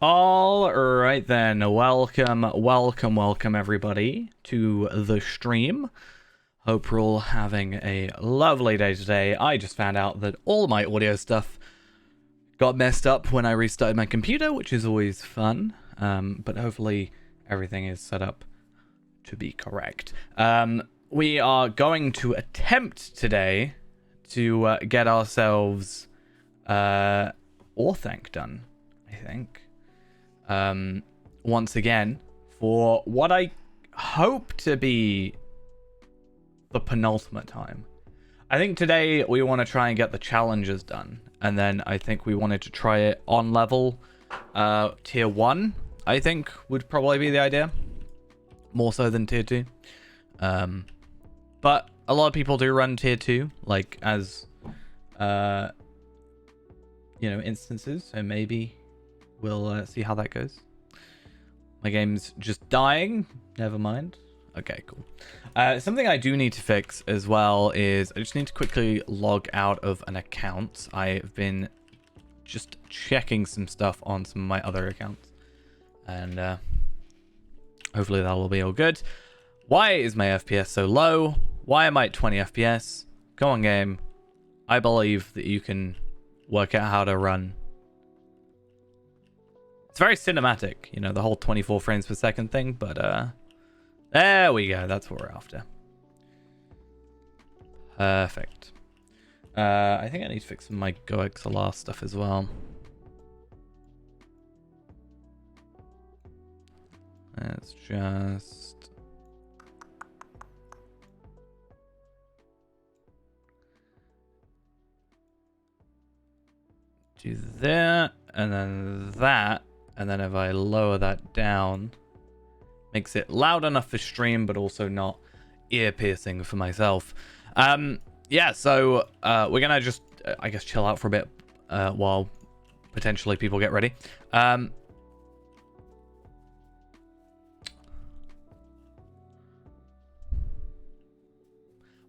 All right then, welcome everybody to the stream. Hope you're all having a lovely day today. I just found out that all my audio stuff got messed up when I restarted my computer, which is always fun. But hopefully everything is set up to be correct. We are going to attempt today to get ourselves Orthanc done, I think. Once again, for what I hope to be the penultimate time. I think today we want to try and get the challenges done, and then I think we wanted to try it on level tier 1, I think would probably be the idea, more so than tier 2. But a lot of people do run tier 2 like as instances, so maybe we'll see how that goes. My game's just dying. Never mind. Okay, cool. Something I do need to fix as well is I just need to quickly log out of an account. I've been just checking some stuff on some of my other accounts. And hopefully that will be all good. Why is my FPS so low? Why am I at 20 FPS? Come on, game. I believe that you can work out how to run. It's very cinematic, you know, the whole 24 frames per second thing, but there we go. That's what we're after. Perfect. I think I need to fix some of my GoXLR stuff as well. Let's just do that, and then that. And then if I lower that down, makes it loud enough for stream, but also not ear-piercing for myself. Yeah, so we're going to just, I guess, chill out for a bit while potentially people get ready.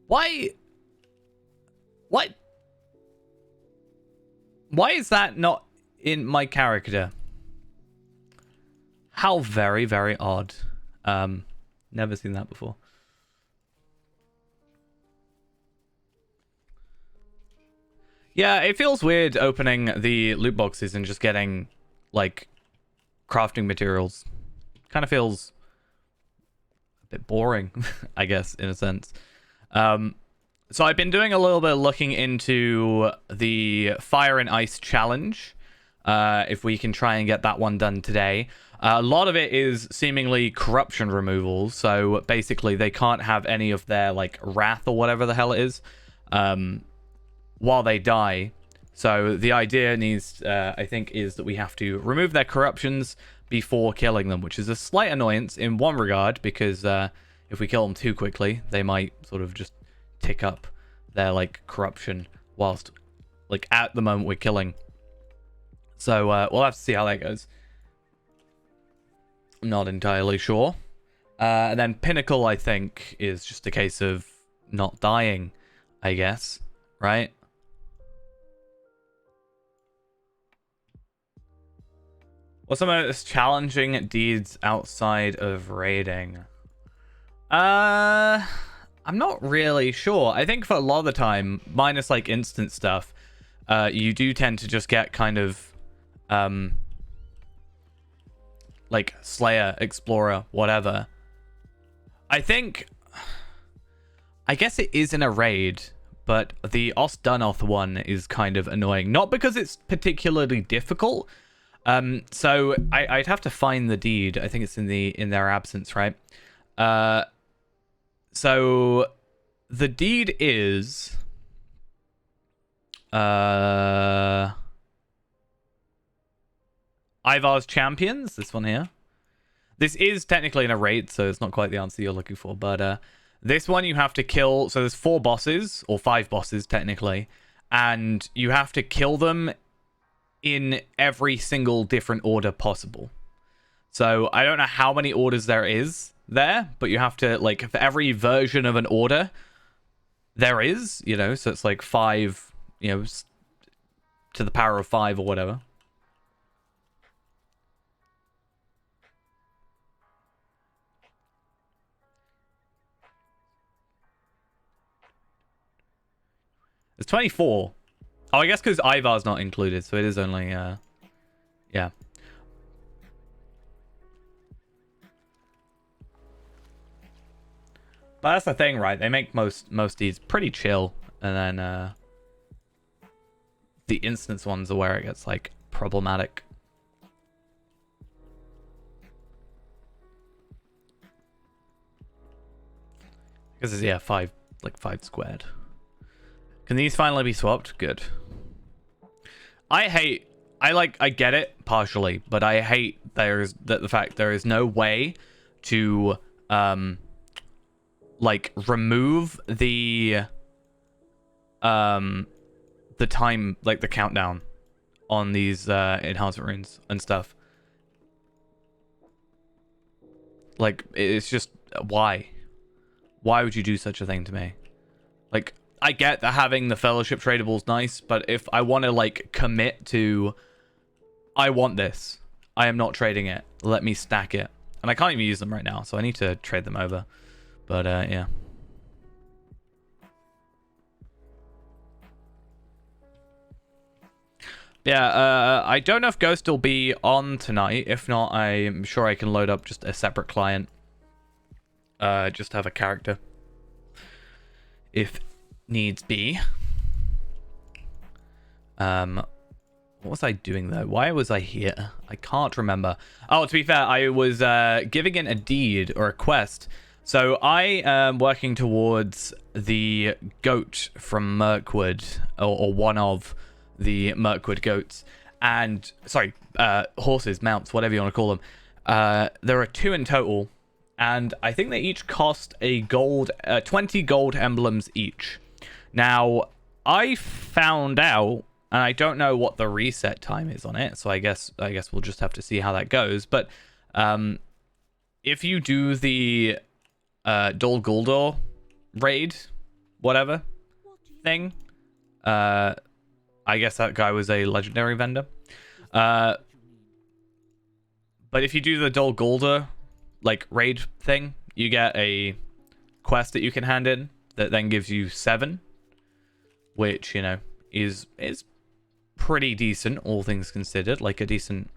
Why is that not in my character? How very, very odd. Never seen that before. Yeah, it feels weird opening the loot boxes and just getting, like, crafting materials. Kind of feels a bit boring, I guess, in a sense. So I've been doing a little bit of looking into the Fire and Ice challenge. If we can try and get that one done today. A lot of it is seemingly corruption removal, so basically they can't have any of their, like, wrath or whatever the hell it is, while they die. So the idea needs, I think, is that we have to remove their corruptions before killing them, which is a slight annoyance in one regard, because if we kill them too quickly, they might sort of just tick up their, like, corruption whilst, like, at the moment we're killing. So we'll have to see how that goes. Not entirely sure. And then Pinnacle, I think, is just a case of not dying, I guess. Right? What's some of the most challenging deeds outside of raiding? I'm not really sure. I think for a lot of the time, minus, like, instant stuff, you do tend to just get kind of like Slayer, Explorer, whatever. I guess it is in a raid, but the Osdunoth one is kind of annoying. Not because it's particularly difficult. So I'd have to find the deed. I think it's in their absence, right? So the deed is Ivar's Champions, this one here. This is technically in a raid, so it's not quite the answer you're looking for, but this one you have to kill. So there's 4 bosses, or 5 bosses technically, and you have to kill them in every single different order possible. So I don't know how many orders there is there, but you have to, like, for every version of an order there is, you know, so it's like 5, you know, to the power of 5 or whatever. It's 24. Oh, I guess because Ivar's not included, so it is only, yeah. But that's the thing, right? They make most deeds pretty chill, and then, the instance ones are where it gets, like, problematic. Because it's, yeah, 5 squared. Can these finally be swapped? Good. I get it partially, but I hate the fact there is no way to like remove the time, like the countdown on these enhancement runes and stuff. Like, it's just, why would you do such a thing to me? Like, I get that having the fellowship tradable is nice, but if I want to, like, commit to, I want this, I am not trading it. Let me stack it. And I can't even use them right now, so I need to trade them over. But, yeah. Yeah, I don't know if Ghost will be on tonight. If not, I'm sure I can load up just a separate client. Just have a character. If needs be. What was I doing though? Why was I here? I can't remember. Oh, to be fair, I was giving in a deed or a quest. So I am working towards the goat from Mirkwood, or one of the Mirkwood goats, and sorry, horses, mounts, whatever you want to call them. There are 2 in total, and I think they each cost a gold, 20 gold emblems each. Now, I found out, and I don't know what the reset time is on it, so I guess we'll just have to see how that goes. But if you do the Dol Guldur raid, whatever thing, I guess that guy was a legendary vendor. But if you do the Dol Guldur like raid thing, you get a quest that you can hand in that then gives you 7, which, you know, is pretty decent, all things considered, like a decent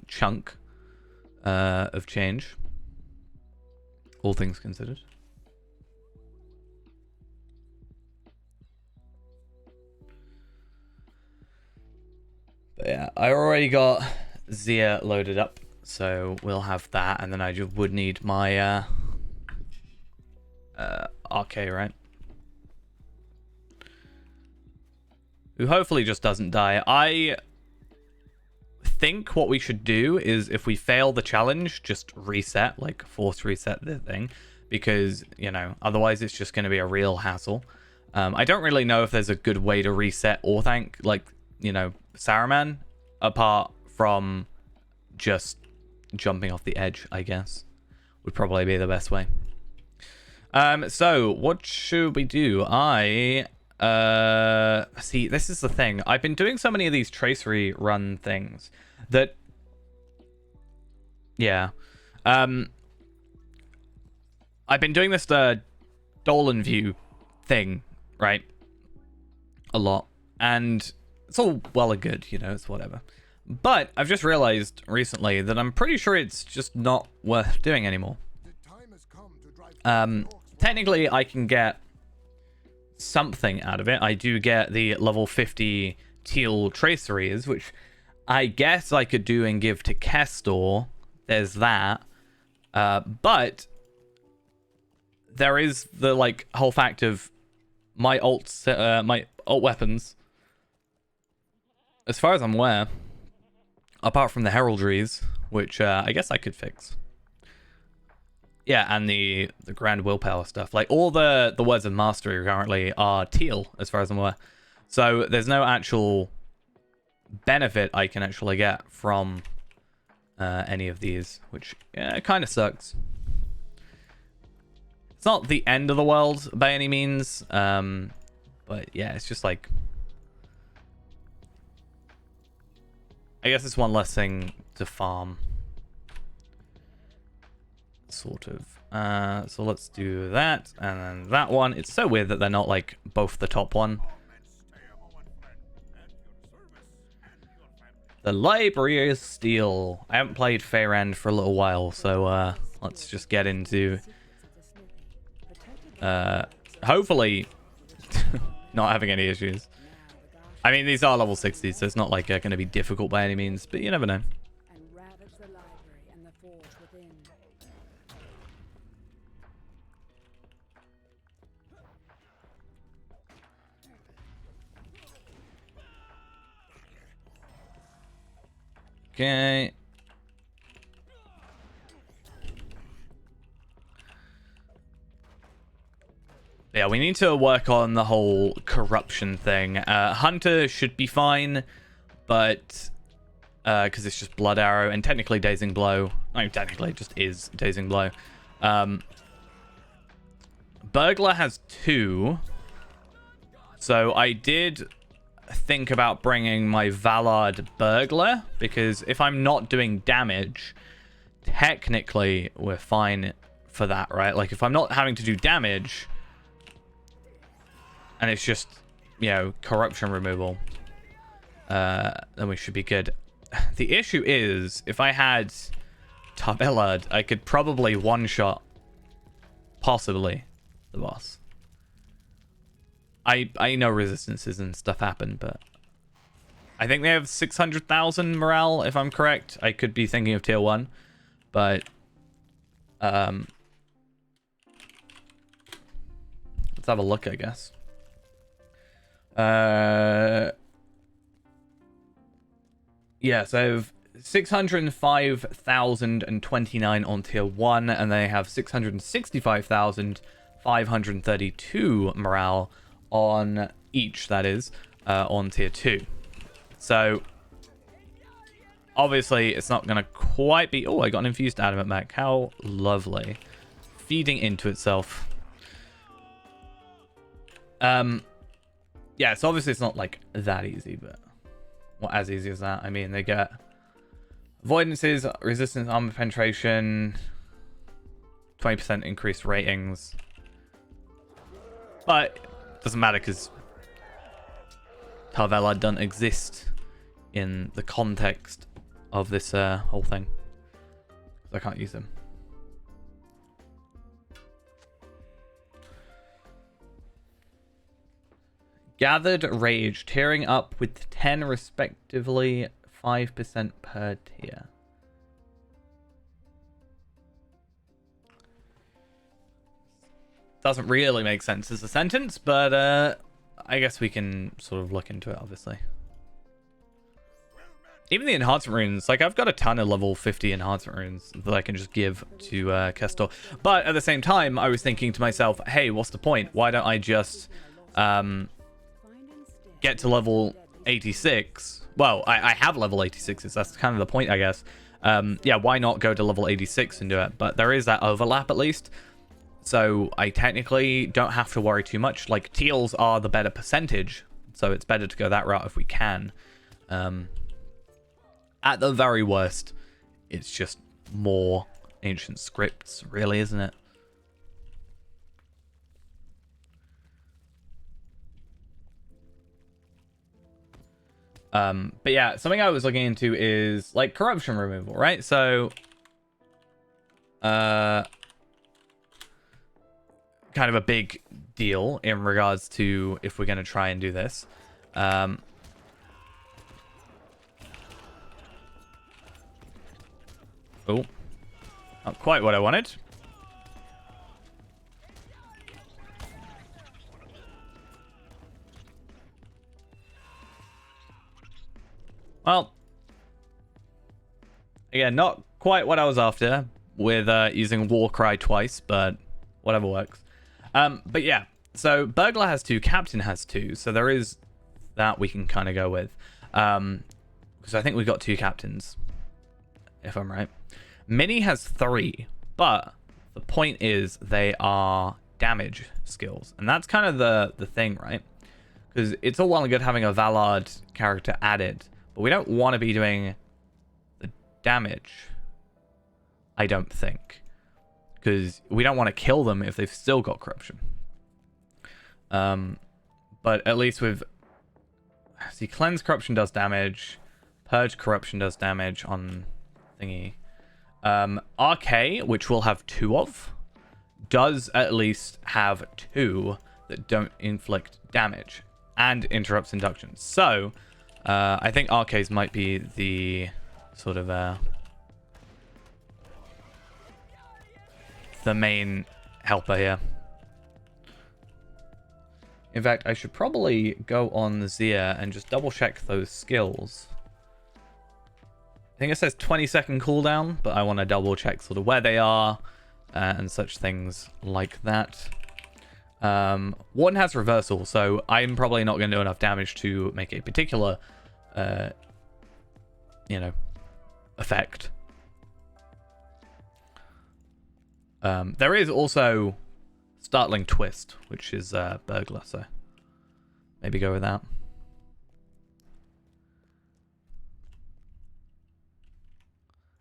chunk of change, all things considered. But yeah, I already got Zia loaded up, so we'll have that, and then I just would need my RK, right? Who hopefully just doesn't die. I think what we should do is, if we fail the challenge, just reset, like force reset the thing, because, you know, otherwise it's just going to be a real hassle. I don't really know if there's a good way to reset Orthanc, like, you know, Saruman, apart from just jumping off the edge, I guess, would probably be the best way. So what should we do? See, this is the thing. I've been doing so many of these tracery run things that, yeah, I've been doing this Dolan view thing, right, a lot, and it's all well and good, you know, it's whatever. But I've just realized recently that I'm pretty sure it's just not worth doing anymore. Technically, I can get something out of it. I do get the level 50 teal traceries, which I guess I could do and give to Kestor. There's that. But there is the, like, whole fact of my alt weapons, as far as I'm aware, apart from the heraldries, which I guess I could fix. Yeah, and the grand willpower stuff. Like, all the words of mastery currently are teal, as far as I'm aware. So there's no actual benefit I can actually get from any of these, which, yeah, kind of sucks. It's not the end of the world by any means, but yeah, it's just like, I guess it's one less thing to farm, sort of. So let's do that, and then that one. It's so weird that they're not, like, both the top one. The Library of Steel. I haven't played Faerend for a little while, so let's just get into hopefully not having any issues. I mean, these are level 60s, so it's not like they're going to be difficult by any means, but you never know. Okay. Yeah, we need to work on the whole corruption thing. Hunter should be fine, but because it's just Blood Arrow and technically Dazing Blow. I mean, technically it just is Dazing Blow. Burglar has 2. So I did think about bringing my Vallard Burglar, because if I'm not doing damage, technically we're fine for that, right? Like if I'm not having to do damage and it's just, you know, corruption removal, then we should be good. The issue is, if I had Tar-Ballad, I could probably one-shot, possibly, the boss. I know resistances and stuff happen, but I think they have 600,000 morale, if I'm correct. I could be thinking of tier 1, but let's have a look, I guess. Yeah, so I have 605,029 on tier 1, and they have 665,532 morale on each, that is, on tier 2. So obviously it's not going to quite be... Oh, I got an infused adamant back. How lovely. Feeding into itself. Yeah, so obviously it's not like that easy, but not as easy as that. I mean, they get avoidances, resistance, armor penetration, 20% increased ratings, but doesn't matter because Tar-Ballad doesn't exist in the context of this whole thing. So I can't use them. Gathered Rage, tearing up with 10 respectively, 5% per tier. Doesn't really make sense as a sentence, but I guess we can sort of look into it, obviously. Even the enhancement runes, like I've got a ton of level 50 enhancement runes that I can just give to Kestor. But at the same time, I was thinking to myself, hey, what's the point? Why don't I just get to level 86? Well, I have level 86s. That's kind of the point, I guess. Yeah, why not go to level 86 and do it? But there is that overlap at least. So I technically don't have to worry too much. Like, teals are the better percentage, so it's better to go that route if we can. At the very worst, it's just more ancient scripts, really, isn't it? But yeah, something I was looking into is like corruption removal, right? So kind of a big deal in regards to if we're going to try and do this. Oh, not quite what I wanted. Well, again, not quite what I was after with using Warcry twice, but whatever works. But yeah, so Burglar has 2, Captain has 2, so there is that we can kind of go with. Because I think we've got 2 captains, if I'm right. Mini has 3, but the point is they are damage skills. And that's kind of the thing, right? Because it's all well and good having a Vallard character added, but we don't want to be doing the damage, I don't think. Because we don't want to kill them if they've still got corruption. But at least with... See, cleanse corruption does damage. Purge Corruption does damage on thingy. RK, which we'll have 2 of, does at least have 2 that don't inflict damage and interrupts inductions. So, I think RKs might be the sort of the main helper here. In fact, I should probably go on Zia and just double check those skills. I think it says 20-second cooldown, but I want to double check sort of where they are and such things like that. One has reversal, so I'm probably not going to do enough damage to make a particular, you know, effect. There is also Startling Twist, which is Burglar, so maybe go with that.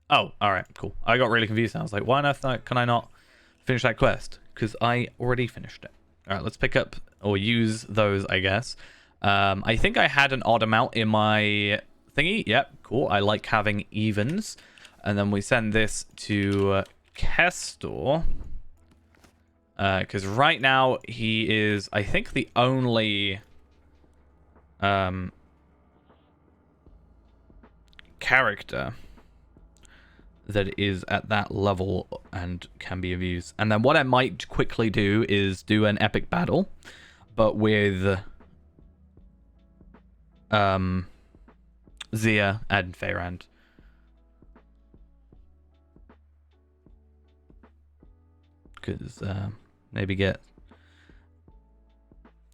Oh, alright, cool. I got really confused. I was like, why on earth can I not finish that quest? Because I already finished it. Alright, let's pick up, or use those, I guess. I think I had an odd amount in my thingy. Yep, cool. I like having evens. And then we send this to Kestor. Because right now he is, I think, the only character that is at that level and can be of use. And then what I might quickly do is do an epic battle, but with Zia and Feyrand. Because maybe get...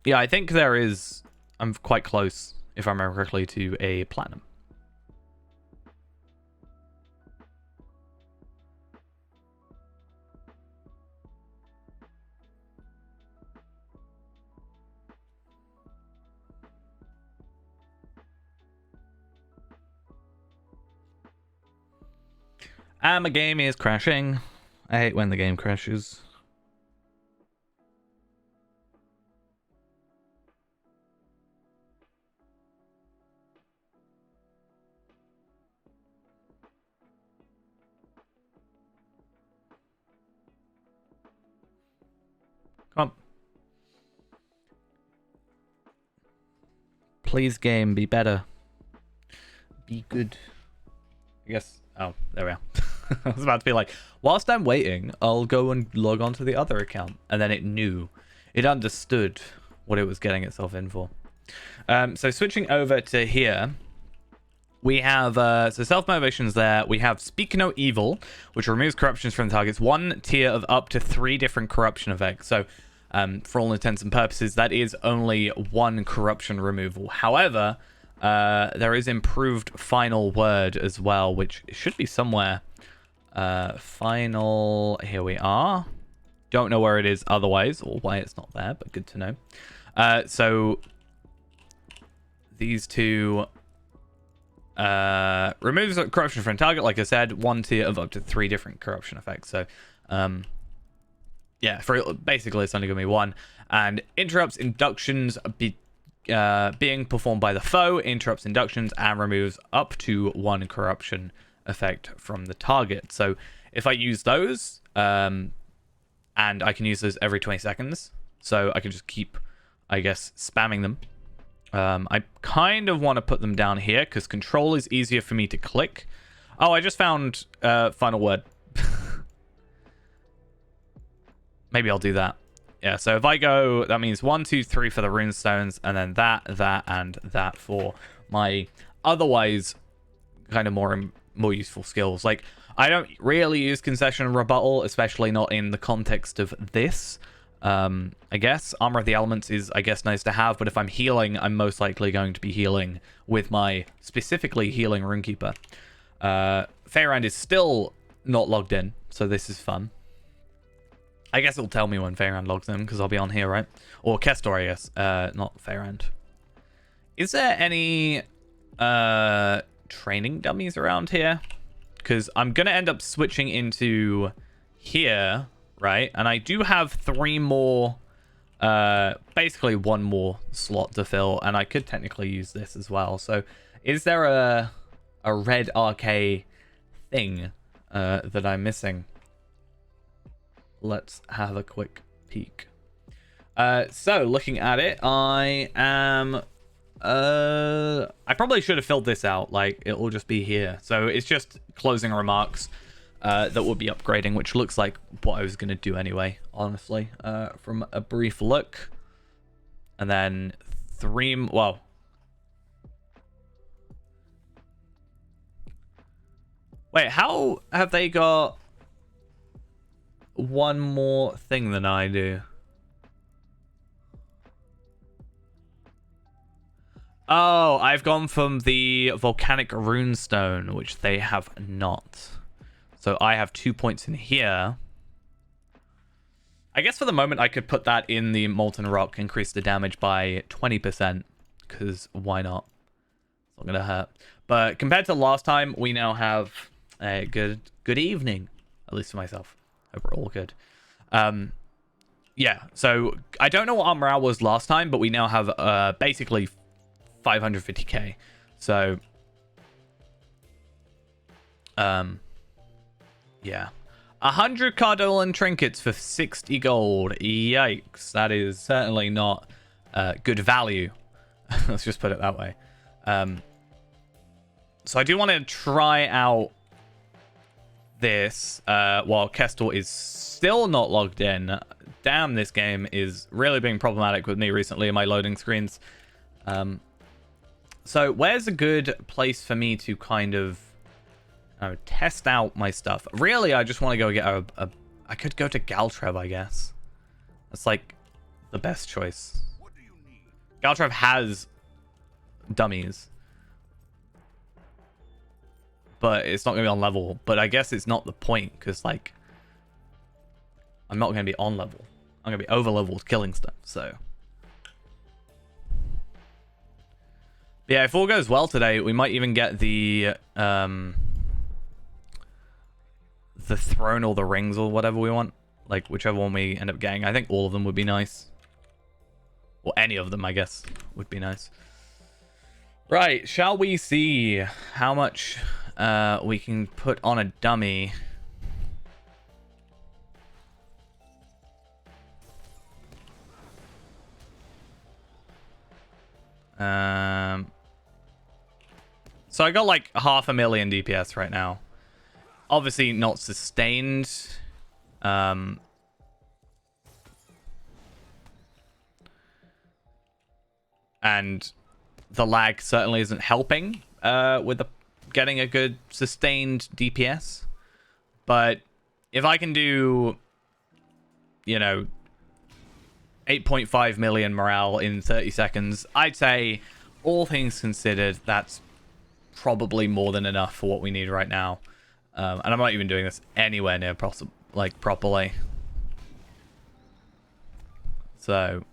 Yeah, I think there is... I'm quite close, if I remember correctly, to a platinum. And my game is crashing. I hate when the game crashes. Come on. Please, game, be better. Be good. I guess... Oh, there we are. I was about to be like, whilst I'm waiting, I'll go and log on to the other account. And then it knew. It understood what it was getting itself in for. So switching over to here, we have, so self-motivations there. We have Speak No Evil, which removes corruptions from targets. 1 tier of up to 3 different corruption effects. So for all intents and purposes, that is only 1 corruption removal. However... there is improved final word as well, which should be somewhere. Final, here we are. Don't know where it is otherwise, or why it's not there, but good to know. So these two removes corruption from target, like I said, 1 tier of up to 3 different corruption effects. So yeah, for basically it's only gonna be 1, and interrupts inductions being performed by the foe, interrupts inductions, and removes up to 1 corruption effect from the target. So if I use those, and I can use those every 20 seconds, so I can just keep, I guess, spamming them. I kind of want to put them down here, because control is easier for me to click. Oh, I just found final word. Maybe I'll do that. Yeah, so if I go, that means 1, 2, 3 for the runestones, and then that, and that for my otherwise kind of more useful skills. Like, I don't really use concession and rebuttal, especially not in the context of this. I guess Armor of the Elements is, I guess, nice to have, but if I'm healing, I'm most likely going to be healing with my specifically healing Runekeeper. Feyrand is still not logged in, so this is fun. I guess it'll tell me when Feyrand logs in, because I'll be on here, right? Or Kestor, I guess. Not Feyrand. Is there any training dummies around here? Because I'm going to end up switching into here, right? And I do have 3 more, basically 1 more slot to fill, and I could technically use this as well. So is there a a red RK thing that I'm missing. Let's have a quick peek. So looking at it, I am I probably should have filled this out. Like, it will just be here. So it's just closing remarks that will be upgrading, which looks like what I was going to do anyway, honestly, from a brief look. And then well, wait, how have they got one more thing than I do? Oh, I've gone from the volcanic runestone, which they have not. So I have 2 points in here. I guess for the moment I could put that in the molten rock, increase the damage by 20%, because why not? It's not gonna hurt. But compared to last time, we now have a good evening, at least for myself. Hope we're all good. Yeah, so I don't know what our morale was last time, but we now have basically 550k. So yeah, 100 Cardolan trinkets for 60 gold. Yikes, that is certainly not good value. Let's just put it that way. So I do want to try out this while Kestor is still not logged in. Damn, this game is really being problematic with me recently in my loading screens. So where's a good place for me to kind of test out my stuff? Really, I just want to go get I could go to Galtrev, I guess. That's like the best choice. What do you need? Galtrev has dummies, but it's not going to be on level. But I guess it's not the point, because like I'm not going to be on level. I'm going to be over leveled killing stuff. So yeah, if all goes well today, we might even get the throne or the rings or whatever we want. Like, whichever one we end up getting. I think all of them would be nice. Or any of them, I guess, would be nice. Right, shall we see how much we can put on a dummy? So I got like 500,000 DPS right now. Obviously not sustained. And the lag certainly isn't helping with getting a good sustained DPS. But if I can do, 8.5 million morale in 30 seconds, I'd say, all things considered, that's probably more than enough for what we need right now. And I'm not even doing this anywhere near properly. So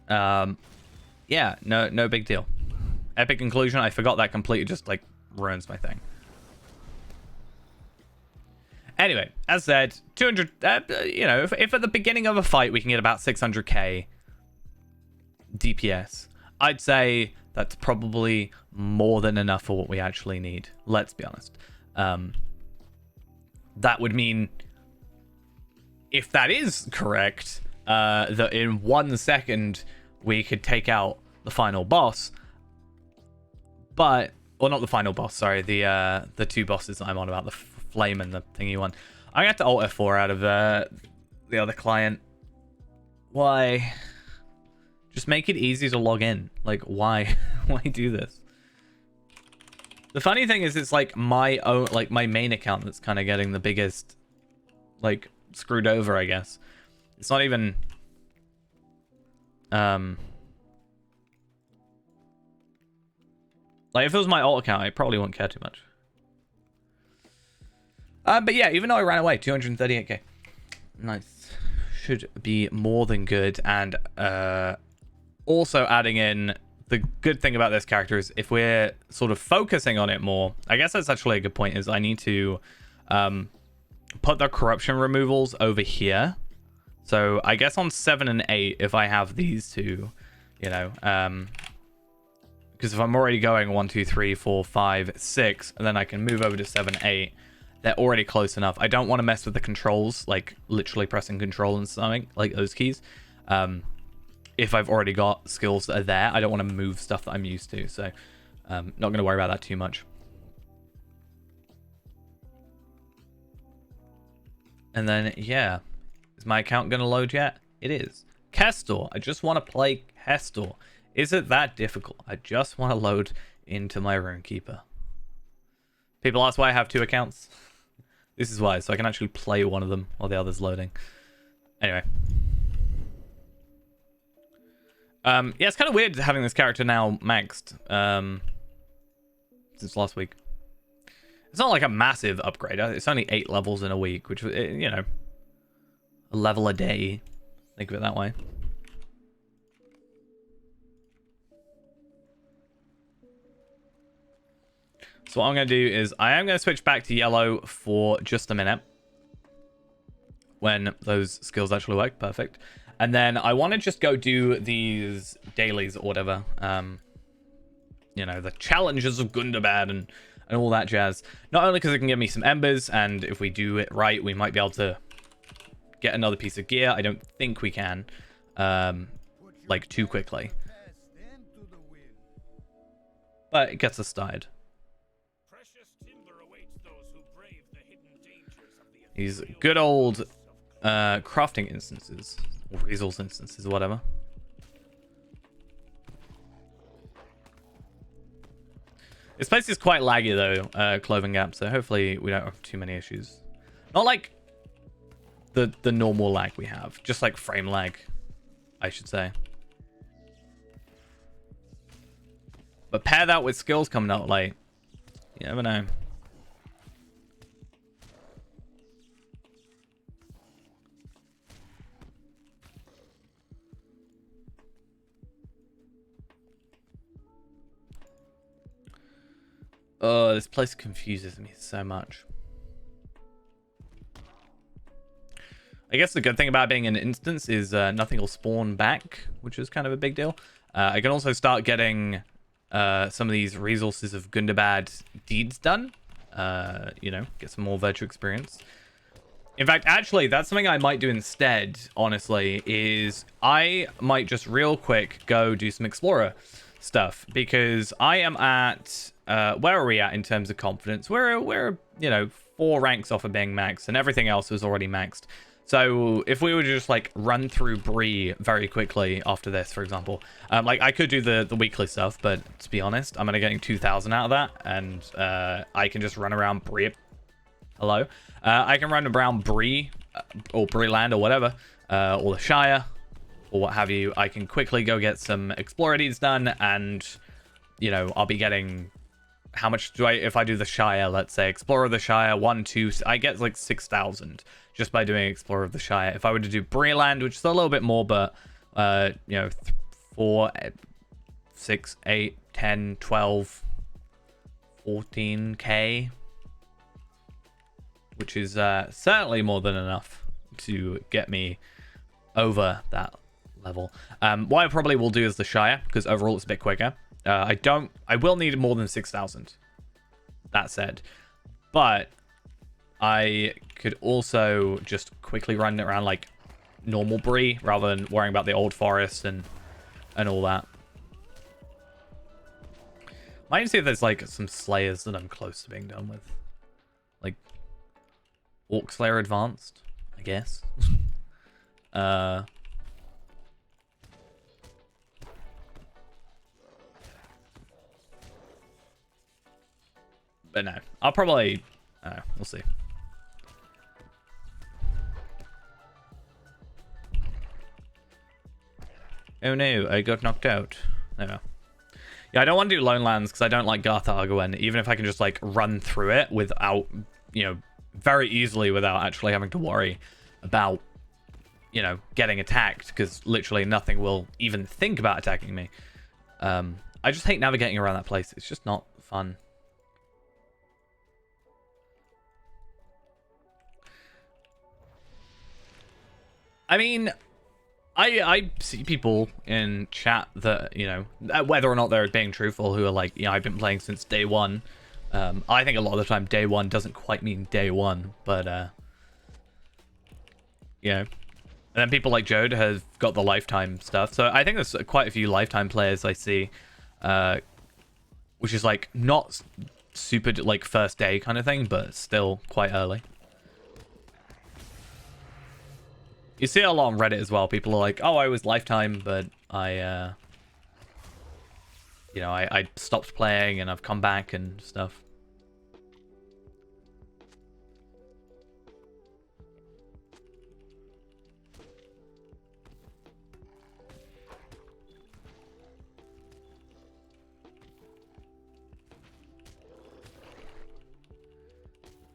yeah, no big deal. Epic conclusion. I forgot that completely just like ruins my thing. Anyway, as said, 200, if at the beginning of a fight we can get about 600k DPS, I'd say that's probably more than enough for what we actually need. Let's be honest. That would mean, if that is correct, that in 1 second we could take out the final boss. But, or not the final boss, sorry, the two bosses that I'm on about, the flame and the thingy one. I got to Alt F4 out of the other client. Why? Just make it easy to log in. Like, why? Why do this? The funny thing is, it's like my own, like my main account that's kind of getting the biggest, like, screwed over, I guess. It's not even, like, if it was my alt account, I probably wouldn't care too much. But yeah, even though I ran away, 238k. Nice. Should be more than good. And also adding in, the good thing about this character is if we're sort of focusing on it more, I guess that's actually a good point, is I need to put the corruption removals over here. So I guess on 7 and 8, if I have these two, you know, because if I'm already going 1, 2, 3, 4, 5, 6, and then I can move over to 7, 8, they're already close enough. I don't want to mess with the controls, like literally pressing control and something, like those keys. If I've already got skills that are there, I don't want to move stuff that I'm used to. So not going to worry about that too much. And then, yeah. Is my account going to load yet? It is. Kestor. I just want to play Kestor. Is it that difficult? I just want to load into my Runekeeper. People ask why I have 2 accounts. This is why, so I can actually play one of them while the other's loading. Anyway. Yeah, it's kind of weird having this character now maxed. Since last week. It's not like a massive upgrade. It's only 8 levels in a week, which, you know, a level a day. Think of it that way. So what I'm going to do is I am going to switch back to yellow for just a minute. When those skills actually work. Perfect. And then I want to just go do these dailies or whatever. You know, the challenges of Gundabad and all that jazz. Not only because it can give me some embers, and if we do it right, we might be able to get another piece of gear. I don't think we can, like, too quickly. But it gets us started. These good old crafting instances, or resource instances, or whatever. This place is quite laggy though, Clothing Gap, so hopefully we don't have too many issues. Not like the normal lag we have, just like frame lag, I should say. But pair that with skills coming out late, you never know. Oh, this place confuses me so much. I guess the good thing about being an instance is nothing will spawn back, which is kind of a big deal. I can also start getting some of these resources of Gundabad deeds done. You know, get some more virtue experience. In fact, actually, that's something I might do instead, honestly, is I might just real quick go do some Explorer stuff, because I am at where are we at in terms of confidence? We're you know, 4 ranks off of being maxed, and everything else is already maxed. So if we were to just like run through Bree very quickly after this, for example, like I could do the weekly stuff, but to be honest, I'm only getting 2,000 out of that, and I can just run around Bree. Hello, I can run around Bree or Breeland or whatever, or the Shire, or what have you. I can quickly go get some Explorer deeds done, and you know, I'll be getting, how much do I, if I do the Shire, let's say Explorer of the Shire 1, 2, I get like 6,000 just by doing Explorer of the Shire. If I were to do Breeland, which is a little bit more, but you know, 4, 6, 8, 10, 12, 14k, which is certainly more than enough to get me over that level. What I probably will do is the Shire, because overall it's a bit quicker. I will need more than 6,000. That said, but I could also just quickly run around like normal Bree rather than worrying about the old forest and all that. Might even see if there's like some Slayers that I'm close to being done with, like Orc Slayer Advanced, I guess. But no, I'll probably, we'll see. Oh no, I got knocked out. No. Yeah, I don't want to do Lone Lands because I don't like Garth Argoen, even if I can just like run through it without, you know, very easily without actually having to worry about, you know, getting attacked, because literally nothing will even think about attacking me. I just hate navigating around that place. It's just not fun. I mean, I see people in chat that, you know, whether or not they're being truthful, who are like, yeah, I've been playing since day one. I think a lot of the time day one doesn't quite mean day one, but you know. And then people like Jode have got the lifetime stuff. So I think there's quite a few lifetime players I see, which is like not super like first day kind of thing, but still quite early. You see it a lot on Reddit as well. People are like, "Oh, I was lifetime, but I, you know, I stopped playing and I've come back and stuff."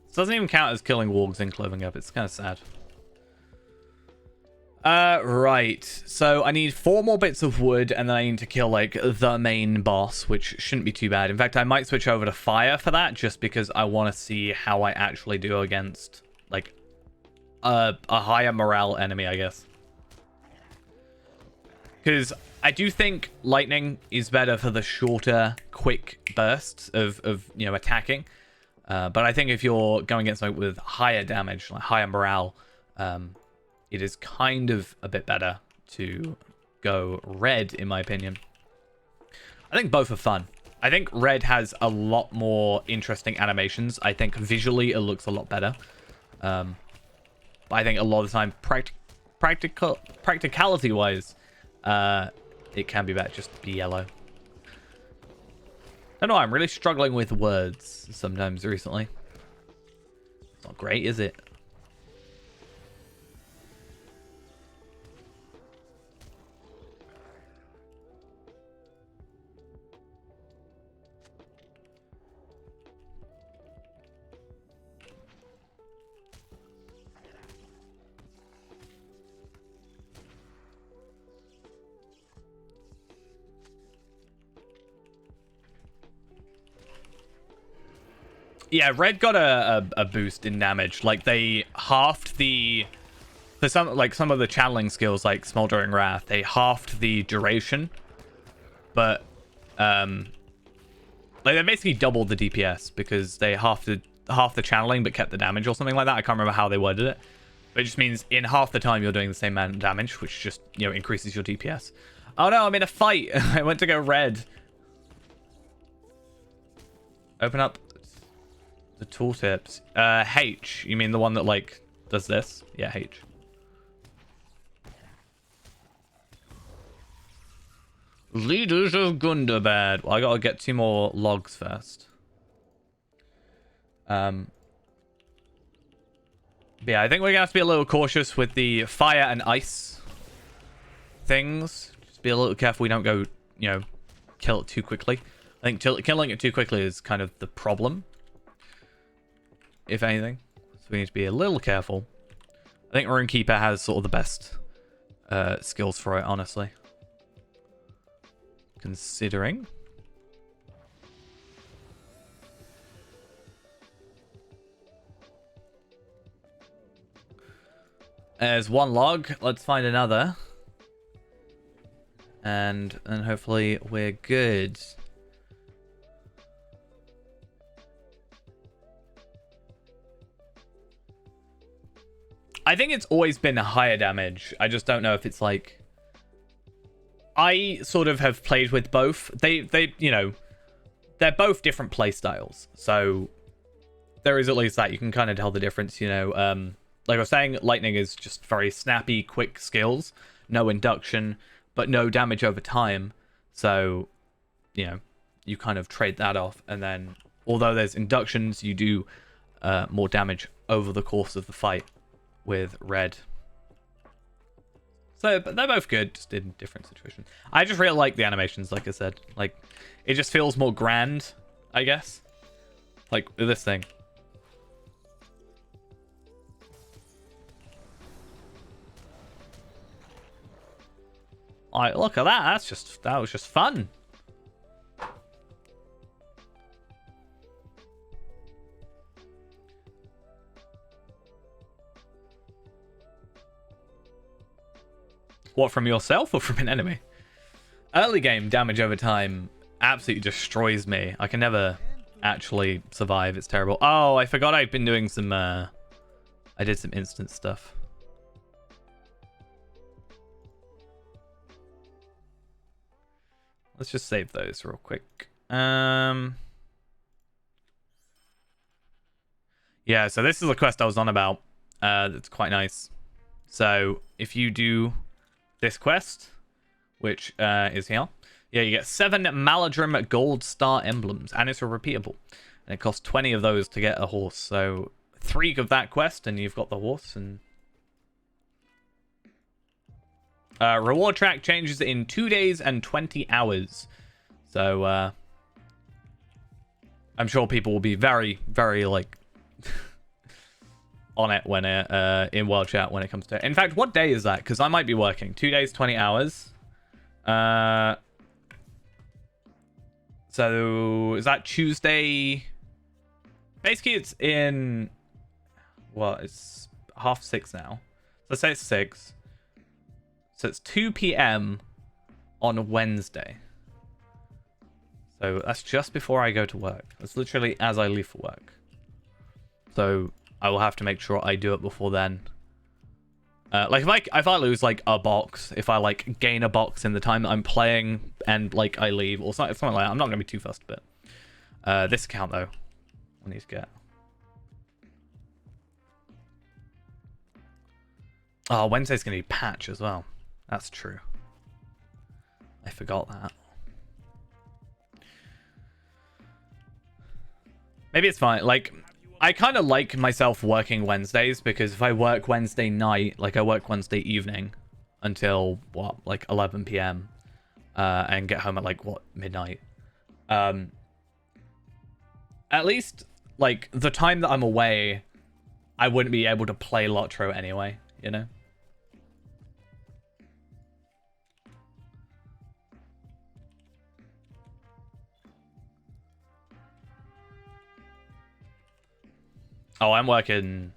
This doesn't even count as killing wargs and clothing up. It's kind of sad. Right. So I need 4 more bits of wood, and then I need to kill, like, the main boss, which shouldn't be too bad. In fact, I might switch over to fire for that, just because I want to see how I actually do against, like, a higher morale enemy, I guess. Because I do think lightning is better for the shorter, quick bursts of you know, attacking. But I think if you're going against something with higher damage, like higher morale, it is kind of a bit better to go red, in my opinion. I think both are fun. I think red has a lot more interesting animations. I think visually it looks a lot better. But I think a lot of the time, practicality-wise, it can be better just to be yellow. I don't know, I'm really struggling with words sometimes recently. It's not great, is it? Yeah, red got a boost in damage. Like, they halved the... For some of the channeling skills, like Smoldering Wrath, they halved the duration. But, like, they basically doubled the DPS because they half the channeling but kept the damage or something like that. I can't remember how they worded it. But it just means in half the time you're doing the same amount of damage, which just, you know, increases your DPS. Oh no, I'm in a fight. I went to go red. Open up the tooltips. H. You mean the one that, like, does this? Yeah, H. Leaders of Gundabad. Well, I gotta get 2 more logs first. But yeah, I think we're gonna have to be a little cautious with the fire and ice things. Just be a little careful we don't go, you know, kill it too quickly. I think killing it too quickly is kind of the problem, if anything. So we need to be a little careful. I think Runekeeper has sort of the best skills for it, honestly. Considering. There's 1 log. Let's find another. And hopefully we're good. I think it's always been higher damage. I just don't know if it's like... I sort of have played with both. They you know, they're both different play styles. So there is at least that. You can kind of tell the difference, you know. Like I was saying, lightning is just very snappy, quick skills. No induction, but no damage over time. So, you know, you kind of trade that off. And then, although there's inductions, you do more damage over the course of the fight with red. So, but they're both good, just in different situations. I just really like the animations, like I said. Like, it just feels more grand, I guess. Like, this thing. Alright, look at that. That was just fun. What, from yourself or from an enemy? Early game damage over time absolutely destroys me. I can never actually survive. It's terrible. Oh, I forgot I've been doing some... I did some instant stuff. Let's just save those real quick. Yeah, so this is a quest I was on about. That's quite nice. So if you do this quest, which is here, yeah, you get 7 Maladrim Gold Star emblems, and it's a repeatable. And it costs 20 of those to get a horse. So 3 of that quest, and you've got the horse. And reward track changes in 2 days and 20 hours. So I'm sure people will be very, very like on it when it in World Chat when it comes to it. In fact, what day is that? Because I might be working 2 days, 20 hours. So is that Tuesday? Basically, it's in, well, it's 6:30 now. Let's say it's 6. So it's 2 p.m. on Wednesday. So that's just before I go to work. That's literally as I leave for work. So I will have to make sure I do it before then. Like if I lose like a box, if I like gain a box in the time that I'm playing and like I leave or something like that, I'm not gonna be too fussed. But this account though, I need to get. Oh, Wednesday's gonna be patch as well. That's true. I forgot that. Maybe it's fine. Like, I kind of like myself working Wednesdays because if I work Wednesday night, like I work Wednesday evening until what, like 11 p.m. And get home at like what, midnight. At least like the time that I'm away, I wouldn't be able to play Lotro anyway, you know? Oh, I'm working.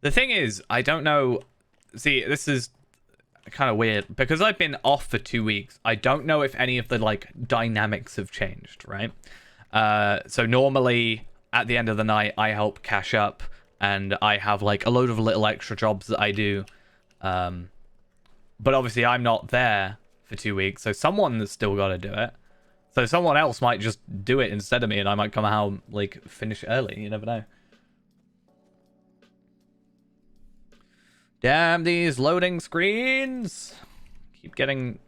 The thing is, I don't know. See, this is kind of weird because I've been off for 2 weeks. I don't know if any of the like dynamics have changed, right? So normally at the end of the night, I help cash up and I have like a load of little extra jobs that I do. But obviously I'm not there for 2 weeks. So someone's still got to do it. So someone else might just do it instead of me, and I might come out like finish early. You never know. Damn these loading screens! Keep getting.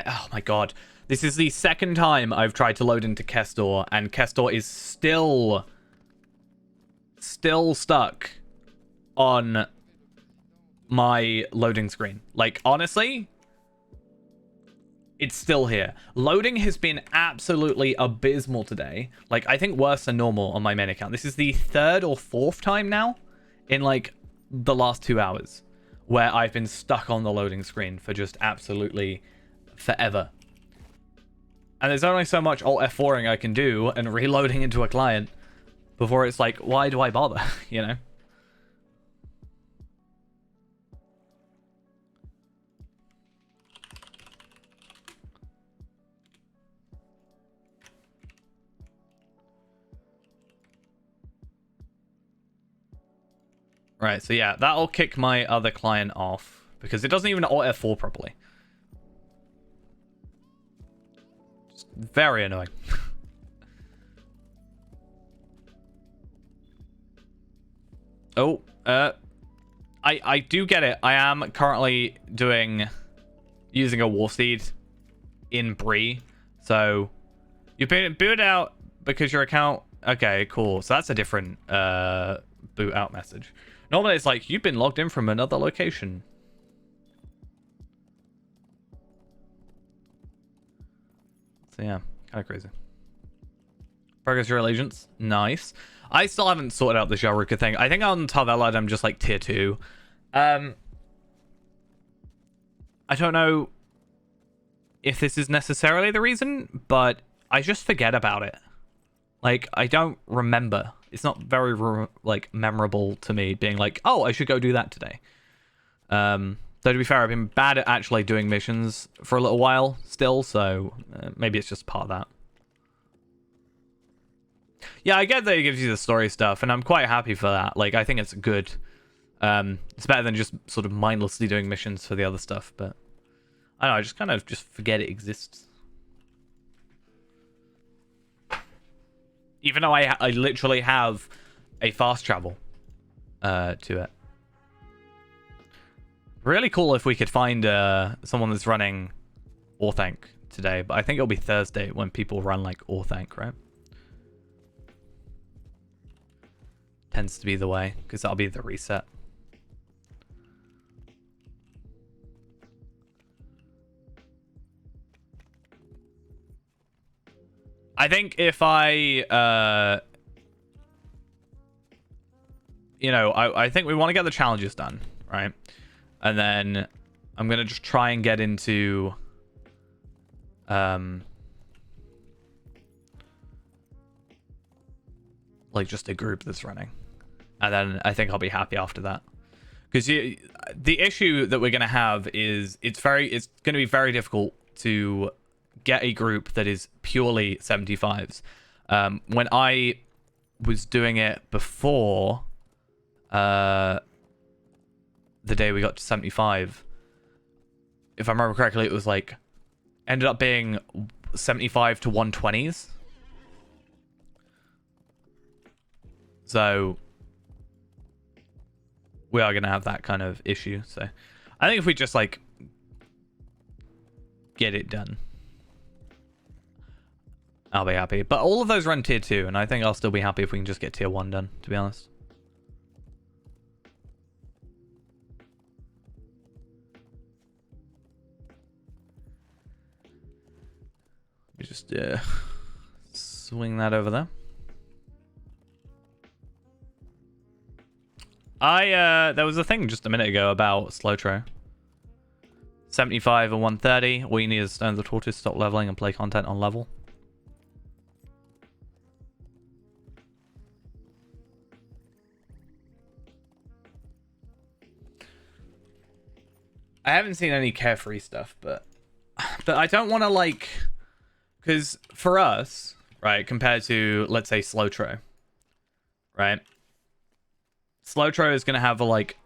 Oh my god! This is the second time I've tried to load into Kestor, and Kestor is still stuck on my loading screen. Like honestly. It's still here. Loading has been absolutely abysmal today. Like, I think worse than normal on my main account. This is the 3rd or 4th time now in, like, the last 2 hours where I've been stuck on the loading screen for just absolutely forever. And there's only so much Alt F4ing I can do and reloading into a client before it's like, why do I bother? You know? Right, so yeah, that'll kick my other client off because it doesn't even Alt F4 properly. Just very annoying. Oh, I do get it. I am currently using a war steed in Bree. So you've been booted out because your account. Okay, cool. So that's a different boot out message. Normally it's like, you've been logged in from another location. So yeah, kind of crazy. Progress your allegiance. Nice. I still haven't sorted out the Jaruka thing. I think on Tarvelad I'm just like tier 2. I don't know if this is necessarily the reason, but I just forget about it. Like, I don't remember. It's not very, like, memorable to me being like, oh, I should go do that today. Though to be fair, I've been bad at actually doing missions for a little while still, so maybe it's just part of that. Yeah, I get that it gives you the story stuff, and I'm quite happy for that. Like, I think it's good. It's better than just sort of mindlessly doing missions for the other stuff, but I don't know, I just kind of just forget it exists. Even though I literally have a fast travel to it. Really cool if we could find someone that's running Orthanc today, but I think it'll be Thursday when people run like Orthanc, right? Tends to be the way, because that'll be the reset. I think if I, I think we want to get the challenges done, right? And then I'm going to just try and get into, like just a group that's running. And then I think I'll be happy after that. Because the issue that we're going to have is it's going to be very difficult to get a group that is purely 75s. When I was doing it before the day we got to 75, if I remember correctly, it was like ended up being 75 to 120s. So we are going to have that kind of issue. So I think if we just like get it done, I'll be happy. But all of those run tier 2, and I think I'll still be happy if we can just get tier 1 done, to be honest. Let me just swing that over there. There was a thing just a minute ago about Slowtro. 75 and 130. All you need is Stone of the Tortoise, stop leveling, and play content on level. I haven't seen any carefree stuff, but I don't want to like, because for us, right, compared to let's say Slowtro, right? Slowtro is gonna have a like,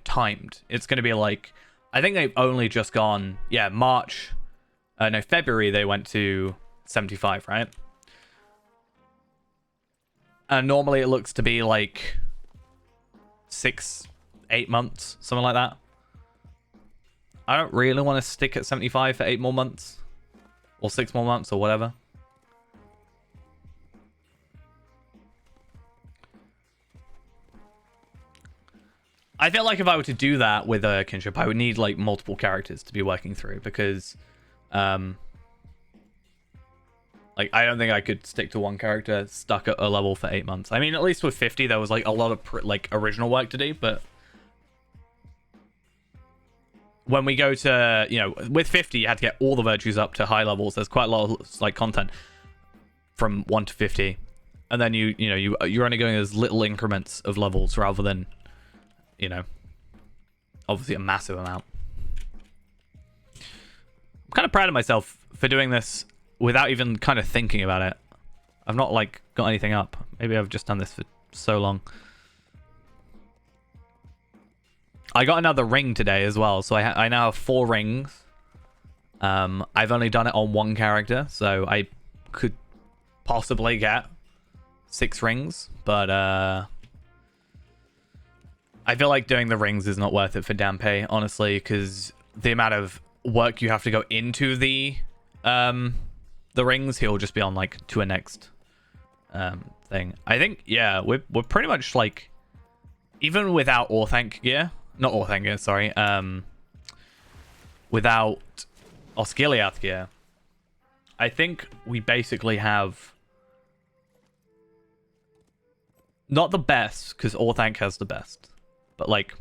timed. It's gonna be like, I think they've only just gone, yeah, February they went to 75, right? And normally it looks to be like 6-8 months, something like that. I don't really want to stick at 75 for 8 more months. Or 6 more months or whatever. I feel like if I were to do that with a kinship, I would need like multiple characters to be working through, because like, I don't think I could stick to one character stuck at a level for 8 months. I mean, at least with 50, there was like a lot of like original work to do, but when we go to, with 50, you had to get all the virtues up to high levels. There's quite a lot of like content from 1 to 50, and then you're only going as little increments of levels rather than, obviously a massive amount. I'm kind of proud of myself for doing this without even kind of thinking about it. I've not like got anything up. Maybe I've just done this for so long. I got another ring today as well, so I now have 4 rings. I've only done it on 1 character, so I could possibly get 6 rings, but I feel like doing the rings is not worth it for Danpei, honestly, because the amount of work you have to go into the rings, he'll just be on like to a next thing. I think, yeah, we're pretty much like, even without Orthanc gear, not Orthanc gear, sorry, without Osgiliath gear, I think we basically have not the best, because Orthanc has the best, but like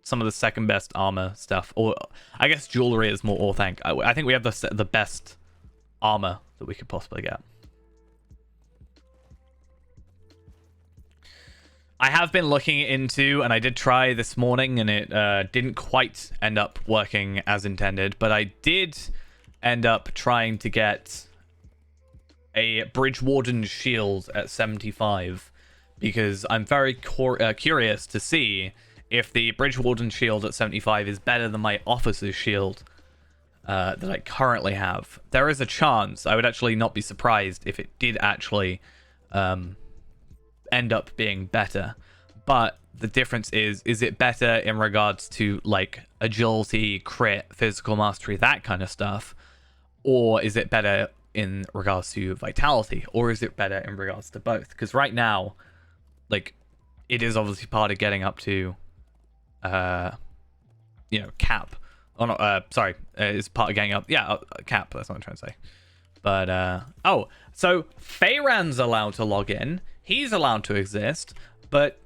some of the second best armor stuff, or I guess jewelry is more Orthanc. I think we have the best armor that we could possibly get. I have been looking into, and I did try this morning, and it didn't quite end up working as intended, but I did end up trying to get a Bridge Warden shield at 75, because I'm very curious to see if the Bridge Warden shield at 75 is better than my Officer's shield that I currently have. There is a chance. I would actually not be surprised if it did actually end up being better. But the difference is it better in regards to like agility, crit, physical mastery, that kind of stuff? Or is it better in regards to vitality? Or is it better in regards to both? Because right now, like, it is obviously part of getting up to, cap. Oh, no, sorry. It's part of getting up. Yeah, cap. That's what I'm trying to say. But, oh, so Feyran's allowed to log in. He's allowed to exist. But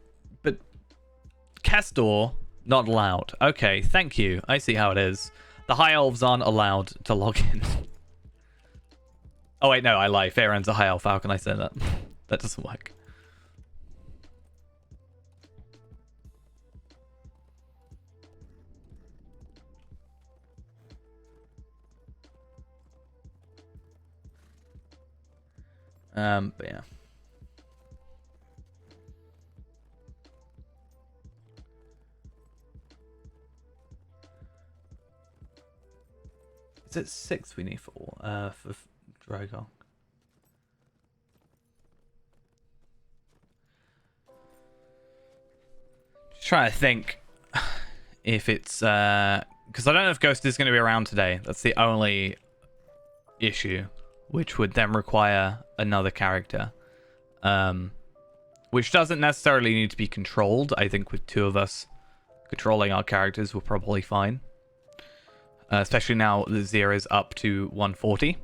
Kestor, not allowed. Okay, thank you. I see how it is. The High Elves aren't allowed to log in. Oh, wait, no, I lie. Feyran's a High Elf. How can I say that? That doesn't work. But yeah. Is it 6 we need for Drogon? Just trying to think if it's because I don't know if Ghost is going to be around today. That's the only issue, which would then require another character, which doesn't necessarily need to be controlled. I think with 2 of us controlling our characters, we're probably fine. Especially now the Zero is up to 140.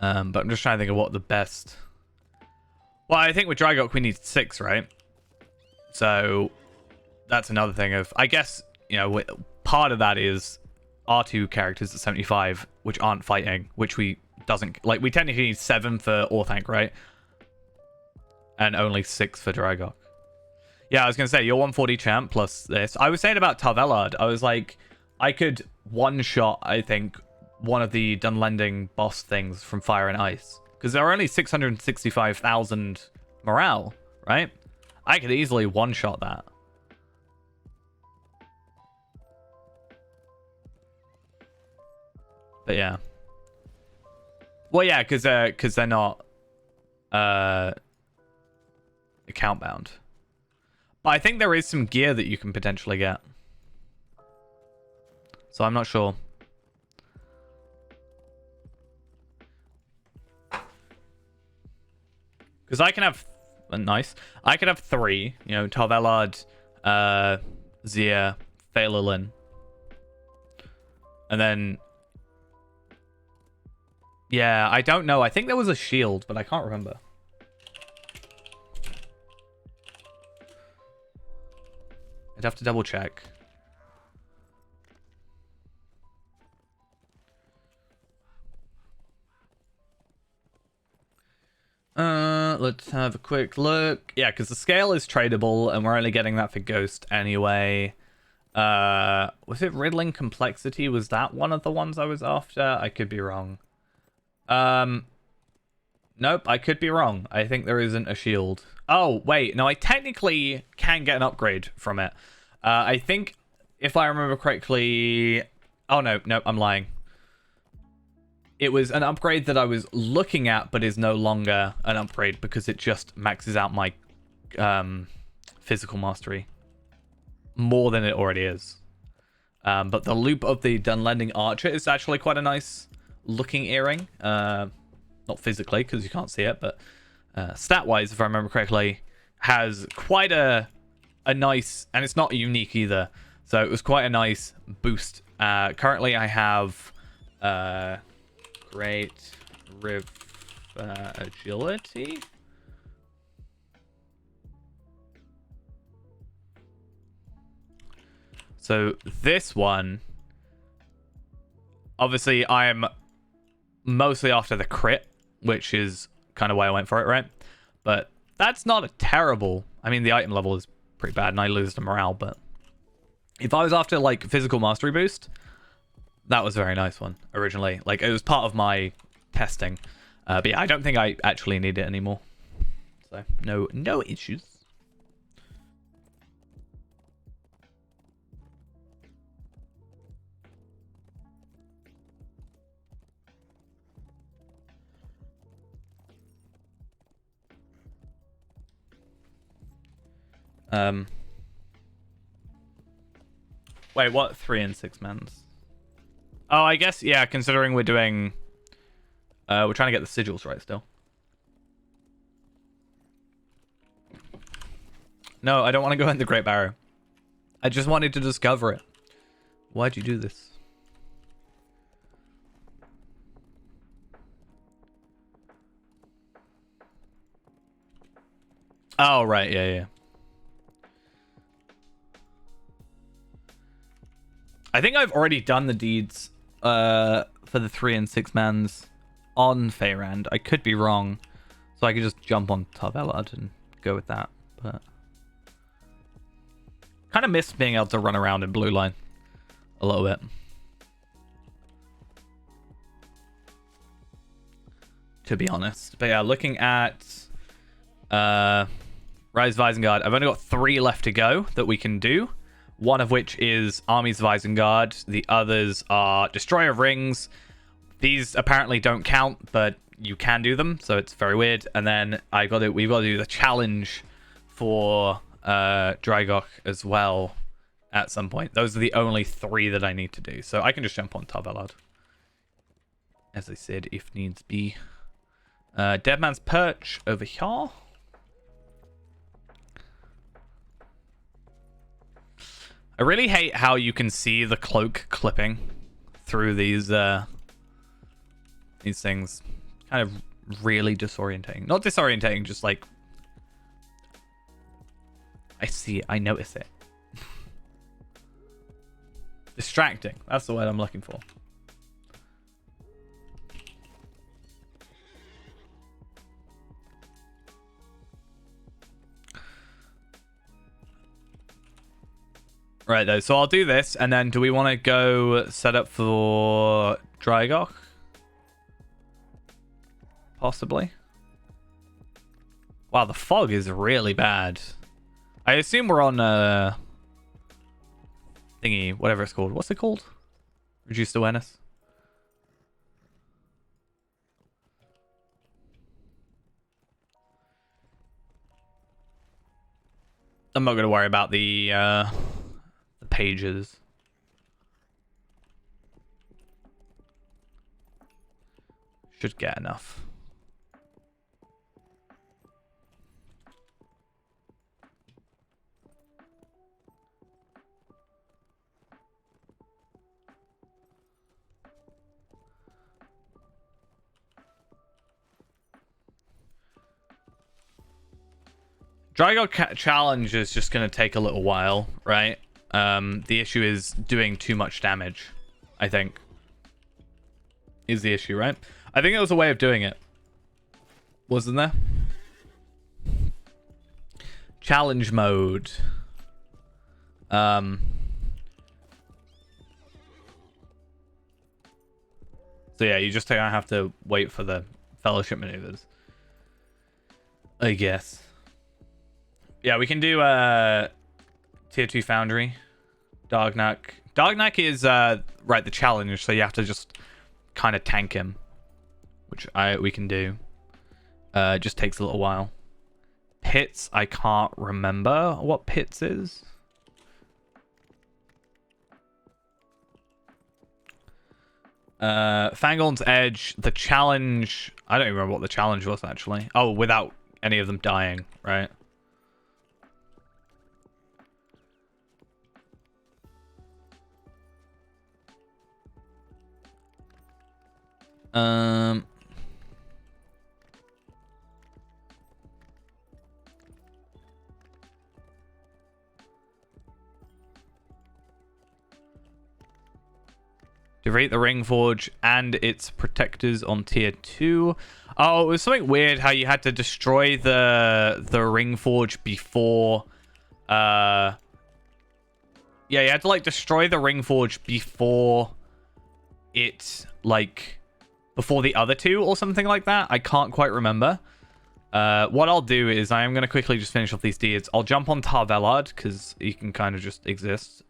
But I'm just trying to think of what the best... Well, I think with Drygok we need 6, right? So that's another thing of... I guess, part of that is our 2 characters at 75, which aren't fighting, which we doesn't... Like, we technically need 7 for Orthanc, right? And only 6 for Drygok. Yeah, I was going to say, you're 140 champ plus this. I was saying about Tarvelard. I was like, I could one-shot, I think, one of the Dunlending boss things from Fire and Ice. Because there are only 665,000 morale, right? I could easily one-shot that. But yeah. Well, yeah, because they're not account bound. But I think there is some gear that you can potentially get. So I'm not sure. Because I can have... nice. I could have 3. Tarvelard, Zia, Phaelin. And then... Yeah, I don't know. I think there was a shield, but I can't remember. I'd have to double check. Let's have a quick look. Yeah, because the scale is tradable, and we're only getting that for Ghost anyway. Was it Riddling Complexity? Was that one of the ones I was after? I could be wrong. Nope, I could be wrong. I think there isn't a shield. Oh, wait. No, I technically can get an upgrade from it. I think, if I remember correctly... Oh, no, I'm lying. It was an upgrade that I was looking at, but is no longer an upgrade because it just maxes out my physical mastery more than it already is. But the loop of the Dunlending Archer is actually quite a nice looking earring. Not physically, because you can't see it, but stat-wise, if I remember correctly, has quite a nice... And it's not unique either. So it was quite a nice boost. Currently, I have... Great Riv Agility. So this one, obviously I am mostly after the crit, which is kind of why I went for it, right? But That's not a terrible... I mean, the item level is pretty bad, and I lose the morale, but... If I was after, like, physical mastery boost, that was a very nice one, originally. Like, it was part of my testing. But yeah, I don't think I actually need it anymore. So, no issues. Wait, what? 3 and 6 mans? Oh, I guess, yeah, considering we're doing... we're trying to get the sigils right still. No, I don't want to go in the Great Barrow. I just wanted to discover it. Why'd you do this? Oh, right, yeah. I think I've already done the deeds for the 3 and 6 mans on Feyrand. I could be wrong. So I could just jump on Tar Valon and go with that. But kind of miss being able to run around in Blue Line a little bit. To be honest. But yeah, looking at Rise of Isengard, I've only got 3 left to go that we can do. One of which is Armies of Isengard. The others are Destroyer of Rings. These apparently don't count, but you can do them, so it's very weird. And then we've got to do the challenge for Drygok as well at some point. Those are the only 3 that I need to do. So I can just jump on Tar Valon, as I said, if needs be. Dead Man's Perch over here. I really hate how you can see the cloak clipping through these things. Kind of really disorientating. Not disorientating, just like... I notice it. Distracting. That's the word I'm looking for. Right, though. So I'll do this, and then do we want to go set up for Drygok? Possibly. Wow, the fog is really bad. I assume we're on thingy, whatever it's called. What's it called? Reduced awareness. I'm not going to worry about the pages. Should get enough. Drygok challenge is just going to take a little while, right? The issue is doing too much damage, I think. Is the issue, right? I think there was a way of doing it. Wasn't there? Challenge mode. So yeah, you just have to wait for the fellowship maneuvers, I guess. Yeah, we can do tier 2 foundry. Dognak. Dognak is right, the challenge, so you have to just kind of tank him, which we can do. It just takes a little while. Pits, I can't remember what Pits is. Fangorn's Edge, the challenge, I don't even remember what the challenge was actually. Oh, without any of them dying, right? Defeat the Ring Forge and its protectors on tier 2. Oh, it was something weird how you had to destroy the Ring Forge before... Yeah, you had to, like, destroy the Ring Forge before it, like... before the other two or something like that. I can't quite remember. What I'll do is I am going to quickly just finish off these deeds. I'll jump on Tarvelard because he can kind of just exist.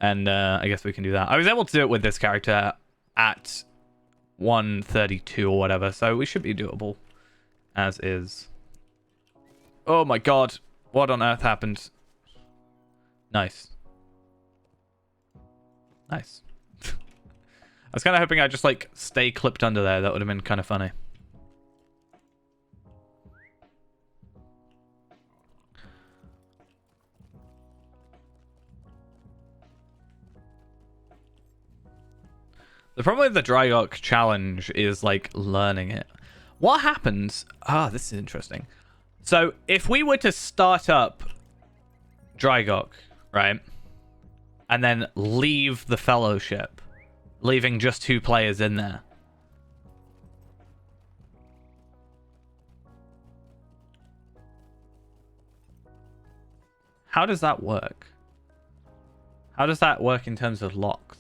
And I guess we can do that. I was able to do it with this character at 132 or whatever, so we should be doable as is. Oh my god. What on earth happened? Nice. Nice. I was kind of hoping I'd just, like, stay clipped under there. That would have been kind of funny. The problem with the Drygok challenge is, like, learning it. What happens... Ah, this is interesting. So, if we were to start up Drygok, right? And then leave the Fellowship, leaving just 2 players in there. How does that work? How does that work in terms of locks?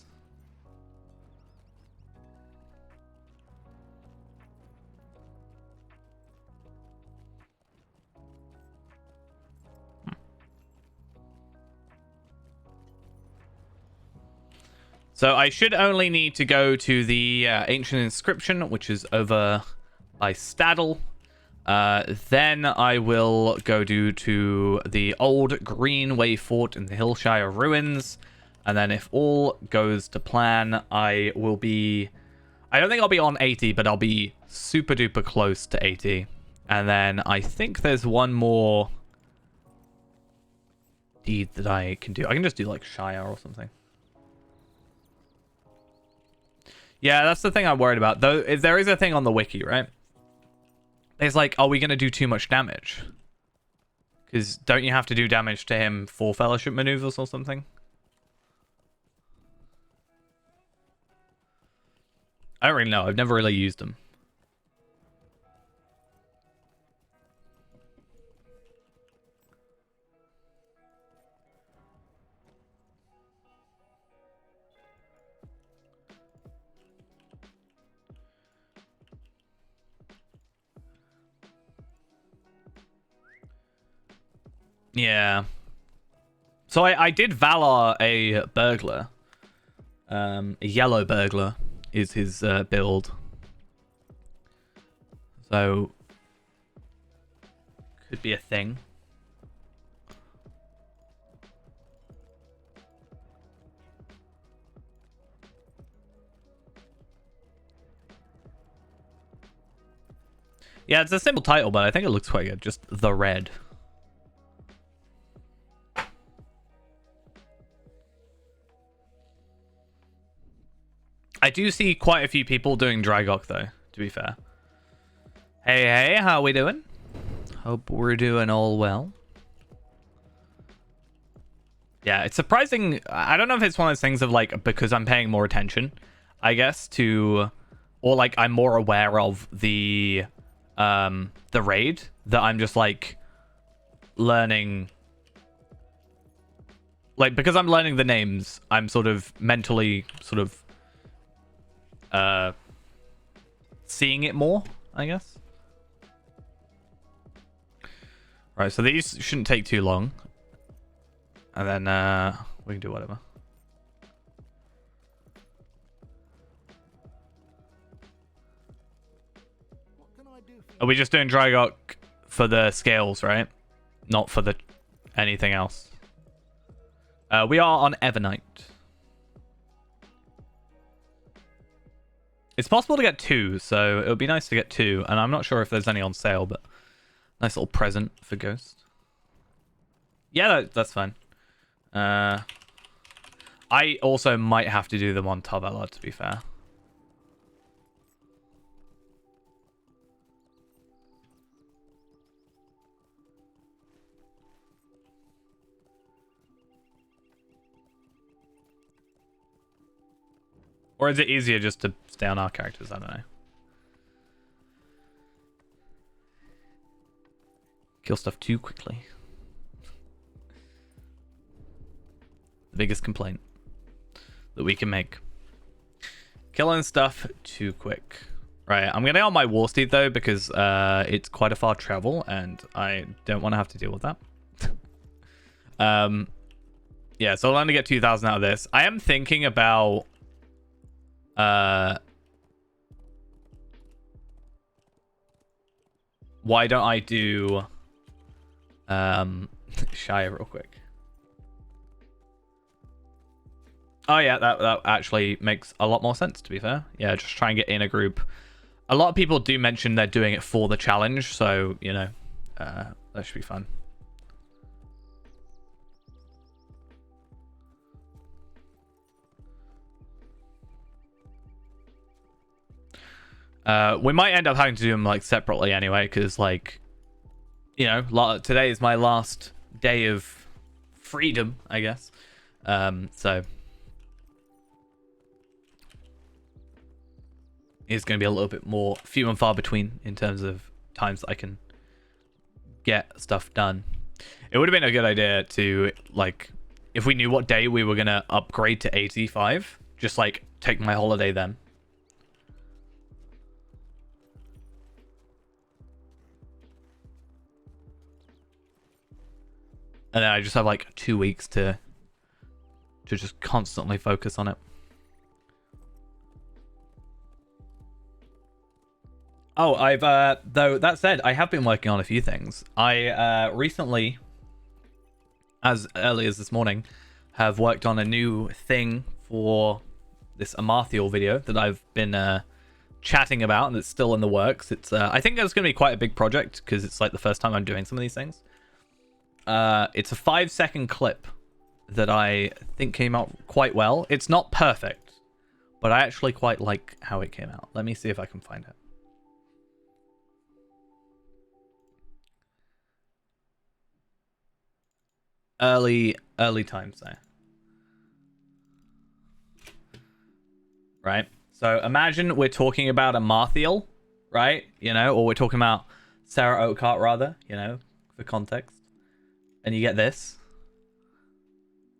So I should only need to go to the Ancient Inscription, which is over by Staddle. Then I will go to the old Greenway Fort in the Hillshire Ruins. And then if all goes to plan, I will be... I don't think I'll be on 80, but I'll be super duper close to 80. And then I think there's one more deed that I can do. I can just do like Shire or something. Yeah, that's the thing I'm worried about. Though there is a thing on the wiki, right? It's like, are we going to do too much damage? Because don't you have to do damage to him for Fellowship maneuvers or something? I don't really know. I've never really used them. Yeah. So I did Valar a burglar. A yellow burglar is his build. So could be a thing. Yeah, it's a simple title, but I think it looks quite good. Just the red. I do see quite a few people doing Drygok, though, to be fair. Hey, how we doing? Hope we're doing all well. Yeah, it's surprising. I don't know if it's one of those things of, like, because I'm paying more attention, I guess, to... Or, like, I'm more aware of the raid, that I'm just, like, learning... Like, because I'm learning the names, I'm sort of mentally sort of seeing it more, I guess. Right, so these shouldn't take too long. And then we can do whatever. Are we just doing Drygok for the scales, right? Not for the anything else. We are on Evernight. It's possible to get 2, so it would be nice to get 2. And I'm not sure if there's any on sale, but nice little present for Ghost. Yeah, that's fine. I also might have to do them on Tarvelard, to be fair. Or is it easier just to stay on our characters? I don't know. Kill stuff too quickly. The biggest complaint that we can make. Killing stuff too quick. Right, I'm gonna go on my war steed though because it's quite a far travel and I don't want to have to deal with that. Yeah, so I'll only get 2,000 out of this. I am thinking about why don't I do Shire real quick. Oh yeah, that actually makes a lot more sense, to be fair. Yeah, just try and get in a group. A lot of people do mention they're doing it for the challenge, so, you know, that should be fun. We might end up having to do them, like, separately anyway, because, like, you know, today is my last day of freedom, I guess. So it's going to be a little bit more few and far between in terms of times that I can get stuff done. It would have been a good idea to, like, if we knew what day we were going to upgrade to 85, just, like, take my holiday then. And then I just have, like, 2 weeks to just constantly focus on it. Oh, I've though that said, I have been working on a few things. I recently, as early as this morning, have worked on a new thing for this Amarthiel video that I've been chatting about, and it's still in the works. It's I think it's going to be quite a big project because it's like the first time I'm doing some of these things. It's a 5-second clip that I think came out quite well. It's not perfect, but I actually quite like how it came out. Let me see if I can find it. Early times there. Right? So imagine we're talking about Amarthiel, right? You know, or we're talking about Sarah Oakhart, rather, you know, for context. And you get this.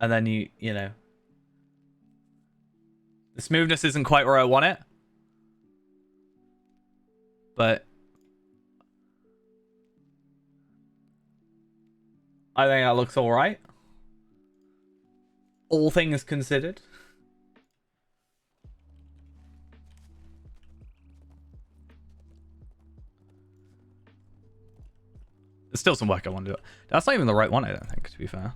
And then you know. The smoothness isn't quite where I want it. But I think that looks alright. All things considered. There's still some work I want to do. That's not even the right one, I don't think, to be fair.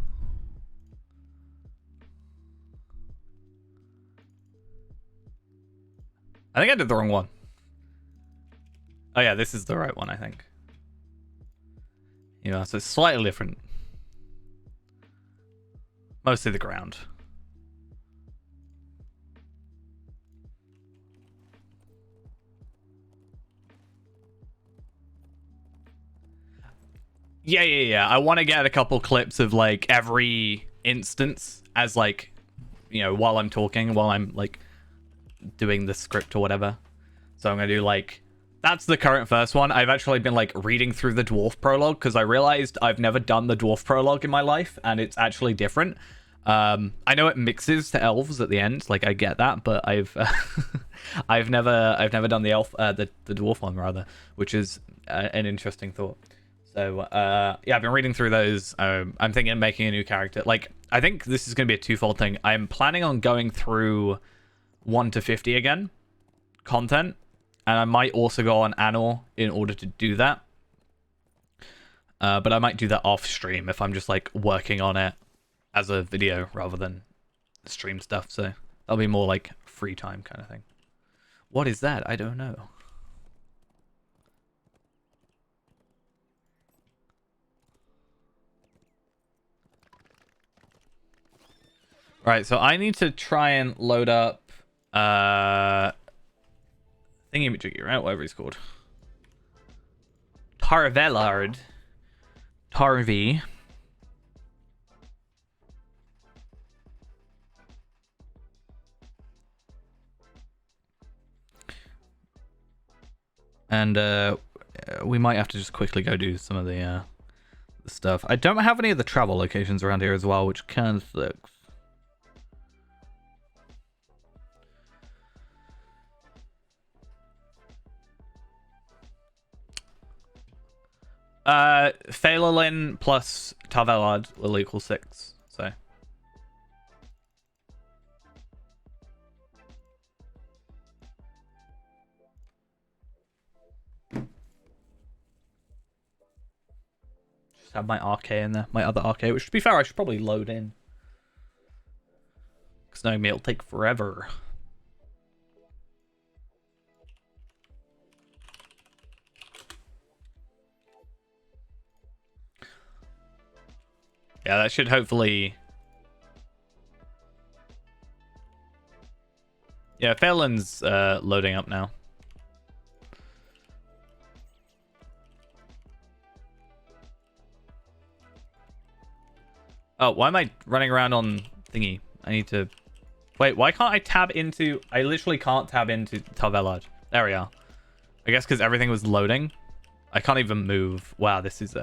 I think I did the wrong one. Oh yeah, this is the right one, I think. Yeah, so it's slightly different. Mostly the ground. Yeah. I want to get a couple clips of, like, every instance as, like, you know, while I'm talking, while I'm, like, doing the script or whatever. So I'm going to do, like, that's the current first one. I've actually been, like, reading through the dwarf prologue because I realized I've never done the dwarf prologue in my life, and it's actually different. I know it mixes to elves at the end, like, I get that, but I've I've never done the dwarf one, rather, which is an interesting thought. So yeah, I've been reading through those. I'm thinking of making a new character. Like, I think this is going to be a twofold thing. I'm planning on going through 1 to 50 again, content, and I might also go on Anor in order to do that. But I might do that off stream if I'm just, like, working on it as a video rather than stream stuff. So that'll be more like free time kind of thing. What is that? I don't know. Right, so I need to try and load up thingy-majiggy, right? Whatever he's called. Tarvelard. Tarvi. And we might have to just quickly go do some of the stuff. I don't have any of the travel locations around here as well, which kind of sucks. Phalalin plus Tarvelad will equal 6, so. Just have my RK in there, my other RK, which to be fair, I should probably load in. Because knowing me, it'll take forever. Yeah, that should hopefully... Yeah, Phelan's loading up now. Oh, why am I running around on thingy? I need to... Wait, why can't I tab into... I literally can't tab into Tarvelad. There we are. I guess because everything was loading. I can't even move. Wow, this is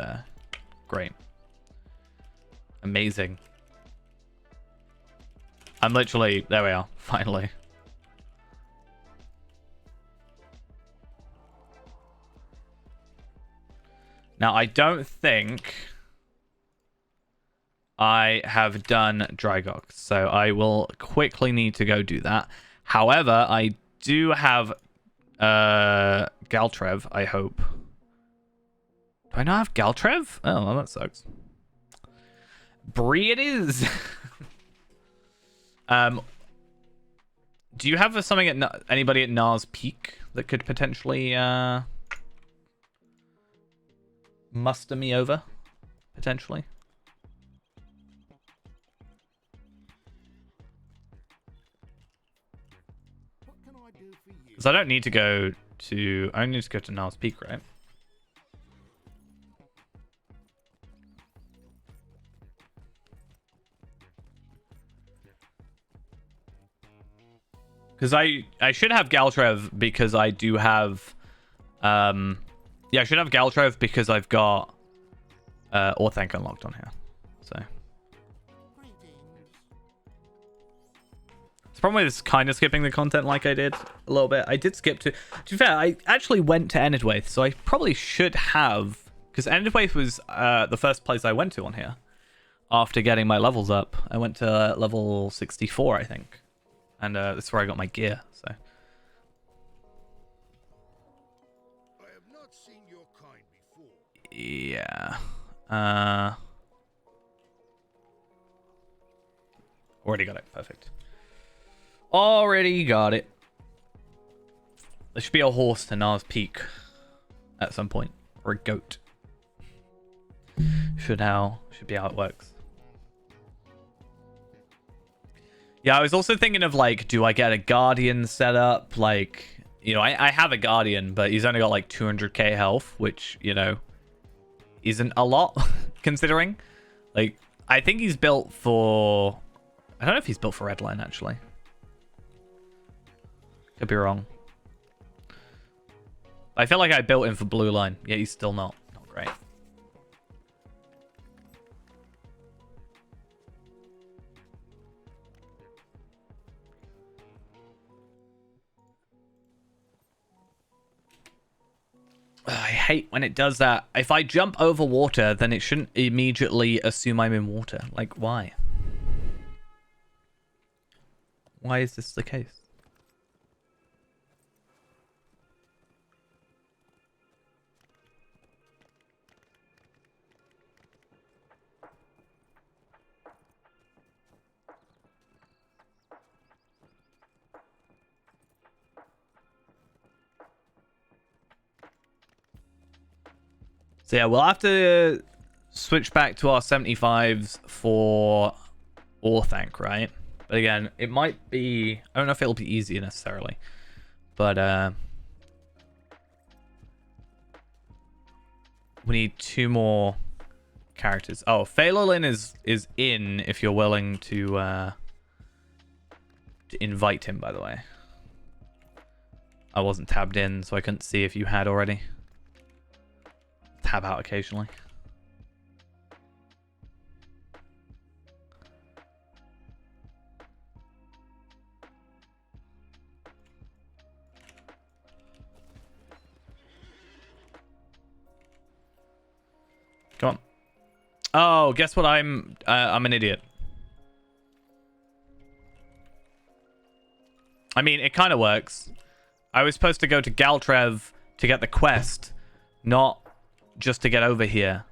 great. Amazing. I'm literally... There we are. Finally. Now, I don't think I have done Drygox, so I will quickly need to go do that. However, I do have Galtrev, I hope. Do I not have Galtrev? Oh, well, that sucks. Bree it is. Do you have something at anybody at Nars Peak that could potentially muster me over? Potentially. Because I don't need to go to... I only need to go to Nars Peak, right? Because I should have Galtrev because I do have... yeah, I should have Galtrev because I've got Orthanc unlocked on here. So... It's probably just kind of skipping the content like I did a little bit. I did skip to be fair, I actually went to Enidwaith, so I probably should have... Because Enidwaith was the first place I went to on here. After getting my levels up. I went to level 64, I think. And that's where I got my gear, so. I have not seen your kind before. Yeah. Already got it. Perfect. Already got it. There should be a horse to Nars Peak at some point. Or a goat. Should be how it works. Yeah, I was also thinking of, like, do I get a Guardian set up? Like, you know, I have a Guardian, but he's only got, like, 200k health, which, you know, isn't a lot, considering. Like, I think he's built for... I don't know if he's built for Redline, actually. Could be wrong. I feel like I built him for Blue Line, yet he's still not great. I hate when it does that. If I jump over water, then it shouldn't immediately assume I'm in water. Like, why? Why is this the case? So yeah, we'll have to switch back to our 75s for Orthanc, right? But again, it might be... I don't know if it'll be easier necessarily. But we need 2 more characters. Oh, Phalalin is in if you're willing to invite him, by the way. I wasn't tabbed in, so I couldn't see if you had already. Tab out occasionally. Come on. Oh, guess what? I'm an idiot. I mean, it kind of works. I was supposed to go to Galtrev to get the quest, not just to get over here.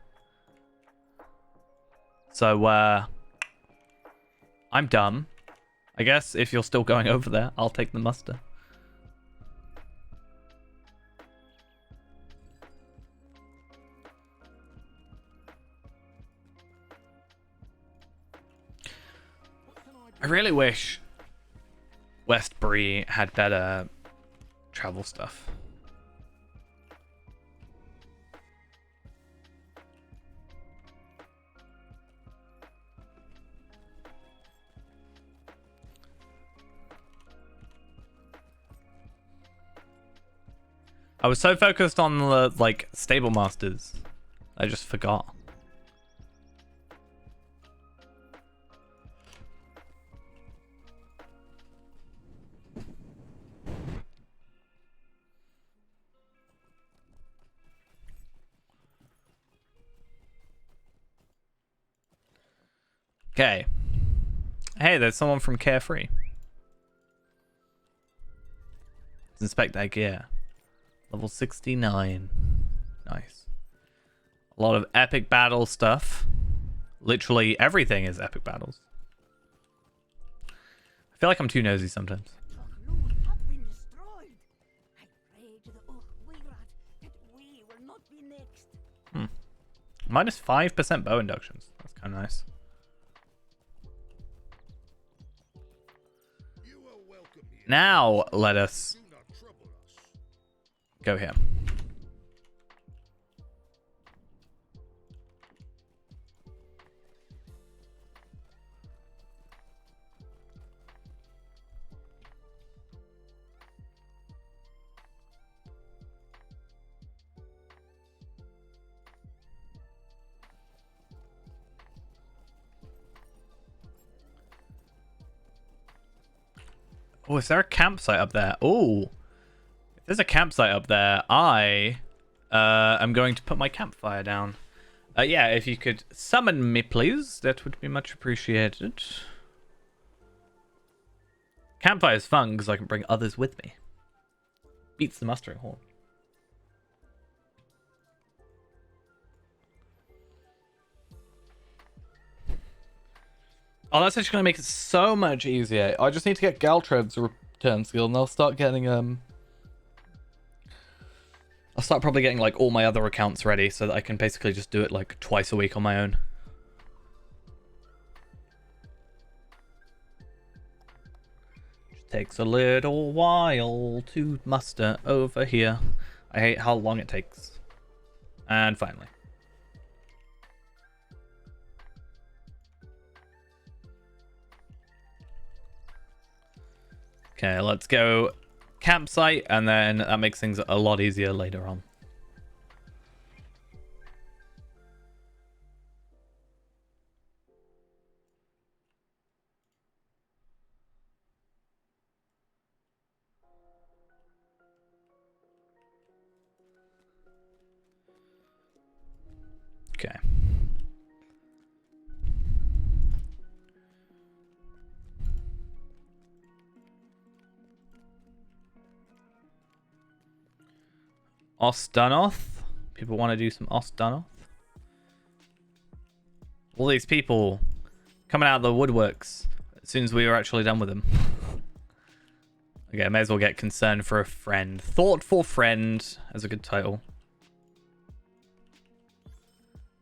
So, I'm dumb. I guess if you're still going over there, I'll take the muster. I really wish Westbury had better travel stuff. I was so focused on the, like, stable masters, I just forgot. Okay. Hey, there's someone from Carefree. Let's inspect that gear. Level 69. Nice. A lot of epic battle stuff. Literally everything is epic battles. I feel like I'm too nosy sometimes. Drachnund have been destroyed. I pray to the Uch-Wigrat that we will not be next. Minus 5% bow inductions. That's kind of nice. You are welcome here. Now, let us Do not trouble us. go here. Oh, is there a campsite up there? Oh, if there's a campsite up there, I am going to put my campfire down. Yeah, if you could summon me, please, that would be much appreciated. Campfire is fun because I can bring others with me. Beats the mustering horn. Oh, that's actually going to make it so much easier. I just need to get Galtrev's return skill, and I'll start getting, I'll start probably getting, like, all my other accounts ready, so that I can basically just do it, like, twice a week on my own. Just takes a little while to muster over here. I hate how long it takes. And finally. Okay, let's go campsite, and then that makes things a lot easier later on. Okay. Ostanoth. People want to do some Ostanoth. All these people coming out of the woodworks as soon as we were actually done with them. Okay, I may as well get Concern for a Friend. Thoughtful Friend as a good title.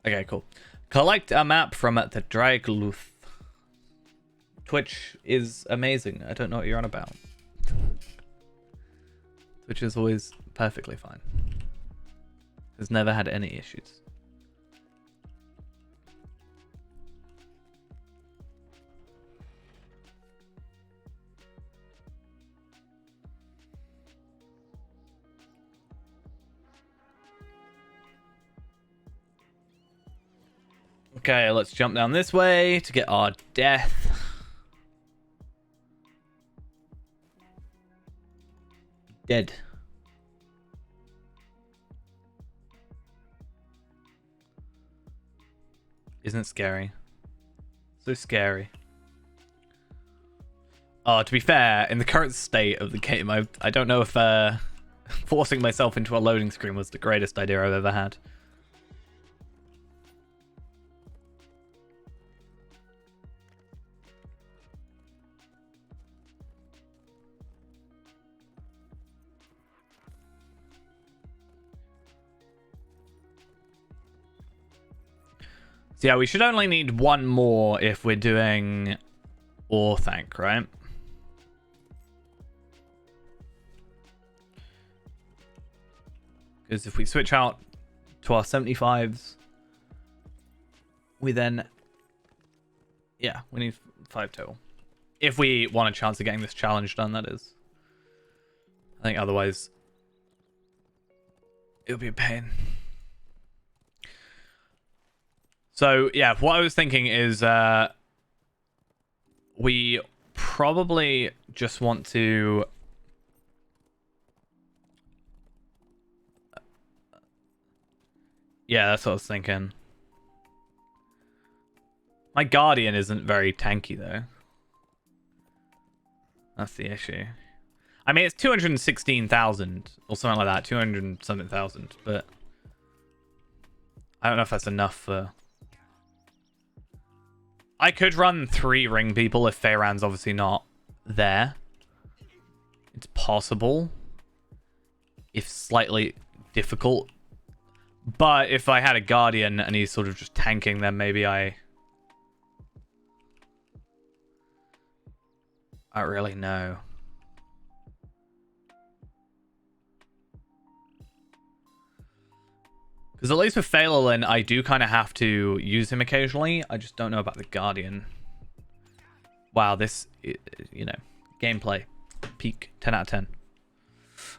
Okay, cool. Collect a map from the Dragluth. Twitch is amazing. I don't know what you're on about. Which is always perfectly fine. Has never had any issues. Okay, let's jump down this way to get our death. Dead. Isn't it scary? So scary. Oh, to be fair, in the current state of the game, I don't know if forcing myself into a loading screen was the greatest idea I've ever had. So yeah, we should only need one more if we're doing Orthanc, right? Because if we switch out to our 75s, we then... Yeah, we need 5 total. If we want a chance of getting this challenge done, that is. I think otherwise, it'll be a pain. So, yeah, what I was thinking is we probably just want to... Yeah, that's what I was thinking. My Guardian isn't very tanky, though. That's the issue. I mean, it's 216,000 or something like that. 200 and something thousand, but I don't know if that's enough for... I could run 3 ring people if Feyran's obviously not there. It's possible. If slightly difficult. But if I had a Guardian and he's sort of just tanking, then maybe I really know. Because at least with Phalolin, I do kind of have to use him occasionally. I just don't know about the Guardian. Wow, this, you know, gameplay. Peak 10 out of 10.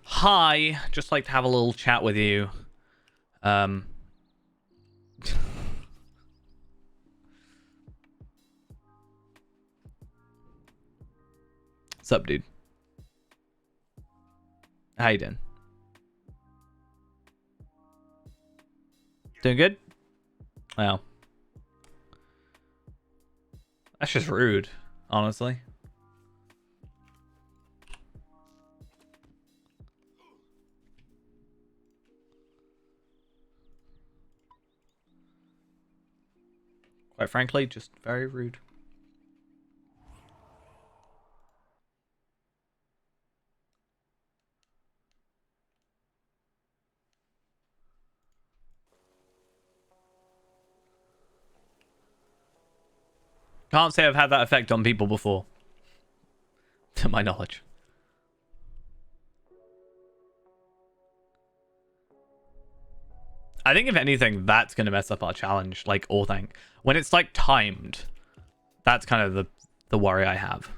Hi, just like to have a little chat with you. What's up, dude? How you doing? Doing good? Well, that's just rude, honestly. Quite frankly, just very rude. Can't say I've had that effect on people before. To my knowledge. I think if anything, that's going to mess up our challenge, like Orthanc. When it's like timed, that's kind of the worry I have.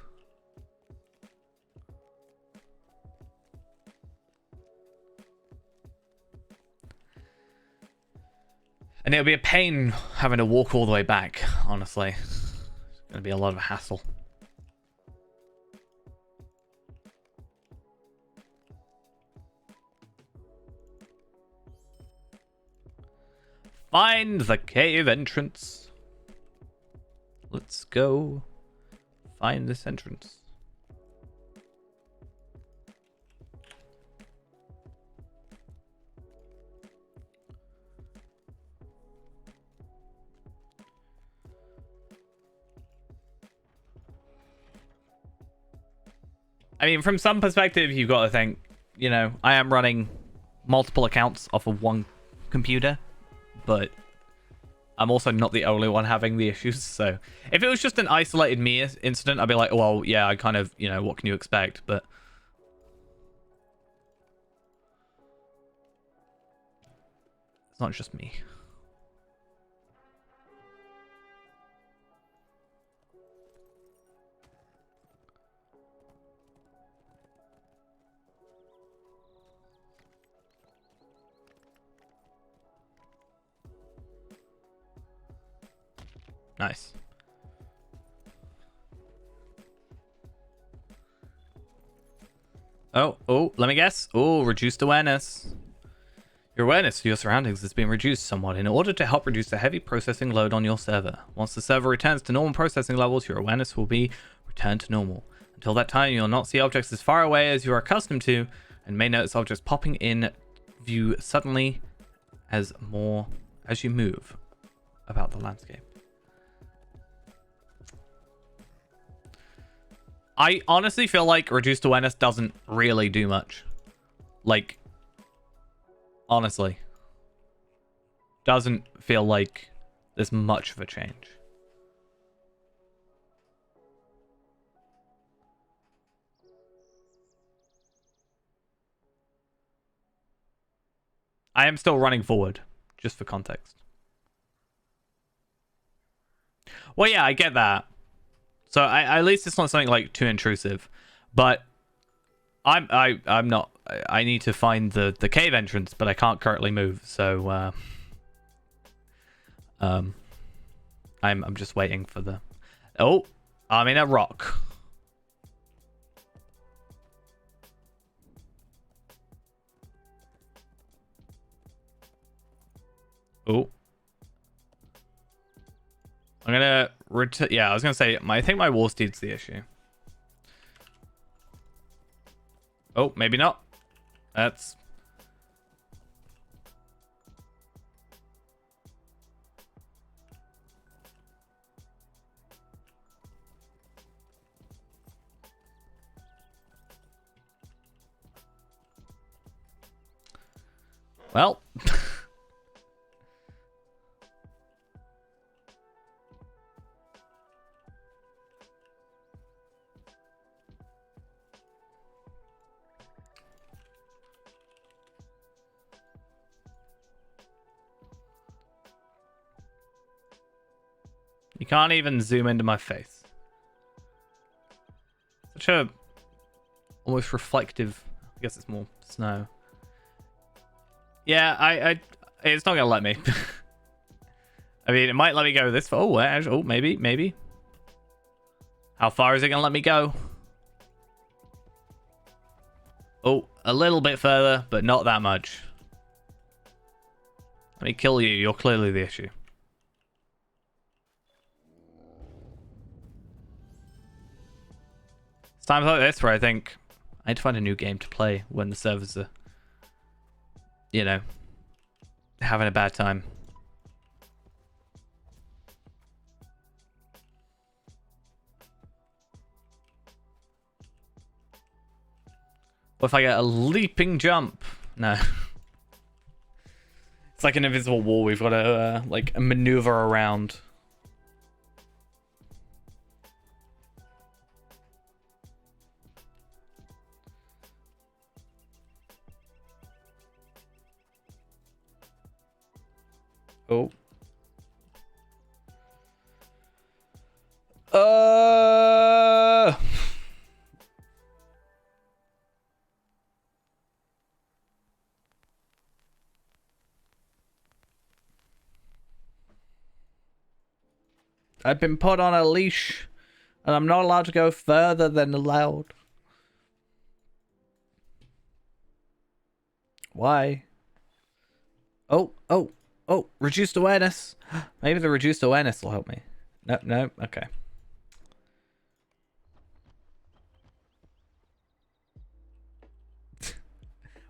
And it'll be a pain having to walk all the way back, honestly. It's going to be a lot of a hassle. Find the cave entrance. Let's go find this entrance. I mean, from some perspective, you've got to think, you know, I am running multiple accounts off of one computer, but I'm also not the only one having the issues. So if it was just an isolated me incident, I'd be like, well, yeah, I kind of, you know, what can you expect? But it's not just me. Nice. Oh, let me guess. Oh, reduced awareness. Your awareness of your surroundings has been reduced somewhat in order to help reduce the heavy processing load on your server. Once the server returns to normal processing levels, your awareness will be returned to normal. Until that time, you'll not see objects as far away as you are accustomed to, and may notice objects popping in view suddenly as you move about the landscape. I honestly feel like reduced awareness doesn't really do much. Like, honestly. Doesn't feel like there's much of a change. I am still running forward, just for context. Well, yeah, I get that. So at least it's not something like too intrusive, but I'm not. I need to find the cave entrance, but I can't currently move. So I'm just waiting for the. Oh, I'm in a rock. Oh. I'm gonna yeah, I was gonna say I think my wall steed's the issue. Oh, maybe not. That's well. You can't even zoom into my face. Such a almost reflective. I guess it's more snow. Yeah, I it's not gonna let me. I mean, it might let me go this far. Oh, maybe. How far is it gonna let me go? Oh, a little bit further, but not that much. Let me kill you. You're clearly the issue. It's times like this where I think I need to find a new game to play when the servers are, you know, having a bad time. What if I get a leaping jump? No. It's like an invisible wall we've got to like maneuver around. Oh. I've been put on a leash, and I'm not allowed to go further than allowed. Why? Oh, reduced awareness. Maybe the reduced awareness will help me. No, okay.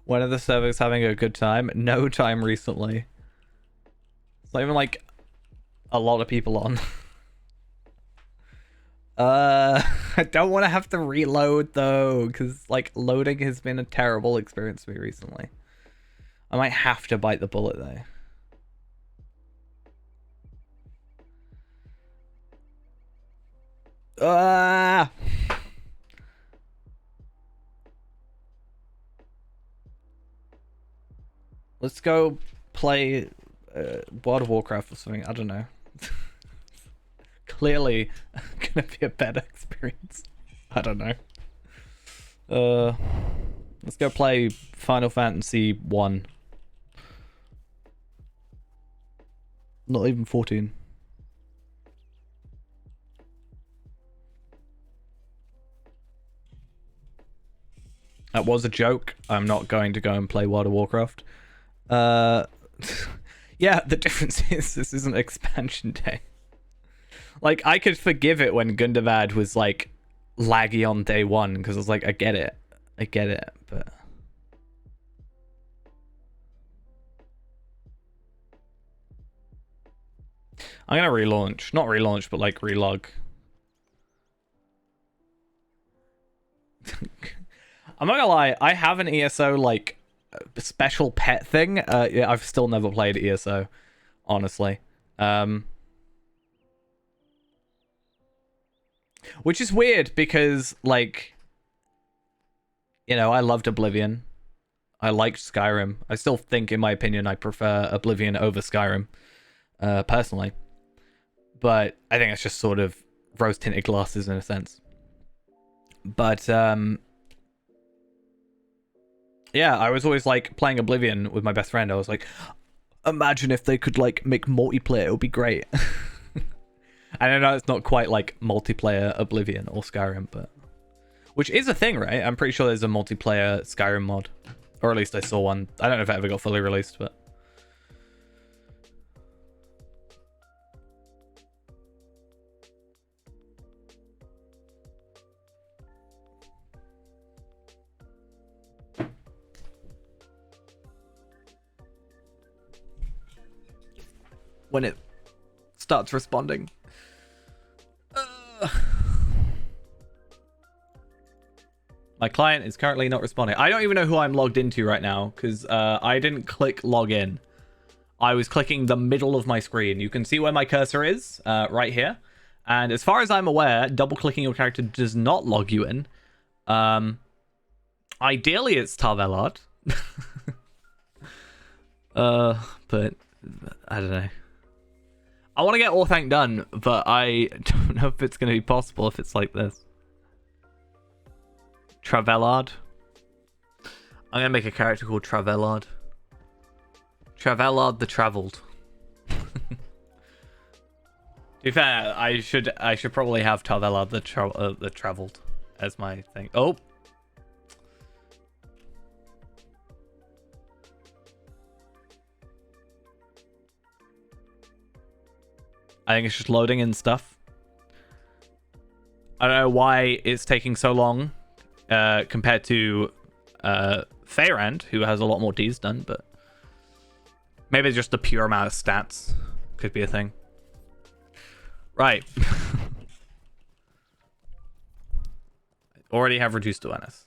One of the servers having a good time? No time recently. It's not even like a lot of people on. I don't want to have to reload though, because like loading has been a terrible experience for me recently. I might have to bite the bullet though. Let's go play World of Warcraft or something. I don't know. Clearly gonna be a better experience. I don't know. Let's go play Final Fantasy 1. Not even 14. That was a joke. I'm not going to go and play World of Warcraft. Yeah, the difference is this isn't expansion day. Like, I could forgive it when Gundabad was, like, laggy on day one, because I was like, I get it, but... I'm gonna relaunch. Not relaunch, but, like, relog. I'm not gonna lie, I have an ESO, like, special pet thing. Yeah, I've still never played ESO, honestly. Which is weird because, like, you know, I loved Oblivion. I liked Skyrim. I still think, in my opinion, I prefer Oblivion over Skyrim, personally. But I think it's just sort of rose-tinted glasses in a sense. But, yeah, I was always, like, playing Oblivion with my best friend. I was like, imagine if they could, like, make multiplayer. It would be great. I know it's not quite like multiplayer Oblivion or Skyrim, but... Which is a thing, right? I'm pretty sure there's a multiplayer Skyrim mod. Or at least I saw one. I don't know if it ever got fully released, but... When it starts responding. My client is currently not responding. I don't even know who I'm logged into right now because I didn't click login. I was clicking the middle of my screen. You can see where my cursor is right here. And as far as I'm aware, double clicking your character does not log you in. Ideally, it's Tarvelard. But I don't know. I want to get Orthanc done, but I don't know if it's going to be possible if it's like this. Travelard. I'm going to make a character called Travelard. Travelard the Traveled. To be fair, I should probably have Travelard the Traveled as my thing. Oh. I think it's just loading in stuff. I don't know why it's taking so long compared to Feyrand, who has a lot more Ds done, but maybe it's just the pure amount of stats could be a thing. Right. Already have reduced awareness.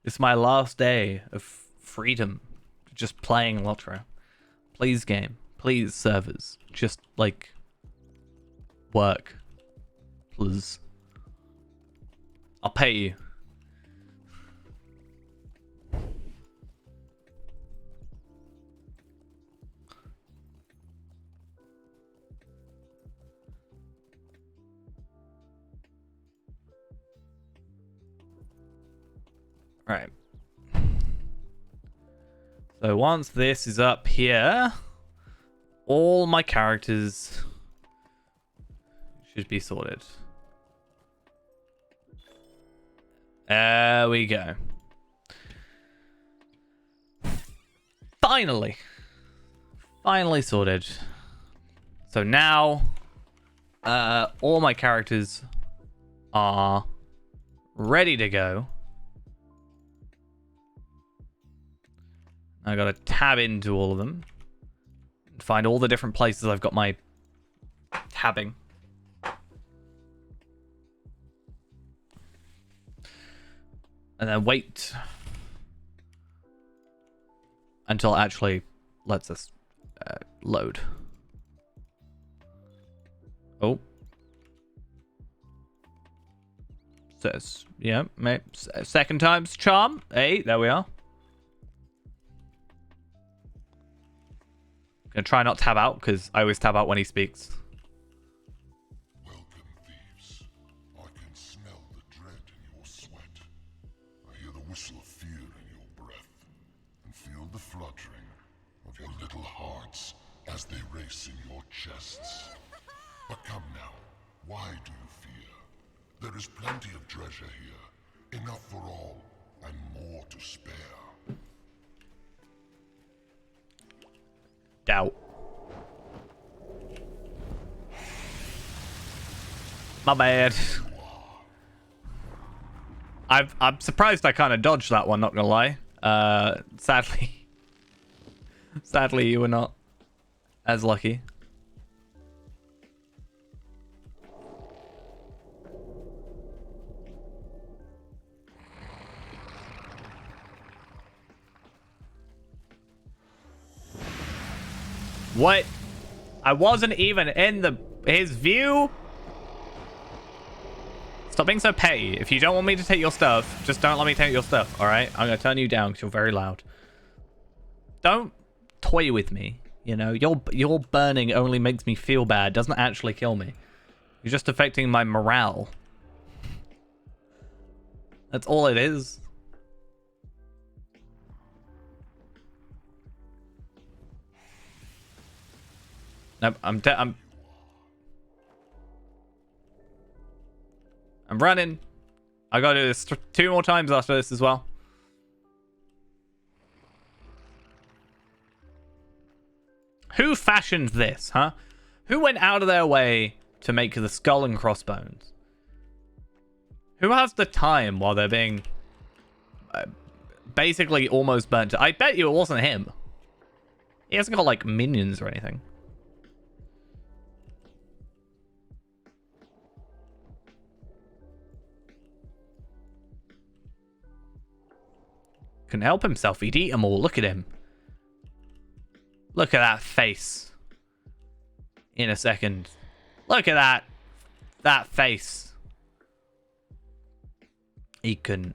It's my last day of freedom. Just playing Lotro. Please game. Please servers. Just, like, work. Please. I'll pay you. Right. So once this is up here, all my characters should be sorted. There we go. Finally. Finally sorted. So now, all my characters are ready to go. I gotta tab into all of them. Find all the different places I've got my tabbing. And then wait until it actually lets us load. Oh. Says, yeah, second time's charm. Hey, there we are. Gonna try not tab out because I always tab out when he speaks. Welcome, thieves. I can smell the dread in your sweat. I hear the whistle of fear in your breath, and feel the fluttering of your little hearts as they race in your chests. But come now, why do you fear? There is plenty of treasure here, enough for all, and more to spare. Doubt. My bad. I'm surprised I kind of dodged that one, not gonna lie. Sadly. Sadly, you were not as lucky. What? I wasn't even in his view? Stop being so petty. If you don't want me to take your stuff, just don't let me take your stuff, alright? I'm gonna turn you down because you're very loud. Don't toy with me. You know, your burning only makes me feel bad, doesn't actually kill me. You're just affecting my morale. That's all it is. Nope, I'm running. I gotta do this 2 more times after this as well. Who fashioned this, huh? Who went out of their way to make the skull and crossbones? Who has the time while they're being basically almost burnt? I bet you it wasn't him. He hasn't got like minions or anything. Couldn't help himself. He'd eat them all. Look at him. Look at that face. In a second. Look at that face. He couldn't.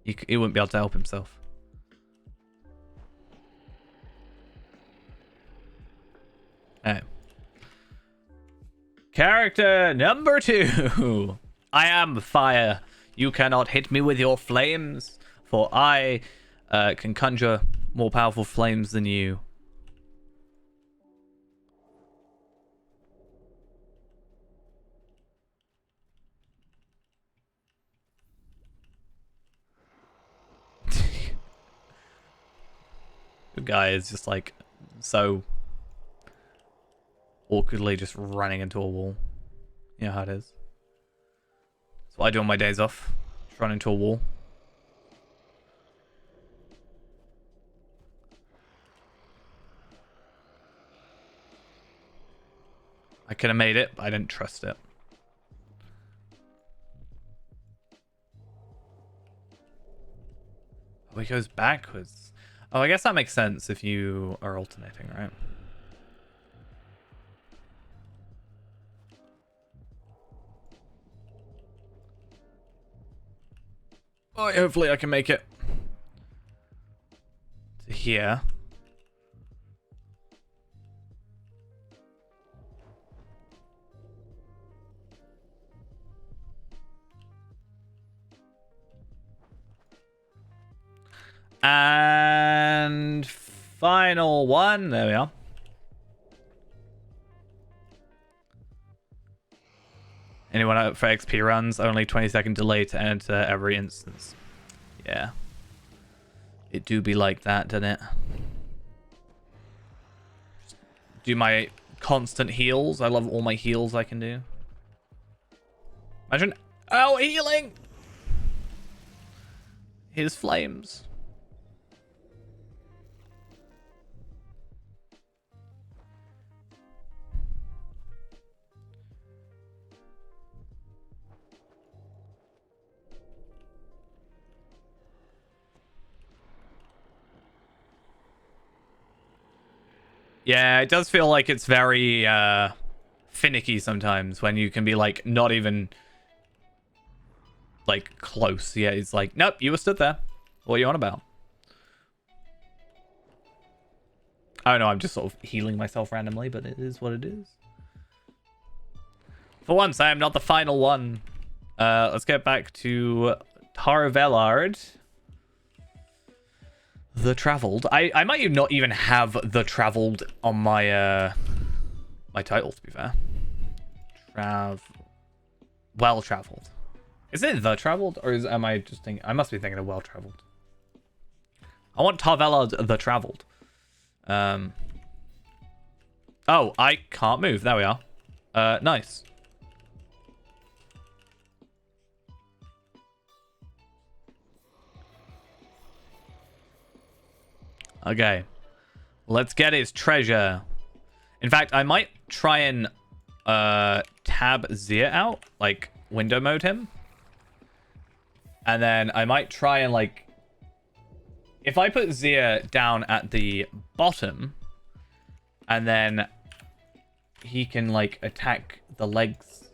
He wouldn't be able to help himself. Alright. Character number 2. I am fire. You cannot hit me with your flames, for I can conjure more powerful flames than you. The guy is just like so awkwardly just running into a wall. You know how it is. That's what I do on my days off. Just run into a wall. I could have made it, but I didn't trust it. Oh, he goes backwards. Oh, I guess that makes sense if you are alternating, right? Oh, hopefully I can make it to here. And final one. There we are. Anyone out for XP runs? Only 20-second delay to enter every instance. Yeah. It do be like that, doesn't it? Just do my constant heals. I love all my heals I can do. Imagine... Oh, healing! His flames. Yeah, it does feel like it's very finicky sometimes when you can be like not even like close. Yeah, it's like, nope, you were stood there. What are you on about? I don't know, I'm just sort of healing myself randomly, but it is what it is. For once, I am not the final one. Let's get back to Tar Velard. The Traveled. I might not even have The Traveled on my my title, to be fair. Well Traveled. Is it The Traveled, or am I just thinking? I must be thinking of Well Traveled. I want Tarvela The Traveled. Oh, I can't move. There we are. Nice. Okay. Let's get his treasure. In fact, I might try and tab Zia out, like window mode him. And then I might try and like, if I put Zia down at the bottom, and then he can like attack the legs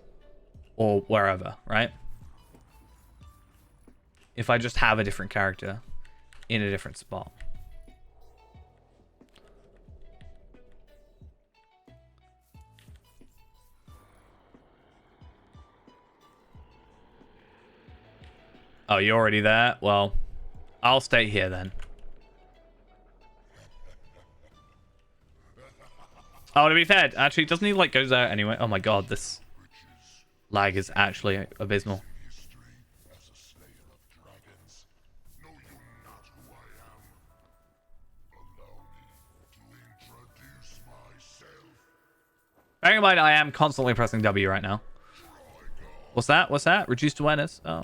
or wherever, right? If I just have a different character in a different spot. Oh, you're already there? Well, I'll stay here then. Oh, to be fair, actually, doesn't he like goes out anyway? Oh my god, this lag is actually abysmal. Bearing in mind, I am constantly pressing W right now. What's that? What's that? Reduced awareness? Oh.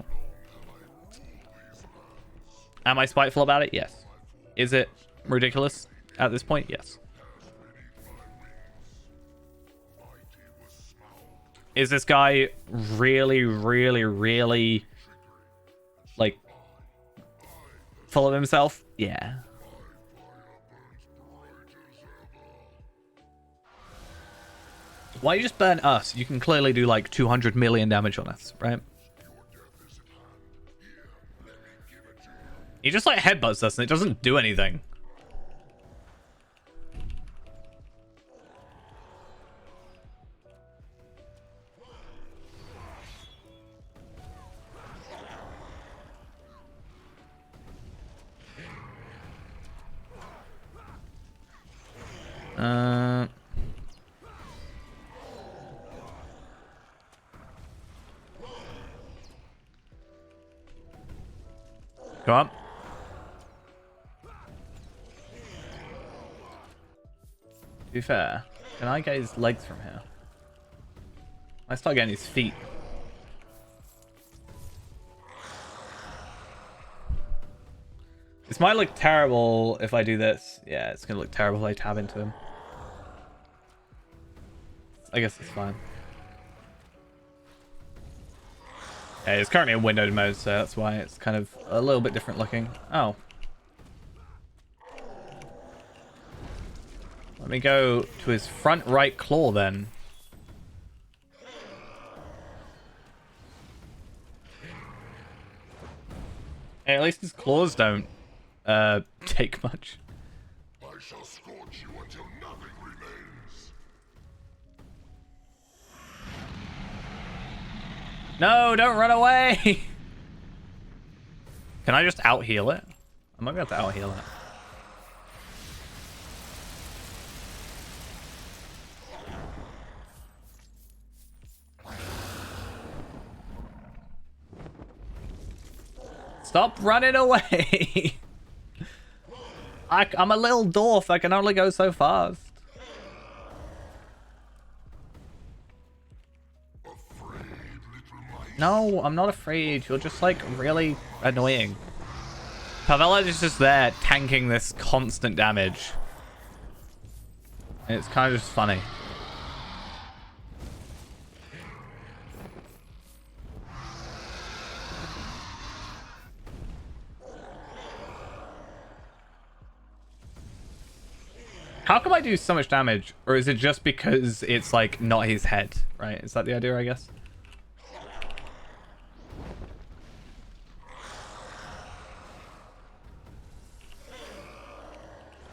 Am I spiteful about it? Yes. Is it ridiculous at this point? Yes. Is this guy really, really, really, like, full of himself? Yeah. Why you just burn us? You can clearly do like 200 million damage on us, right? He just like headbutts us and it doesn't do anything. Go up. To be fair, can I get his legs from here? I start getting his feet. This might look terrible if I do this. Yeah, it's gonna look terrible if I tab into him. I guess it's fine. Yeah, it's currently in windowed mode, so that's why it's kind of a little bit different looking. Oh. Let me go to his front right claw then. Hey, at least his claws don't take much. I shall scorch you until nothing remains. No, don't run away! Can I just out heal it? I might be able to out heal it. Stop running away! I'm a little dwarf. I can only go so fast. No, I'm not afraid. You're just like really annoying. Tarvela is just there tanking this constant damage. And it's kind of just funny. How come I do so much damage? Or is it just because it's like not his head, right? Is that the idea, I guess?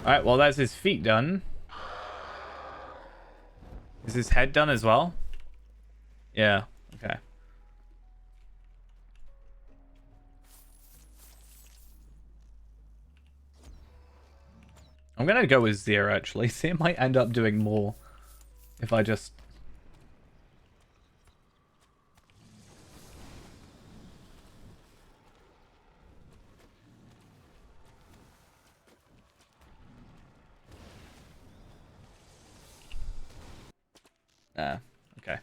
Alright, well that's his feet done. Is his head done as well? Yeah, okay. I'm gonna go with Zero actually. See, it might end up doing more if I just. Okay.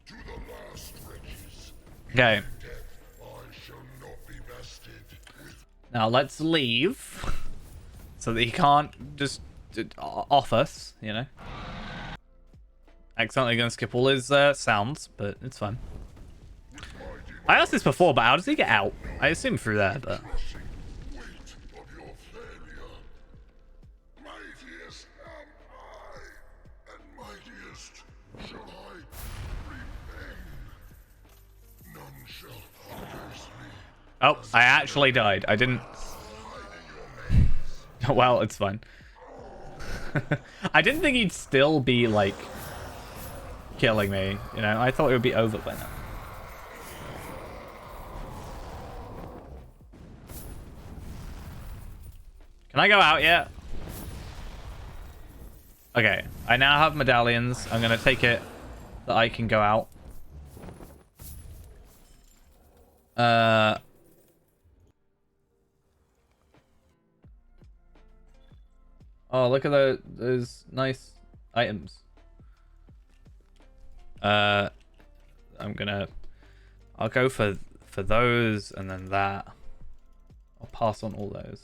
To the last wretches. Okay. Death, I shall not be bested with Now let's leave so that he can't just off us, you know. Accidentally gonna skip all his sounds, but it's fine. I asked this before, but how does he get out? I assume through there, but crushing weight of your failure. Mightiest am I, and mightiest shall I remain. None shall curse me. oh, I actually died. I didn't. Well, it's fine. I didn't think he'd still be like killing me. You know, I thought it would be over by now. Can I go out yet? Okay, I now have medallions. I'm gonna take it that I can go out. Oh, look at those nice items. I'll go for those and then that. I'll pass on all those.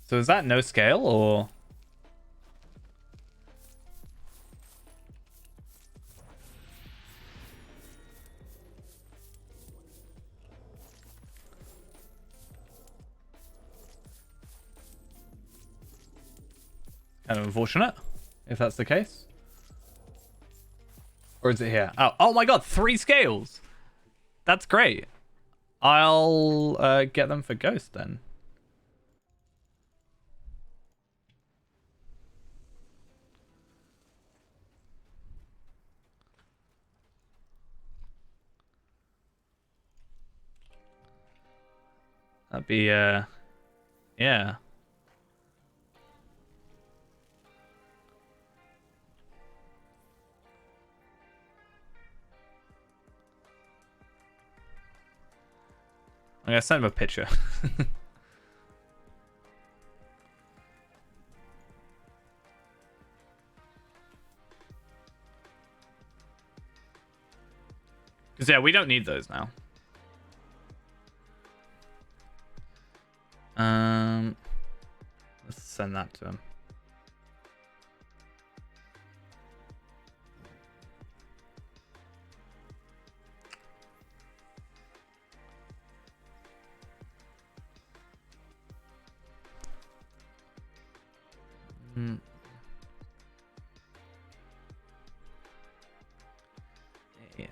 So is that no scale or? Kind of unfortunate, if that's the case. Or is it here? Oh my god, 3 scales! That's great. I'll get them for Ghost then. That'd be, yeah. I'm gonna send him a picture. Because, yeah, we don't need those now. Let's send that to him. Yeah.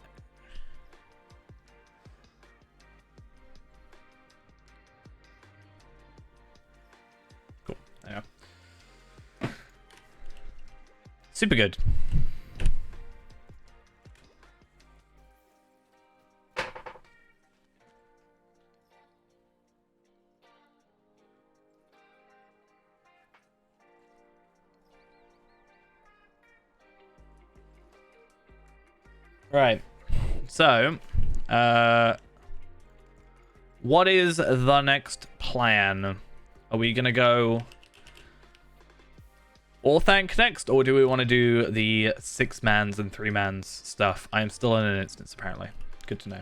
Cool. There you go. Super good. Right. So, what is the next plan? Are we gonna go Orthanc next, or do we want to do the 6-mans and 3-mans stuff? I am still in an instance, apparently. Good to know.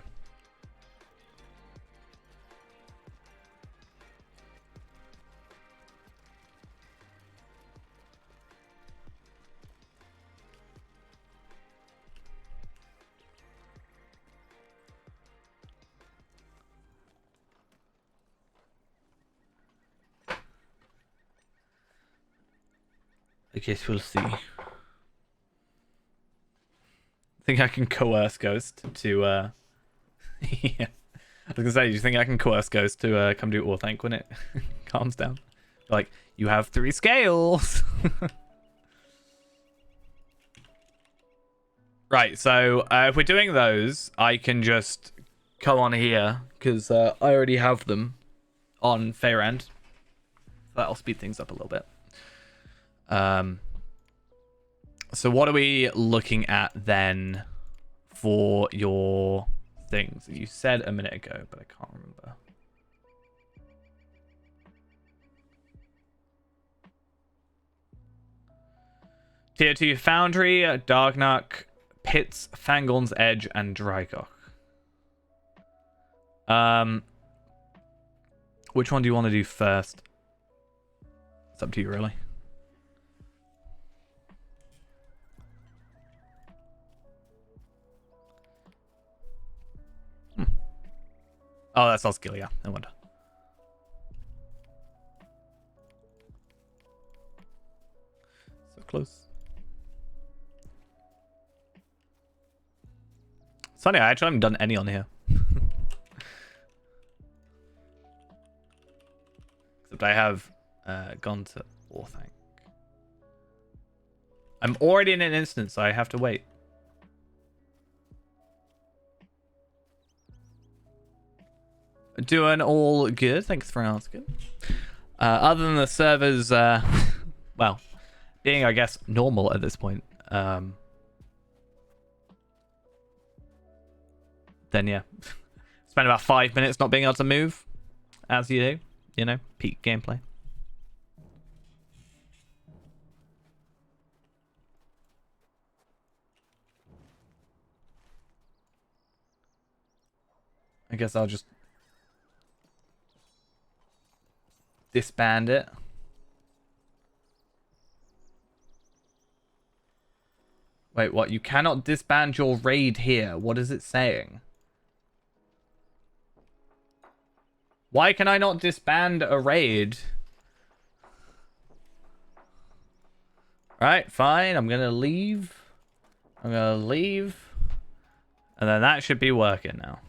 I guess we'll see. I think I can coerce Ghost to, yeah. I was gonna say, do you think I can coerce Ghost to come do Orthanc when it calms down? Like, you have 3 scales. Right, so if we're doing those, I can just come on here because I already have them on Feyrand. That'll speed things up a little bit. So what are we looking at then for your things? You said a minute ago, but I can't remember. Tier 2 Foundry, Dargnuk, Pits, Fangorn's Edge, and Drygoch. Which one do you want to do first? It's up to you, really. Oh, that's Osgiliath. No wonder. So close. It's funny, I actually haven't done any on here. Except I have gone to Orthanc. I'm already in an instance, so I have to wait. Doing all good. Thanks for asking. Other than the servers, well, being, I guess, normal at this point, then yeah. Spend about 5 minutes not being able to move, as you do. You know, peak gameplay. I guess I'll just disband it. Wait, what? You cannot disband your raid here. What is it saying? Why can I not disband a raid? Right, fine. I'm gonna leave. I'm gonna leave. And then that should be working now.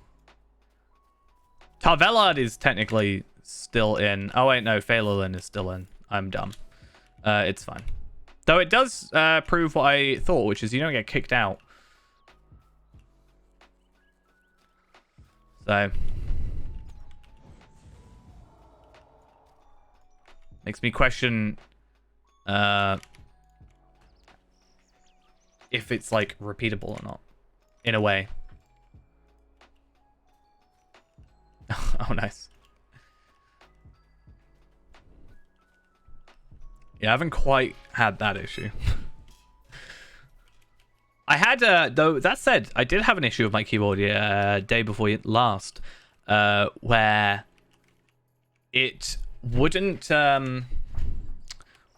Tarvelard is technically still in. Oh wait, no, Phalolin is still in. I'm dumb. It's fine. Though it does prove what I thought, which is you don't get kicked out. So makes me question if it's like repeatable or not, in a way. Oh, nice. Yeah, I haven't quite had that issue. I had, though, that said, I did have an issue with my keyboard day before last, where it wouldn't, what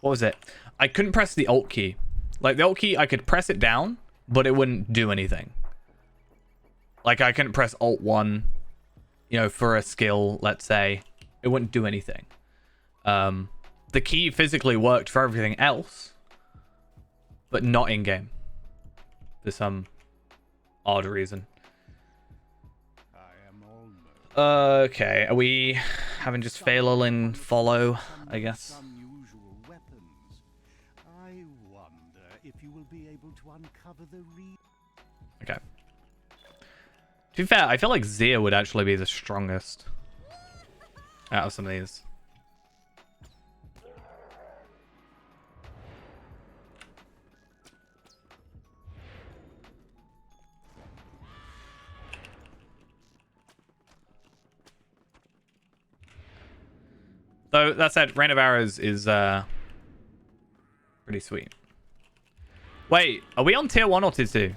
was it? I couldn't press the Alt key. Like, the Alt key, I could press it down, but it wouldn't do anything. Like, I couldn't press Alt 1, you know, for a skill, let's say. It wouldn't do anything. The key physically worked for everything else, but not in-game. For some odd reason. Okay, are we having just Phalolin follow, I guess? Okay. To be fair, I feel like Zia would actually be the strongest out of some of these. Though, that said, Rain of Arrows is pretty sweet. Wait, are we on tier 1 or tier 2?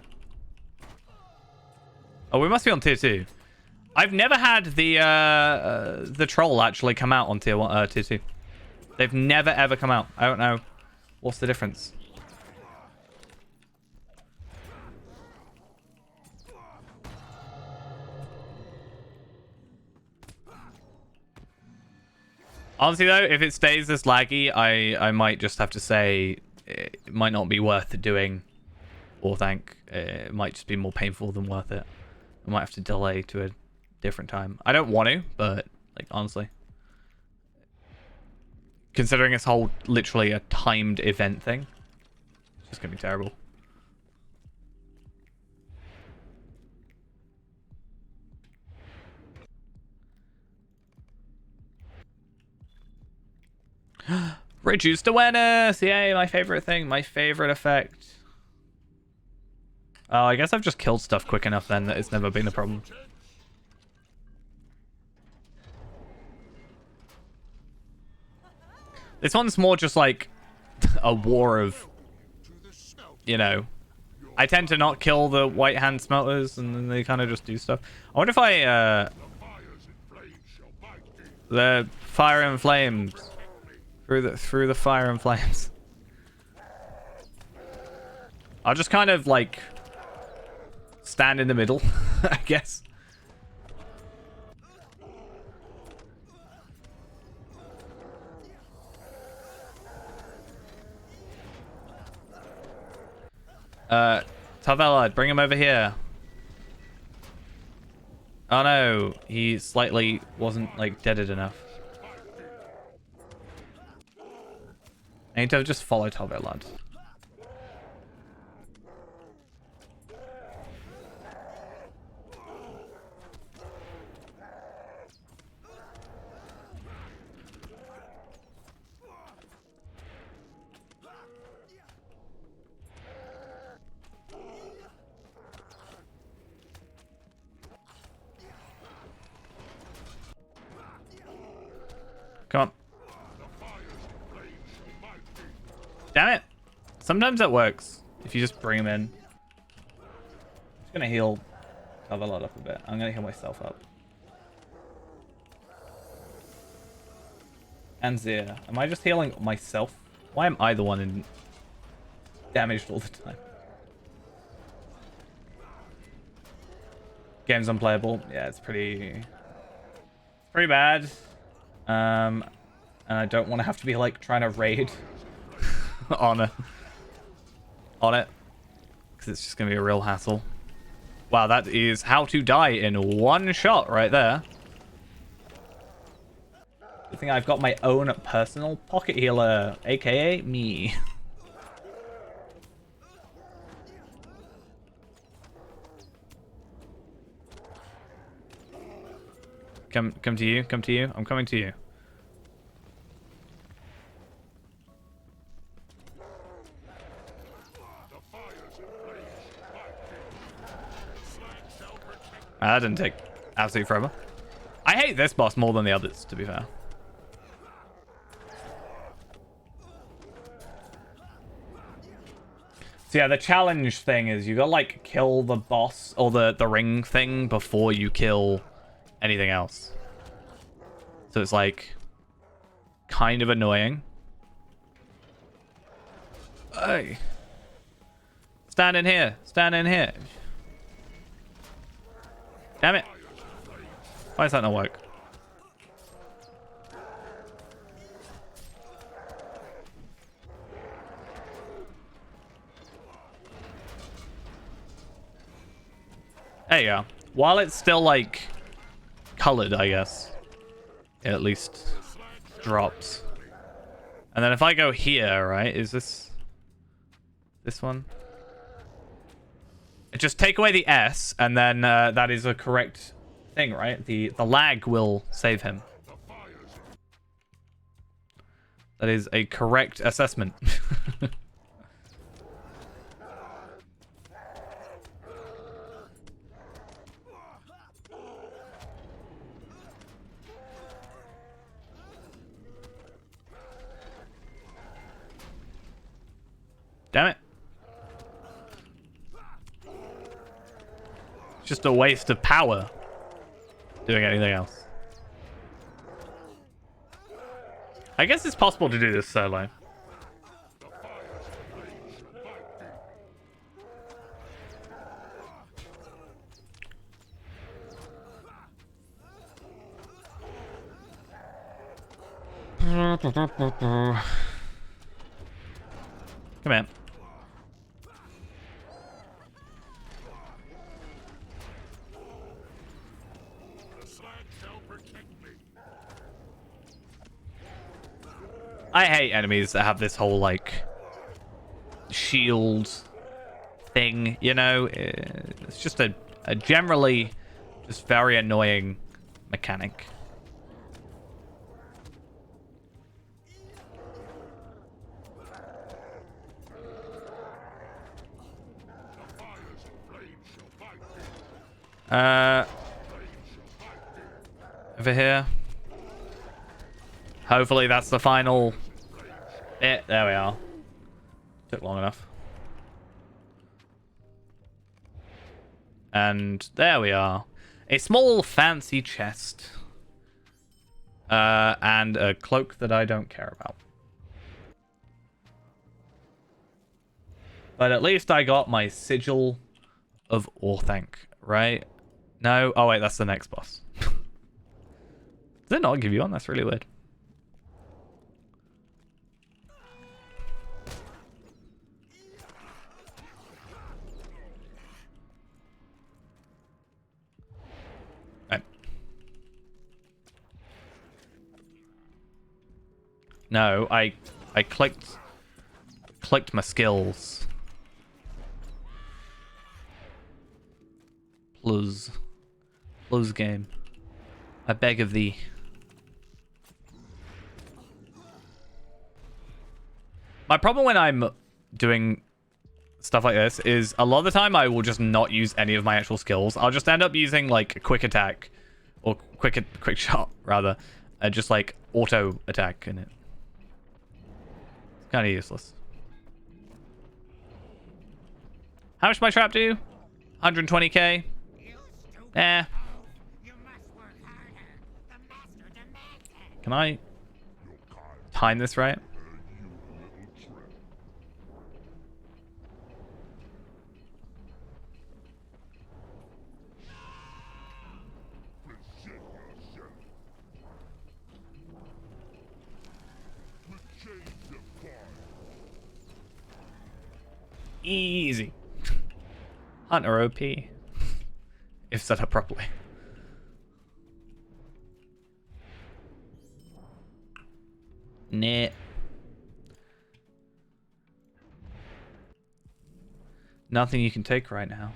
Oh, we must be on tier 2. I've never had the troll actually come out on tier 1, tier 2. They've never ever come out. I don't know. What's the difference? Honestly though, if it stays this laggy, I might just have to say it might not be worth doing Orthanc. It might just be more painful than worth it. I might have to delay to different time. I don't want to, but like honestly, considering it's whole literally a timed event thing, it's just gonna be terrible. Reduced awareness! Yay, my favorite thing, my favorite effect. Oh, I guess I've just killed stuff quick enough then that it's never been a problem. This one's more just like a war of, you know, I tend to not kill the white hand smelters and then they kind of just do stuff. I wonder if I, the fire and flames. Through the fire and flames. I'll just kind of like stand in the middle, I guess. Tavella, bring him over here. Oh no, he slightly wasn't like deaded enough. I need to just follow Tavella. Come on. Damn it. Sometimes that works. If you just bring him in. I'm just going to heal Tavella up a bit. I'm going to heal myself up. And Zia. Am I just healing myself? Why am I the one in damaged all the time? Game's unplayable. Yeah, it's pretty bad. And I don't want to have to be like trying to raid on it because it's just gonna be a real hassle. Wow, that is how to die in one shot right there. I think I've got my own personal pocket healer, aka me. Come to you, come to you. I'm coming to you. That didn't take absolutely forever. I hate this boss more than the others, to be fair. So yeah, the challenge thing is you gotta like kill the boss or the ring thing before you kill anything else. So it's like kind of annoying. Hey. Stand in here. Stand in here. Damn it. Why does that not work? There you go. While it's still like colored, I guess, it at least drops. And then if I go here, right, is this one? Just take away the S, and then that is a correct thing, right? The lag will save him. That is a correct assessment. Damn it. It's just a waste of power doing anything else. I guess it's possible to do this solo. Come in. I hate enemies that have this whole, like, shield thing, you know? It's just a generally just very annoying mechanic. Over here. Hopefully that's the final bit. There we are. Took long enough. And there we are. A small fancy chest. And a cloak that I don't care about. But at least I got my Sigil of Orthanc, right? No? Oh wait, that's the next boss. Does it not give you one? That's really weird. Right. No, I clicked my skills. Plus game. I beg of thee. My problem when I'm doing stuff like this is a lot of the time I will just not use any of my actual skills. I'll just end up using like a quick attack or quick shot rather, just like auto attack in it. It's kind of useless. How much my trap do? 120k. Eh. Can I time this right? Easy. Hunter OP. If set up properly. Nah. Nothing you can take right now.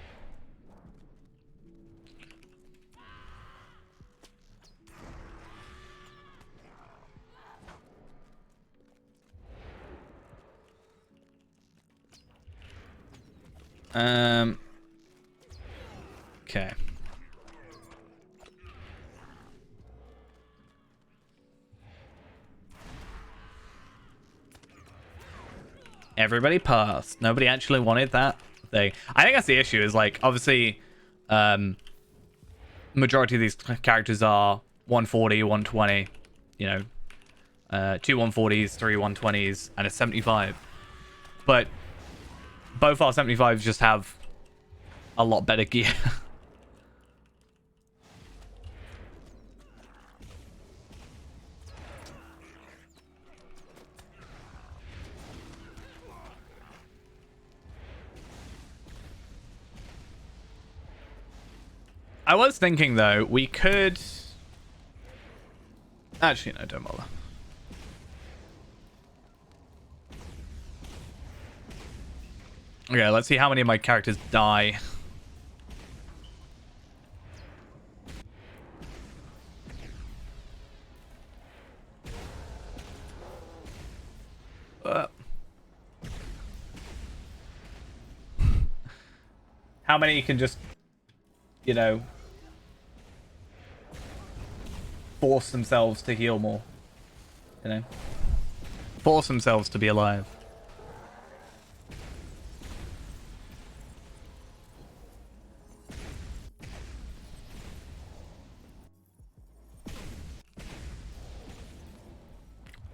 Okay. Everybody passed. Nobody actually wanted that thing. I think that's the issue is like, obviously, majority of these characters are 140, 120, you know, 2 140s, 3 120s, and a 75. But both our 75s just have a lot better gear. I was thinking, though, we could... Actually, no, don't bother. Okay, let's see how many of my characters die. How many can just, you know, force themselves to heal more, you know, force themselves to be alive.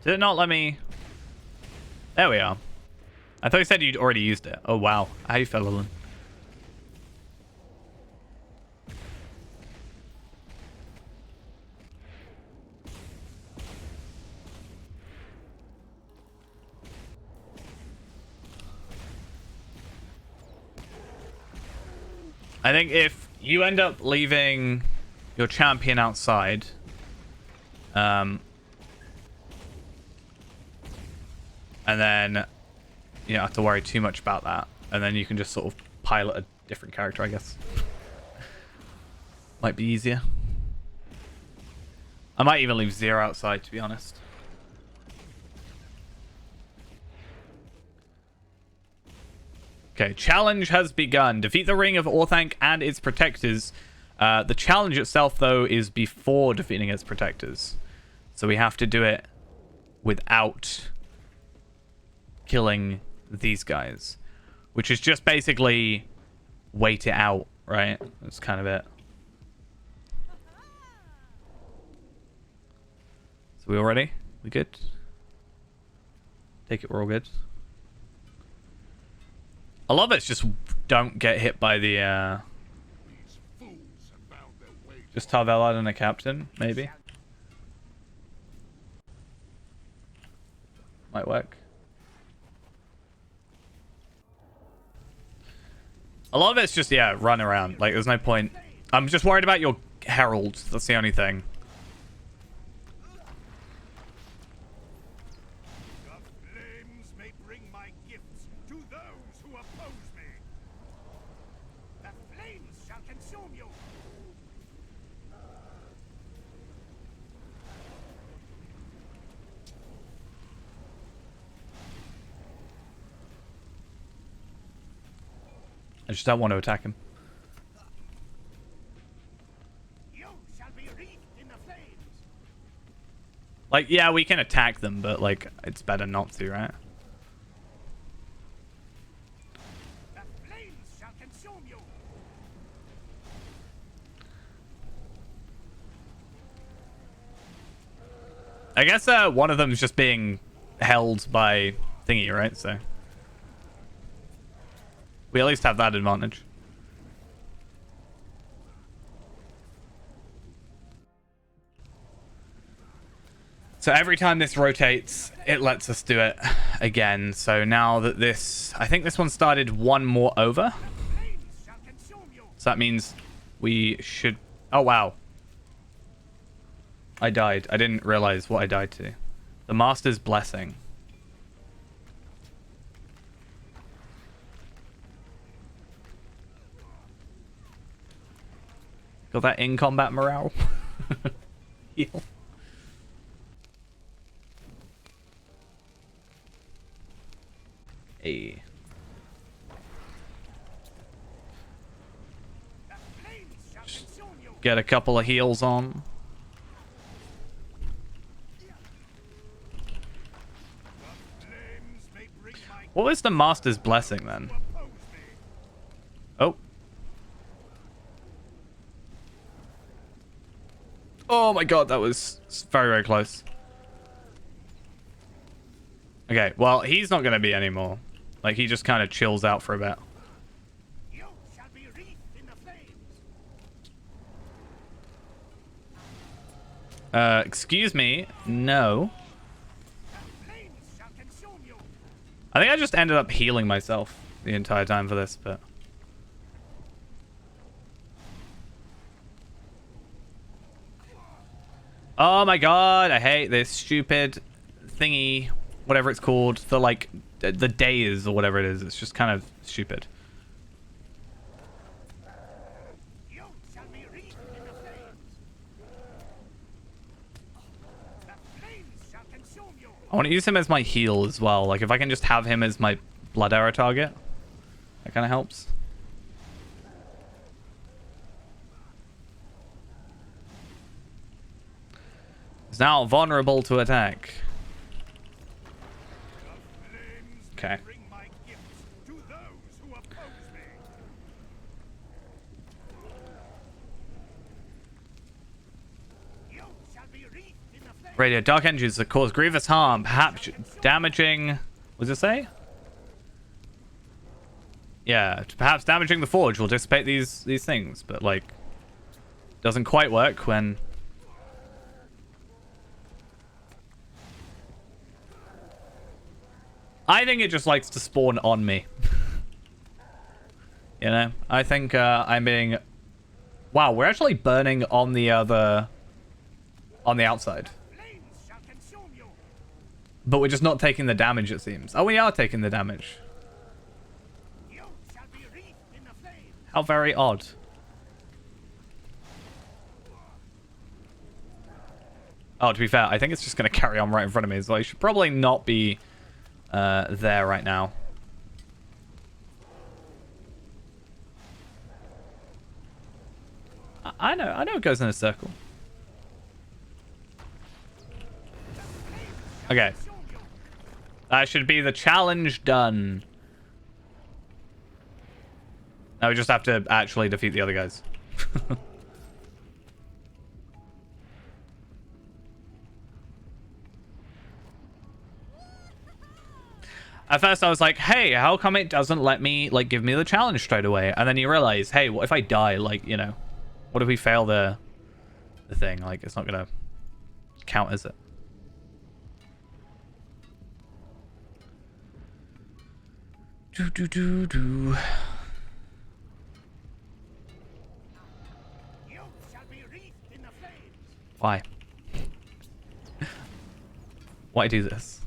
Did it not let me? There we are. I thought you said you'd already used it. Oh wow, how you fell in? I think if you end up leaving your champion outside, and then you don't have to worry too much about that. And then you can just sort of pilot a different character, I guess. Might be easier. I might even leave Zero outside, to be honest. Okay, challenge has begun. Defeat the Ring of Orthanc and its protectors. The challenge itself, though, is before defeating its protectors. So we have to do it without killing these guys. Which is just basically wait it out, right? That's kind of it. So we all ready? We good? Take it we're all good. A lot of it's just don't get hit by the just Tarvelad and a captain, maybe. Might work. A lot of it's just, yeah, run around. Like, there's no point. I'm just worried about your herald. That's the only thing. The flames may bring my gifts to those who oppose me. The flames shall consume you. I just don't want to attack him. You shall be wreathed in the flames. Like, yeah, we can attack them, but, like, it's better not to, right? The flames shall consume you. I guess one of them is just being held by thingy, right? So we at least have that advantage. So every time this rotates, it lets us do it again. So now that this, I think this one started one more over. Flames shall consume you. So that means we should... Oh, wow. I died. I didn't realize what I died to. The Master's Blessing. Got that in combat morale. Heal. Hey. The flames shall consume you. Get a couple of heals on. Flames may bring my What was the Master's Blessing then? oppose me. Oh. Oh my god, that was very, very close. Okay, well, he's not going to be anymore. Like, he just kind of chills out for a bit. You shall be wreathed in the flames. Excuse me. No. The flames shall consume you. I think I just ended up healing myself the entire time for this, but... Oh my god, I hate this stupid thingy, whatever it's called. The, like, the days or whatever it is. It's just kind of stupid. You shall be wreathed in the flames. The flames shall consume you. I want to use him as my heal as well. Like, if I can just have him as my blood arrow target, that kind of helps. He's now vulnerable to attack. Flames Okay. bring my gifts to those who oppose me. You shall be wreathed in the flames. Radio dark engines that cause grievous harm, perhaps damaging... What does it say? Yeah, perhaps damaging the forge will dissipate these things, but, like, doesn't quite work when... I think it just likes to spawn on me. You know? I think I'm being... Wow, we're actually burning on the other... On the outside. Flames shall consume you. But we're just not taking the damage, it seems. Oh, we are taking the damage. You shall be wreathed in the flames. How very odd. Oh, to be fair, I think it's just going to carry on right in front of me, so I should probably not be there right now. I know it goes in a circle. Okay. That should be the challenge done. Now we just have to actually defeat the other guys. At first I was like, hey, how come it doesn't let me, like, give me the challenge straight away? And then you realize, hey, what if I die? Like, you know, what if we fail the thing? Like, it's not gonna count, is it? Do. You shall be wreathed in the flames. Why? Why do this?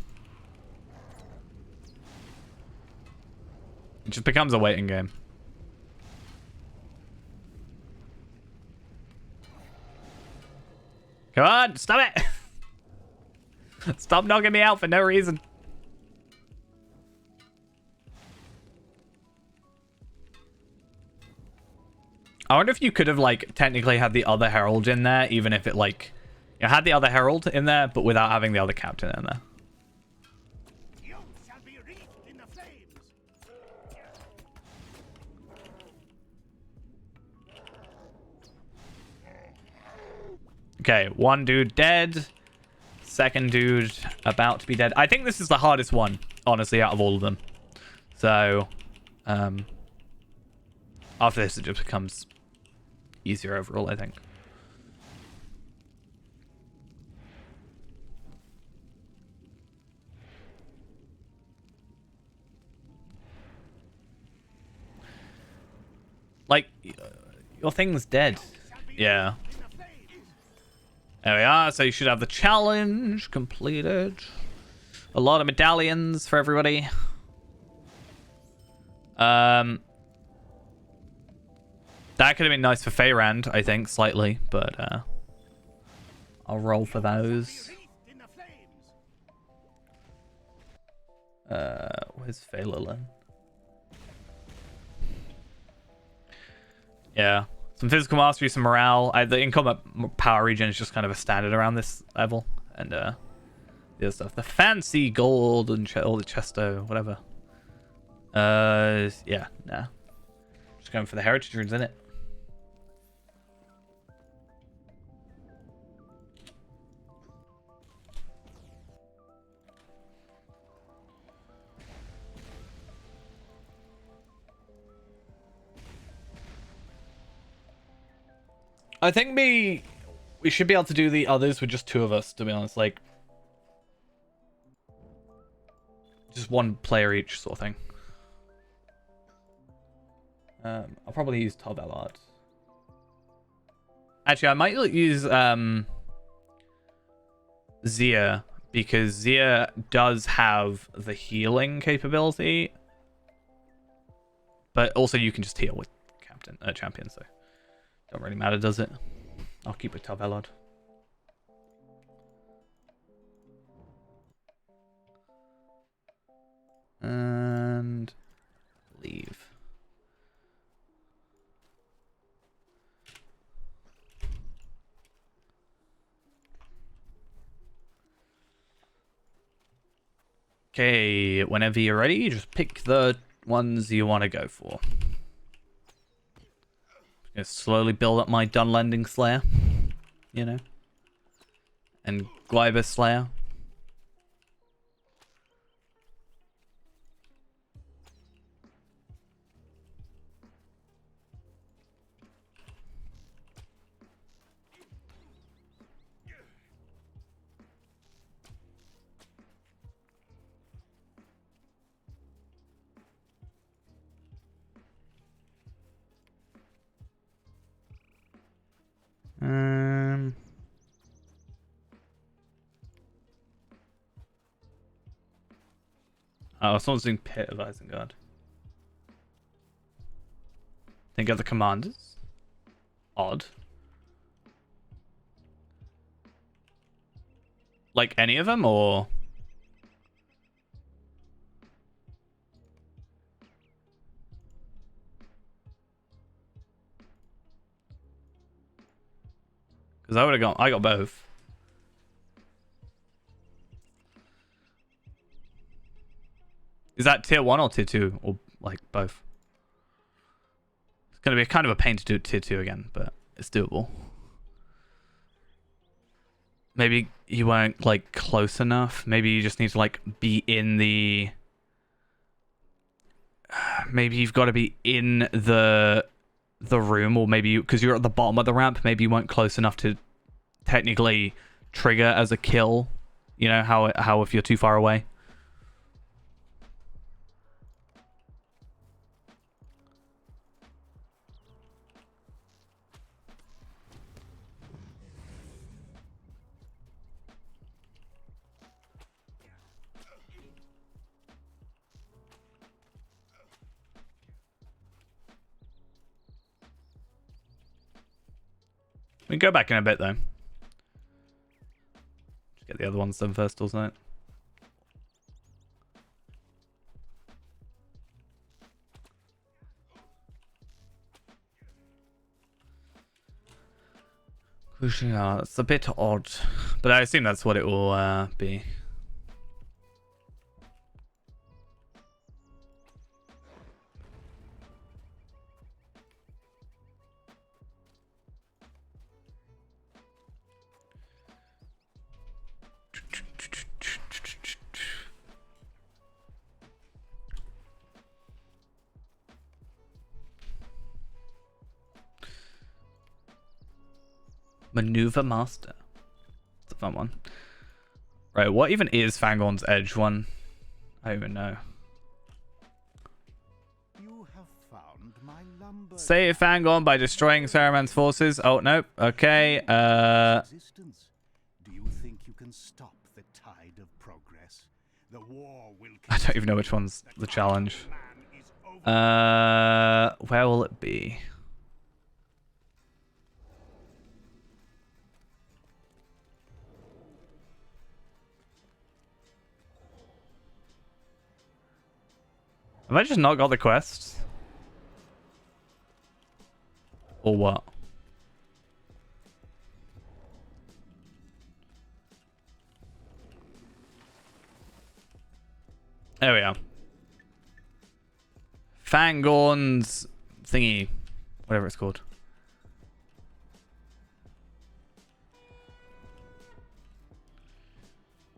It just becomes a waiting game. Come on, stop it! Stop knocking me out for no reason. I wonder if you could have, like, technically had the other herald in there, even if it, like, you had the other herald in there, but without having the other captain in there. You shall be wreathed in the flames. Okay, one dude dead. Second dude about to be dead. I think this is the hardest one, honestly, out of all of them. So, after this, it just becomes easier overall, I think. Like, your thing's dead. Yeah. There we are. So you should have the challenge completed. A lot of medallions for everybody. That could have been nice for Feyrand, I think, slightly, but I'll roll for those. Where's Feylilin? Yeah. Some physical mastery, some morale. The in-combat power regen is just kind of a standard around this level. And the other stuff. The fancy gold and all the chesto, whatever. Yeah, nah. Just going for the heritage runes, innit? I think we should be able to do the others with just two of us, to be honest. Like, just one player each sort of thing. I'll probably use Tov Ellard. Actually, I might use Zia, because Zia does have the healing capability. But also you can just heal with champion, so don't really matter, does it? I'll keep with Tov Ellard. And leave. Okay, whenever you're ready, just pick the ones you want to go for. Just slowly build up my Dunlending Slayer, you know, and Glybus Slayer. Oh, someone's doing Pit of Isengard. Think of the commanders. Odd. Like any of them, or? Because I got both. Is that tier 1 or tier 2? Or like both? It's going to be kind of a pain to do tier 2 again, but it's doable. Maybe you weren't like close enough. Maybe you just need to like be in the... Maybe you've got to be in the room, or maybe because you're at the bottom of the ramp, maybe you weren't close enough to technically trigger as a kill. You know how if you're too far away. We can go back in a bit though. Just get the other ones done first, also. Yeah, it's a bit odd, but I assume that's what it will be. Maneuver Master. It's a fun one. Right, what even is Fangorn's Edge one? I don't even know. You have found my lumber. Save Fangorn by destroying Saruman's forces. Oh, nope. Okay. Existence. Do you think you can stop the tide of progress? The war will I don't even know which one's the challenge. Where will it be? Have I just not got the quests? Or what? There we are. Fangorn's thingy. Whatever it's called.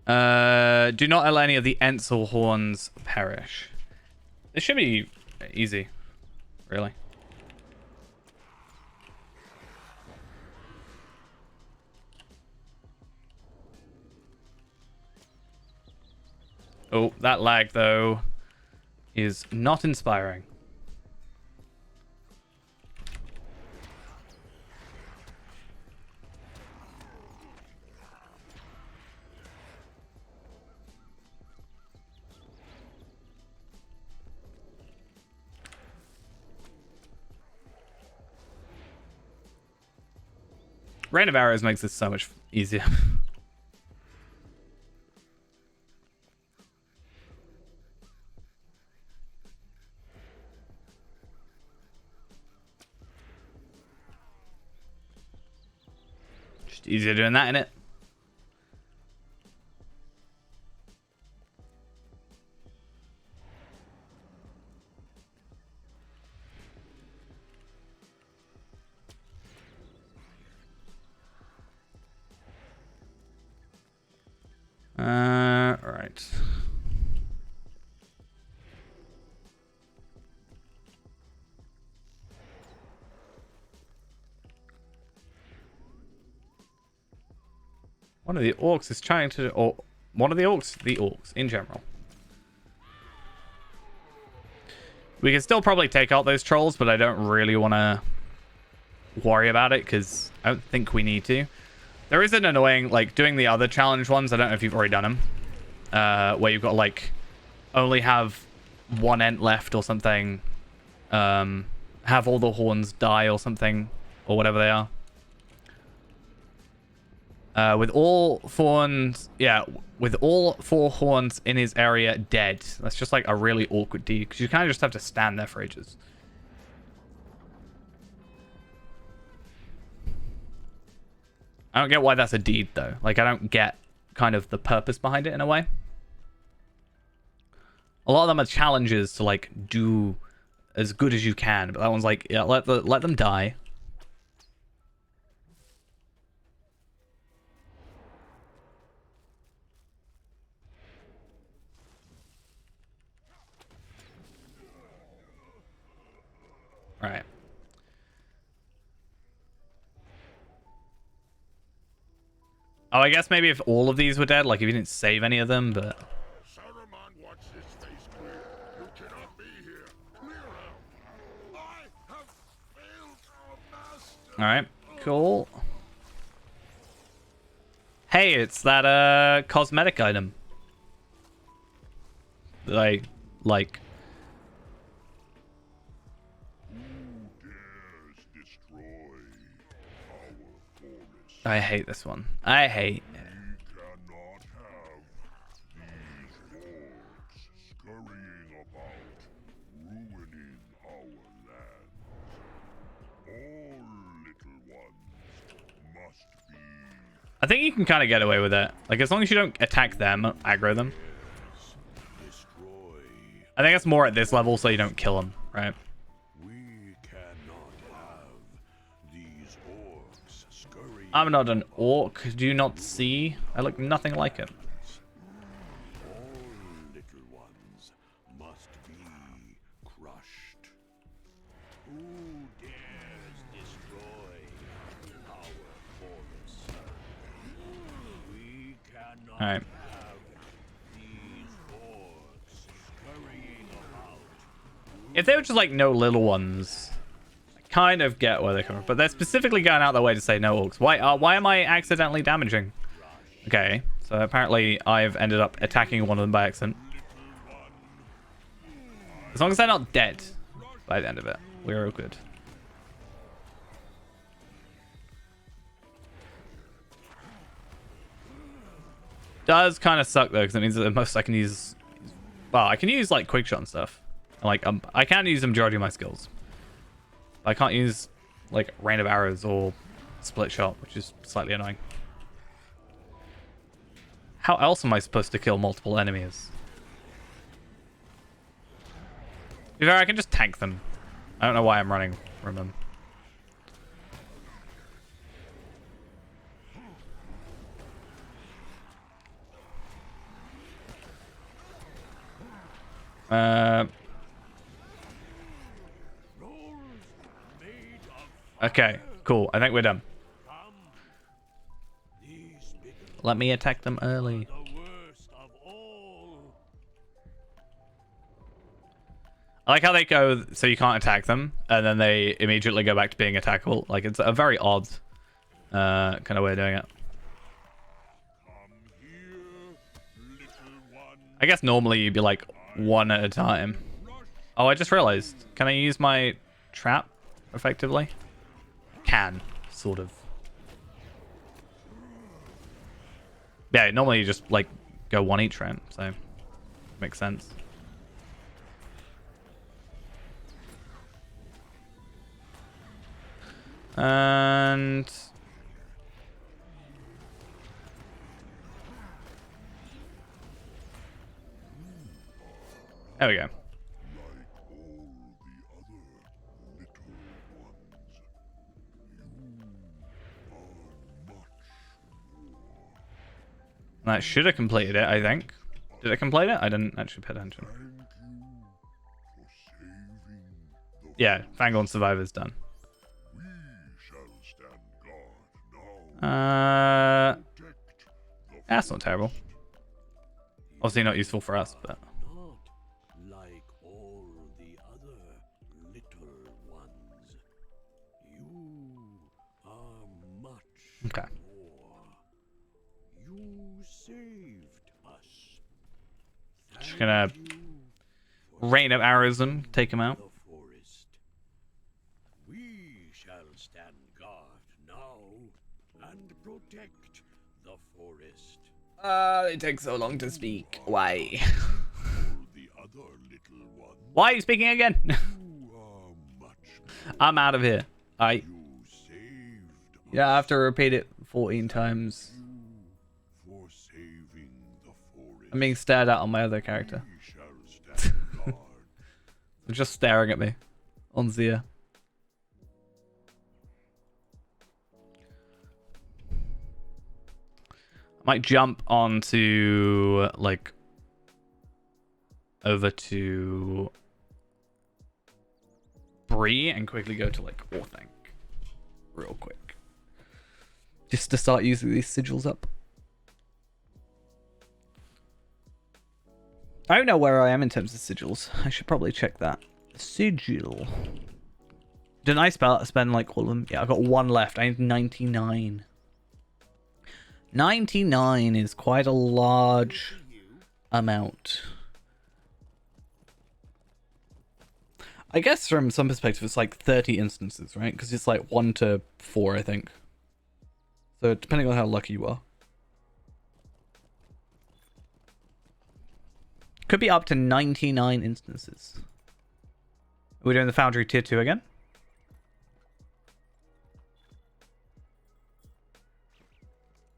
Do not allow any of the Ensel horns perish. It should be easy, really. Oh, that lag, though, is not inspiring. Rain of Arrows makes this so much easier. Just easier doing that, innit? Right. One of the orcs is trying to, or one of the orcs in general. We can still probably take out those trolls, but I don't really want to worry about it because I don't think we need to. There is an annoying, like, doing the other challenge ones. I don't know if you've already done them. Where you've got, like, only have one ent left or something. Have all the horns die or something, or whatever they are. With all horns, yeah, with all 4 horns in his area dead. That's just like a really awkward deed, because you kind of just have to stand there for ages. I don't get why that's a deed, though. Like, I don't get kind of the purpose behind it in a way. A lot of them are challenges to, like, do as good as you can, but that one's like, yeah, let them die. All right. Oh, I guess maybe if all of these were dead, like if you didn't save any of them, but... Saruman wants his face clear. You cannot be here. Clear out. I have failed our master. Alright, cool. Hey, it's that cosmetic item that I like. Who dares destroy our forest? I hate this one. I hate. We cannot have these hordes scurrying about, ruining our lands. All little ones must be I think you can kind of get away with it. Like, as long as you don't attack them, aggro them. destroyed. I think it's more at this level so you don't kill them, right? We cannot have these orcs scurrying. I'm not an orc. Do you not see? I look nothing like it. All little ones must be crushed. Who dares destroy our forest? We cannot Alright. have these orcs scurrying about. If they were just like no little ones, I kind of get where they're coming from. But they're specifically going out their way to say no orcs. Why am I accidentally damaging? Okay, so apparently I've ended up attacking one of them by accident. As long as they're not dead by the end of it, we're all good. Does kind of suck though, because it means that the most I can use, well, I can use like quick shot and stuff. Like I can use the majority of my skills. I can't use like rain of arrows or split shot, which is slightly annoying. How else am I supposed to kill multiple enemies? To be fair, I can just tank them. I don't know why I'm running from them. Okay, cool. I think we're done. These big Let me attack them early. the worst of all. I like how they go, so you can't attack them, and then they immediately go back to being attackable. Like, it's a very odd kind of way of doing it. Come here, little one. I guess normally you'd be like one at a time. Oh, I just realized. Can I use my trap effectively? Can, sort of. Yeah, normally you just like go one each round, so makes sense. And there we go. Like all the other little ones, you are much more. That should have completed it, I think. Did it complete it? I didn't actually pay attention. Thank you for saving the Yeah, Fangorn Survivor's done. We shall stand guard now. Protect the That's not terrible. Obviously not useful for us, but... not like all the other little ones. You are much Okay. more. You saved us. Just gonna Thank you rain of arrows them, take him out. The forest. We shall stand guard now and protect the forest. It takes so long to speak. Why? All the other little ones. Why are you speaking again? You are much I'm out of here. you saved Yeah, I have to repeat it 14 times. for saving the forest. I'm being stared at on my other character. We shall stand guard. They're just staring at me on Zia. I might jump onto like over to Bree and quickly go to like Orthanc real quick. Just to start using these sigils up. I don't know where I am in terms of sigils. I should probably check that. Sigil. Didn't I spend like all of them? Yeah, I've got one left. I need 99. 99 is quite a large amount. I guess from some perspective it's like 30 instances, right? Because it's like 1 to 4, I think. So depending on how lucky you are. Could be up to 99 instances. Are we doing the Foundry Tier 2 again?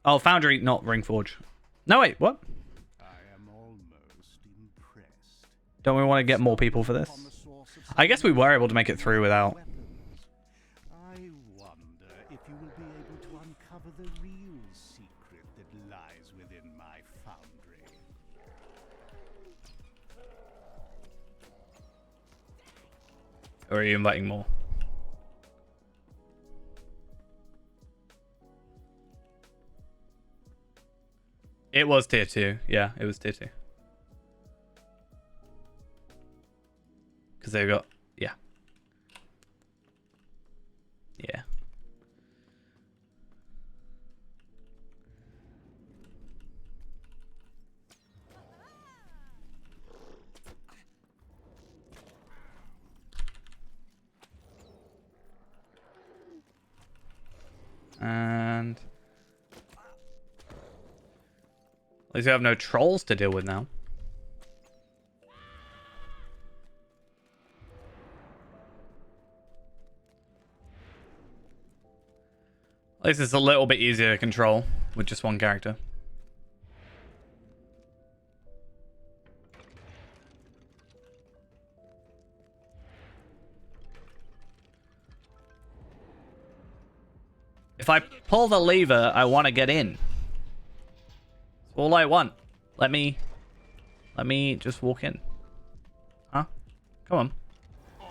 Oh, Foundry, not Ringforge. No, wait, what? I am almost impressed. Don't we want to get more people for this? I guess we were able to make it through without. I wonder if you will be able to uncover the real secret that lies within my foundry. Or are you inviting more? It was tier 2. Yeah, it was tier 2. Because they've got... Yeah. Yeah. And... At least we have no trolls to deal with now. At least it's a little bit easier to control with just one character. If I pull the lever, I want to get in. That's all I want. Let me just walk in. Huh? Come on. I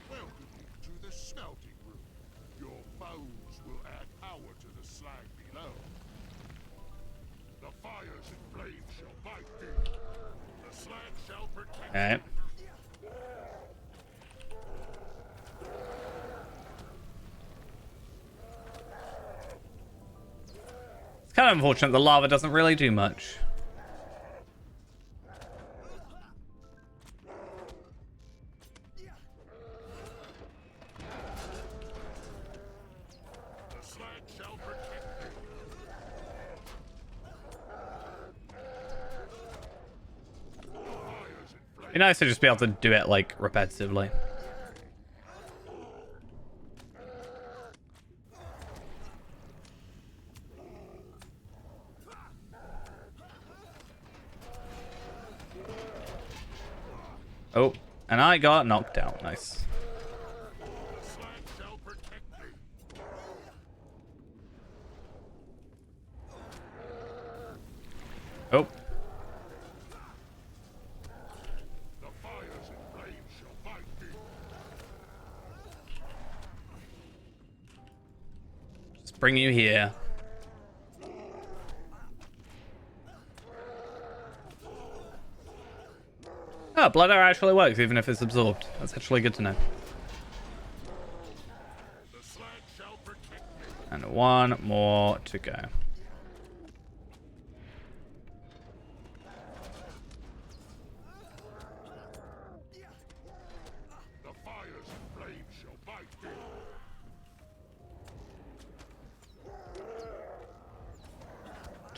welcome you to the smelting room. Your bones will add power to the slag below. The fires and flames shall bite thee. The slag shall protect Alright. It's kind of unfortunate the lava doesn't really do much. the slag shall protect thee. The fires and flames. Be nice to just be able to do it like repetitively. Oh, and I got knocked out. Nice. The slag shall protect thee. Oh, The fires and flames shall bite thee. just bring you here. Oh, blood arrow actually works even if it's absorbed. That's actually good to know. The slag shall protect thee. And one more to go.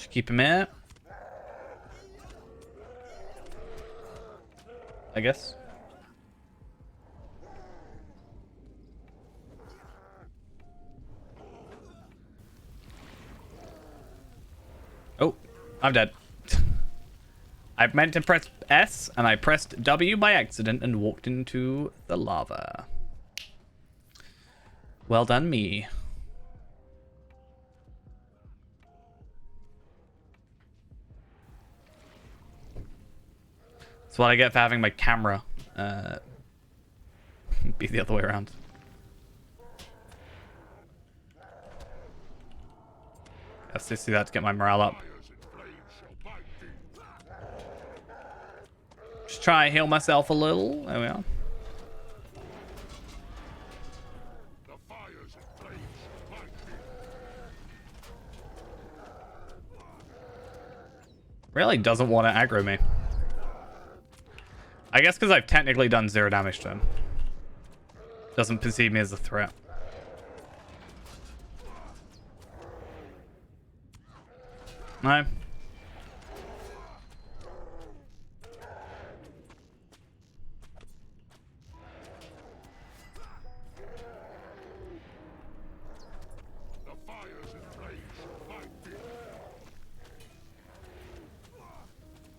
Just keep him here. I guess. Oh, I'm dead. I meant to press S and I pressed W by accident and walked into the lava. Well done, me. That's what I get for having my camera be the other way around. Let's just do that to get my morale up. Just try and heal myself a little. There we are. Really doesn't want to aggro me. I guess because I've technically done 0 damage to him. Doesn't perceive me as a threat. No.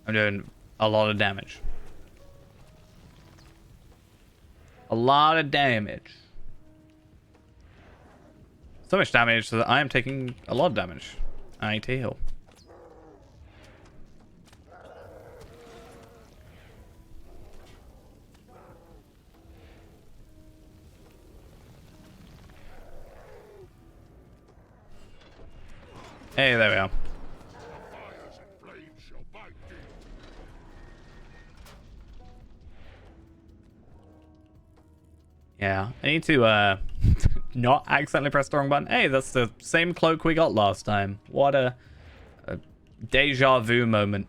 I'm doing a lot of damage. A lot of damage. So much damage so that I am taking a lot of damage. I need to heal. Hey, there we are. Yeah, I need to not accidentally press the wrong button. Hey, that's the same cloak we got last time. What a deja vu moment.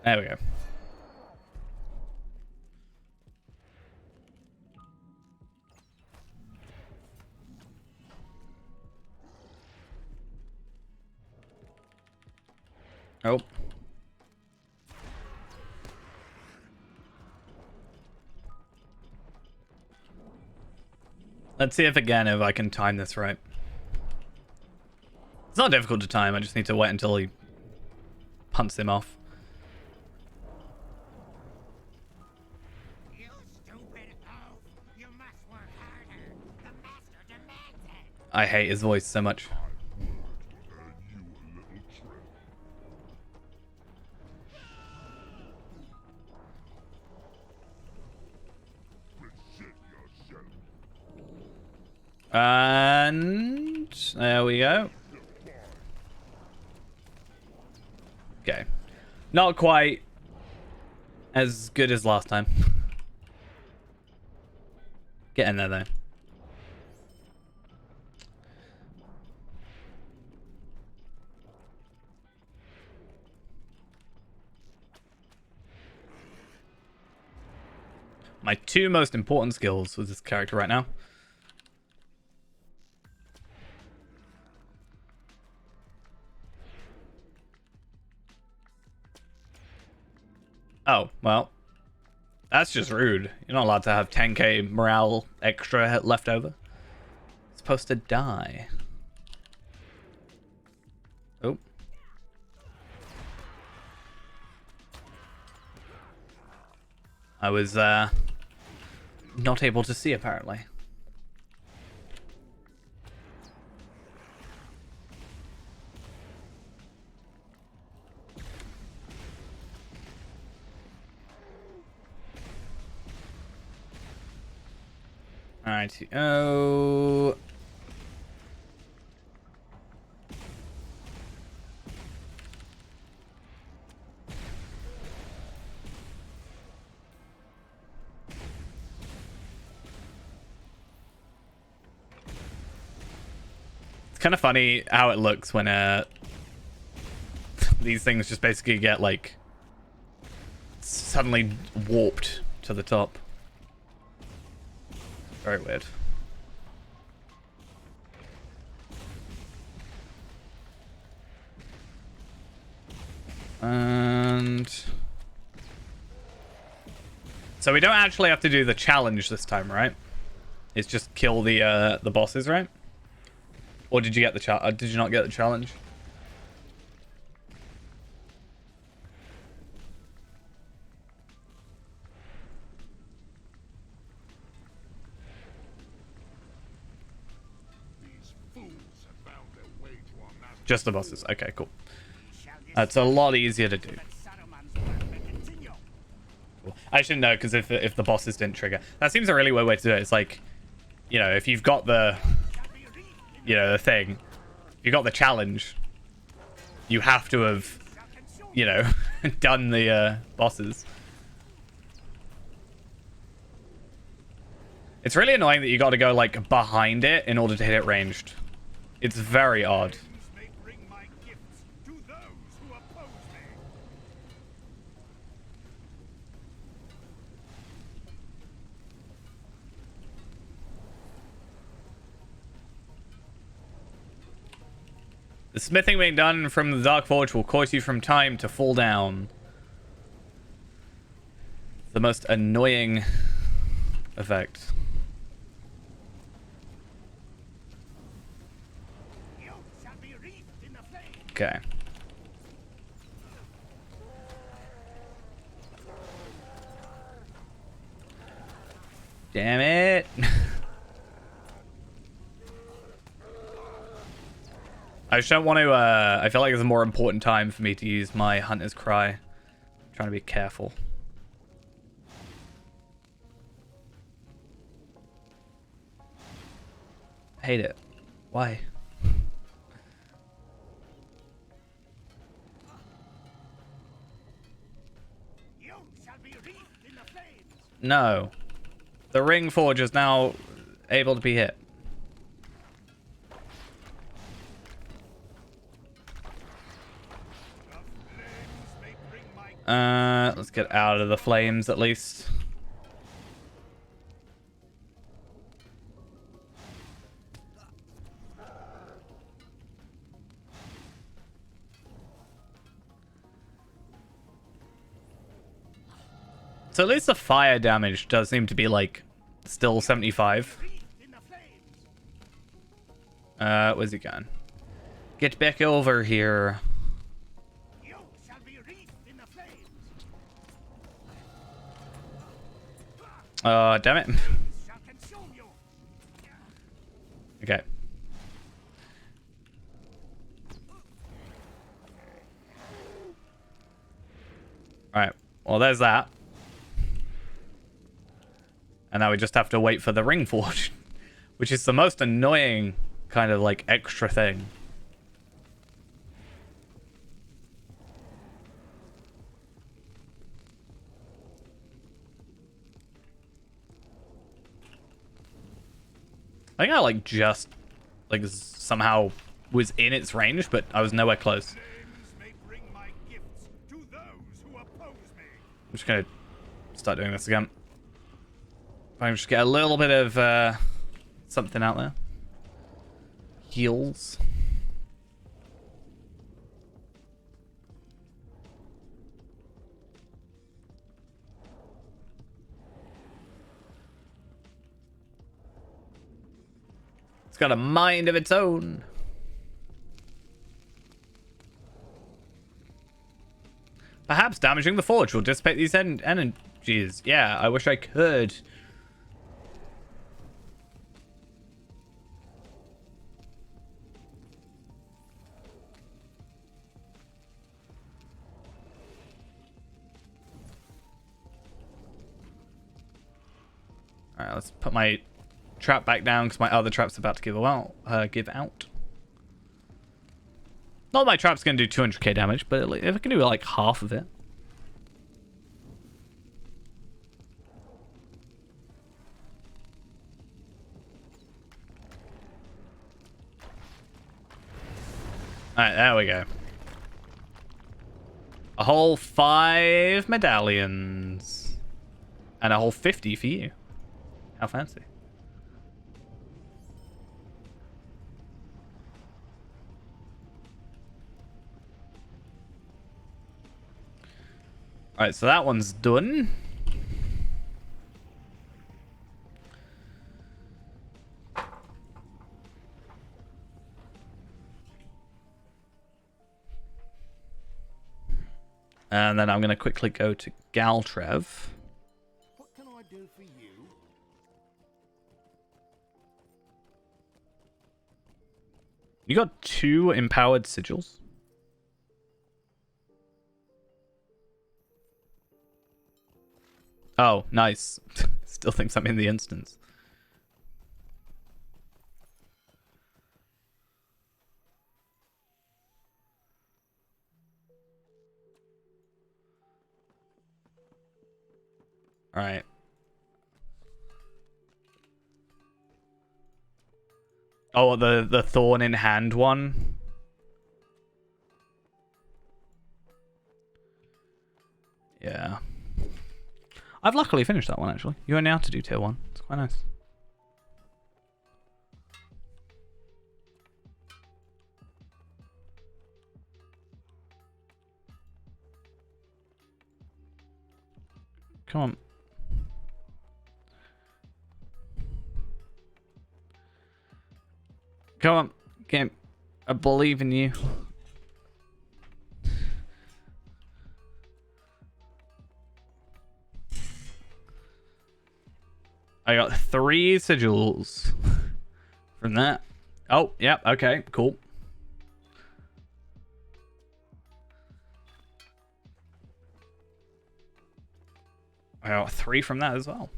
There we go. Oh. Let's see if I can time this right. It's not difficult to time, I just need to wait until he punts him off. You stupid oaf! You must work harder. The master demands it. I hate his voice so much. And there we go. Okay. Not quite as good as last time. Get in there though. My two most important skills with this character right now. Oh, well. That's just rude. You're not allowed to have 10k morale extra left over. It's supposed to die. Oh. I was, not able to see, apparently. Alright, oh. It's kind of funny how it looks when these things just basically get like suddenly warped to the top. Very weird. And so we don't actually have to do the challenge this time, right? It's just kill the bosses, right? Or did you get the did you not get the challenge? These fools have found their way to our master. Just the bosses. Okay, cool. Shall this That's a lot easier to do. Saruman's work may continue? Cool. I should know because if the bosses didn't trigger, that seems a really weird way to do it. It's like, you know, if you've got the, you know, the thing, if you got the challenge, you have to have, you know, done the bosses. It's really annoying that you got to go like behind it in order to hit it ranged. It's very odd. Flames may bring my gifts to those who oppose me. The smithing being done from the Dark Forge will cause you from time to fall down. The most annoying effect. You shall be wreathed in the flame. Okay. Damn it. I just don't want to, I feel like it's a more important time for me to use my Hunter's Cry. I'm trying to be careful. I hate it. Why? You shall be wreathed in the flames. No. The Ring Forge is now able to be hit. The flames may bring my Let's get out of the flames at least. So at least the fire damage does seem to be like still 75. wreathed in the flames. Where's he going? Get back over here. You shall be wreathed in the flames. Damn it. Flames shall consume you. Okay. Alright. Well, there's that. And now we just have to wait for the Ring Forge, which is the most annoying kind of like extra thing. I think I like just like somehow was in its range, but I was nowhere close. Flames may bring my gifts to those who oppose me. I'm just gonna start doing this again. If I can just get a little bit of something out there. Heals. It's got a mind of its own. Perhaps damaging the forge will dissipate these energies. Yeah, I wish I could. Alright, let's put my trap back down because my other trap's about to give out. Not my trap's going to do 200k damage, but if I can do like half of it. Alright, there we go. whole 5 medallions. And a whole 50 for you. How fancy. Alright, so that one's done. And then I'm going to quickly go to Galtrev. What can I do for you? You got 2 empowered sigils? Oh, nice. Still thinks I'm in the instance. All right. Oh, the thorn in hand one. Yeah. I've luckily finished that one, actually. You are now to do tier 1. It's quite nice. Come on. Come on, game. I believe in you. I got 3 sigils from that. Oh, yep, yeah, okay, cool. I got 3 from that as well.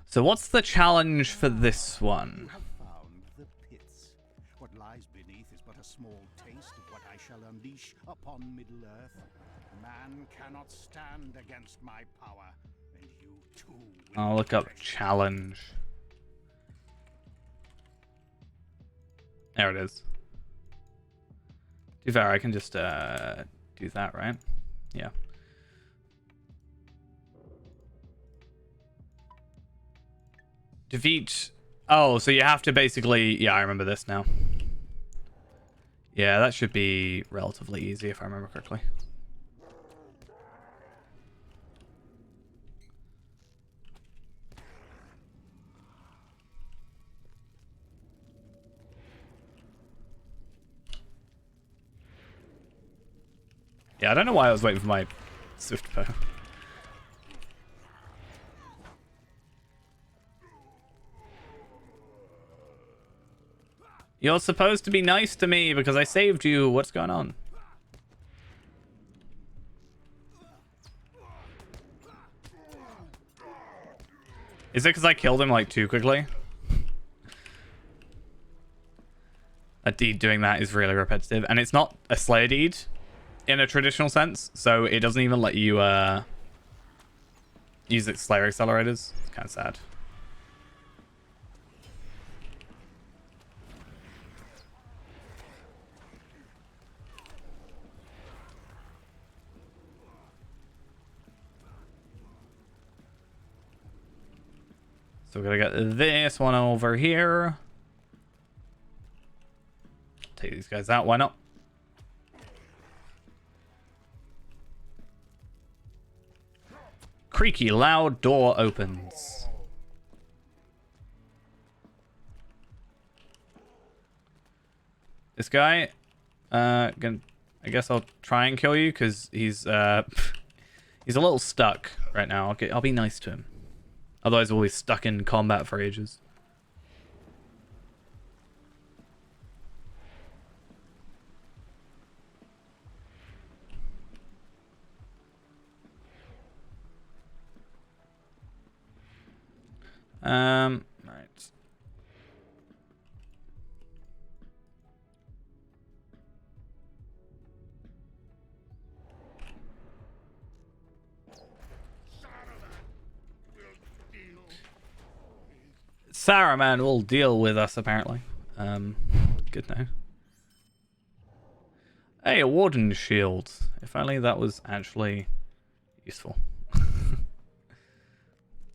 So what's the challenge for this one? Have found the pits. What lies beneath is but a small taste of what I shall unleash upon Middle-earth. Man cannot stand against my power, and you too will I'll look up perish. challenge. There it is. To be fair, I can just do that, right? Yeah. Defeat. Oh, so you have to basically. Yeah, I remember this now. Yeah, that should be relatively easy if I remember correctly. Yeah, I don't know why I was waiting for my swift bow. You're supposed to be nice to me because I saved you. What's going on? Is it because I killed him like too quickly? A deed doing that is really repetitive, and it's not a Slayer deed in a traditional sense, so it doesn't even let you use its Slayer accelerators. It's kind of sad. So we're gonna get this one over here. Take these guys out, why not? Creaky, loud door opens. This guy, I guess I'll try and kill you because he's he's a little stuck right now. I'll be nice to him. Otherwise, we'll be stuck in combat for ages. Right. Saruman will deal with us, apparently. Good now. Hey, a Warden Shield. If only that was actually useful.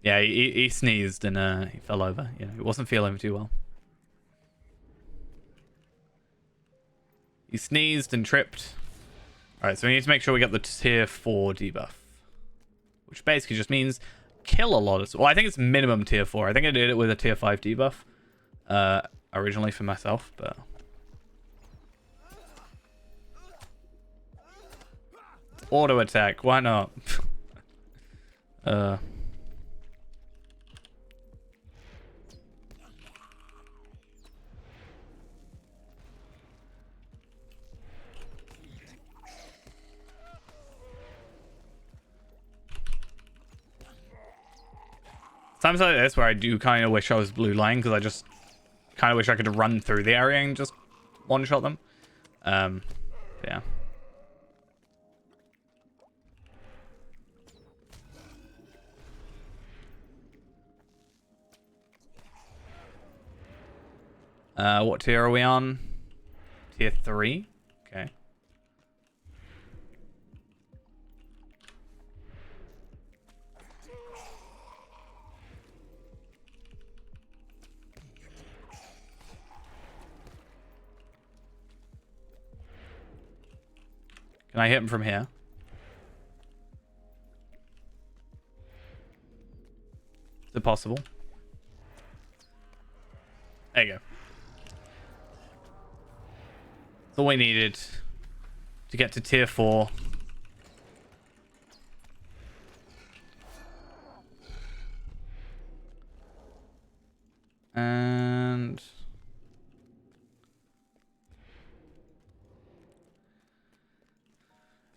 Yeah, he sneezed and he fell over. You know, he wasn't feeling too well. He sneezed and tripped. Alright, so we need to make sure we get the tier 4 debuff. Which basically just means kill a lot of... Well, I think it's minimum tier 4. I think I did it with a tier 5 debuff. Originally for myself, but... Auto attack, why not? Times like this where I do kind of wish I was blue line, because I just kind of wish I could run through the area and just one-shot them. Yeah. What tier are we on? Tier 3? Okay. Can I hit him from here? Is it possible? There you go. That's all we needed to get to tier 4. And...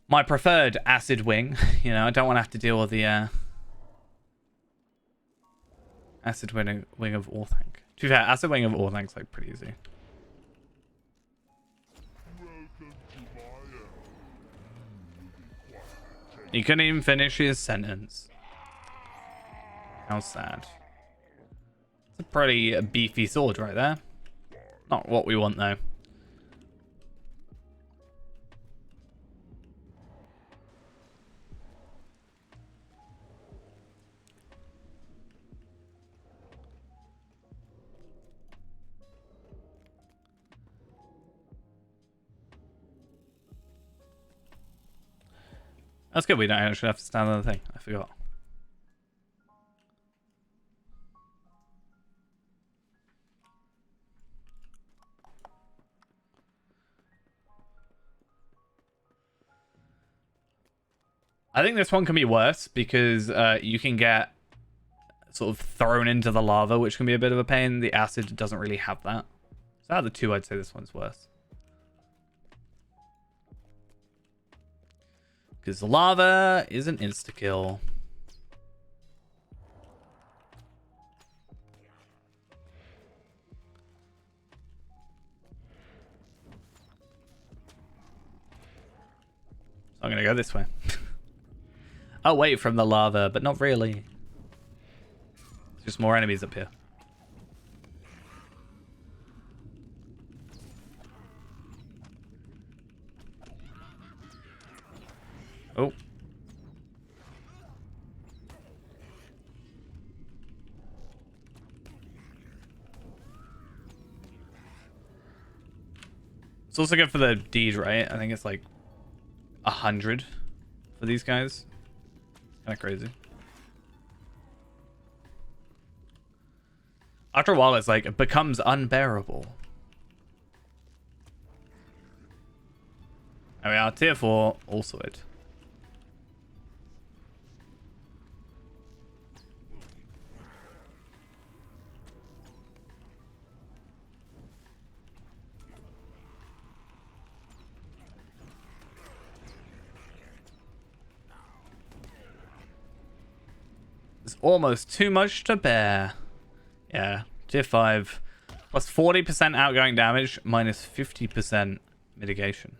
my preferred acid wing. You know, I don't want to have to deal with the acid wing of Orthanc. To be fair, acid wing of Orthanc's like pretty easy. He couldn't even finish his sentence. How sad. It's a pretty beefy sword right there. Not what we want though. That's good, we don't actually have to stand on the thing. I forgot. I think this one can be worse because you can get sort of thrown into the lava, which can be a bit of a pain. The acid doesn't really have that. So out of the two, I'd say this one's worse. Because the lava is an insta-kill. So I'm going to go this way. Oh, wait, from the lava, but not really. There's just more enemies up here. Oh. It's also good for the deed, right? I think it's like 100 for these guys. Kind of crazy. After a while, it's like, it becomes unbearable. There we are, tier 4, all sorted. It's almost too much to bear. Yeah, tier 5. Plus 40% outgoing damage, minus 50% mitigation.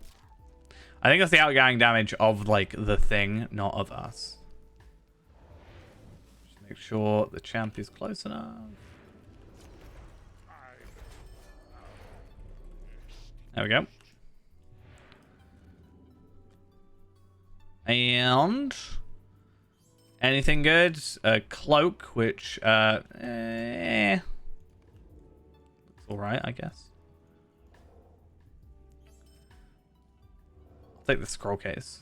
I think that's the outgoing damage of, like, the thing, not of us. Just make sure the champ is close enough. There we go. And anything good? A cloak, which looks alright, I guess. I'll take the scroll case.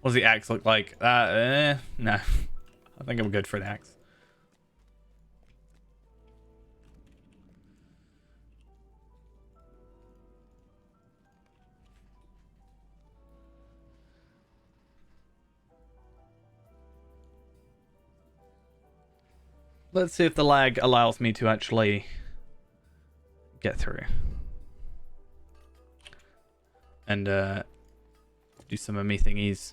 What does the axe look like? No. I think I'm good for an axe. Let's see if the lag allows me to actually get through. And do some of me thingies.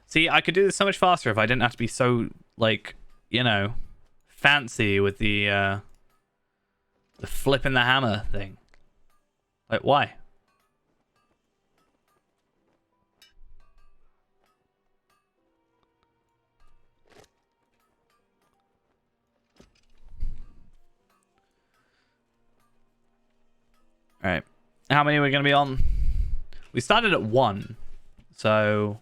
See, I could do this so much faster if I didn't have to be so, like, you know, fancy with the flipping the hammer thing. Like, why? All right. How many are we going to be on? We started at 1. So,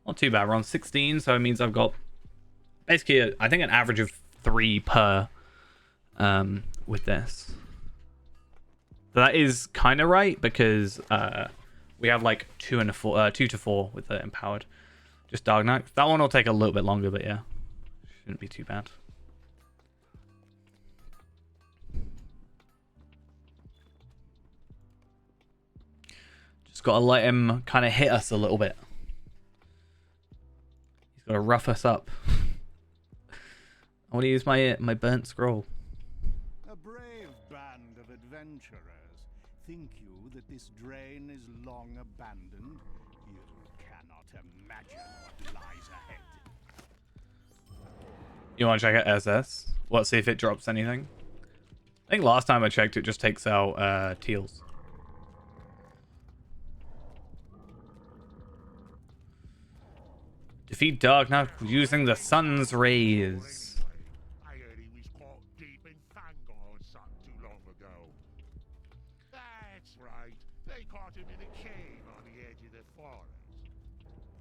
not too bad. We're on 16. So, it means I've got basically, I think, an average of 3 per with this. So that is kind of right because we have like 2 to 4 with the empowered. Just Dark Knight. That one will take a little bit longer, but yeah. Shouldn't be too bad. Just got to let him kind of hit us a little bit. He's got to rough us up. I want to use my burnt scroll. A brave band of adventurers. Think you that this drain is long abandoned? You cannot imagine what lies ahead. You want to check out SS? What, see if it drops anything? I think last time I checked, it just takes out teals. Defeat Dark Knight using the sun's rays. I heard he was caught deep in Fangor not too long ago. That's right. They caught him in a cave on the edge of the forest.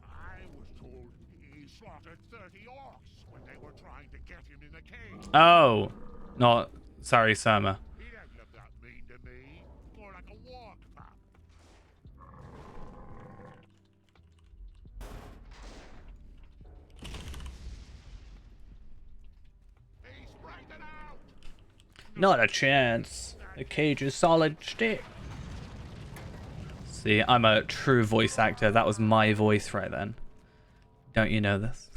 I was told he slaughtered 30 orcs when they were trying to get him in the cave. Oh, no, sorry, Surma. He didn't look that mean to me. More like a walk pup. He's breaking out! Not a chance. The cage is solid stick. See, I'm a true voice actor. That was my voice right then. Don't you know this?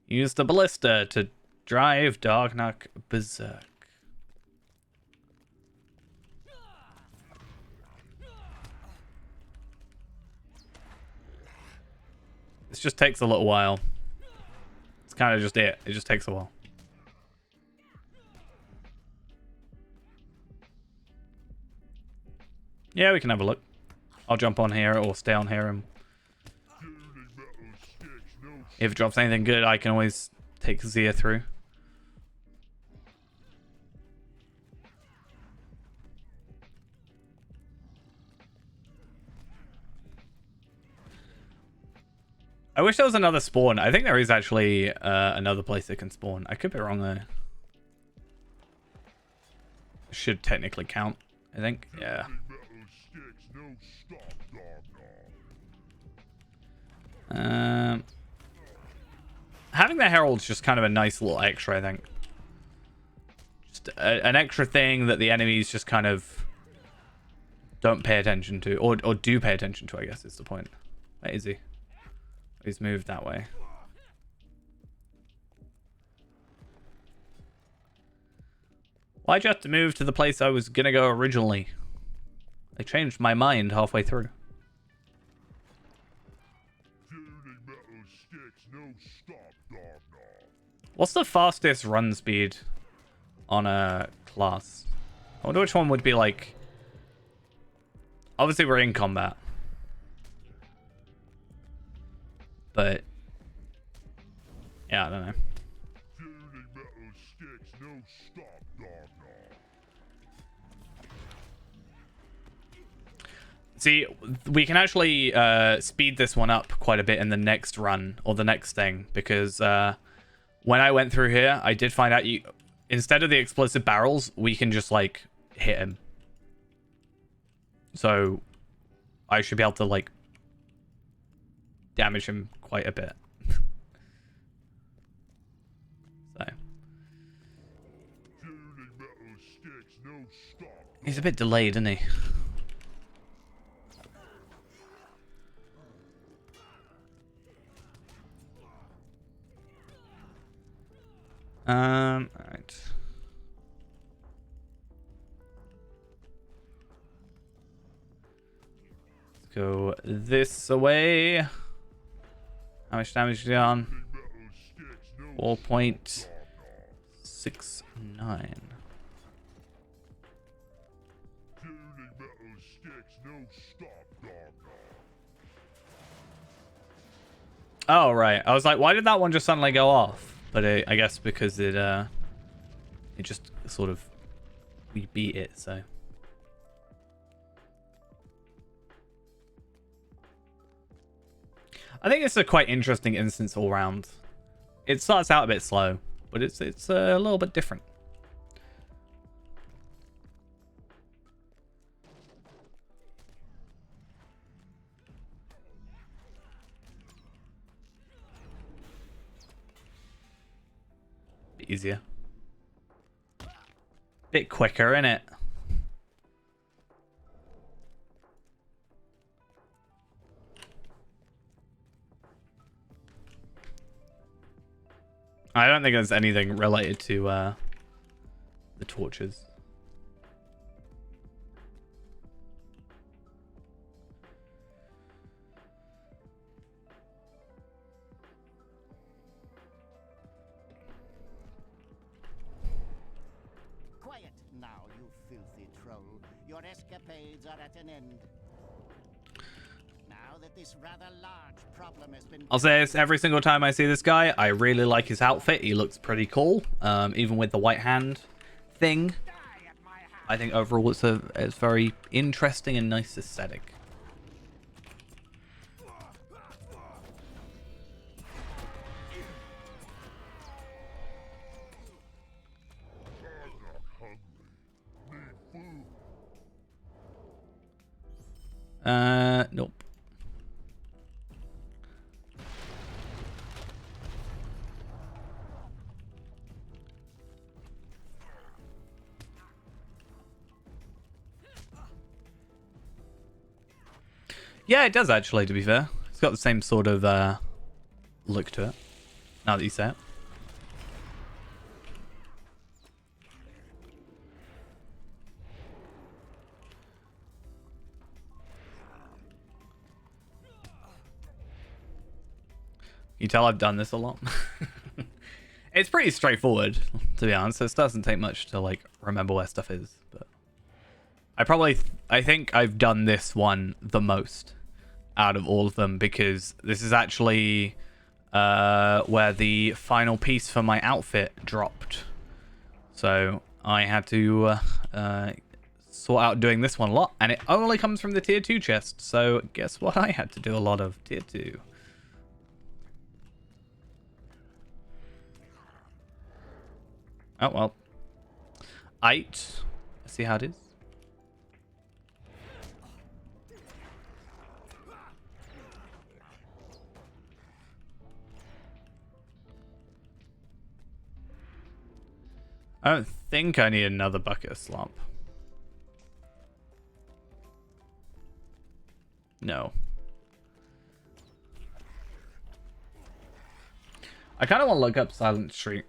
Use the ballista to drive Darknock berserk. This just takes a little while. It's kind of just it. It just takes a while. Yeah, we can have a look. I'll jump on here or stay on here, and if it drops anything good, I can always take Zia through. I wish there was another spawn. I think there is actually another place that can spawn. I could be wrong though. Should technically count, I think. Yeah. Having the herald's just kind of a nice little extra, I think. Just an extra thing that the enemies just kind of don't pay attention to, or do pay attention to, I guess is the point. Where is he? He's moved that way. Why'd you have to move to the place I was gonna go originally? I changed my mind halfway through. What's the fastest run speed on a class? I wonder which one would be like... Obviously we're in combat. But... yeah, I don't know. See, we can actually speed this one up quite a bit in the next run or the next thing, because when I went through here, I did find out instead of the explosive barrels, we can just like hit him. So I should be able to like damage him quite a bit. So he's a bit delayed, isn't he? Alright. Let's go this away. How much damage is he on? 4.69. Oh, right. I was like, why did that one just suddenly go off? But I guess because it just sort of, we beat it, so. I think it's a quite interesting instance all round. It starts out a bit slow, but it's a little bit different. Bit easier. Bit quicker, innit? I don't think there's anything related to the torches. Quiet now, you filthy troll. Your escapades are at an end. Now that this rather large problem has been... I'll say this every single time I see this guy. I really like his outfit. He looks pretty cool. Even with the white hand thing. I think overall it's very interesting and nice aesthetic. Nope. Yeah, it does actually, to be fair. It's got the same sort of look to it, now that you say it. You tell I've done this a lot. It's pretty straightforward, to be honest. It doesn't take much to like remember where stuff is, but I think I've done this one the most out of all of them, because this is actually where the final piece for my outfit dropped. So I had to sort out doing this one a lot, and it only comes from the tier 2 chest. So guess what? I had to do a lot of tier 2. Oh, well. Let's see how it is. I don't think I need another bucket of slump. No. I kind of want to look up Silent Street.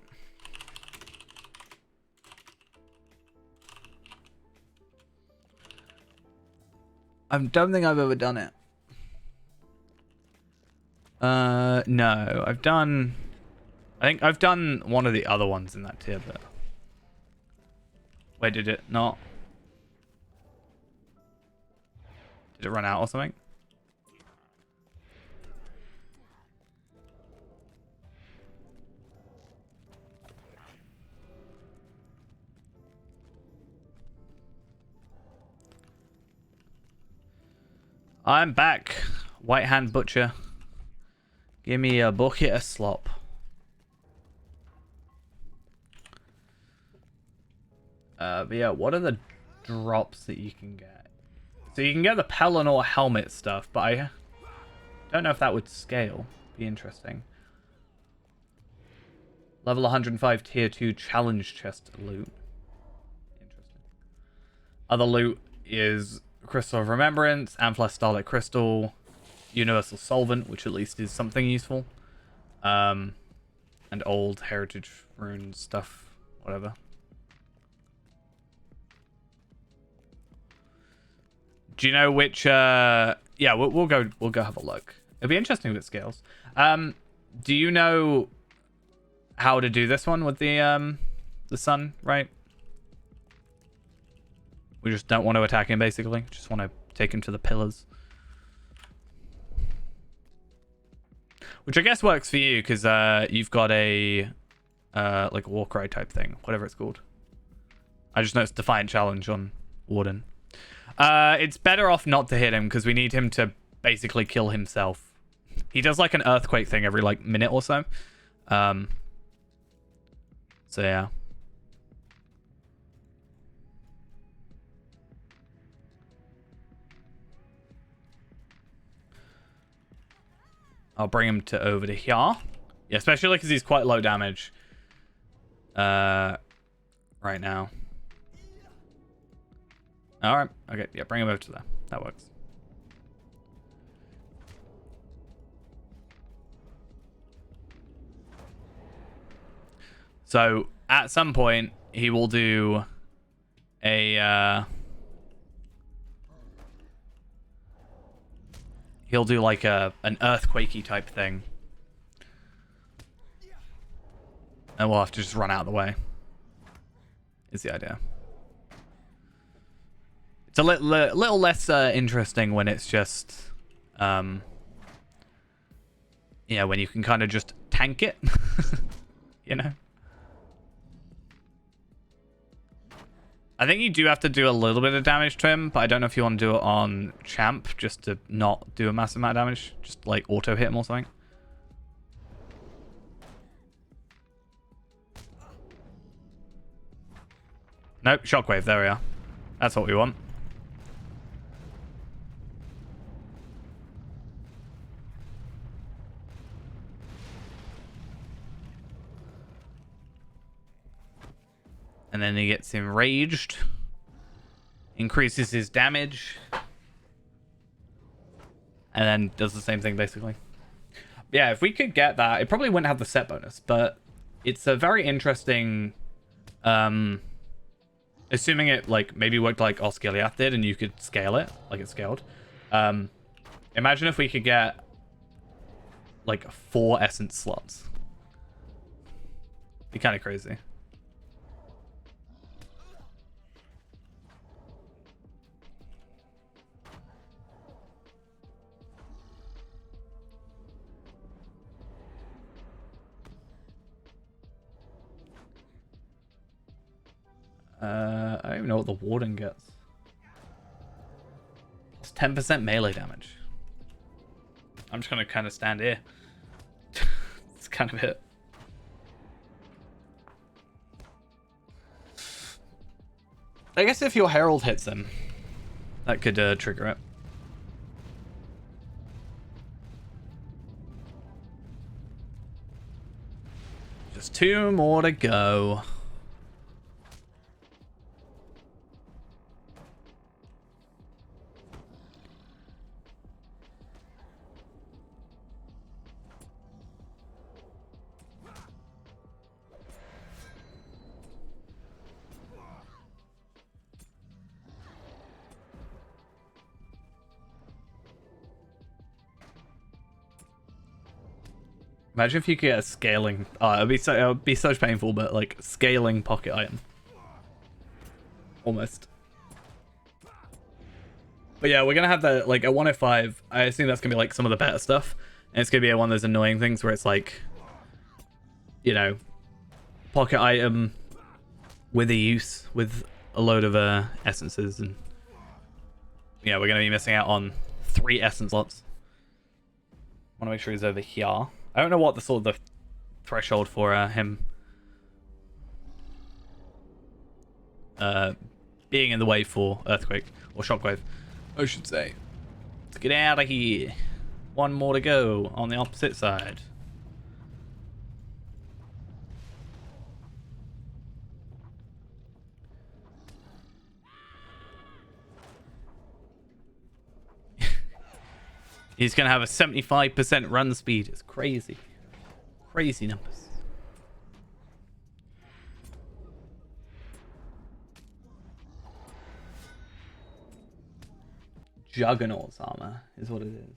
I don't think I've ever done it. No. I think I've done one of the other ones in that tier, but... Wait, did it not? Did it run out or something? I'm back. White Hand Butcher. Give me a bucket of slop. But yeah, what are the drops that you can get? So you can get the Pelennor helmet stuff, but I don't know if that would scale. Be interesting. Level 105 tier 2 challenge chest loot. Interesting. Other loot is Crystal of Remembrance, Amphalos Starlight Crystal, Universal Solvent, which at least is something useful. And old heritage rune stuff, whatever. Do you know which yeah, we'll go have a look. It'll be interesting if it scales. Do you know how to do this one with the sun, right? We just don't want to attack him, basically. Just want to take him to the pillars. Which I guess works for you, because you've got a like a Warcry type thing, whatever it's called. I just noticed Defiant Challenge on Warden. It's better off not to hit him, because we need him to basically kill himself. He does like an earthquake thing every like minute or so. So yeah. I'll bring him over to here. Yeah, especially because he's quite low damage. Right now. Alright, okay, yeah, bring him over to there. That works. So, at some point, he will do a, he'll do like an earthquakey type thing. And we'll have to just run out of the way. Is the idea. It's a little less interesting when it's just, yeah, when you can kind of just tank it, you know? I think you do have to do a little bit of damage to him, but I don't know if you want to do it on Champ, just to not do a massive amount of damage. Just, like, auto-hit him or something. Nope, Shockwave, there we are. That's what we want. And then he gets enraged. Increases his damage. And then does the same thing, basically. Yeah, if we could get that, it probably wouldn't have the set bonus, but it's a very interesting... assuming it, like, maybe worked like Osgiliath did and you could scale it, like it scaled. Imagine if we could get, like, 4 essence slots. Be kind of crazy. I don't even know what the Warden gets. It's 10% melee damage. I'm just gonna kind of stand here. It's kind of it. I guess if your Herald hits them, that could trigger it. Just 2 more to go. Imagine if you could get a scaling. Oh, it would be such painful, but like scaling pocket item. Almost. But yeah, we're gonna have that like at 105. I assume that's gonna be like some of the better stuff, and it's gonna be one of those annoying things where it's like, you know, pocket item with a use with a load of essences, and yeah, we're gonna be missing out on 3 essence slots. Want to make sure he's over here. I don't know what the sort of the threshold for him being in the way for earthquake or shockwave, I should say. Let's get out of here. One more to go on the opposite side. He's going to have a 75% run speed. It's crazy. Crazy numbers. Juggernaut's armor is what it is.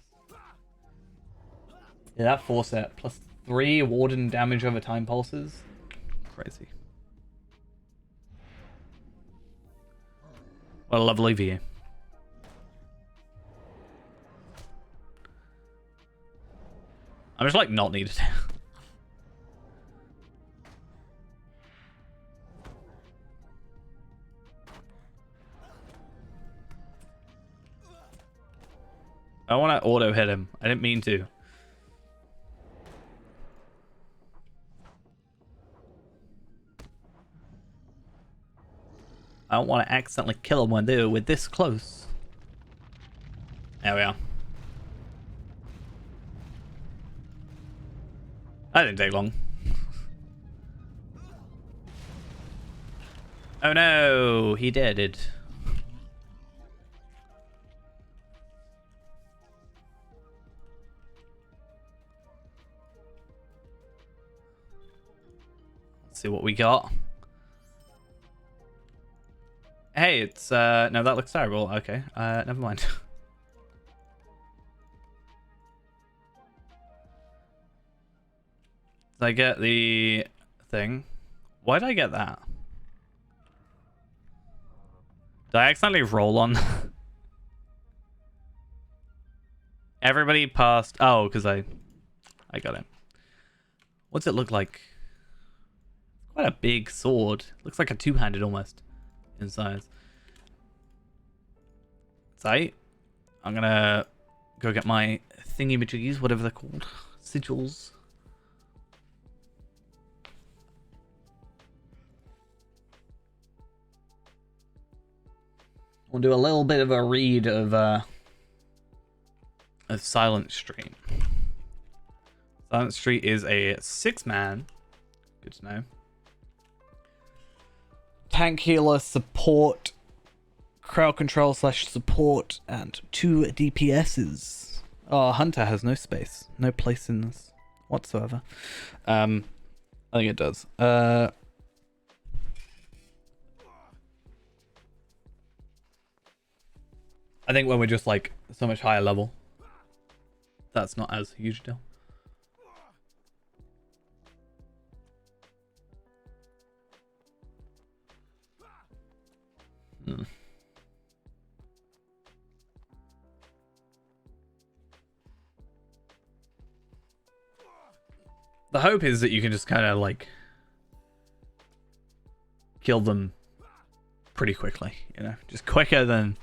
Yeah, that 4 set plus 3 warden damage over time pulses. Crazy. What a lovely view. I'm just like not needed. I want to auto hit him. I didn't mean to. I don't want to accidentally kill him when we're this close. There we are. That didn't take long. Oh no, he did. Let's see what we got. Hey, it's no, that looks terrible. Okay, never mind. Did I get the thing? Why did I get that? Did I accidentally roll on? Everybody passed. Oh, because I got it. What's it look like? Quite a big sword. Looks like a 2-handed almost in size. Tight. I'm gonna go get my thingy-majiggies, whatever they're called. Sigils. We'll do a little bit of a read of Silent Street. Silent Street is a 6-man. Good to know. Tank healer, support, crowd control / support, and 2 DPSs. Oh, Hunter has no space, no place in this whatsoever. I think it does. I think when we're just like so much higher level, that's not as huge a deal. The hope is that you can just kind of like kill them pretty quickly, you know, just quicker than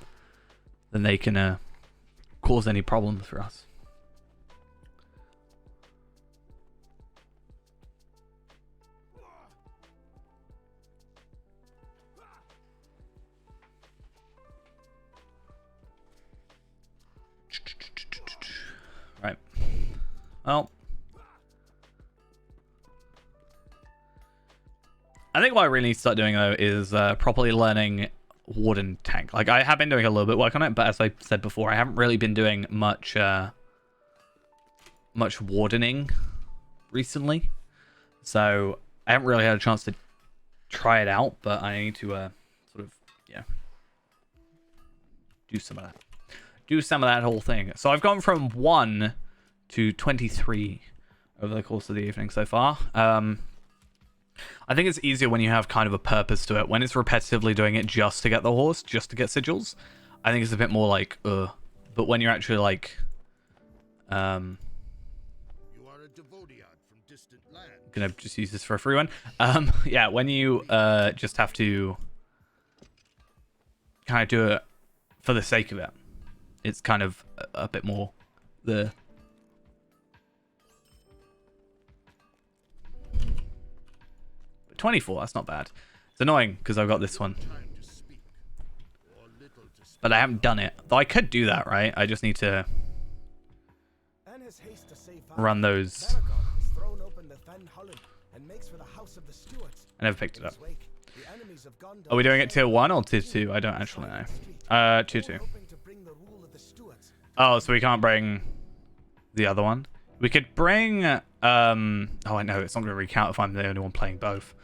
they can cause any problems for us. Right. Well, I think what I really need to start doing though is properly learning Warden tank. Like I have been doing a little bit of work on it, but as I said before, I haven't really been doing much wardening recently, so I haven't really had a chance to try it out. But I need to sort of do some of that whole thing. So I've gone from 1 to 23 over the course of the evening so far. I think it's easier when you have kind of a purpose to it. When it's repetitively doing it just to get the horse, just to get sigils, I think it's a bit more like, But when you're actually like, You are a Devodiad from distant land. gonna just use this for a free one. Yeah, when you just have to kind of do it for the sake of it, it's kind of a bit more the 24. That's not bad. It's annoying because I've got this one, but I haven't done it. Though I could do that, right? I just need to run those. I never picked it up. Are we doing it tier 1 or tier 2? I don't actually know. Tier 2. Oh, so we can't bring the other one? We could bring... oh, I know. It's not going to recount if I'm the only one playing both.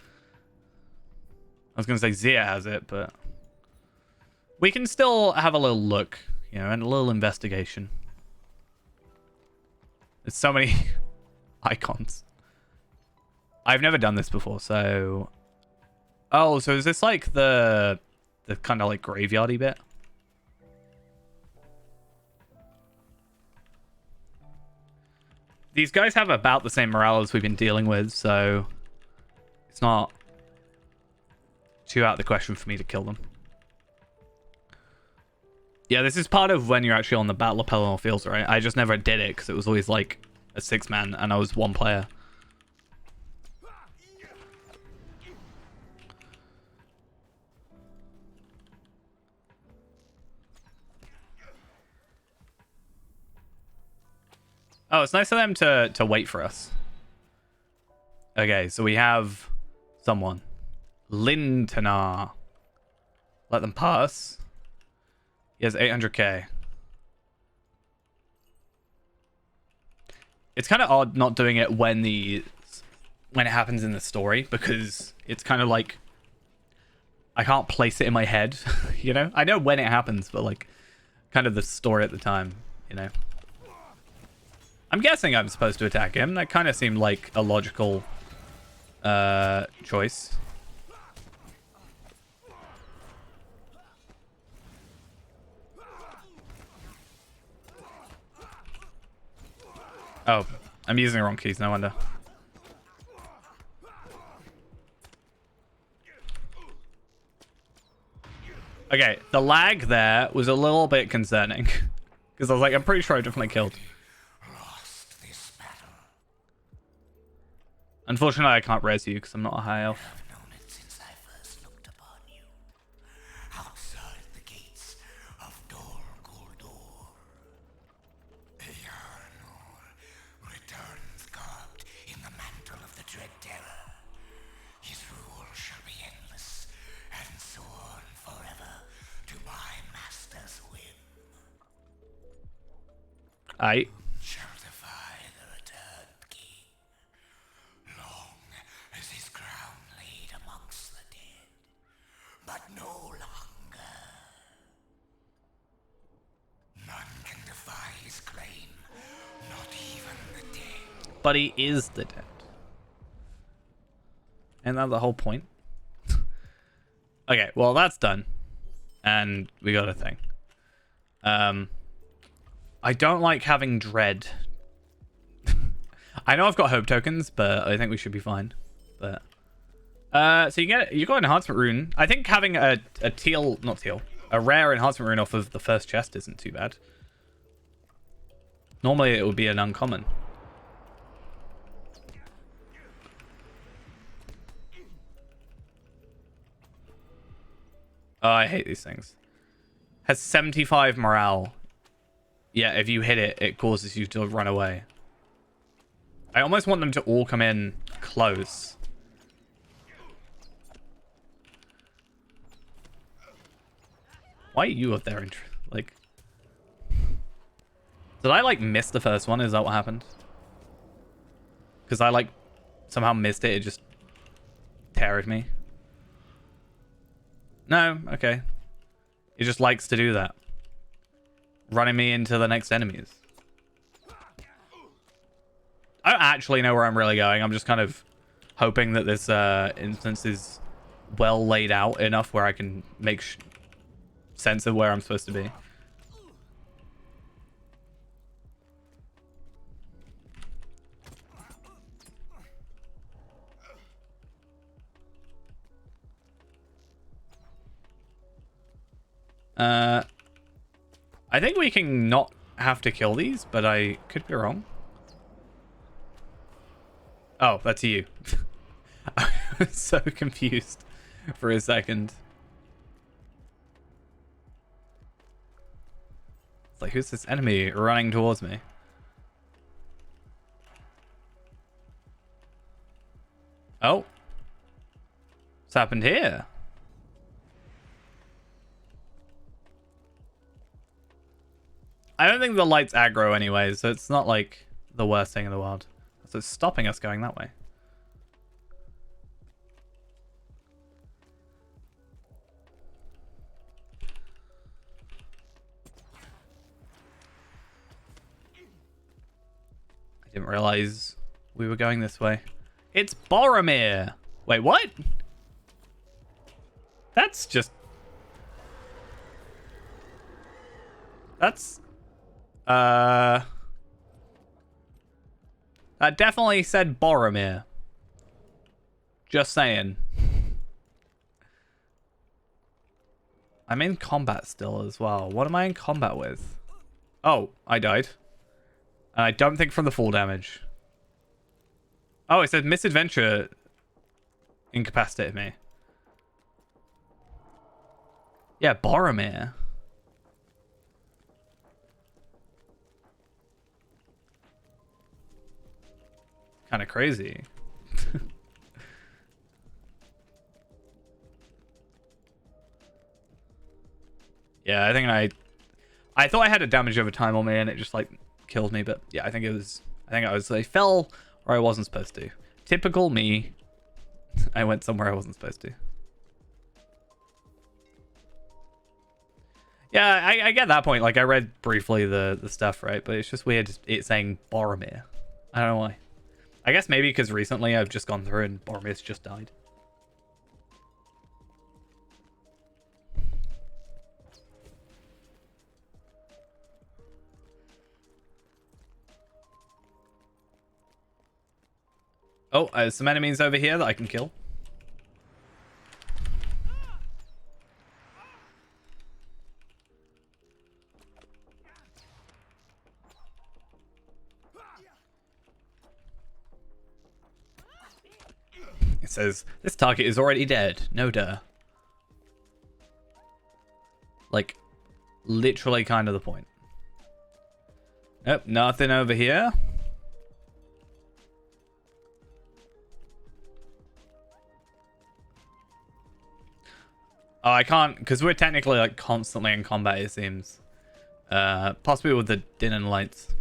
I was going to say Zia has it, but... We can still have a little look, you know, and a little investigation. There's so many icons. I've never done this before, so... Oh, so is this like the kind of like graveyardy bit? These guys have about the same morale as we've been dealing with, so it's not too out of the question for me to kill them. Yeah, this is part of when you're actually on the Battle of Pelennor Fields, right? I just never did it because it was always like a 6-man and I was one player. Oh, it's nice of them to wait for us. Okay, so we have someone. Lintenar. Let them pass. He has 800k. It's kind of odd not doing it when it happens in the story, because it's kind of like I can't place it in my head, you know? I know when it happens, but like kind of the story at the time, you know? I'm guessing I'm supposed to attack him. That kind of seemed like a logical choice. Oh, I'm using the wrong keys, no wonder. Okay, the lag there was a little bit concerning. Because I was like, I'm pretty sure I definitely killed. Unfortunately, I can't res you because I'm not a high elf. Aye. Shall defy the returned king, long as his crown laid amongst the dead, but no longer. None can defy his claim, not even the dead. But he is the dead. Isn't that the whole point? Okay, well that's done. And we got a thing. I don't like having dread. I know I've got hope tokens, but I think we should be fine. But so you got enhancement rune. I think having a rare enhancement rune off of the first chest isn't too bad. Normally it would be an uncommon. Oh, I hate these things. Has 75 morale. Yeah, if you hit it, it causes you to run away. I almost want them to all come in close. Why are you up there? Like, did I like miss the first one? Is that what happened? Because I like somehow missed it. It just terrored me. No, okay. It just likes to do that. Running me into the next enemies. I don't actually know where I'm really going. I'm just kind of hoping that this instance is well laid out enough where I can make sense of where I'm supposed to be. I think we can not have to kill these, but I could be wrong. Oh, that's you. I was so confused for a second. It's like, who's this enemy running towards me? Oh. What's happened here? I don't think the light's aggro anyway, so it's not like the worst thing in the world. So it's stopping us going that way. I didn't realize we were going this way. It's Boromir! Wait, what? That's just... That's... That definitely said Boromir. Just saying. I'm in combat still as well. What am I in combat with? Oh, I died. And I don't think from the full damage. Oh, it said misadventure incapacitated me. Yeah, Boromir. Kind of crazy. Yeah, I think I thought I had a damage over time on me and it just like killed me, but yeah, I think I fell where I wasn't supposed to. Typical me. I went somewhere I wasn't supposed to. Yeah, I get that point. Like I read briefly the stuff, right? But it's just weird it saying Boromir. I don't know why. I guess maybe because recently I've just gone through and Boromir's just died. Oh, there's some enemies over here that I can kill. It says, this target is already dead. No duh. Like, literally kind of the point. Nope, nothing over here. Oh, I can't, because we're technically like constantly in combat, it seems. Possibly with the din and lights.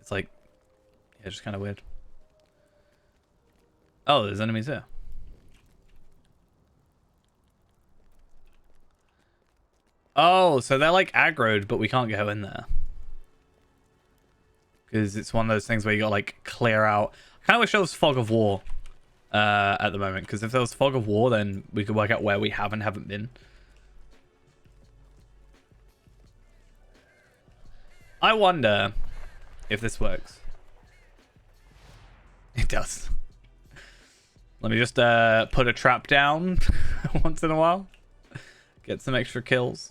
It's like, yeah, just kind of weird. Oh, there's enemies here. Oh, so they're like aggroed, but we can't go in there. Because it's one of those things where you gotta like clear out. I kind of wish there was Fog of War at the moment, because if there was Fog of War, then we could work out where we have and haven't been. I wonder if this works. It does. Let me just put a trap down once in a while. Get some extra kills.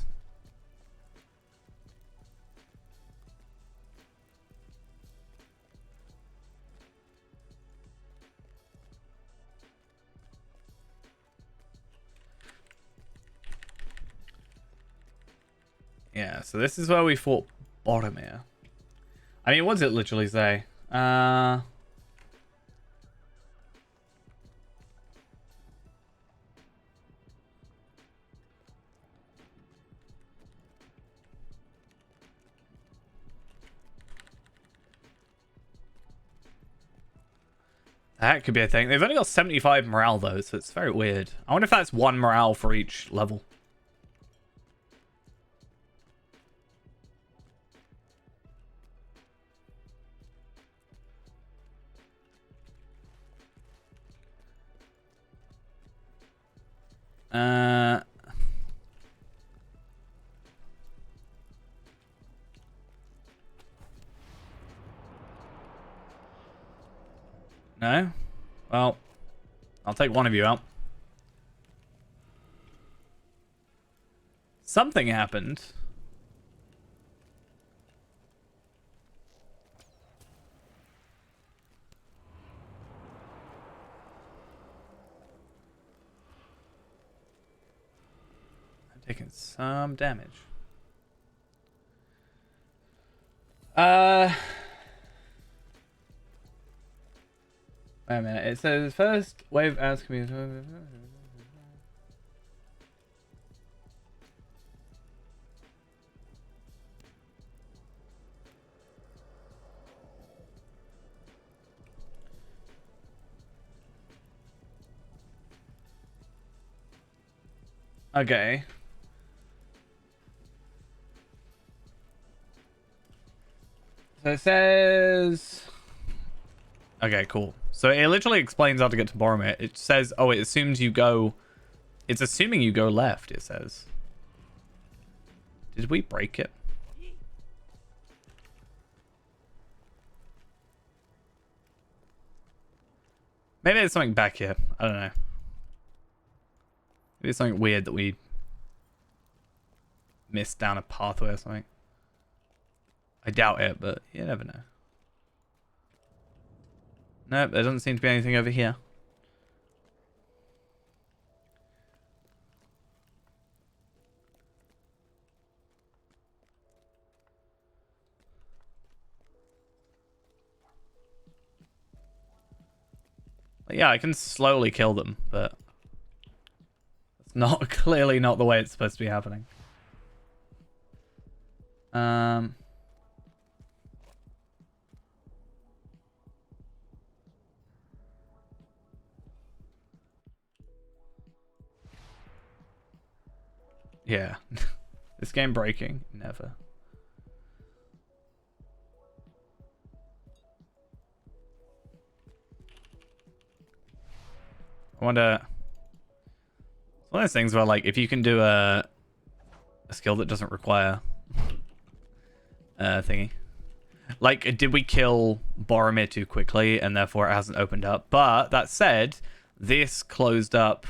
Yeah, so this is where we fought Boromir. I mean, what does it literally say? That could be a thing. They've only got 75 morale though, so it's very weird. I wonder if that's 1 morale for each level. No? Well, I'll take one of you out. Something happened. I'm taking some damage. Wait a minute. It says first wave as community. Okay. So it says... Okay, cool. So it literally explains how to get to Boromir. It says, oh, it assumes you go... It's assuming you go left, it says. Did we break it? Maybe there's something back here. I don't know. Maybe it's something weird that we missed down a pathway or something. I doubt it, but you never know. Nope, there doesn't seem to be anything over here. But yeah, I can slowly kill them, but it's not clearly not the way it's supposed to be happening. Yeah. This game breaking? Never. I wonder... It's one of those things where, like, if you can do a skill that doesn't require thingy. Like, did we kill Boromir too quickly and therefore it hasn't opened up? But, that said, this closed up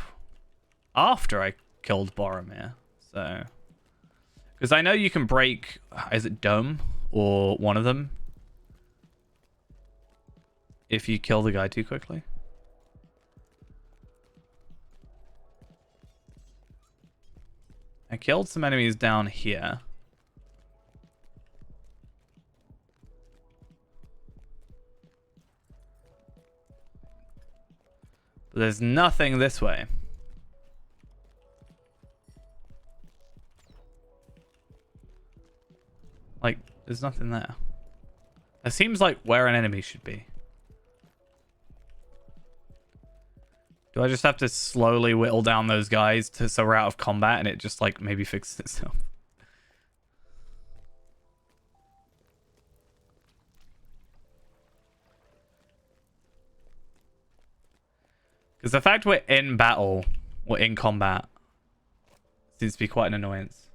after I killed Boromir. So, because I know you can break, is it Dome or one of them if you kill the guy too quickly? I killed some enemies down here. But there's nothing this way. Like, there's nothing there. It seems like where an enemy should be. Do I just have to slowly whittle down those guys so we're out of combat and it just, like, maybe fixes itself? Because the fact we're in battle, or in combat, seems to be quite an annoyance.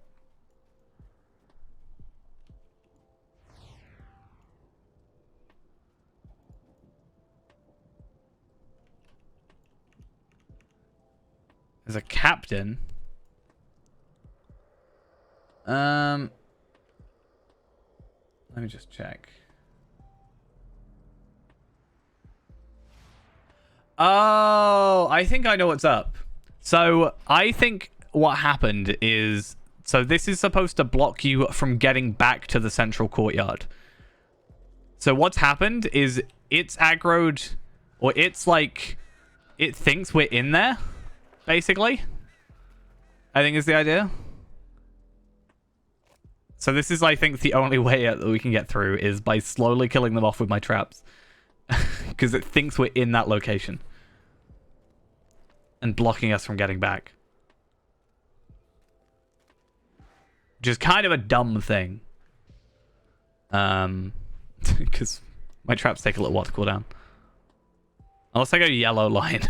There's a captain. Let me just check. Oh, I think I know what's up. So I think what happened is, so this is supposed to block you from getting back to the central courtyard. So what's happened is it's aggroed, or it's like, it thinks we're in there. Basically, I think is the idea. So this is, I think, the only way that we can get through is by slowly killing them off with my traps. Because it thinks we're in that location. And blocking us from getting back. Which is kind of a dumb thing. Because my traps take a little while to cool down. Unless I go yellow line.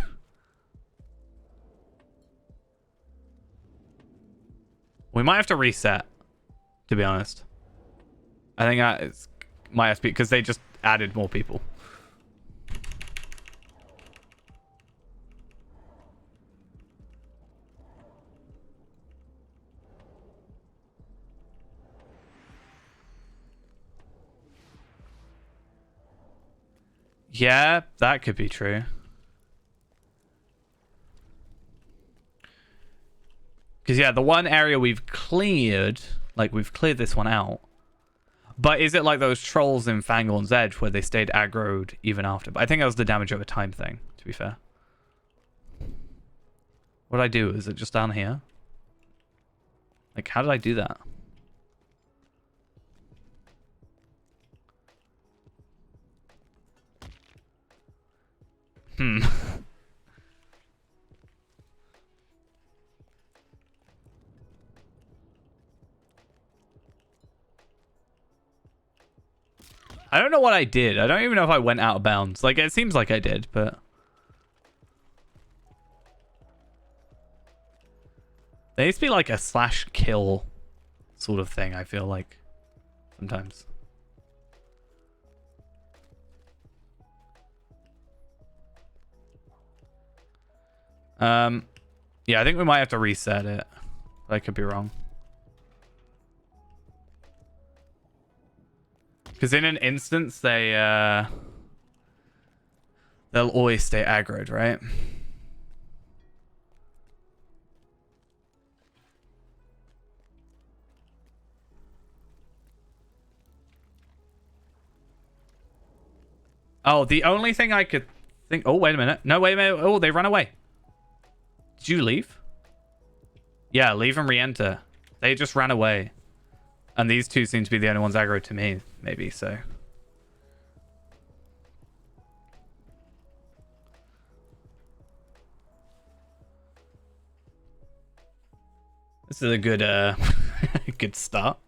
We might have to reset, to be honest. I think it's might have to be because they just added more people. Yeah, that could be true. Because, yeah, the one area we've cleared, like, we've cleared this one out. But is it like those trolls in Fangorn's Edge where they stayed aggroed even after? But I think that was the damage over time thing, to be fair. What did I do? Is it just down here? Like, how did I do that? I don't know what I did. I don't even know if I went out of bounds. Like, it seems like I did, but... There needs to be like a slash kill sort of thing, I feel like. Sometimes. Yeah, I think we might have to reset it. I could be wrong. Because in an instance, they'll always stay aggroed, right? Oh, the only thing I could think... Oh, wait a minute. No, wait a minute. Oh, they run away. Did you leave? Yeah, leave and re-enter. They just ran away. And these two seem to be the only ones aggro to me, maybe, so... This is a good, good start.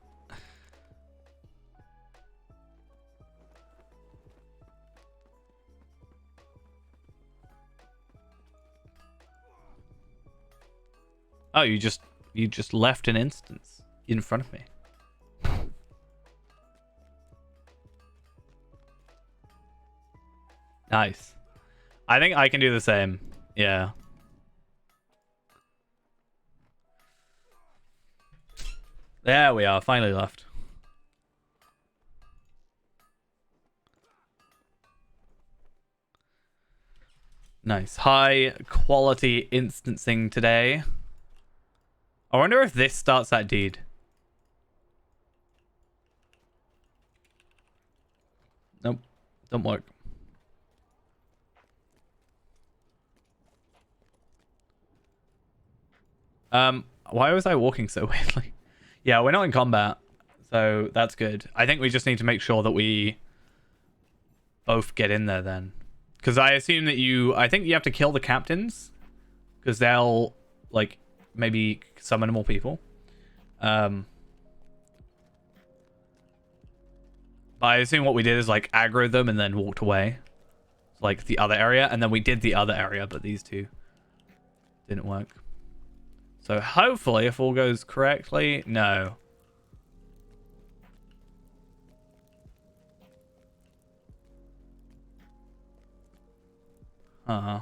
Oh, you just left an instance in front of me. Nice. I think I can do the same. Yeah. There we are, finally left. Nice. High quality instancing today. I wonder if this starts that deed. Nope. Don't work. Why was I walking so weirdly? Yeah, we're not in combat, so that's good. I think we just need to make sure that we both get in there then. Because I assume that I think you have to kill the captains. Because they'll, like, maybe summon more people. But I assume what we did is, like, aggro them and then walked away. Like, the other area. And then we did the other area, but these two didn't work. So hopefully, if all goes correctly, no. Uh-huh.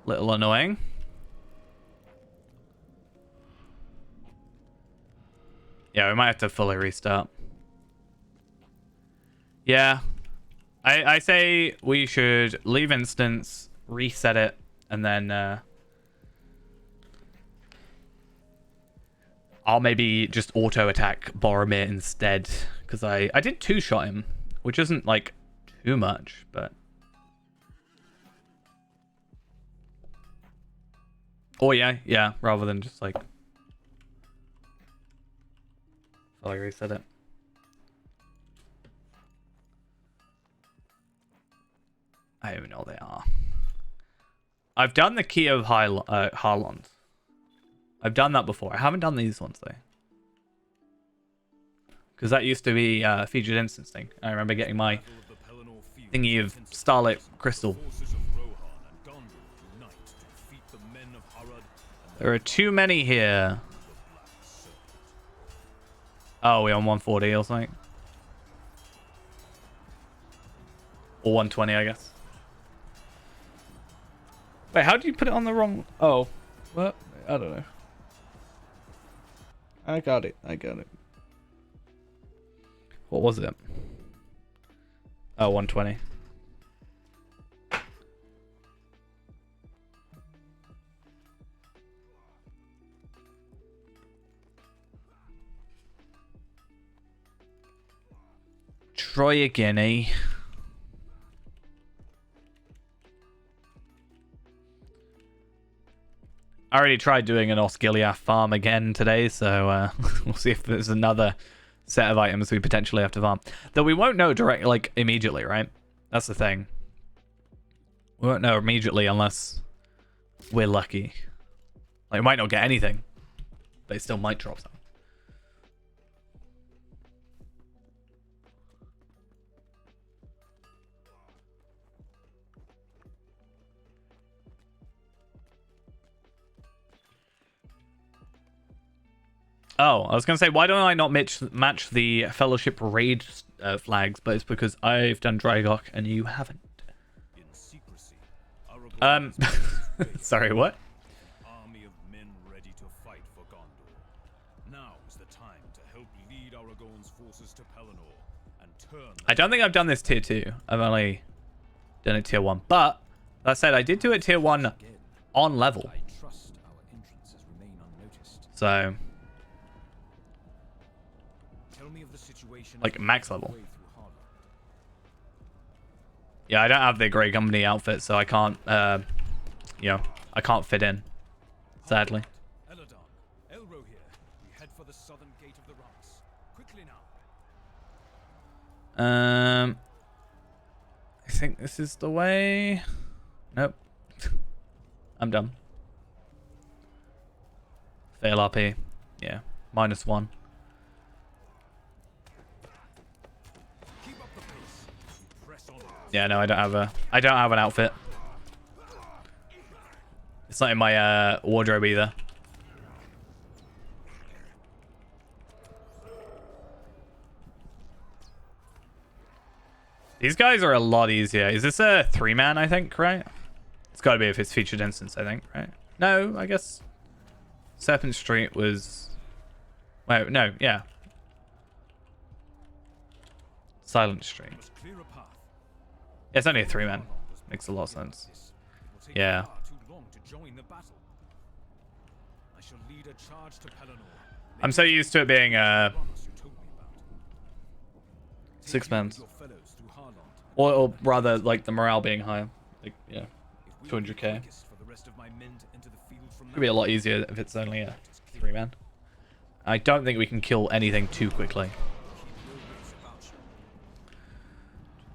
Little annoying. Yeah, we might have to fully restart. Yeah. I say we should leave instance, reset it, and then I'll maybe just auto attack Boromir instead. Because I did two-shot him, which isn't like too much, but... Oh yeah, rather than just like... fully reset it. I don't even know what they are. I've done the Key of Harlond. I've done that before. I haven't done these ones though. Because that used to be featured instancing. I remember getting my thingy of Starlit Crystal. There are too many here. Oh, we're on 140 or something. Or 120, I guess. Wait, how did you put it on the wrong... Oh. What? I don't know. I got it. What was it? Oh, 120. Troy Guinea. I already tried doing an Osgiliath farm again today, so we'll see if there's another set of items we potentially have to farm. Though we won't know directly, like, immediately, right? That's the thing. We won't know immediately unless we're lucky. Like, we might not get anything, but it still might drop something. Oh, I was going to say, why don't I not match the Fellowship raid flags? But it's because I've done Drygock and you haven't. In secrecy, Aragorn Sorry, what? army of men ready to fight for Gondor. Now is the time to help lead Aragorn's forces to Pelennor and turn. I don't think I've done this tier 2. I've only done it tier 1. But, that said, I did do it tier 1 on level. I trust our entrances remain unnoticed. So, Tell me of the situation. like, max level. Way through Harlow. Yeah, I don't have the Grey Company outfit, so I can't, you know, I can't fit in. Sadly. Eladon, Elro here. We head for the southern gate of the rocks. Quickly now. I think this is the way. Nope. I'm done. Fail RP. Yeah. -1. Keep up the pace. Press on. Yeah, no, I don't have an outfit. It's not in my wardrobe either. These guys are a lot easier. Is this a 3-man, I think, right? It's got to be if it's featured instance, I think, right? No, I guess Serpent Street was... Wait, no, yeah. Silent Street. Must clear a path. Yeah, it's only a 3-man. Makes a lot of sense. It will take Yeah. far too long to join the battle. I shall lead a charge to Pelennor. I'm so used to it being Promise you told me about. Take 6-man. you and your fellows through Harland. Or rather, like, the morale being higher. Like, yeah. If we are the 200k. quickest for the rest of my men to enter the field from It'd be a lot easier if it's only a 3-man. I don't think we can kill anything too quickly. keep no wits about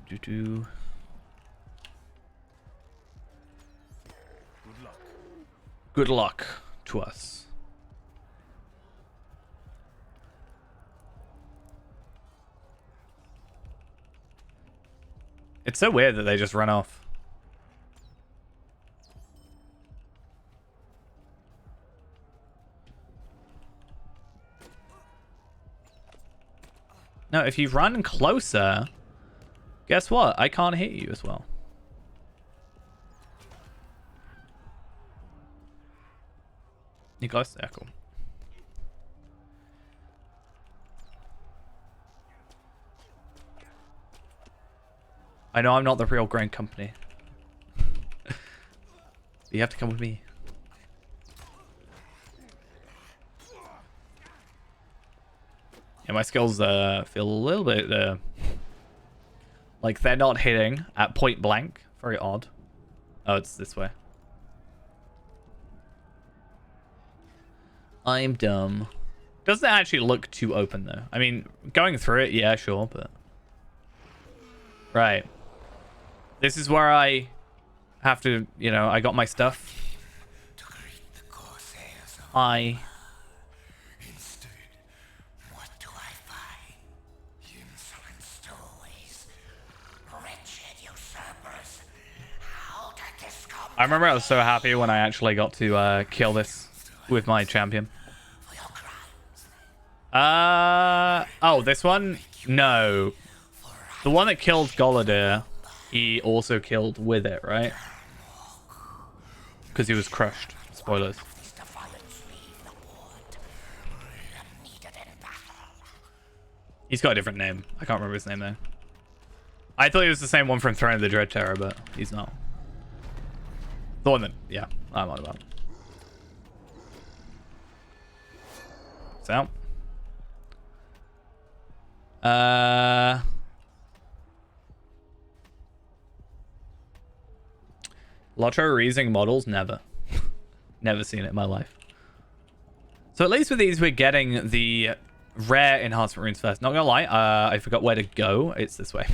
you. Doo-doo. Good luck. Good luck to us. It's so weird that they just run off. No, if you run closer, guess what? I can't hit you as well. You close? Yeah, cool. I know I'm not the real Grand Company. You have to come with me. Yeah, my skills feel a little bit like they're not hitting at point blank. Very odd. Oh, it's this way. I'm dumb. Doesn't actually look too open though. I mean, going through it, yeah, sure, but right. This is where I have to, you know, I got my stuff. To greet the corsairs of I Instead, what do I find? Insolent stowaways, wretched usurpers. How did this come I remember I was so happy when I actually got to kill this with my champion. for your crimes? Oh, this one? No. The one that killed Goladir, he also killed with it, right? Because he was crushed. Spoilers. He's got a different name. I can't remember his name though. I thought he was the same one from Throne of the Dread Terror, but he's not. The one that, yeah, I'm on about. So. Lotro Reasing models? Never. Never seen it in my life. So at least with these, we're getting the rare enhancement runes first. Not gonna lie, I forgot where to go. It's this way.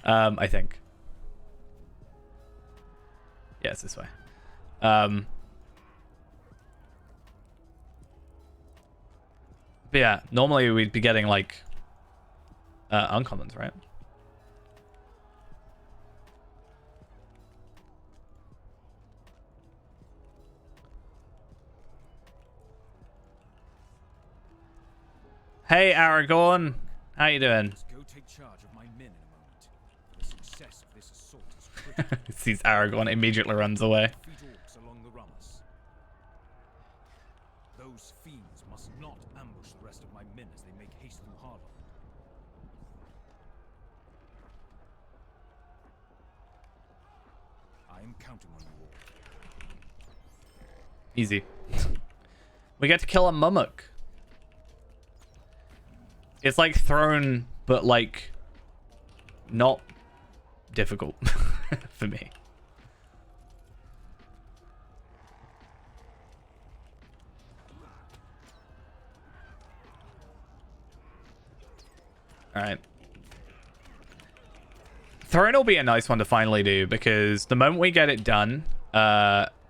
I think. Yeah, it's this way. But yeah, normally we'd be getting like uncommons, right? Hey Aragorn, how you doing? Let's go take charge of my men in a moment. The success of this assault is critical. Sees Aragorn, immediately runs away. Defeat orcs along the Rummus. Those fiends must not ambush the rest of my men as they make haste through Harlem. I am counting on you all. Easy. We get to kill a Mummock. It's like Throne, but like not difficult for me. All right. Throne will be a nice one to finally do because the moment we get it done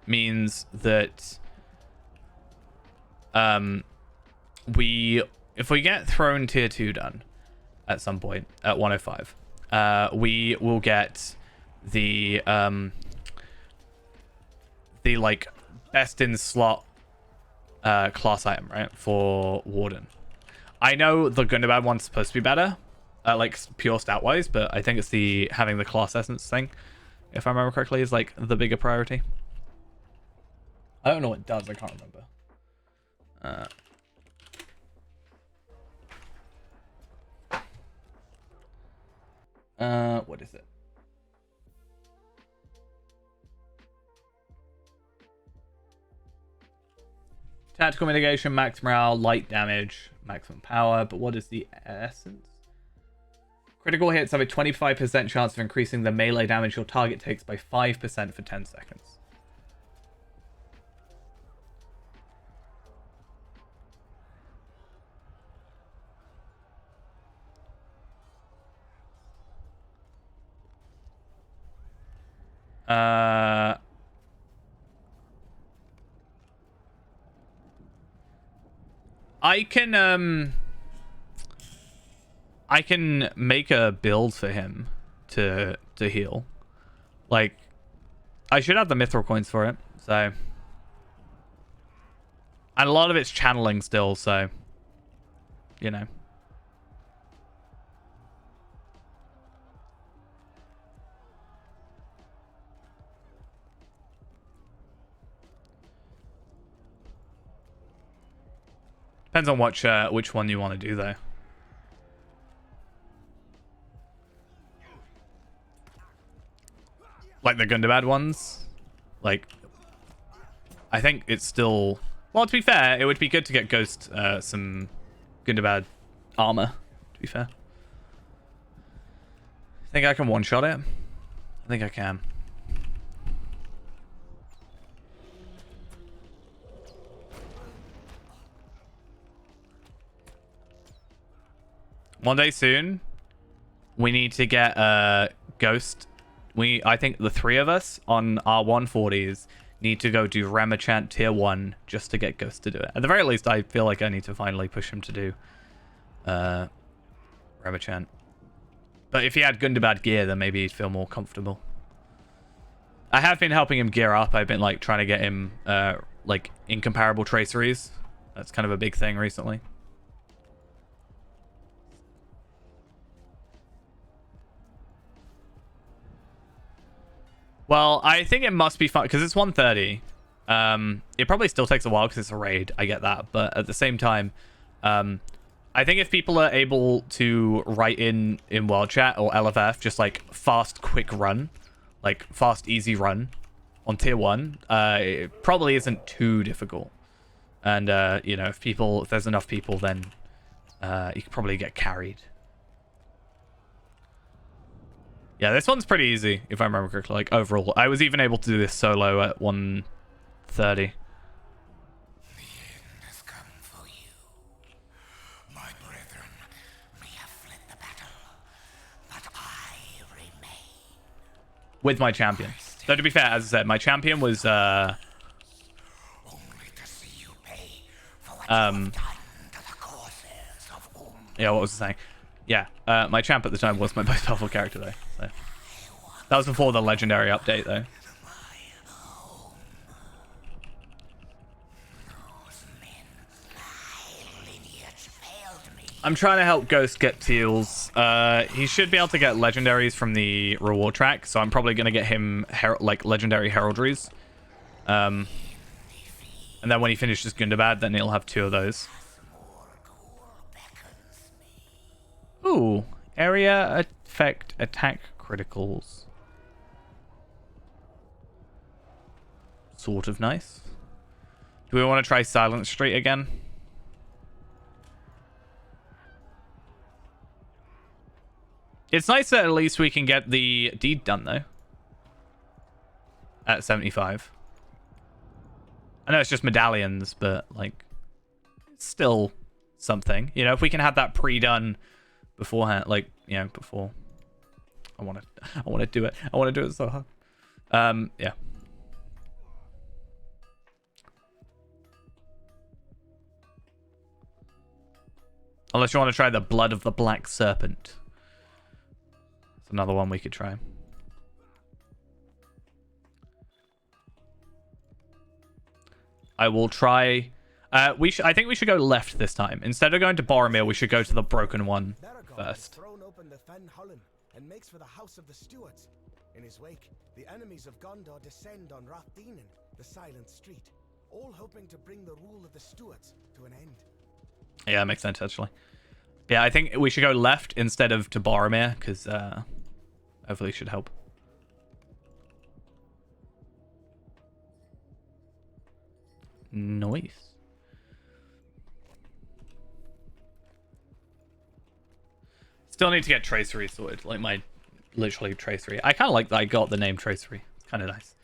means that if we get Throne tier 2 done at some point at 105, we will get the like best in slot class item, right, for Warden. I know the Gundabad one's supposed to be better, like pure stat wise, but I think it's the having the class essence thing, if I remember correctly, is like the bigger priority. I don't know what it does, I can't remember. What is it? Tactical mitigation, max morale, light damage, maximum power, but what is the essence? Critical hits have a 25% chance of increasing the melee damage your target takes by 5% for 10 seconds. I can make a build for him to heal. Like, I should have the mithril coins for it, so. And a lot of it's channeling still, so, you know. Depends on which one you want to do, though. Like the Gundabad ones. Like, I think it's still... Well, to be fair, it would be good to get Ghost some Gundabad armor, to be fair. Think I can one-shot it? I think I can. One day soon, we need to get Ghost. I think the three of us on our 140s need to go do Ramachant tier 1 just to get Ghost to do it. At the very least, I feel like I need to finally push him to do Ramachant. But if he had Gundabad gear, then maybe he'd feel more comfortable. I have been helping him gear up. I've been like trying to get him like incomparable traceries. That's kind of a big thing recently. Well, I think it must be fun because it's 1:30. It probably still takes a while because it's a raid. I get that, but at the same time, I think if people are able to write in World Chat or LFF, just like fast, quick run, like fast, easy run on tier 1, it probably isn't too difficult. And, you know, if there's enough people, then you could probably get carried. Yeah, this one's pretty easy, if I remember correctly, like overall. I was even able to do this solo at 130. Has come for you. My brethren may have fled the battle, but I remain. With my champion. Though to be fair, as I said, my champion was Only to see you pay for what you have done to the causes of yeah, what was I saying? Yeah, my champ at the time was my most powerful character though. So. That was before the legendary update though. I'm trying to help Ghost get teals. He should be able to get legendaries from the reward track, so I'm probably gonna get him like legendary heraldries. And then when he finishes Gundabad, then he'll have 2 of those. Ooh, area effect attack criticals. Sort of nice. Do we want to try Silent Street again? It's nice that at least we can get the deed done, though. At 75. I know it's just medallions, but, like, it's still something. You know, if we can have that pre-done beforehand, like, you know, before. I want to do it. I want to do it so hard. Yeah. Unless you want to try the Blood of the Black Serpent. It's another one we could try. I will try. I think we should go left this time. Instead of going to Boromir, we should go to the Broken One first. Thrown open the Fen Hullen and makes for the House of the Stuarts. In his wake, the enemies of Gondor descend on Rathdinen, the Silent Street, all hoping to bring the rule of the Stuarts to an end. Yeah, that makes sense, actually. Yeah, I think we should go left instead of to Boromir, because hopefully it should help. Nice. Still need to get Tracery sorted, like my literally Tracery. I kind of like that I got the name Tracery. It's kind of nice.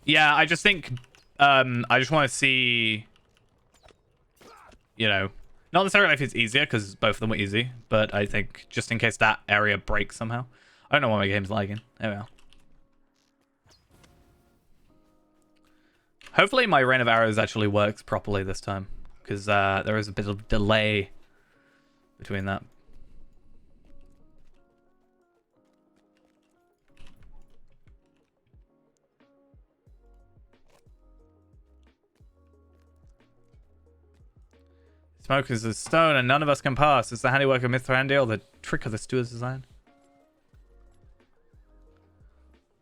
Yeah, I just think I just want to see, you know, not necessarily if it's easier, because both of them were easy, but I think just in case that area breaks somehow. I don't know why my game's lagging. There we are. Hopefully my Rain of Arrows actually works properly this time, because there is a bit of delay between that. Smoke is a stone and none of us can pass. It's the handiwork of Mithrandir, the trick of the steward's design.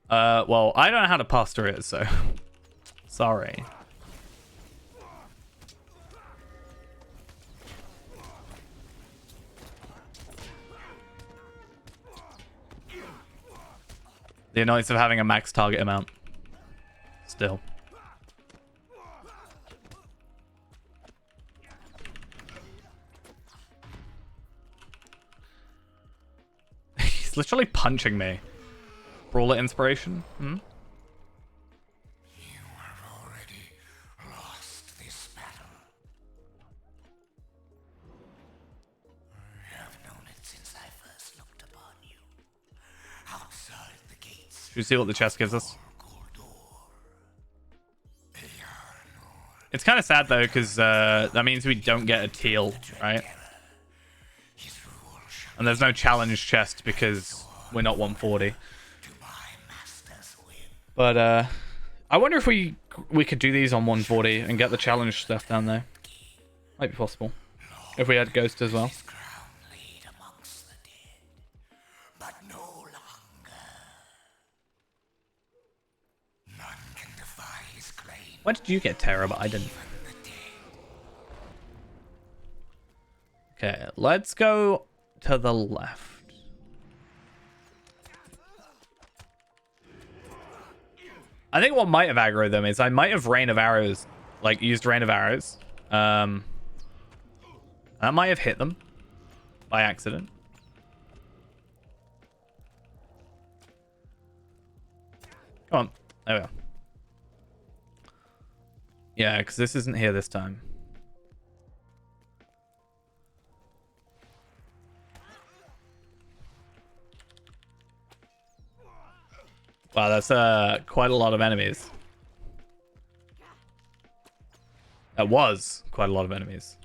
Well, I don't know how to pass through it, so sorry. The annoyance of having a max target amount. Still. He's literally punching me. Brawler inspiration? Hmm? You have already lost this battle. I have known it since I first looked upon you. Outside the gates. Should we see what the chest gives us? It's kind of sad though, because that means we don't get a teal, right? And there's no challenge chest because we're not 140. But I wonder if we could do these on 140 and get the challenge stuff down there. Might be possible. If we had Ghost as well. Why did you get Terra, but I didn't? Okay, let's go to the left. I think what might have aggroed them is I might have Rain of Arrows, like used Rain of Arrows. That might have hit them by accident. Come on, there we go. Yeah, because this isn't here this time. Wow, that's quite a lot of enemies. That was quite a lot of enemies.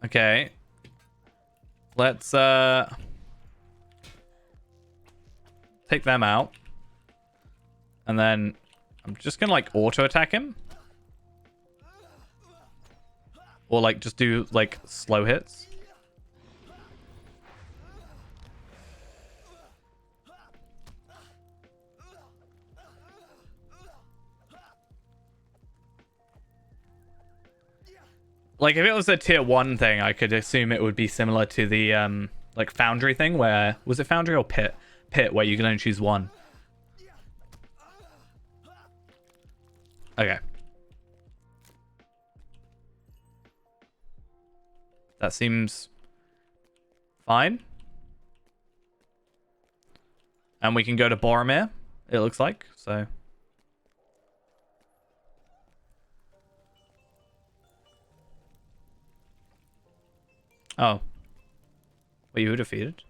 Okay. Let's take them out. And then I'm just gonna like auto attack him. Or like just do like slow hits. Like if it was a tier 1 thing, I could assume it would be similar to the like Foundry thing where was it Foundry or Pit? Pit where you can only choose one. Okay. That seems fine. And we can go to Boromir, it looks like, so. Oh. Were you defeated?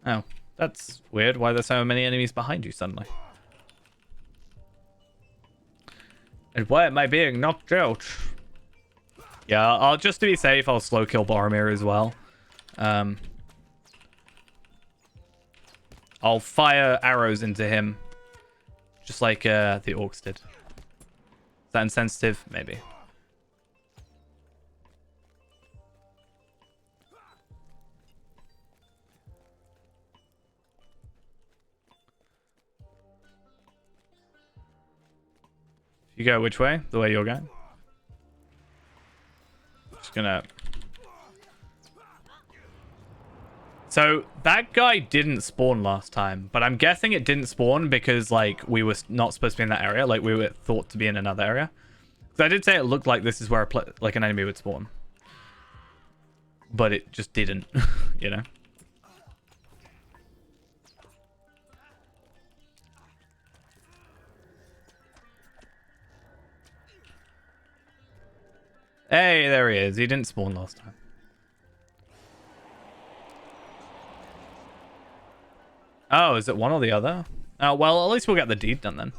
Oh, that's weird. Why are there so many enemies behind you suddenly? And why am I being knocked out? Yeah, I'll just to be safe, I'll slow kill Boromir as well. I'll fire arrows into him, just like the orcs did. Is that insensitive? Maybe. You go which way? The way you're going? Just gonna... So, that guy didn't spawn last time, but I'm guessing it didn't spawn because, like, we were not supposed to be in that area. Like, we were thought to be in another area. Because I did say it looked like this is where like an enemy would spawn. But it just didn't, you know? Hey, there he is. He didn't spawn last time. Oh, is it one or the other? Oh, well, at least we'll get the deed done then.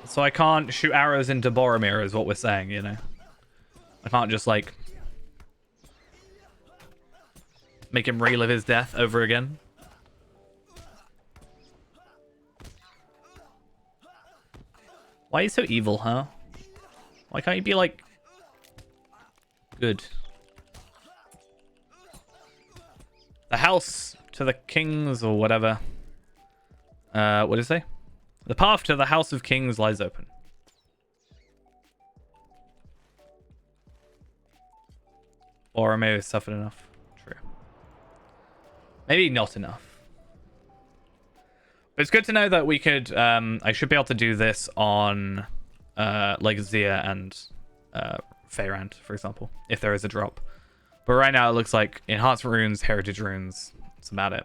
So I can't shoot arrows into Boromir is what we're saying, you know? I can't just, like... make him relive his death over again. Why are you so evil, huh? Why can't you be, like... good? The house to the kings or whatever. What did it say? The path to the House of Kings lies open. Boromir has suffered enough. True. Maybe not enough. But it's good to know that we could... I should be able to do this on like Zia and Feyrand, for example, if there is a drop. But right now it looks like Enhancement Runes, Heritage Runes. That's about it.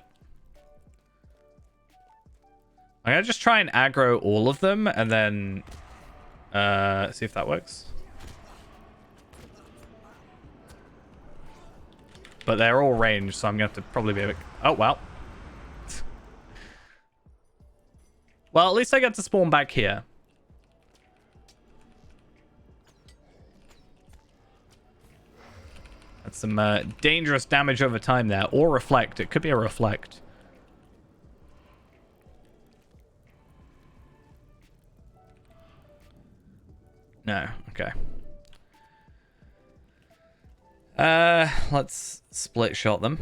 I'm gonna just try and aggro all of them and then See if that works. But they're all ranged, so I'm going to have to probably be a bit... Oh, wow. Well, at least I get to spawn back here. That's some dangerous damage over time there. Or reflect. It could be a reflect. No. Okay. Let's split shot them.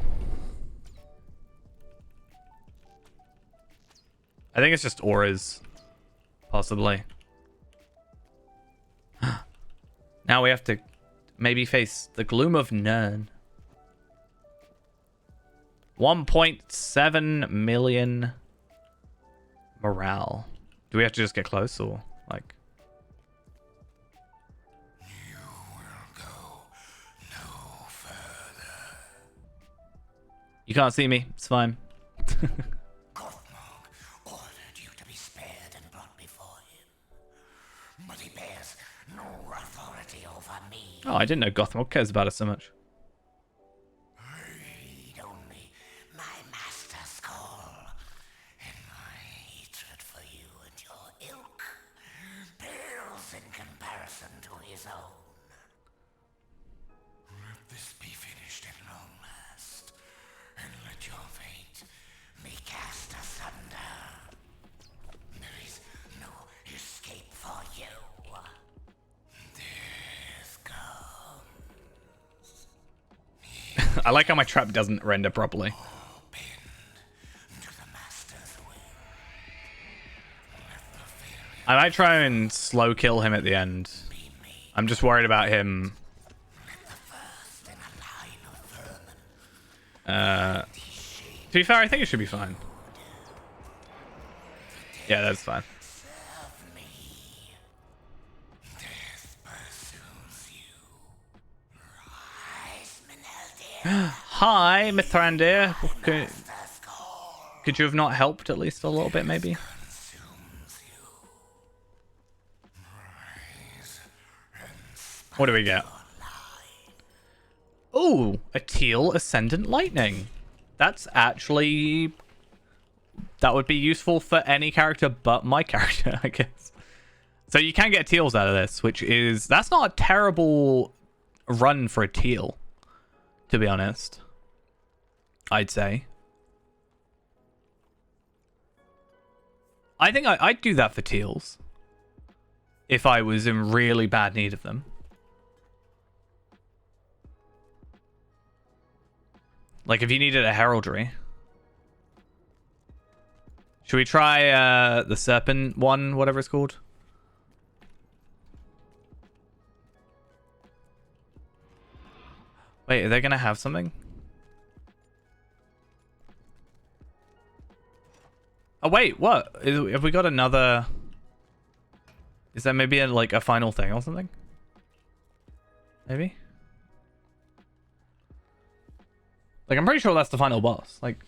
I think it's just auras. Possibly. Now we have to maybe face the Gloom of Nirn. 1.7 million morale. Do we have to just get close or like... You will go no further. You can't see me. It's fine. Gothmog ordered you to be spared and brought before him. But he bears no authority over me. Oh, I didn't know Gothmog cares about us so much. Heed only my master's call, and my hatred for you and your ilk pales in comparison to his own. Let this be finished at long last, and let your fate be cast asunder. There is no escape for you. Death comes. I like how my trap doesn't render properly. To the master's will. Let the failure I might try and slow kill him at the end. be me. I'm just worried about him. Let the first in a line of vermin. To be fair, I think it should be fine. Yeah, that's fine. Serve me. Death pursues you. Rise, Meneldir. Hi, Mithrandir. Could, Master's call could you have not helped at least a little bit, maybe? consumes you. Rise and What do we get? Ooh, a teal ascendant lightning. That's actually... That would be useful for any character but my character, I guess. So you can get teals out of this, which is... That's not a terrible run for a teal, to be honest. I'd say. I think I'd do that for teals. If I was in really bad need of them. Like if you needed a heraldry. Should we try the serpent one, whatever it's called? Wait, are they gonna have something? Oh wait, what? Have we got another... Is that maybe like a final thing or something? Maybe? Like, I'm pretty sure that's the final boss, like,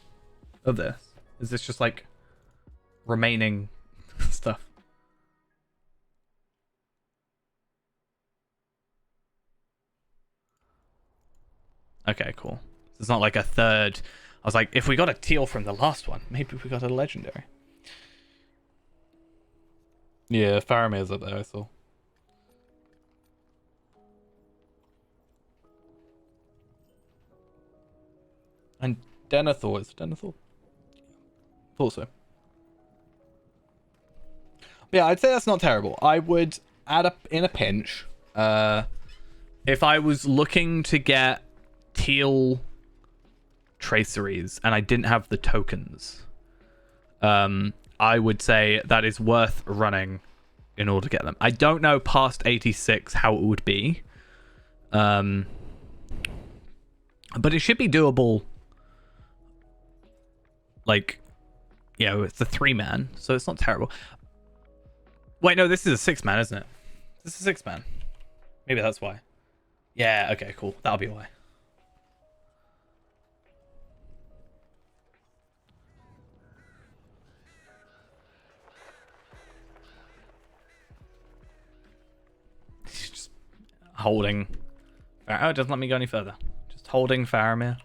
of this. Is this just, like, remaining stuff? Okay, cool. It's not like a third... I was like, if we got a teal from the last one, maybe we got a legendary. Yeah, Faramir's up there, I saw. And Denethor is Denethor. Thought so. Yeah, I'd say that's not terrible. I would add up in a pinch. If I was looking to get teal traceries and I didn't have the tokens, I would say that is worth running in order to get them. I don't know past 86 how it would be. But it should be doable. Like, you know, it's a 3-man, so it's not terrible. Wait, no, this is a 6-man, isn't it? This is a 6-man. Maybe that's why. Yeah, okay, cool. That'll be why. holding. Oh, it doesn't let me go any further. Just holding Faramir.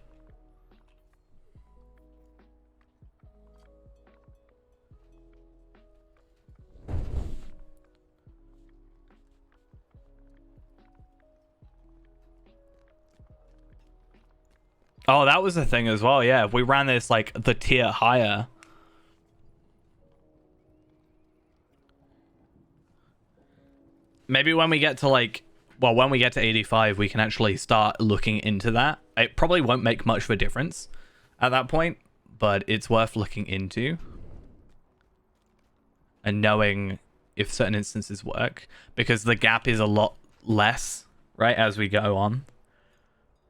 Oh, that was the thing as well. Yeah, if we ran this like the tier higher. Maybe when we get to like, well, when we get to 85, we can actually start looking into that. It probably won't make much of a difference at that point, but it's worth looking into and knowing if certain instances work, because the gap is a lot less, right, as we go on.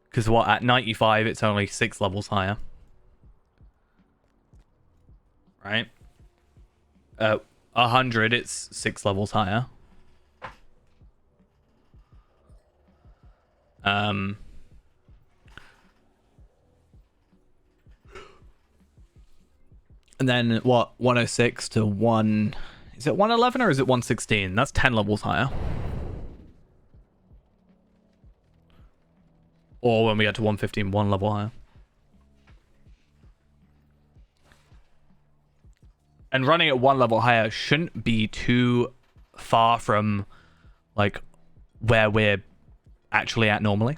Because what, at 95, it's only 6 levels higher. Right? 100, it's 6 levels higher. And then what, 106 to 1... Is it 111 or is it 116? That's 10 levels higher. Or when we get to 115, 1 level higher. And running at 1 level higher shouldn't be too far from like where we're actually at normally.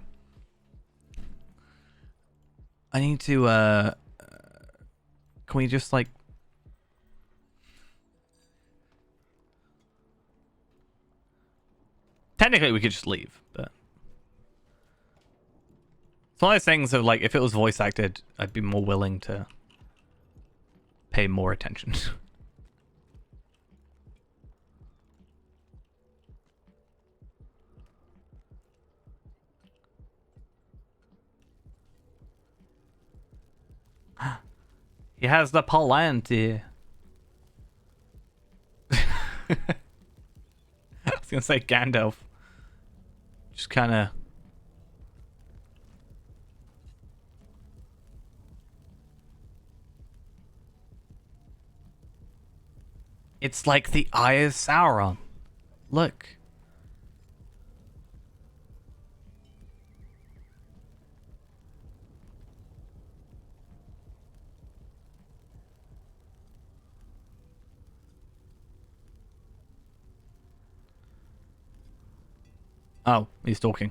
I need to can we just like technically we could just leave, but it's one of those things of like, if it was voice acted, I'd be more willing to pay more attention. He has the Palantir. I was gonna say Gandalf. Just kind of. It's like the Eye of Sauron. Look. Oh, he's talking.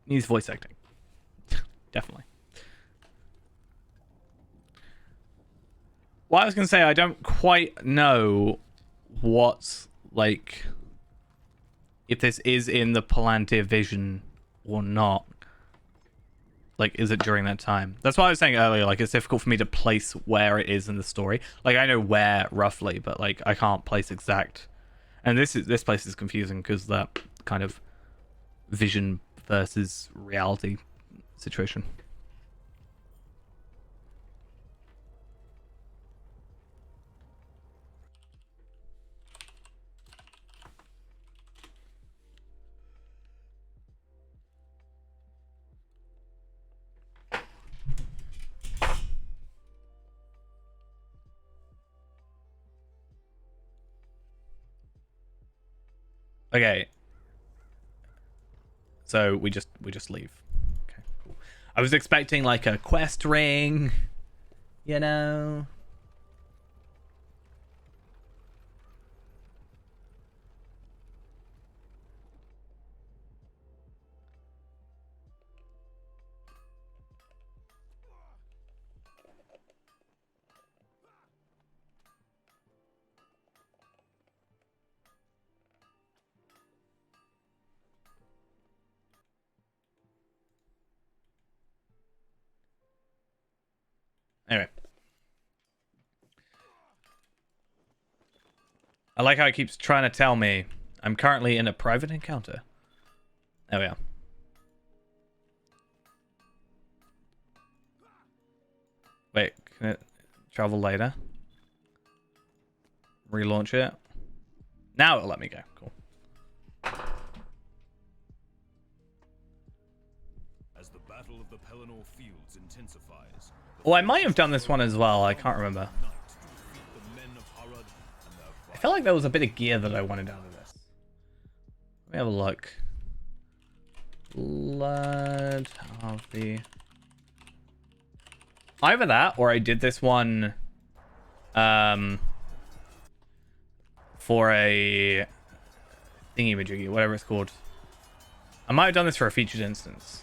He's voice acting. Definitely. Well, I was going to say, I don't quite know what's, like, if this is in the Palantir vision or not. Like, is it during that time? That's what I was saying earlier. Like, it's difficult for me to place where it is in the story. Like, I know where, roughly, but, like, I can't place exact. And this place is confusing because that kind of vision versus reality situation. Okay. So we just leave. Okay, cool. I was expecting like a quest ring, you know. Anyway. I like how it keeps trying to tell me I'm currently in a private encounter. There we are. Wait, can it travel later? Relaunch it. Now it'll let me go. Cool. As the battle of the Pelennor fields intensifies, Oh, I might have done this one as well. I can't remember. knight to defeat the men of Harad and their I felt like there was a bit of gear that I wanted out of this. Let me have a look. Blood of the... Either that, or I did this one for a thingy-majiggy, whatever it's called. I might have done this for a featured instance.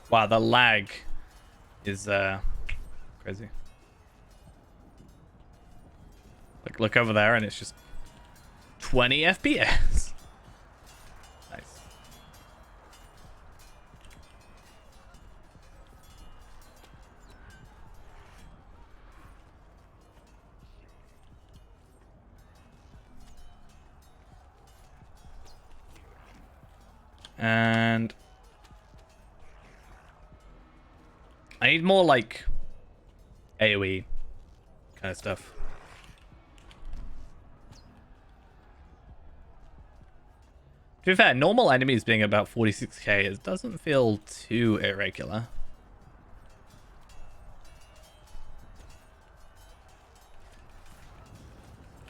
Wow, the lag is crazy. Like, look over there and it's just 20 FPS. Nice. And I need more like AoE kind of stuff. To be fair, normal enemies being about 46k, it doesn't feel too irregular.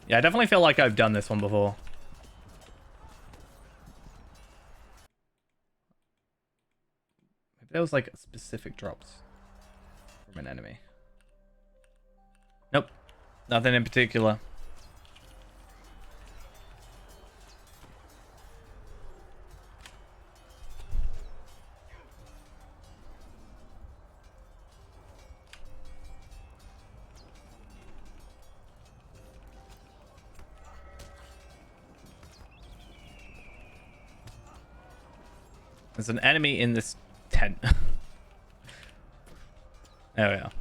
Yeah, I definitely feel like I've done this one before. Maybe there was like specific drops from an enemy. Nope, nothing in particular. There's an enemy in this tent. There we are.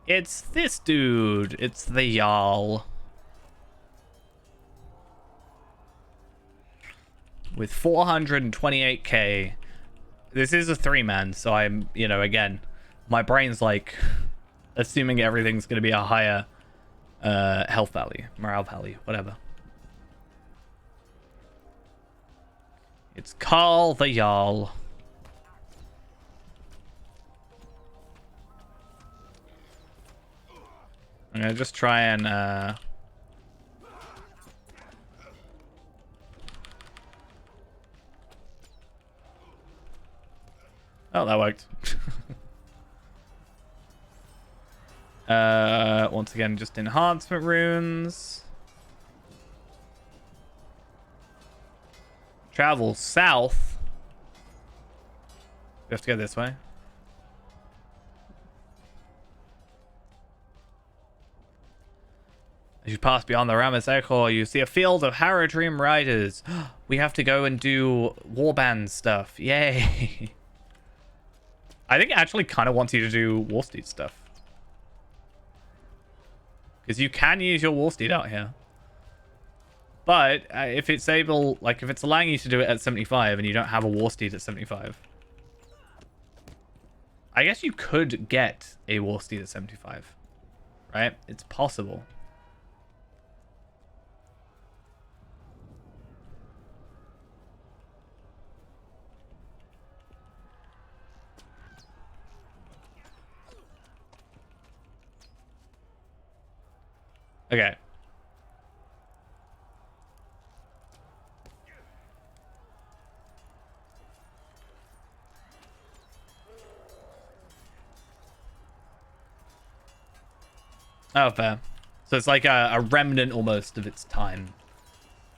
It's this dude. It's the Jarl. With 428k. This is a 3-man, so I'm, you know, again, my brain's like assuming everything's going to be a higher health value, morale value, whatever. It's Carl the Jarl. I'm gonna just try and oh, that worked. Once again, just enhancement runes. Travel south. We have to go this way. As you pass beyond the Ramus Echo, you see a field of Haradrim riders. We have to go and do warband stuff. Yay. I think it actually kind of wants you to do Warsteed stuff. Because you can use your Warsteed out here. But if it's able, like if it's allowing you to do it at 75 and you don't have a Warsteed at 75. I guess you could get a Warsteed at 75. Right? It's possible. Okay. Oh, fair. So it's like a remnant almost of its time.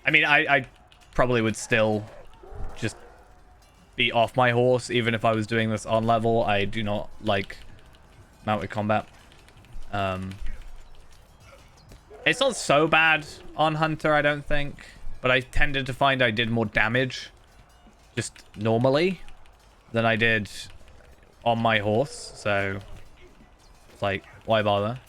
I mean, I probably would still just be off my horse, even if I was doing this on level. I do not like mounted combat. It's not so bad on Hunter, I don't think. But I tended to find I did more damage just normally than I did on my horse, so it's like, why bother?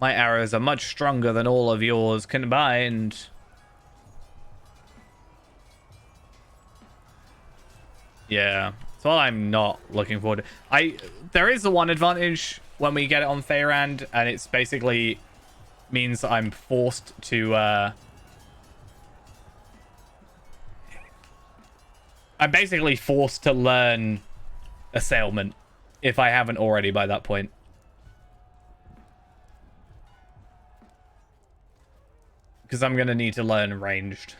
My arrows are much stronger than all of yours combined. Yeah, so I'm not looking forward to. There is the one advantage when we get it on Feyrand, and it's basically means that I'm forced to I'm basically forced to learn assailment if I haven't already by that point. Because I'm going to need to learn ranged.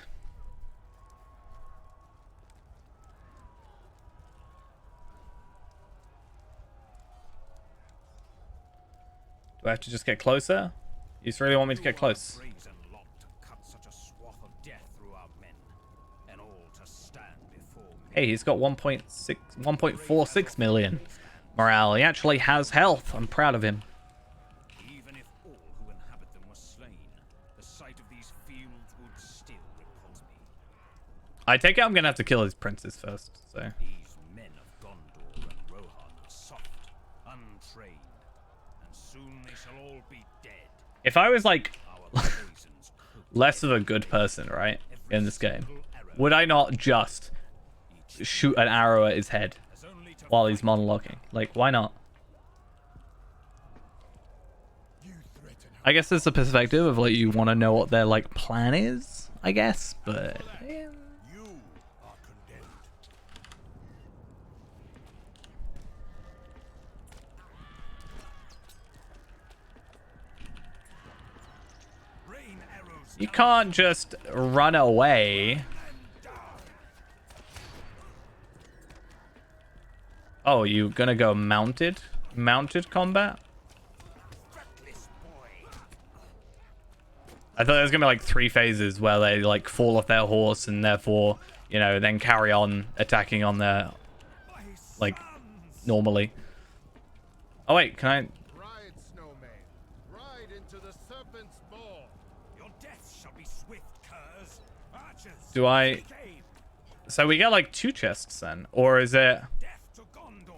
Do I have to just get closer? You just really want me to get close? Hey, he's got 1.46 million morale. He actually has health. I'm proud of him. Even if all who inhabit them were slain, the sight of these fields would still repulse me. I take it I'm gonna have to kill his princes first, so. These men of Gondor and Rohan are soft, untrained, and soon they shall all be dead. If I was like Our poisons could less of a good person, right, in this game, would I not just shoot an arrow at his head while he's monologuing? Like, why not? I guess there's a perspective of like you want to know what their like plan is, I guess, but yeah. You are condemned. rain arrows. You can't just run away. Oh, you gonna go mounted? Mounted combat? I thought there was gonna be like 3 phases where they like fall off their horse and therefore, you know, then carry on attacking on their like normally. Oh wait, can I? Ride, snowman. Ride into the serpent's maw. Your death shall be swift, curs. Archers. Do I? take aim. So we get like 2 chests then, or is it? Death to Gondor.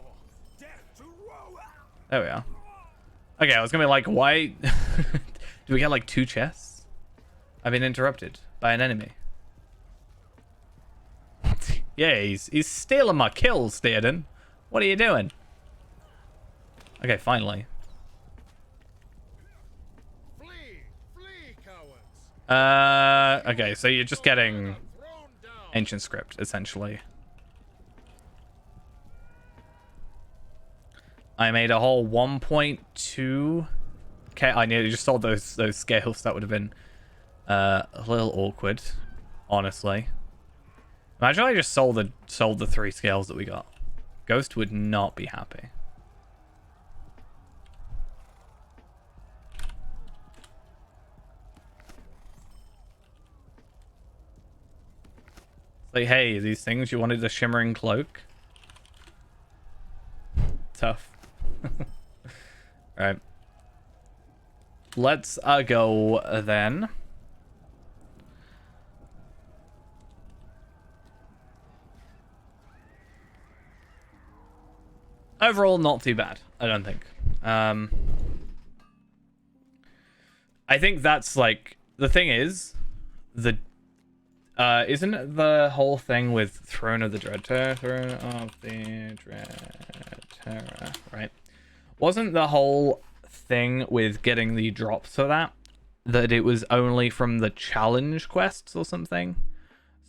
Death to Rohan. There we are. Okay, I was gonna be like, why? Do we get like 2 chests? I've been interrupted by an enemy. Yeah, he's stealing my kills, Theoden. What are you doing? Okay, finally. Flee! Flee, cowards! Okay, so you're just getting Thrown down. ancient script, essentially. I made a whole 1.2. Okay, I nearly just sold those scales. That would have been a little awkward, honestly. Imagine I just sold the 3 scales that we got. Ghost would not be happy. Like, hey, these things, you wanted a shimmering cloak? Tough. Alright. Let's go then. Overall, not too bad, I don't think. I think that's like the thing is isn't it the whole thing with Throne of the Dread Terror? Throne of the Dread Terror, right? Wasn't the whole thing with getting the drops for that it was only from the challenge quests or something?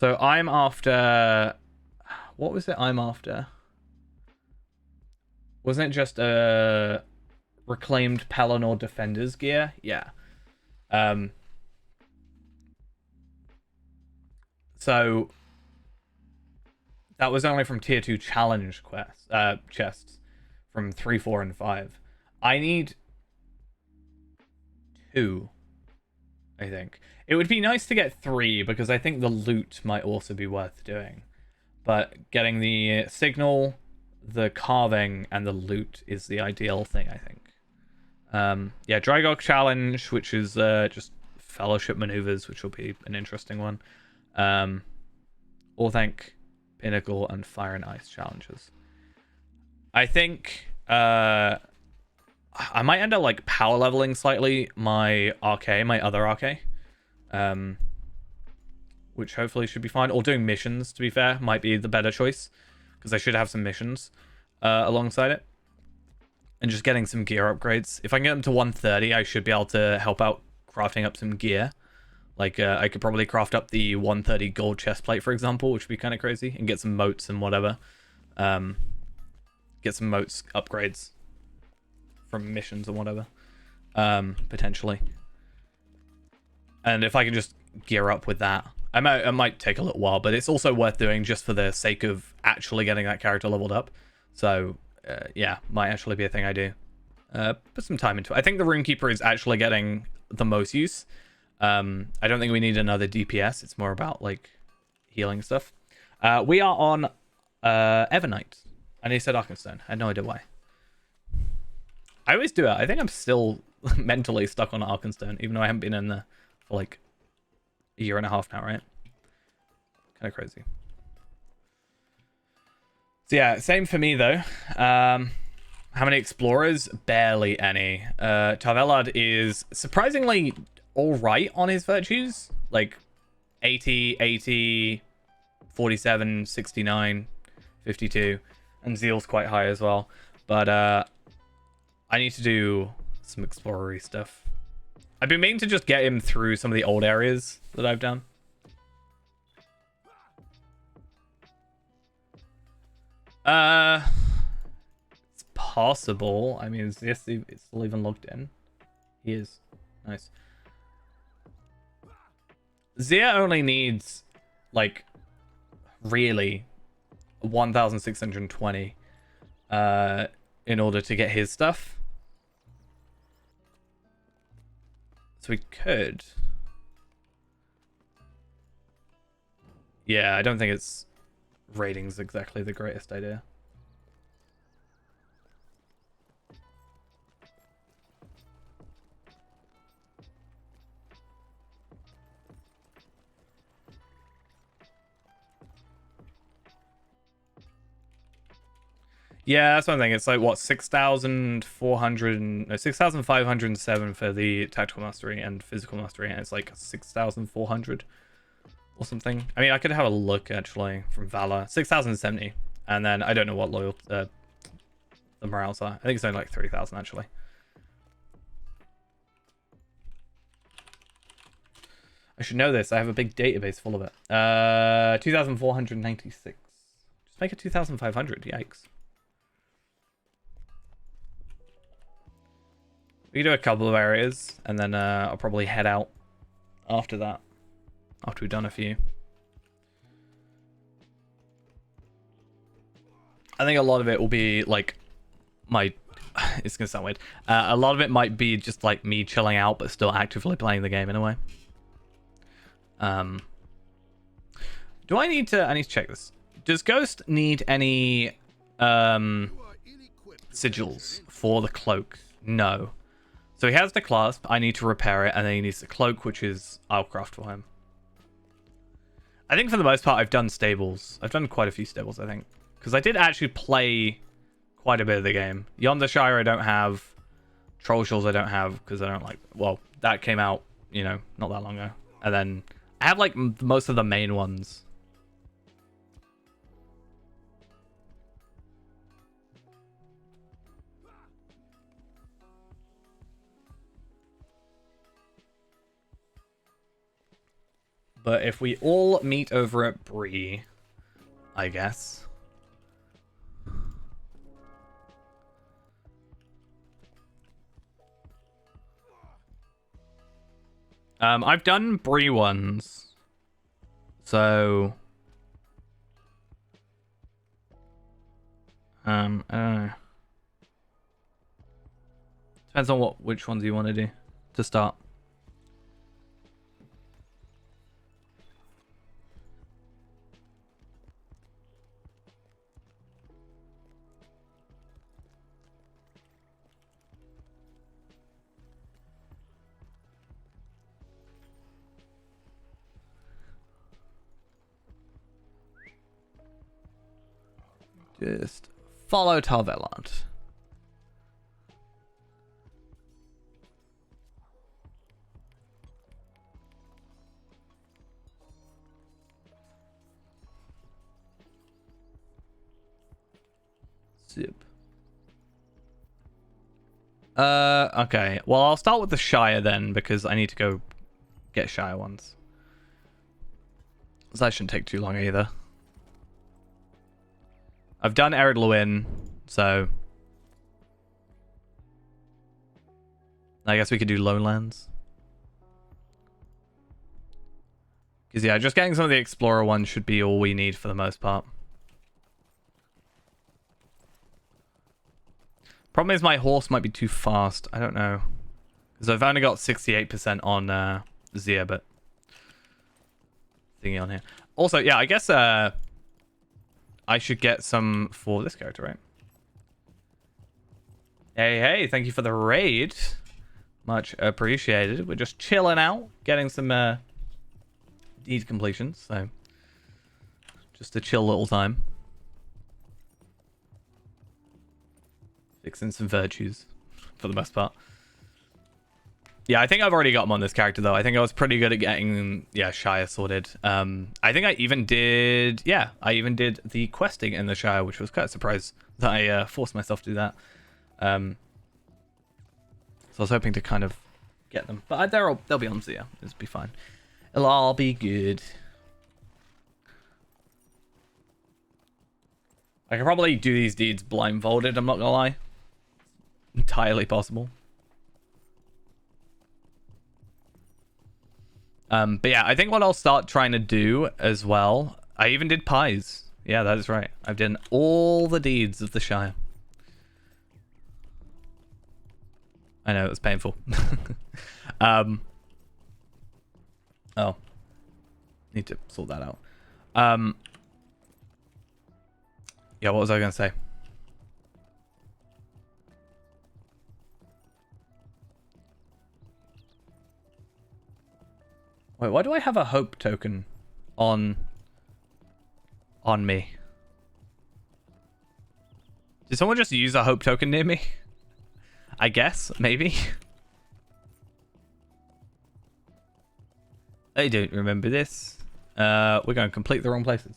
So I'm after... What was it I'm after? Wasn't it just reclaimed Pelennor Defenders gear? Yeah. So that was only from tier 2 challenge quests, chests from 3, 4, and 5. I need 2, I think. It would be nice to get 3 because I think the loot might also be worth doing. But getting the signal, the carving, and the loot is the ideal thing, I think. Yeah, Drygok challenge, which is just Fellowship maneuvers, which will be an interesting one. Orthanc, Pinnacle, and Fire and Ice challenges. I think I might end up like power leveling slightly my RK, my other RK. Which hopefully should be fine. Or doing missions, to be fair, might be the better choice. Because I should have some missions alongside it. And just getting some gear upgrades. If I can get them to 130, I should be able to help out crafting up some gear. Like, I could probably craft up the 130 gold chest plate, for example, which would be kind of crazy. And get some moats and whatever. Get some moats upgrades from missions or whatever. Potentially. And if I can just gear up with that, I might take a little while, but it's also worth doing just for the sake of actually getting that character leveled up. So, yeah, might actually be a thing I do. Put some time into it. I think the Runekeeper is actually getting the most use. I don't think we need another DPS. It's more about, like, healing stuff. We are on Evernight. And he said Arkenstone. I had no idea why. I always do it. I think I'm still mentally stuck on Arkenstone, even though I haven't been in there for, like, a year and a half now, right? Kind of crazy. So yeah, same for me though. How many explorers? Barely any. Tarvelad is surprisingly alright on his virtues. Like 80, 80, 47, 69, 52. And Zeal's quite high as well. But I need to do some explorery stuff. I've been meaning to just get him through some of the old areas that I've done. It's possible. I mean, it's still even logged in. He is. Nice. Zia only needs, like, really 1,620 in order to get his stuff. So we could. Yeah, I don't think it's ratings exactly the greatest idea. Yeah, that's one thing. It's like, what, 6,507 for the tactical mastery and physical mastery, and it's like 6,400 or something. I mean, I could have a look, actually, from Valor. 6,070. And then, I don't know what loyal the morales are. I think it's only like 3,000, actually. I should know this. I have a big database full of it. 2,496. Just make it 2,500. Yikes. We can do a couple of areas, and then I'll probably head out after that. After we've done a few. I think a lot of it will be, like, my... It's going to sound weird. A lot of it might be just, like, me chilling out, but still actively playing the game in a way. Do I need to... I need to check this. Does Ghost need any sigils for the cloak? No. So he has the clasp, I need to repair it, and then he needs the cloak, which is I'll craft for him. I think for the most part I've done stables. I've done quite a few stables, I think. Because I did actually play quite a bit of the game. Yonder Shire I don't have. Trollshaws I don't have, because I don't like... Well, that came out, you know, not that long ago. And then I have, like, most of the main ones. But if we all meet over at Bree, I guess. I've done Bree ones. So... I don't know. Depends on which ones you want to do to start. Just follow Tarvelant. Zip. Okay. Well, I'll start with the Shire then, because I need to go get Shire ones. So that shouldn't take too long either. I've done Ered Luin, so I guess we could do Lowlands. Because yeah, just getting some of the Explorer ones should be all we need for the most part. Problem is my horse might be too fast. I don't know. Because I've only got 68% on Zia, but thingy on here. Also, yeah, I guess I should get some for this character, right? Hey, thank you for the raid. Much appreciated. We're just chilling out, getting some deed completions, so just a chill little time. Fixing some virtues for the most part. Yeah, I think I've already got them on this character though. I think I was pretty good at getting Shire sorted. I think I even did the questing in the Shire, which was quite a surprise that I forced myself to do that. So I was hoping to kind of get them, but they'll be on Zia. It'll be fine. It'll all be good. I could probably do these deeds blindfolded, I'm not gonna lie. Entirely possible. But yeah, I think what I'll start trying to do as well, I even did pies. Yeah, that is right. I've done all the deeds of the Shire. I know, it was painful. Oh. Need to sort that out. Yeah, what was I going to say? Wait, why do I have a hope token on me? Did someone just use a hope token near me? I guess, maybe. I don't remember this. We're going to complete the wrong places.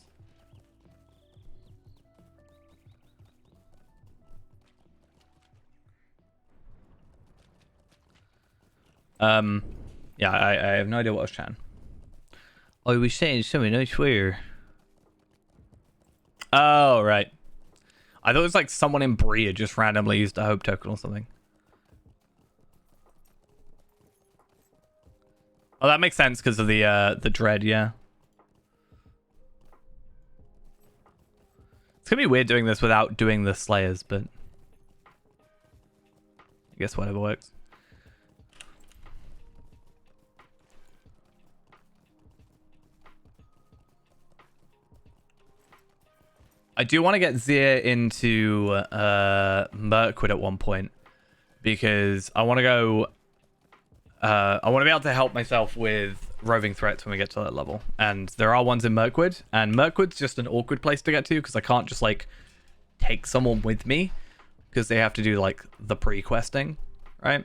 Yeah, I have no idea what I was chatting. I was saying something, I swear. Oh, right. I thought it was like someone in Bria just randomly used a hope token or something. Oh, that makes sense because of the dread, yeah. It's gonna be weird doing this without doing the Slayers, but I guess whatever works. I do want to get Zia into Mirkwood at one point because I want to go. I want to be able to help myself with roving threats when we get to that level, and there are ones in Mirkwood, and Mirkwood's just an awkward place to get to because I can't just like take someone with me because they have to do like the pre-questing, right?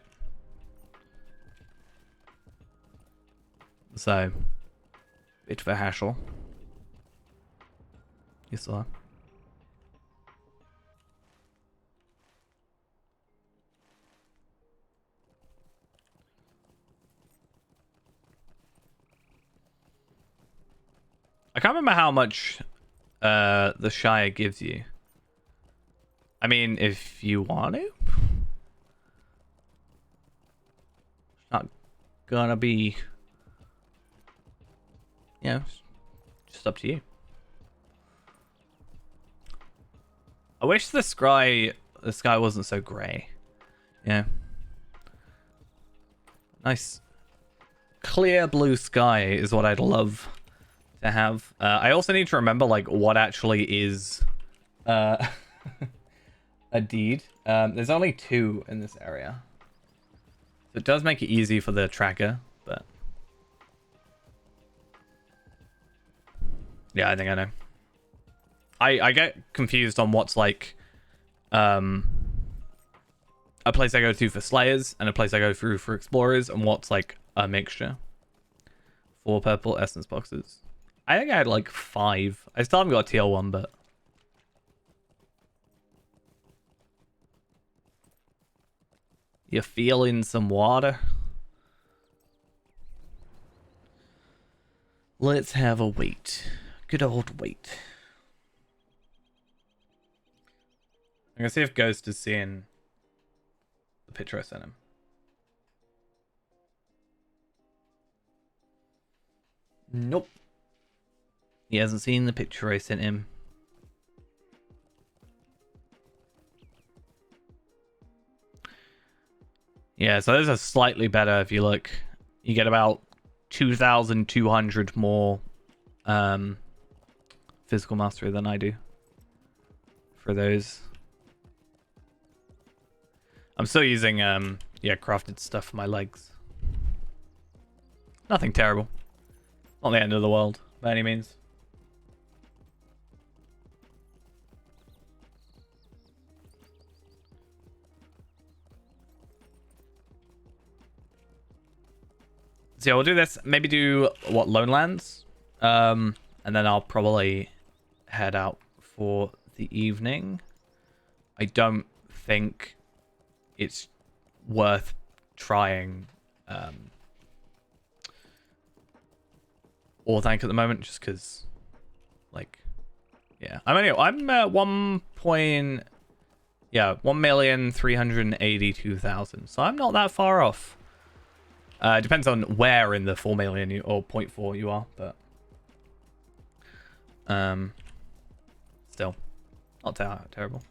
So, bit of a hassle. Yes, sir. I can't remember how much the Shire gives you. I mean, if you want to. It's not gonna be... You know, just up to you. I wish the sky wasn't so grey. Yeah. Nice clear blue sky is what I'd love to have. I also need to remember like what actually is a deed. There's only 2 in this area, so it does make it easy for the tracker, but yeah, I think I know. I get confused on what's like a place I go to for Slayers and a place I go through for Explorers, and what's like a mixture. 4 purple essence boxes. I think I had like 5. I still haven't got a TL1, but you're feeling some water? Let's have a wait. Good old wait. I'm gonna see if Ghost is seeing the picture I sent him. Nope. He hasn't seen the picture I sent him. Yeah, so those are slightly better if you look. You get about 2,200 more physical mastery than I do for those. I'm still using yeah, crafted stuff for my legs. Nothing terrible. Not the end of the world by any means. So yeah, we'll do this. Maybe do what, Lone Lands, and then I'll probably head out for the evening. I don't think it's worth trying Orthanc at the moment, just because, like, yeah, I'm 1,382,000, so I'm not that far off. It depends on where in the 4 million or 0.4 you are, but still not terrible.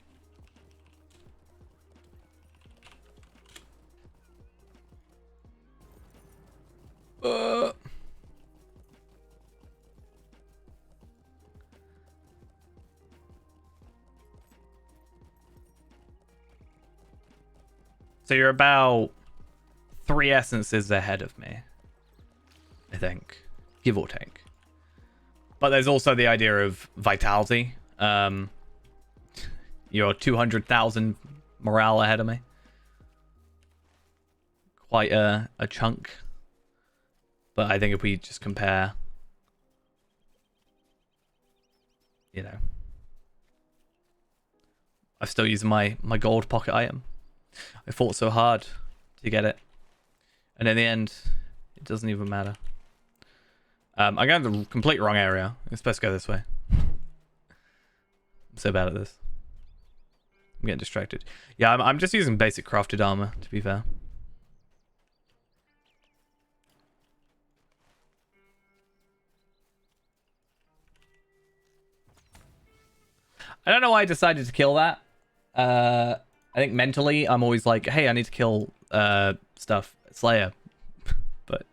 So you're about 3 essences ahead of me, I think, give or take. But there's also the idea of vitality. You're 200,000 morale ahead of me. Quite a chunk. But I think if we just compare, you know, I'm still using my gold pocket item. I fought so hard to get it. And in the end, it doesn't even matter. I'm going to the complete wrong area. It's best to go this way. I'm so bad at this. I'm getting distracted. Yeah, I'm just using basic crafted armor, to be fair. I don't know why I decided to kill that. I think mentally, I'm always like, hey, I need to kill stuff. Slayer. But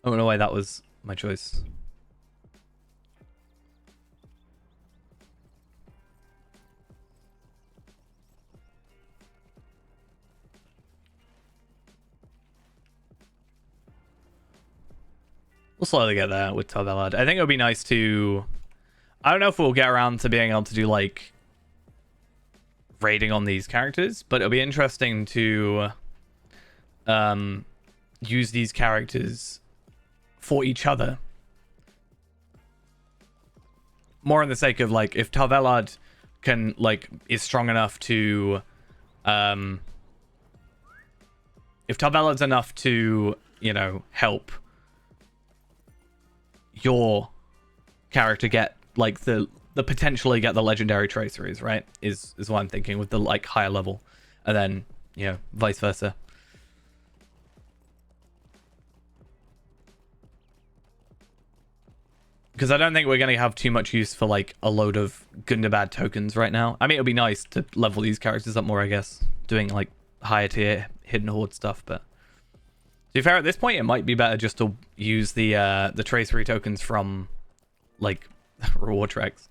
I don't know why that was my choice. We'll slowly get there with Tavelad. I think it would be nice to... I don't know if we'll get around to being able to do, like, raiding on these characters, but it'll be interesting to use these characters for each other. More in the sake of, like, if Tavelad can, like, is strong enough to... if Tavelad's enough to, you know, help your character get, like, the potentially get the legendary traceries, right? Is what I'm thinking with the, like, higher level. And then, you know, vice versa. Because I don't think we're going to have too much use for, like, a load of Gundabad tokens right now. I mean, it would be nice to level these characters up more, I guess. Doing, like, higher tier Hidden Horde stuff, but... To be fair, at this point, it might be better just to use the tracery tokens from, like, reward tracks.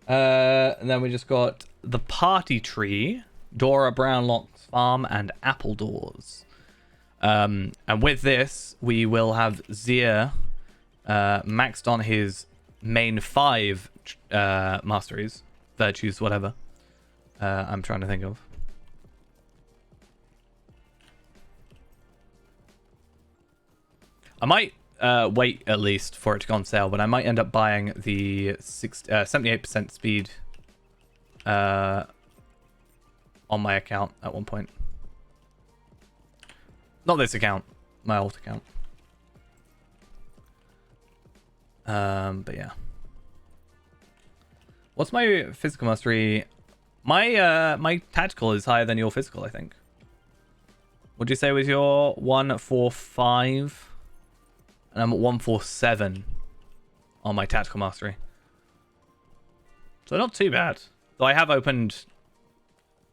And then we just got the party tree, Dora Brownlock's farm, and apple doors. And with this, we will have Zir maxed on his main 5 masteries, virtues, whatever. I'm trying to think of. I might wait at least for it to go on sale, but I might end up buying the 78% speed on my account at one point. Not this account, my old account. But yeah. What's my physical mastery? My tactical is higher than your physical, I think. What'd you say was your 145? And I'm at 147 on my tactical mastery. So not too bad. Though I have opened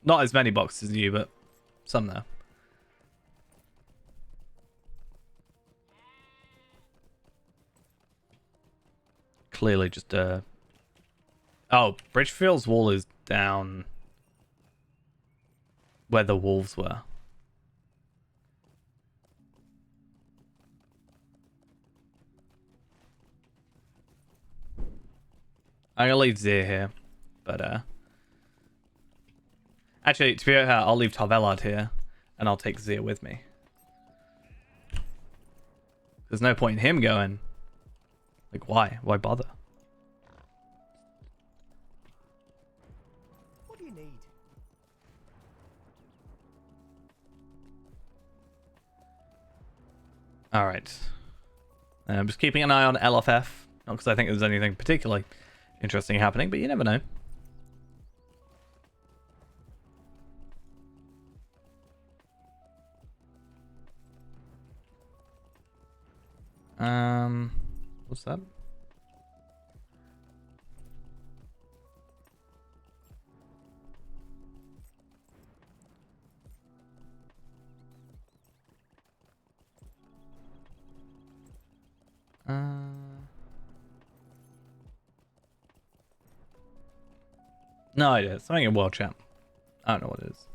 not as many boxes as you, but some there. Clearly just oh, Bridgefield's wall is down where the wolves were. I'm gonna leave Zir here, but actually, to be fair, I'll leave Tarvelard here, and I'll take Zir with me. There's no point in him going. Like, why? Why bother? What do you need? All right. I'm just keeping an eye on LFF, not because I think there's anything particularly interesting happening, but you never know. What's that? No idea. Something in World Champ. I don't know what it is.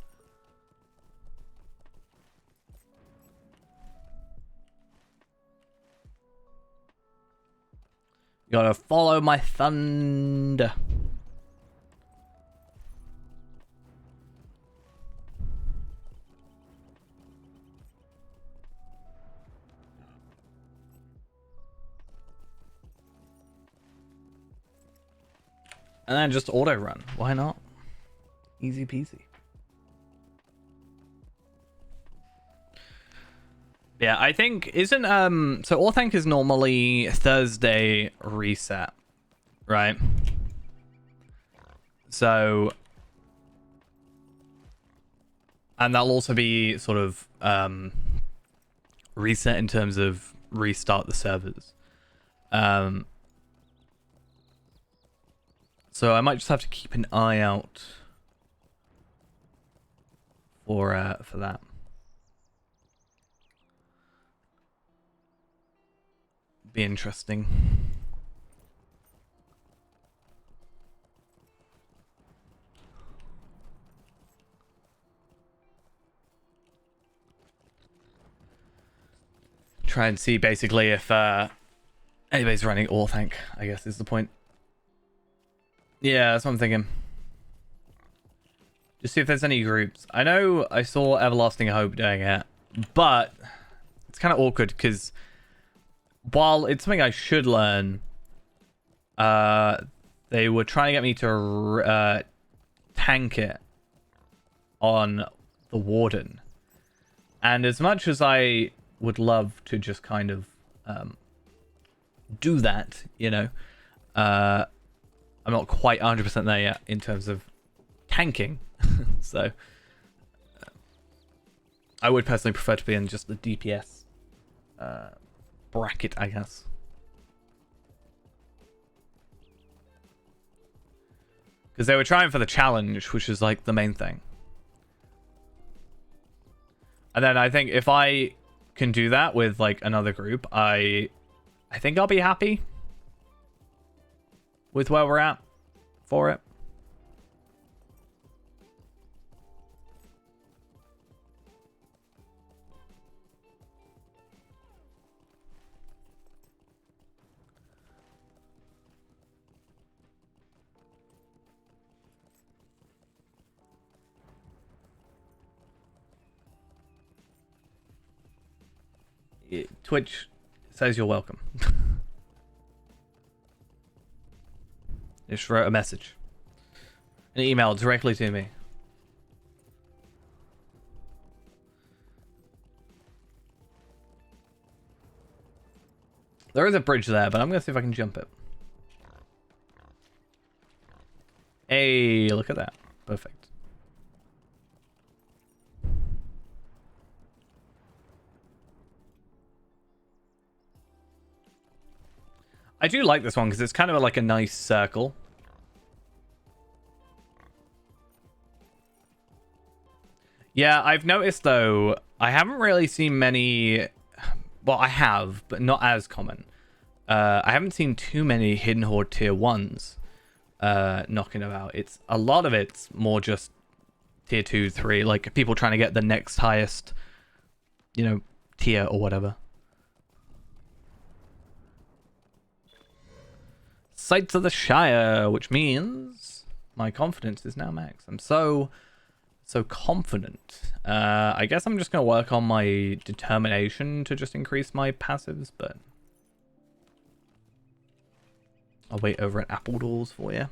You gotta follow my thunder. And then just auto run. Why not? Easy peasy. Yeah, I think isn't so Orthanc is normally Thursday reset, right? So and that'll also be sort of reset in terms of restart the servers. So I might just have to keep an eye out for that. Be interesting. Try and see basically if anybody's running Orthanc, I guess is the point. Yeah, that's what I'm thinking. Just see if there's any groups. I know I saw Everlasting Hope doing it, but it's kind of awkward because while it's something I should learn, they were trying to get me to tank it on the Warden. And as much as I would love to just kind of do that, you know, I'm not quite 100% there yet in terms of tanking. So I would personally prefer to be in just the DPS bracket, I guess. Because they were trying for the challenge, which is like the main thing. And then I think if I can do that with like another group, I think I'll be happy with where we're at. for it. Twitch says you're welcome. Just wrote a message. An email directly to me. There is a bridge there, but I'm going to see if I can jump it. Hey, look at that. Perfect. I do like this one because it's kind of like a nice circle. Yeah, I've noticed though, I haven't really seen many. Well, I have, but not as common. I haven't seen too many Hidden Horde tier 1s knocking about. It's a lot of it's more just tier 2, 3, like people trying to get the next highest, you know, tier or whatever. Sights of the Shire, which means my confidence is now max. I'm so confident. I guess I'm just gonna work on my determination to just increase my passives, but I'll wait over at Apple Doors for you.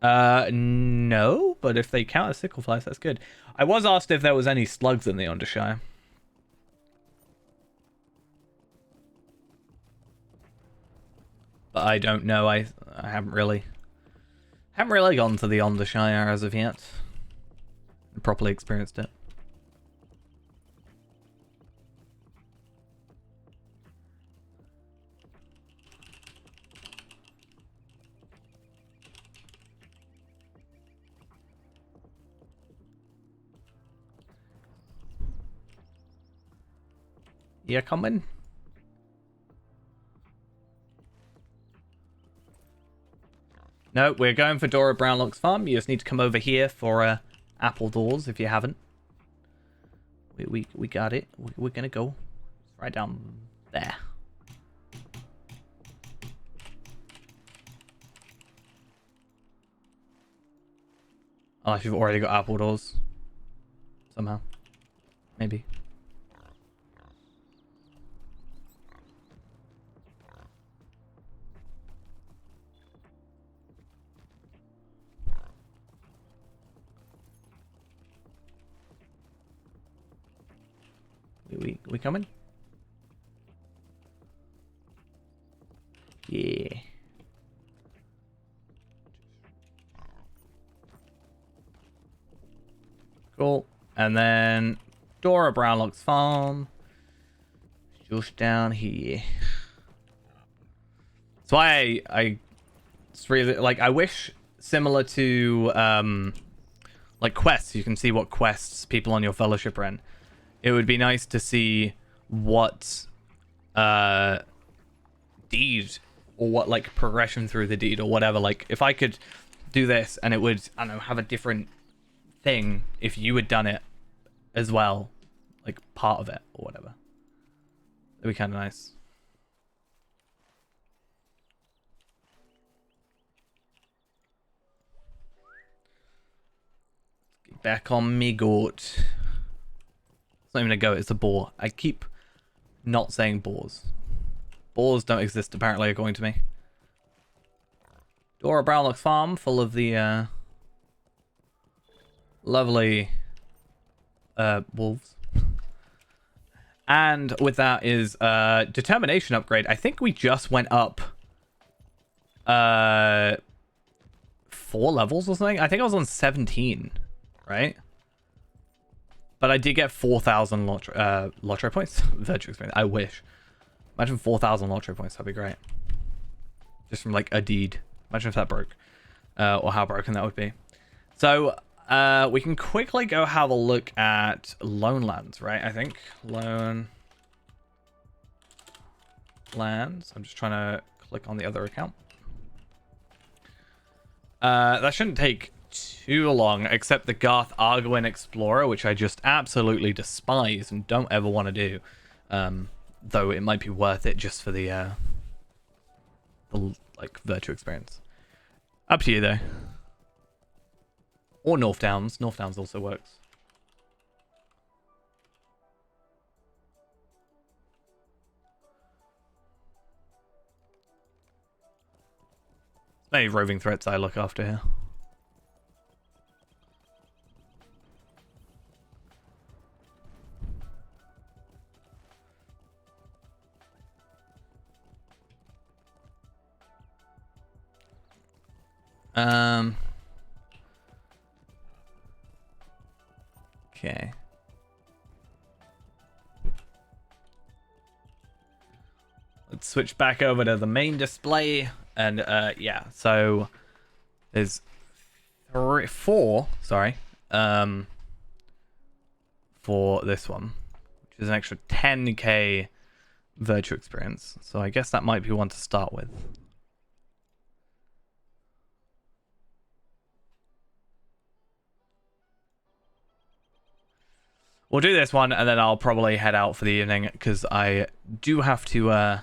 No, but if they count as sickle flies, that's good. I was asked if there was any slugs in the Undershire. But I don't know. I haven't really gone to the Undershire as of yet. Properly experienced it. Yeah, coming. No, we're going for Dora Brownlock's farm. You just need to come over here for Apple Doors if you haven't. We got it. We're gonna go right down there. Unless you've already got Apple Doors. Somehow. Maybe. We coming? Yeah. Cool. And then Dora Brownlock's farm. Just down here. That's why I it's really like I wish similar to like quests, you can see what quests people on your fellowship are in. It would be nice to see what deed or what like progression through the deed or whatever. Like if I could do this and it would, I don't know, have a different thing if you had done it as well, like part of it or whatever. That'd be kind of nice. Get back on me goat. It's not even a goat, it's a boar. I keep not saying boars. Boars don't exist apparently, according to me. Dora Brownlock's farm, full of the lovely wolves. And with that is determination upgrade. I think we just went up 4 levels or something. I think I was on 17, right? But I did get 4,000 lottery points. Virtue experience. I wish. Imagine 4,000 lottery points. That'd be great. Just from like a deed. Imagine if that broke. Or how broken that would be. So we can quickly go have a look at Lone Lands, right? I think. Lone. land. So I'm just trying to click on the other account. That shouldn't take too long, except the Garth Argwin Explorer, which I just absolutely despise and don't ever want to do. Though it might be worth it just for the like virtual experience. Up to you though. Or North Downs. North Downs also works. Many roving threats I look after here. Okay. Let's switch back over to the main display. And yeah, so there's four, sorry, for this one, which is an extra 10k virtual experience. So I guess that might be one to start with. We'll do this one, and then I'll probably head out for the evening, because I do have to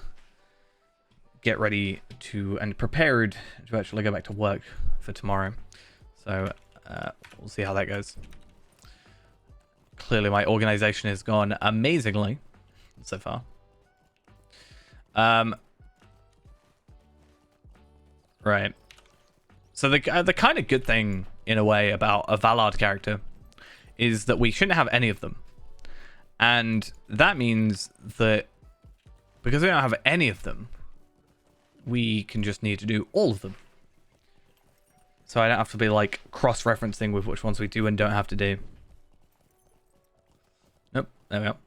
get ready to and prepared to actually go back to work for tomorrow. So we'll see how that goes. Clearly my organization has gone amazingly so far. Right. So the kind of good thing in a way about a Vallard character is that we shouldn't have any of them. And that means that because we don't have any of them, we can just need to do all of them. So I don't have to be like cross-referencing with which ones we do and don't have to do. Nope, there we go.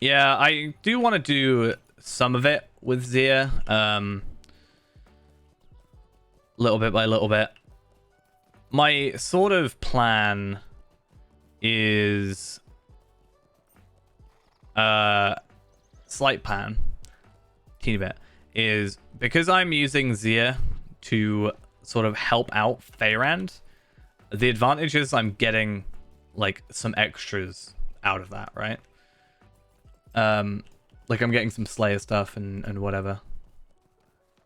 Yeah, I do want to do some of it with Zia, little bit by little bit. My sort of plan is slight plan, teeny bit, is because I'm using Zia to sort of help out Feyrand, the advantage is I'm getting like some extras out of that, right? Like I'm getting some Slayer stuff and whatever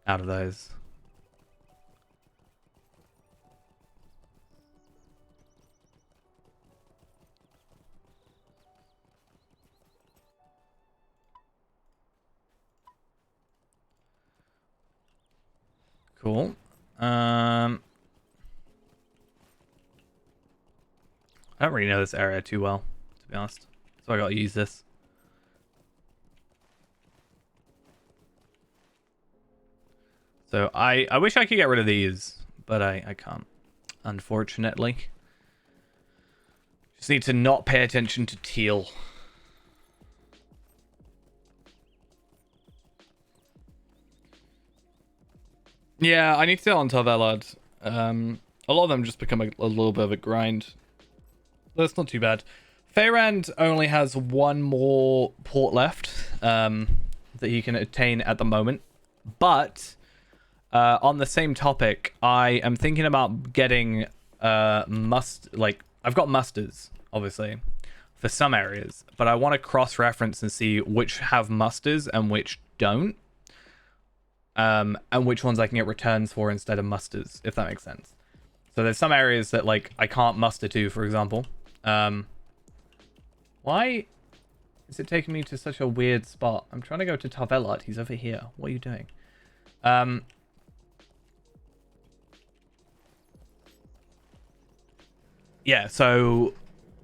out of those. Cool. I don't really know this area too well, to be honest. So I gotta use this. So I wish I could get rid of these, but I can't, unfortunately. Just need to not pay attention to teal. Yeah, I need to get on Tarvelad. A lot of them just become a little bit of a grind. That's not too bad. Feyrand only has one more port left that he can attain at the moment. But on the same topic, I am thinking about getting I've got musters, obviously, for some areas. But I want to cross-reference and see which have musters and which don't. And which ones I can get returns for instead of musters, if that makes sense. So there's some areas that like I can't muster to, for example. Why is it taking me to such a weird spot? I'm trying to go to Tarvelad. He's over here. What are you doing? Yeah, so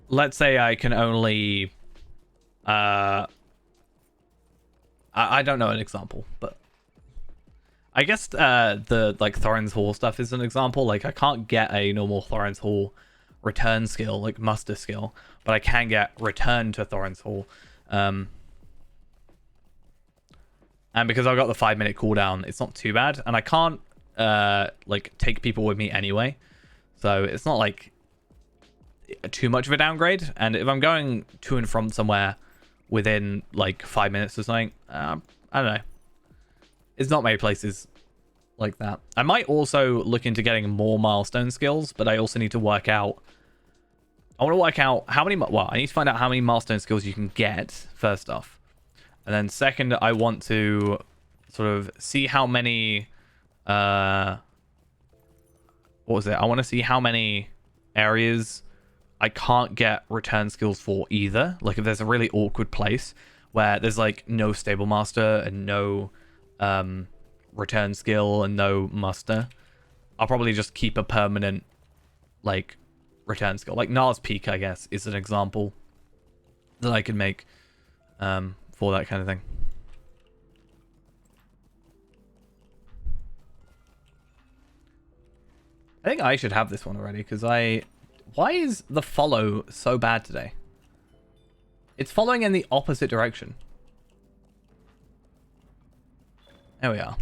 let's say I can only I don't know an example, but I guess the like Thorin's Hall stuff is an example. Like I can't get a normal Thorin's Hall return skill, like muster skill, but I can get return to Thorin's Hall. And because I've got the 5-minute cooldown, it's not too bad. And I can't like take people with me anyway, so it's not like too much of a downgrade. And if I'm going to and from somewhere within like 5 minutes or something, I don't know. It's not many places like that. I might also look into getting more milestone skills, but I also need to work out. I want to work out how many. Well, I need to find out how many milestone skills you can get first off, and then second, I want to sort of see how many. What was it? I want to see how many areas I can't get return skills for either. Like if there's a really awkward place where there's like no stable master and no return skill and no muster, I'll probably just keep a permanent like return skill. Like Nars Peak, I guess, is an example that I could make for that kind of thing. I think I should have this one already because why is the follow so bad today? It's following in the opposite direction. There we are.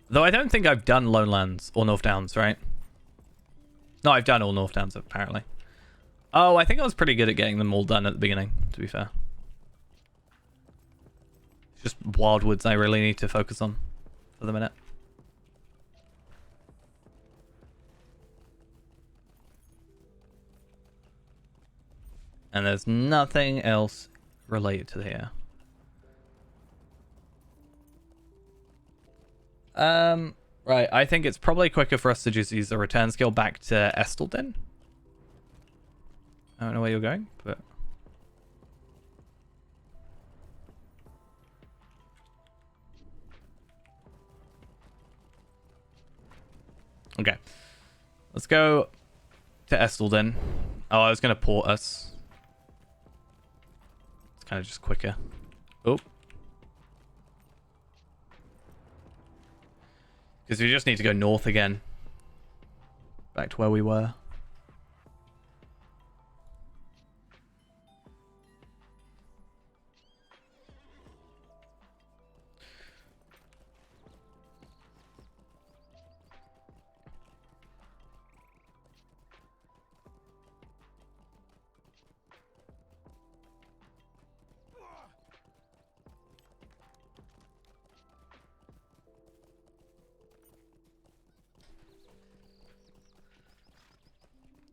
Though I don't think I've done Lone Lands or North Downs, right? No, I've done all North Downs apparently. Oh, I think I was pretty good at getting them all done at the beginning, to be fair. It's just Wildwoods I really need to focus on for the minute. And there's nothing else related to here. Right, I think it's probably quicker for us to just use the return skill back to Estelden. I don't know where you're going, but... Okay. Let's go to Estelden. Oh, I was going to port us. It's kind of just quicker. Oh. Because we just need to go north again. Back to where we were.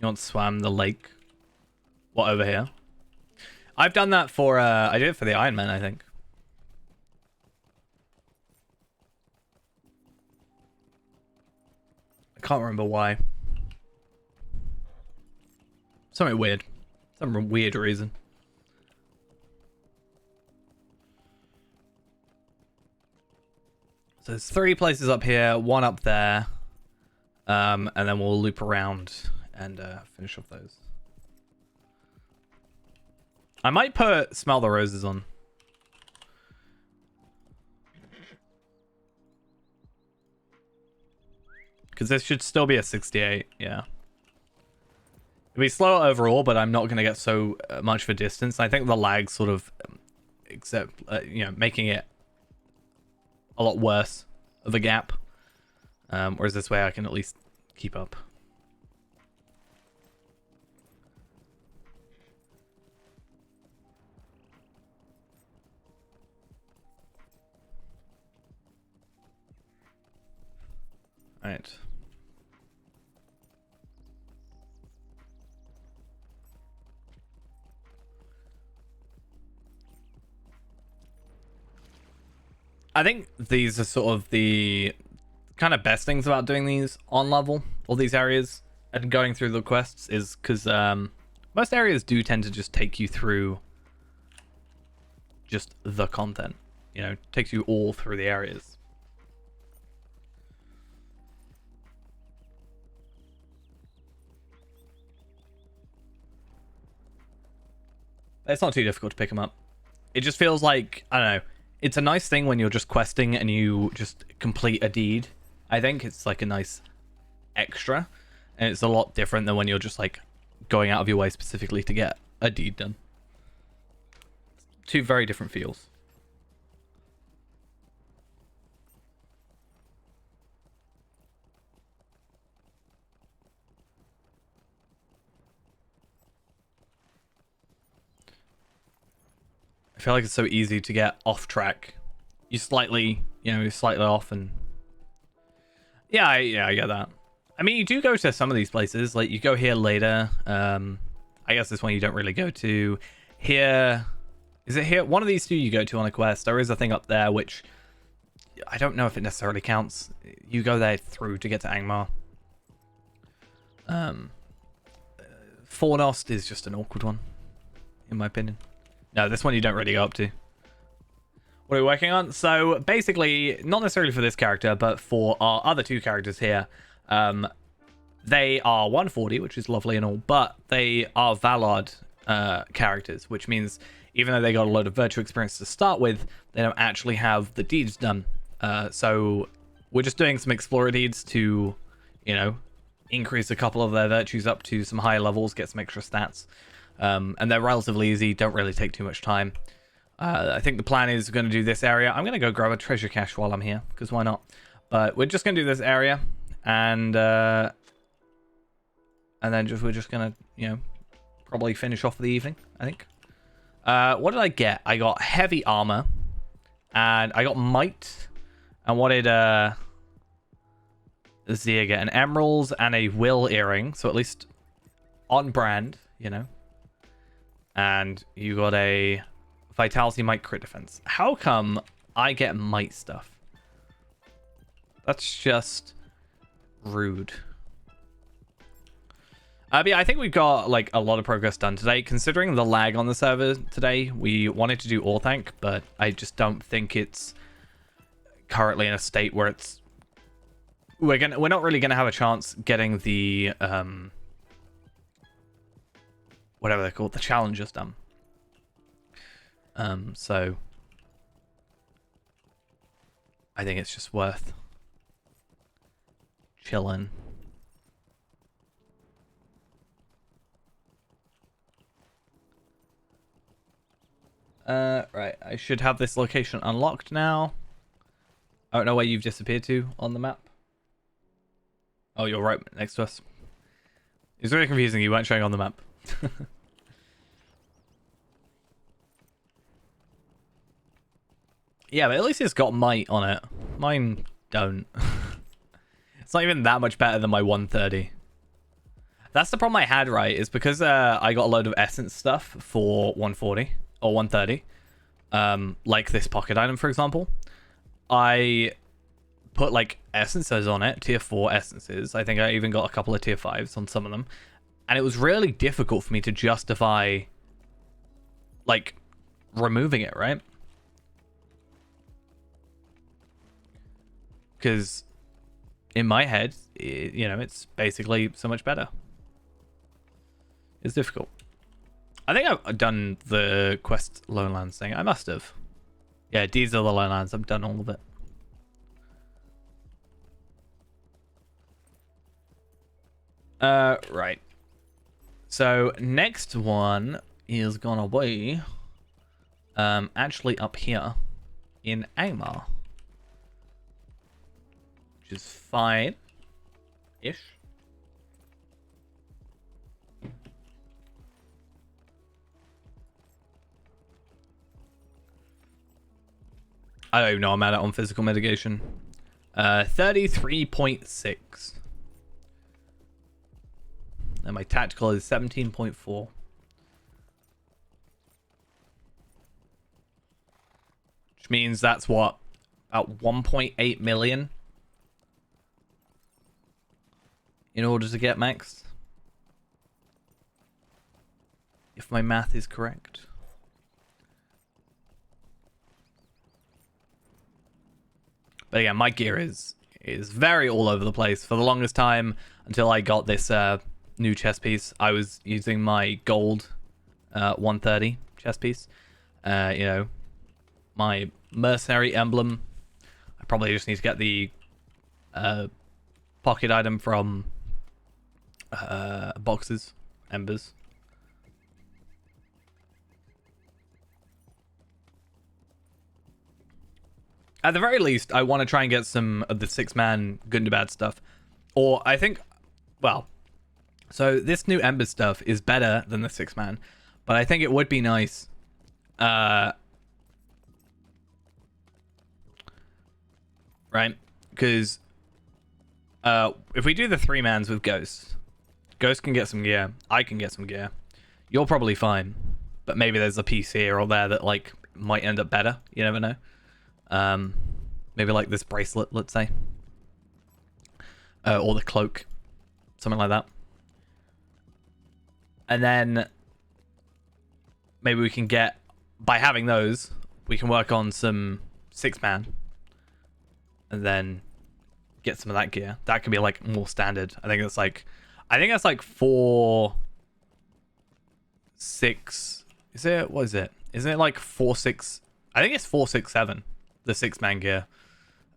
You want to swam the lake? What, over here? I've done that for, I did it for the Iron Man, I think. I can't remember why. Something weird. Some weird reason. So there's 3 places up here, 1 up there. And then we'll loop around and finish off those. I might put Smell the Roses on. Because this should still be a 68, yeah. It'll be slower overall, but I'm not going to get so much of a distance. I think the lag sort of, you know, making it a lot worse of a gap. Whereas this way I can at least keep up. Alright. I think these are sort of the kind of best things about doing these on level, all these areas, and going through the quests is because most areas do tend to just take you through just the content. You know, takes you all through the areas. It's not too difficult to pick them up. It just feels like, I don't know, it's a nice thing when you're just questing and you just complete a deed. I think it's like a nice extra. And it's a lot different than when you're just like going out of your way specifically to get a deed done. Two very different feels. I feel like it's so easy to get off track. You're slightly off, and yeah, I get that. I mean, you do go to some of these places. Like, you go here later. I guess this one you don't really go to. Here, is it here? One of these two you go to on a quest. There is a thing up there, which I don't know if it necessarily counts. You go there through to get to Angmar. Fornost is just an awkward one, in my opinion. No, this one you don't really go up to. What are we working on? So basically, not necessarily for this character, but for our other two characters here, they are 140, which is lovely and all, but they are Valard characters, which means even though they got a load of virtue experience to start with, they don't actually have the deeds done. So we're just doing some explorer deeds to, you know, increase a couple of their virtues up to some higher levels, get some extra stats. And they're relatively easy, don't really take too much time. I think the plan is going to do this area. I'm going to go grab a treasure cache while I'm here, because why not? But we're just going to do this area, and then we're just going to, you know, probably finish off the evening, I think. What did I get? I got heavy armor, and I got might. And what did Zia get? An emerald and a will earring, so at least on brand, you know. And you got a vitality might crit defense. How come I get might stuff? That's just rude. But yeah, I think we've got like a lot of progress done today. Considering the lag on the server today, we wanted to do Orthanc, but I just don't think it's currently in a state where it's we're not really gonna have a chance getting the whatever they're called, the challenges done. So I think it's just worth chilling. Right, I should have this location unlocked now. I don't know where you've disappeared to on the map. Oh, you're right next to us. It's very confusing, you weren't showing on the map. Yeah, but at least it's got might on it. Mine don't. It's not even that much better than my 130. That's the problem I had, right? Is because I got a load of essence stuff for 140 or 130. Like this pocket item, for example. I put like essences on it, tier 4 essences. I think I even got a couple of tier 5s on some of them. And it was really difficult for me to justify like removing it, right? Because in my head, you know, it's basically so much better. It's difficult. I think I've done the quest Lowlands thing. I must have. Yeah, Deeds of the Lowlands. I've done all of it. Right. So next one is gonna be actually up here in Angmar, which is fine ish. I don't even know I'm at it on physical mitigation. 33.6. And my tactical is 17.4. Which means that's what? About 1.8 million in order to get maxed. If my math is correct. But again, my gear is very all over the place. For the longest time, until I got this new chest piece, I was using my gold 130 chest piece. You know, my mercenary emblem. I probably just need to get the pocket item from boxes, embers. At the very least, I want to try and get some of the 6-man Gundabad stuff. Or I think, well, so this new Ember stuff is better than the 6-man, but I think it would be nice. Right? Because if we do the 3-mans with Ghost, Ghost can get some gear. I can get some gear. You're probably fine, but maybe there's a piece here or there that like might end up better. You never know. Maybe like this bracelet, let's say, or the cloak, something like that. And then maybe we can get, by having those, we can work on some 6-man, and then get some of that gear. That could be like more standard. I think that's like 4, 6. Is it? What is it? Isn't it like 4, 6? I think it's 4, 6, 7. The 6-man gear,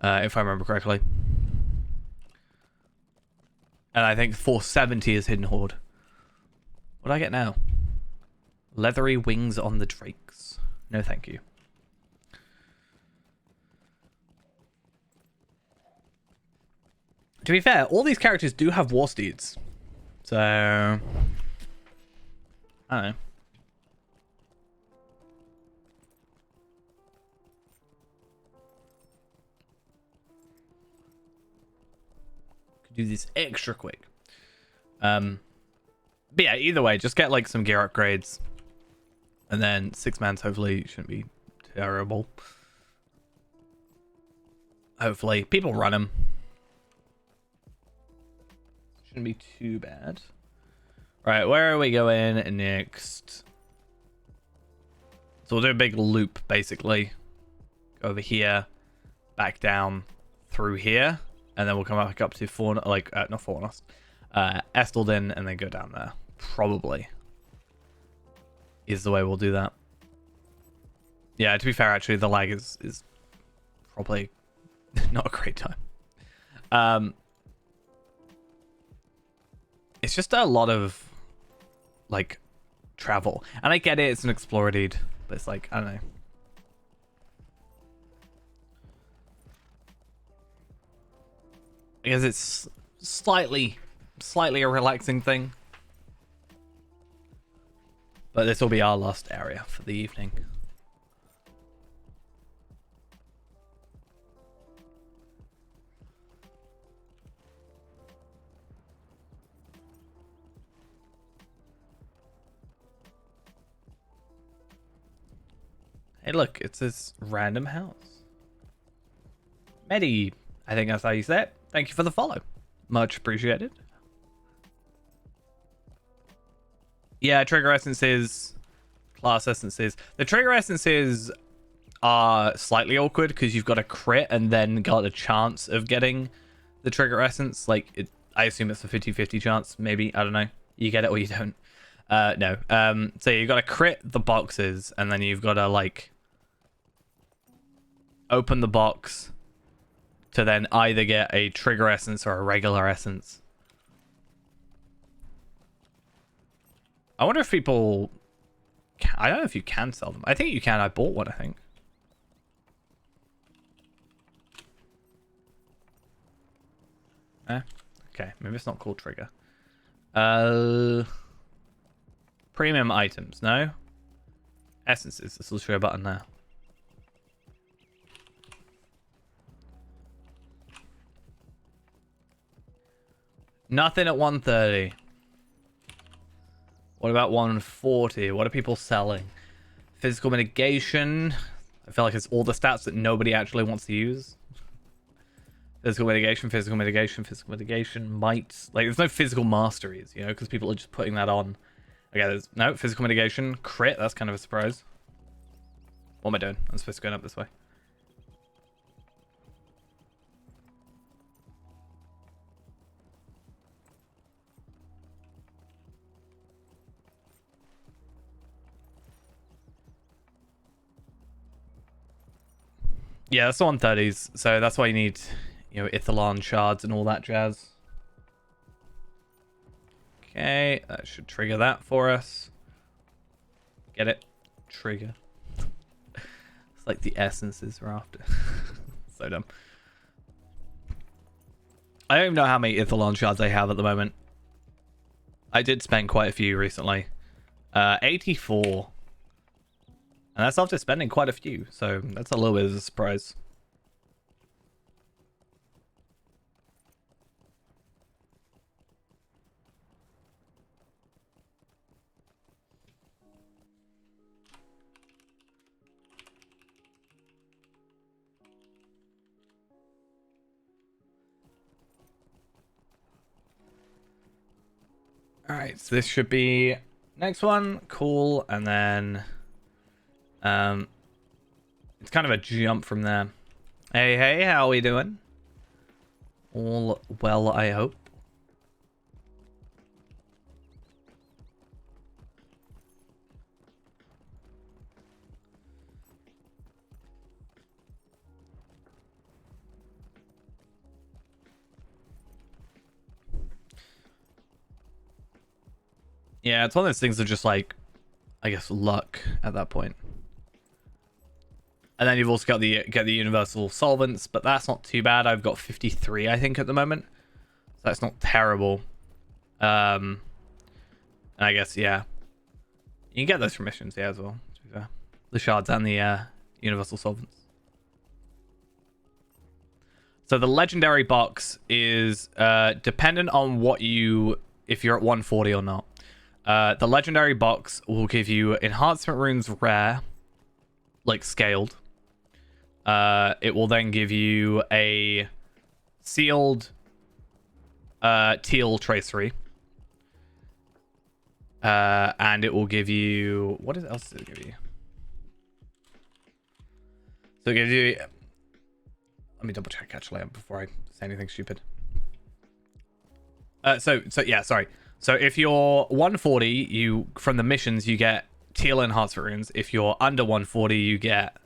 if I remember correctly. And I think 470 is Hidden Horde. What do I get now? Leathery wings on the drakes. No, thank you. To be fair, all these characters do have war steeds. So, I don't know. Do this extra quick. But yeah, either way, just get like some gear upgrades, and then 6-mans hopefully shouldn't be terrible. Hopefully people run them, shouldn't be too bad. Right, where are we going next? So we'll do a big loop basically. Go over here, back down through here. And then we'll come back up to not Fornost, Estelden, and then go down there. Probably is the way we'll do that. Yeah, to be fair, actually, the lag is probably not a great time. It's just a lot of like travel, and I get it. It's an Explorer deed, but it's like I don't know. Because it's slightly a relaxing thing. But this will be our last area for the evening. Hey look, it's this random house. Medi, I think that's how you say it. Thank you for the follow. Much appreciated. Yeah, trigger essences, class essences. The trigger essences are slightly awkward because you've got a crit and then got a chance of getting the trigger essence. Like, I assume it's a 50-50 chance, maybe. I don't know. You get it or you don't. No. So you've got to crit the boxes, and then you've got to, like, open the box to then either get a trigger essence or a regular essence. I wonder if people... I don't know if you can sell them. I think you can. I bought one, I think. Okay, maybe it's not called trigger. Premium items, no? Essences. This will show a button there. Nothing at 130. What about 140? What are people selling? Physical mitigation. I feel like it's all the stats that nobody actually wants to use. Physical mitigation, physical mitigation, physical mitigation, might. Like, there's no physical masteries, you know, because people are just putting that on. Okay, there's no physical mitigation. Crit, that's kind of a surprise. What am I doing? I'm supposed to go up this way. Yeah, that's the 130s, so that's why you need, you know, Ithalan shards and all that jazz. Okay, that should trigger that for us. Get it? Trigger. It's like the essences we're after. So dumb. I don't even know how many Ithalon shards I have at the moment. I did spend quite a few recently. 84. And that's after spending quite a few, so that's a little bit of a surprise. Alright, so this should be next one. Cool. And then it's kind of a jump from there. Hey, how are we doing? All well, I hope. Yeah, it's one of those things of just like, I guess, luck at that point. And then you've also got the universal solvents, but that's not too bad. I've got 53, I think, at the moment. So that's not terrible. And I guess, yeah. You can get those from missions, yeah, as well, to be fair. The shards and the universal solvents. So the legendary box is dependent on if you're at 140 or not. The legendary box will give you enhancement runes rare, like scaled. It will then give you a sealed teal tracery. And it will give you... What else does it give you? So it gives you... Let me double check actually before I say anything stupid. So yeah, sorry. So if you're 140, from the missions you get teal enhancement runes. If you're under 140, you get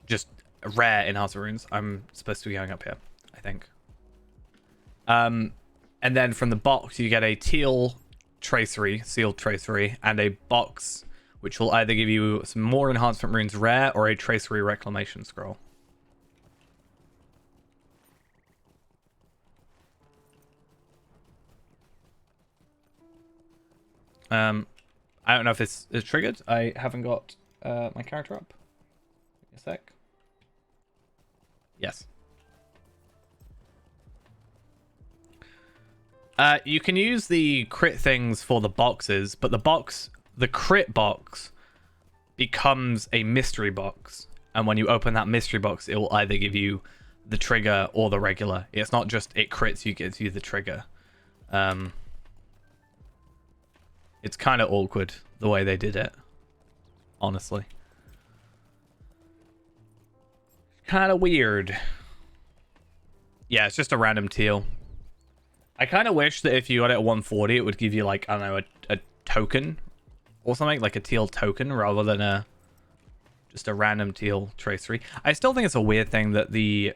just rare enhancement runes. I'm supposed to be going up here, I think. And then from the box you get a teal tracery, sealed tracery, and a box which will either give you some more enhancement runes rare or a tracery reclamation scroll. I don't know if this is triggered. I haven't got my character up. Give me a sec. Yes. You can use the crit things for the boxes, but the crit box becomes a mystery box. And when you open that mystery box, it will either give you the trigger or the regular. It's not just it crits you, gives you the trigger. It's kind of awkward the way they did it, honestly. Kind of weird. Yeah, it's just a random teal. I kind of wish that if you got it at 140, it would give you, like, I don't know, a token or something, like a teal token rather than just a random teal tracery. I still think it's a weird thing that the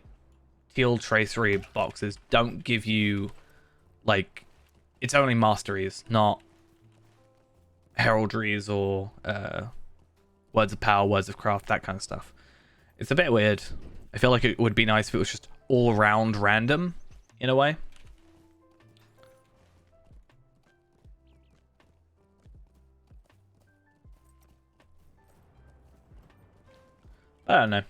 teal tracery boxes don't give you, like, it's only masteries, not heraldries or words of power, words of craft, that kind of stuff. It's a bit weird. I feel like it would be nice if it was just all round random in a way. I don't know.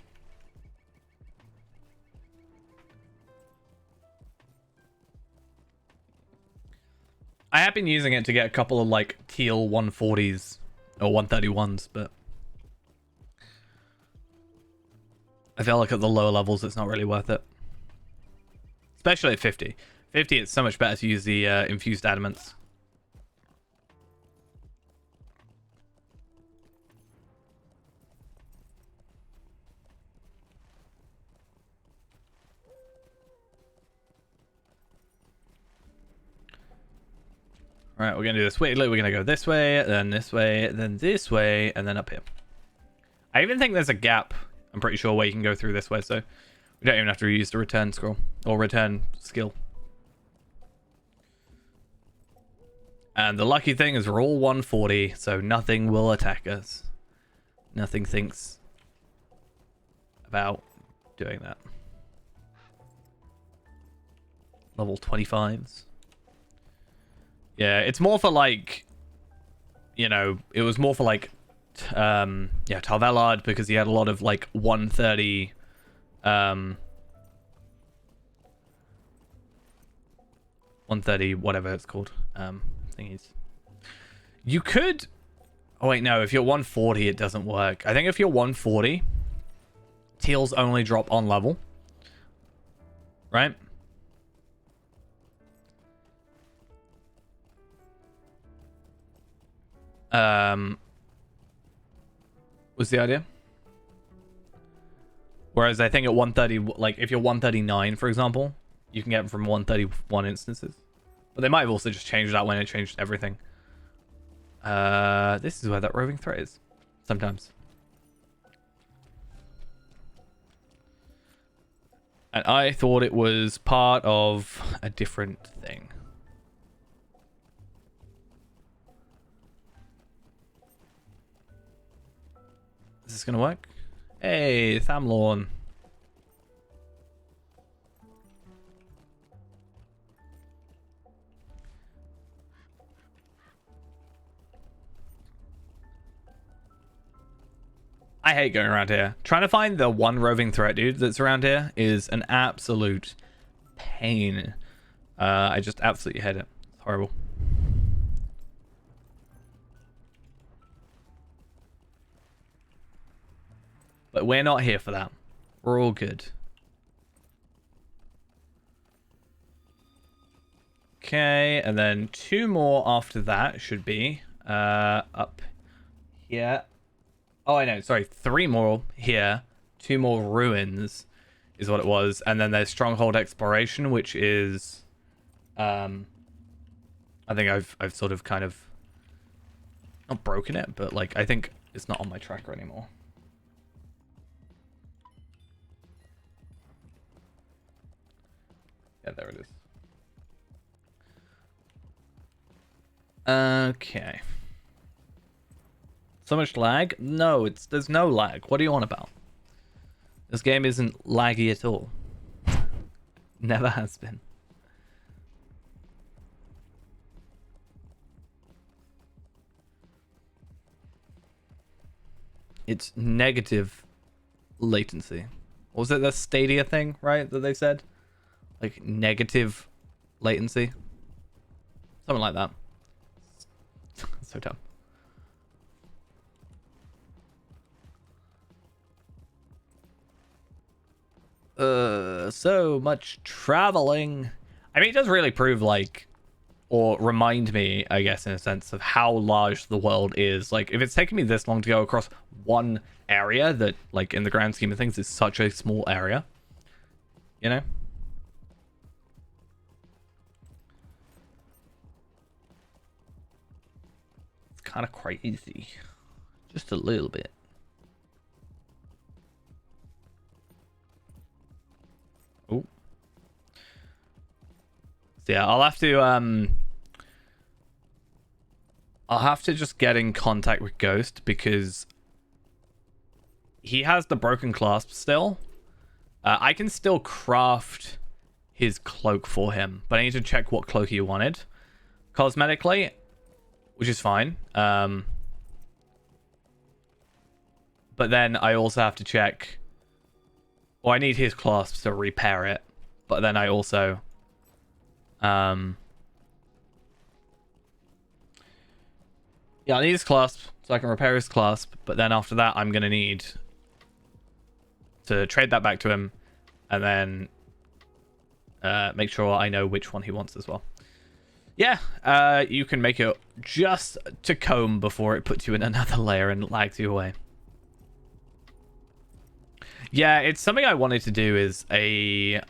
I have been using it to get a couple of like teal 140s or 131s, but I feel like at the lower levels it's not really worth it. Especially at 50. 50 it's so much better to use the infused adamants. Alright, we're going to do this weirdly. We're going to go this way, then this way, then this way, and then up here. I even think there's a gap, I'm pretty sure, where you can go through this way, so we don't even have to use the return scroll, or return skill. And the lucky thing is we're all 140, so nothing will attack us. Nothing thinks about doing that. Level 25s. Yeah, it's more for like, you know, it was more for like, yeah, Tarvelard, because he had a lot of like 130, 130, whatever it's called, thingies. You could, oh wait, no, if you're 140, it doesn't work. I think if you're 140, teals only drop on level, right? Was the idea. Whereas I think at 130, like if you're 139, for example, you can get them from 131 instances. But they might have also just changed that when it changed everything. This is where that roving threat is. Sometimes. And I thought it was part of a different thing. Is this gonna work? Hey, Thamlorn. I hate going around here. Trying to find the one roving threat dude that's around here is an absolute pain. I just absolutely hate it. It's horrible. But we're not here for that. We're all good. Okay, and then 2 more after that should be up here. Oh, I know. Sorry, 3 more here. 2 more ruins is what it was. And then there's Stronghold Exploration, which is... I think I've sort of kind of... not broken it, but like I think it's not on my tracker anymore. Yeah, there it is. Okay. So much lag? No, there's no lag. What are you on about? This game isn't laggy at all. Never has been. It's negative latency. What was it, the Stadia thing, right, that they said? Like negative latency? Something like that. So dumb. So much traveling. I mean, it does really prove, like, or remind me, I guess, in a sense, of how large the world is. Like, if it's taking me this long to go across one area that, like, in the grand scheme of things, is such a small area, you know? It's kind of crazy. Just a little bit. Oh. So yeah, I'll have to just get in contact with Ghost because he has the broken clasp still. I can still craft his cloak for him, but I need to check what cloak he wanted cosmetically, which is fine. But then I also have to check. Well, I need his clasp to repair it, but then I also yeah, I need his clasp so I can repair his clasp, but then after that I'm gonna need to trade that back to him and then make sure I know which one he wants as well. Yeah, you can make it just to comb before it puts you in another layer and lags you away. Yeah, it's something I wanted to do, is a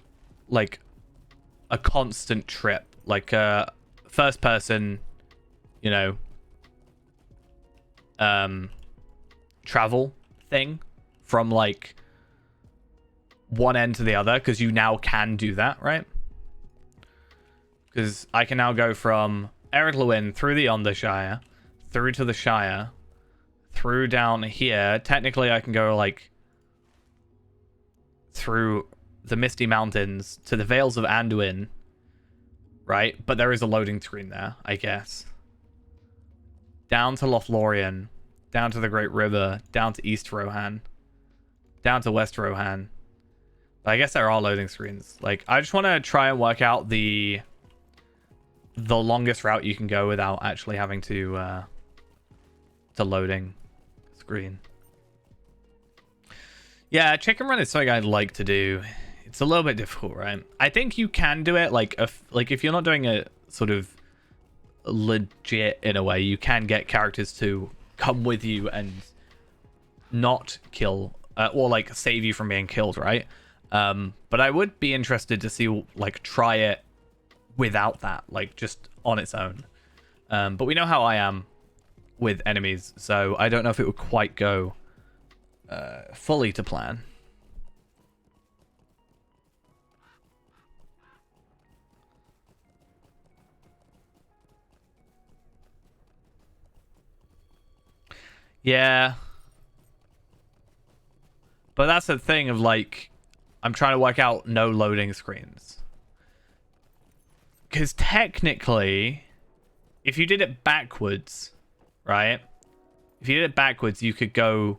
constant trip, like a first person, you know, travel thing from like one end to the other, because you now can do that, right? Because I can now go from Ered Luin through the Undershire, through to the Shire, through down here. Technically, I can go, like, through the Misty Mountains to the Vales of Anduin, right? But there is a loading screen there, I guess. Down to Lothlorien, down to the Great River, down to East Rohan, down to West Rohan. But I guess there are loading screens. Like, I just want to try and work out the longest route you can go without actually having to loading screen. Yeah, Chicken Run is something I'd like to do. It's a little bit difficult, right? I think you can do it, like if you're not doing it sort of legit in a way, you can get characters to come with you and not kill or like save you from being killed, right? But I would be interested to see, like, try it without that, like, just on its own. But we know how I am with enemies, so I don't know if it would quite go fully to plan. Yeah. But that's the thing of, like, I'm trying to work out no loading screens. Because technically, if you did it backwards, right? If you did it backwards, you could go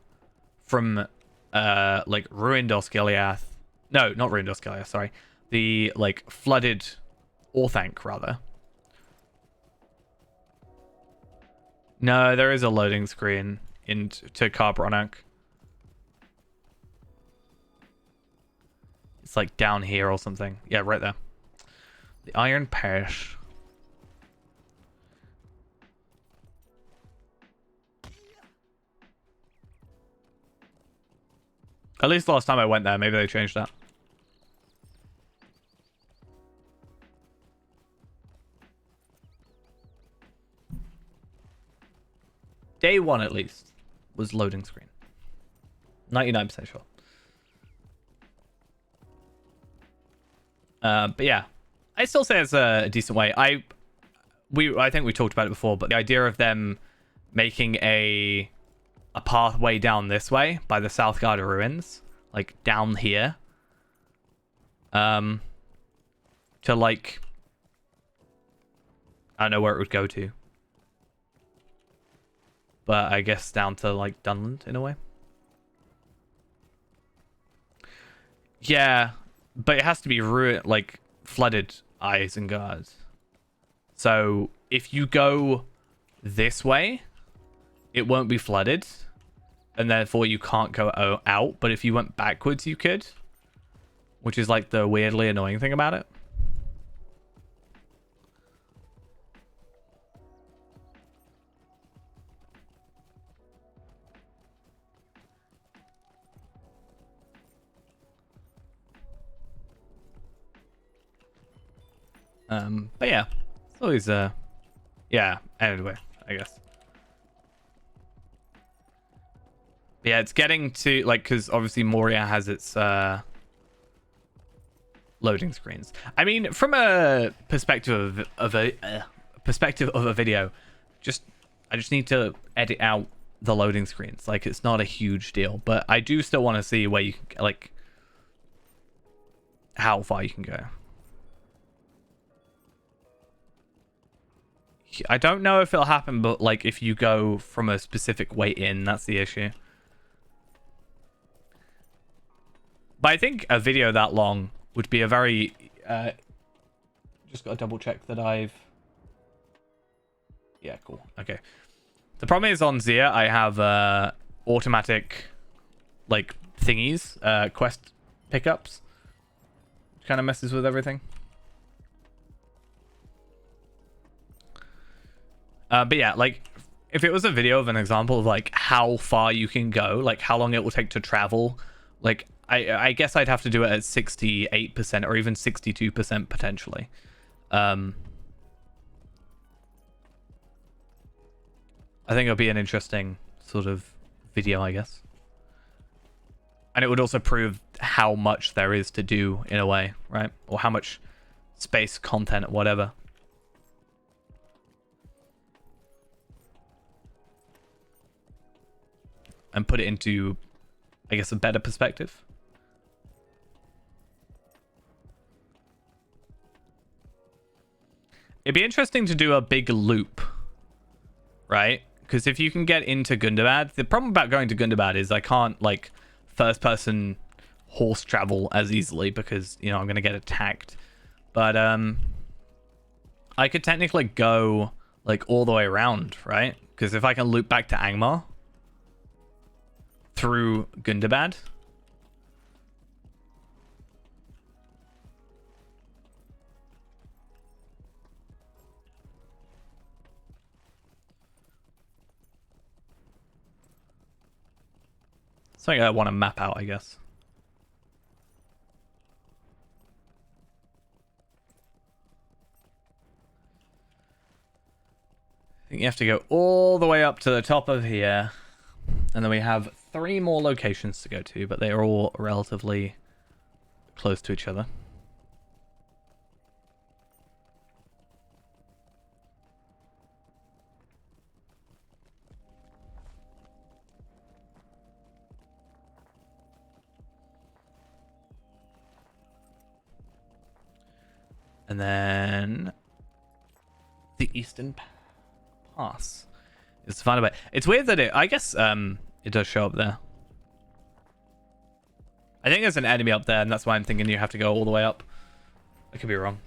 from, like, Ruined Osgiliath. No, not Ruined Osgiliath, sorry. The, like, flooded Orthanc, rather. No, there is a loading screen into Kharbranach. It's like down here or something. Yeah, right there. The Iron Parish. At least last time I went there, maybe they changed that. Day one, at least, was loading screen. 99% sure. But yeah, I still say it's a decent way. I think we talked about it before, but the idea of them making a pathway down this way by the Southgard ruins, like down here, to, like, I don't know where it would go to, but I guess down to, like, Dunland in a way. Yeah, but it has to be like flooded Isengard. So if you go this way, it won't be flooded, and therefore you can't go out. But if you went backwards, you could, which is, like, the weirdly annoying thing about it. But yeah, it's always, yeah, anyway, I guess. But yeah, it's getting to, like, because obviously Moria has its, loading screens. I mean, from a perspective of a video, I just need to edit out the loading screens. Like, it's not a huge deal, but I do still want to see where you can, like, how far you can go. I don't know if it'll happen, but, like, if you go from a specific way in, that's the issue. But I think a video that long would be a very... just gotta double check that I've... Yeah, cool. Okay. The problem is on Xia, I have automatic, like, thingies, quest pickups. Which kind of messes with everything. But yeah, like, if it was a video of an example of, like, how far you can go, like, how long it will take to travel, like, I guess I'd have to do it at 68% or even 62% potentially. I think it'll be an interesting sort of video, I guess. And it would also prove how much there is to do in a way, right? Or how much space, content, whatever. and put it into, I guess, a better perspective. It'd be interesting to do a big loop, right? Because if you can get into Gundabad, the problem about going to Gundabad is I can't, like, first-person horse travel as easily because, you know, I'm going to get attacked. But, I could technically go, like, all the way around, right? Because if I can loop back to Angmar through Gundabad... Something I want to map out, I guess. I think you have to go all the way up to the top of here. And then we have 3 more locations to go to, but they are all relatively close to each other. And then the Eastern Pass is to find a way. It's weird that I guess it does show up there. I think there's an enemy up there, and that's why I'm thinking you have to go all the way up. I could be wrong.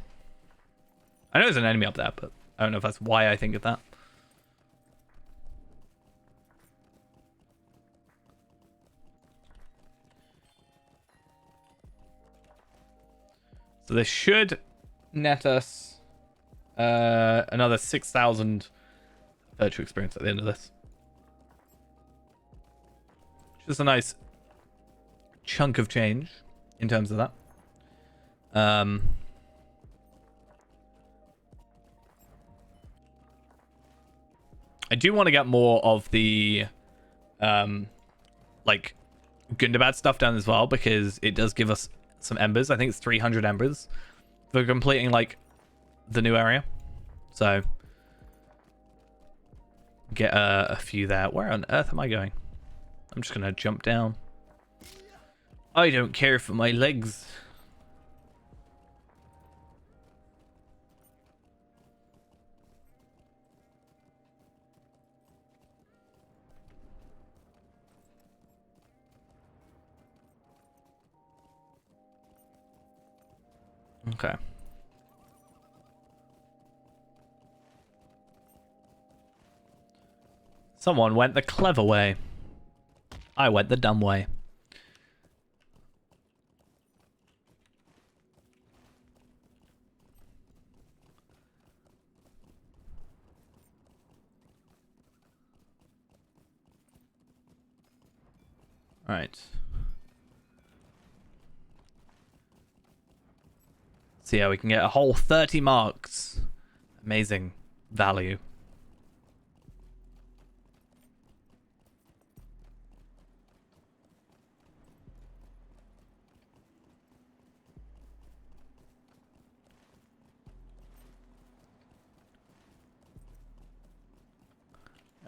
I know there's an enemy up there, but I don't know if that's why I think of that. So this should net us another 6,000 virtual experience at the end of this. Just a nice chunk of change in terms of that. I do want to get more of the like Gundabad stuff done as well, because it does give us some embers. I think it's 300 embers for completing like the new area. So get a few there. Where on earth am I going? I'm just gonna jump down. I don't care for my legs. Okay. Someone went the clever way. I went the dumb way. All right. See how we can get a whole 30 marks. Amazing value.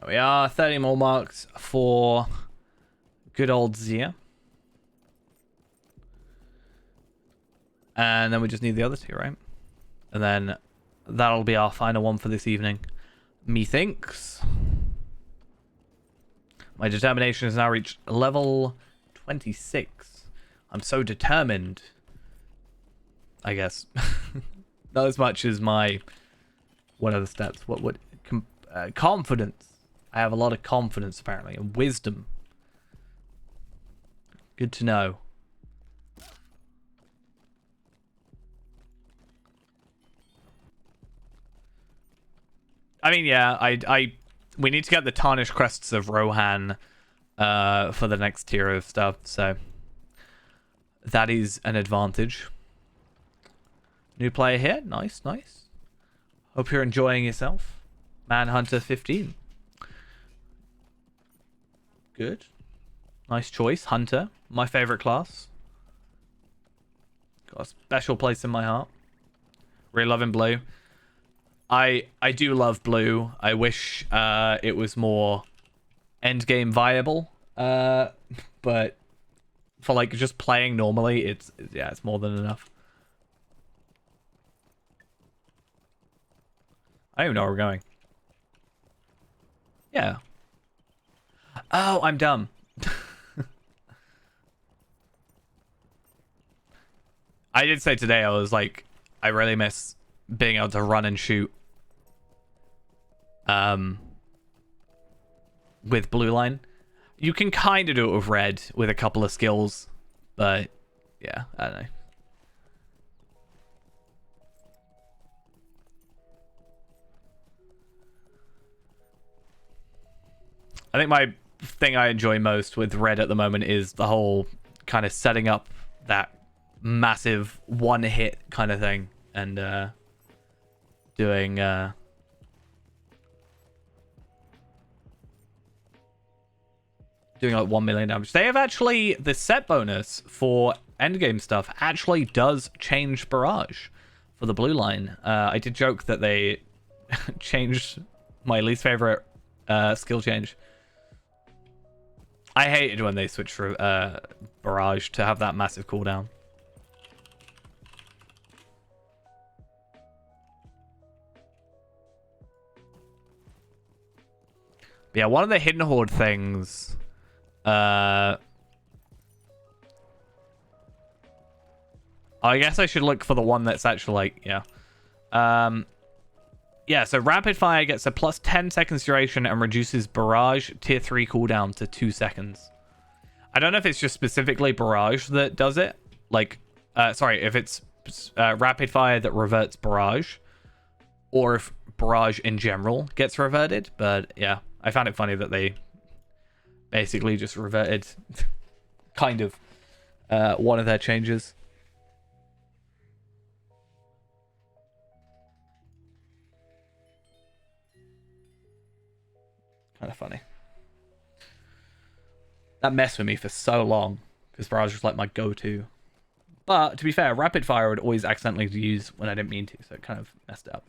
There we are, 30 more marks for good old Zia. And then we just need the other 2, right? And then that'll be our final one for this evening. Methinks. My determination has now reached level 26. I'm so determined. I guess. Not as much as my... What are the stats? What confidence. I have a lot of confidence, apparently. And wisdom. Good to know. I mean, yeah, we need to get the Tarnished Crests of Rohan for the next tier of stuff, so that is an advantage. New player here, nice, nice. Hope you're enjoying yourself. Manhunter 15. Good. Nice choice, Hunter, my favorite class. Got a special place in my heart. Really loving blue. I do love blue. I wish it was more endgame viable, But for like just playing normally, it's more than enough. I don't even know where we're going. Yeah. Oh, I'm dumb. I did say today, I was like, I really miss being able to run and shoot. With Blue Line. You can kind of do it with Red with a couple of skills, but yeah, I don't know. I think my thing I enjoy most with Red at the moment is the whole kind of setting up that massive one hit kind of thing and doing like 1 million damage. They have actually, the set bonus for endgame stuff actually does change Barrage for the Blue Line. I did joke that they changed my least favorite skill change. I hated when they switched from Barrage to have that massive cooldown. But yeah, one of the Hidden Horde things... I guess I should look for the one that's actually like, yeah. Yeah, so Rapid Fire gets a plus 10 seconds duration and reduces Barrage tier 3 cooldown to 2 seconds. I don't know if it's just specifically Barrage that does it. Like, sorry, if it's Rapid Fire that reverts Barrage, or if Barrage in general gets reverted. But yeah, I found it funny that they basically just reverted kind of one of their changes. Kind of funny. That messed with me for so long because Barrage was like my go-to. But to be fair, Rapid Fire I would always accidentally use when I didn't mean to, so it kind of messed it up.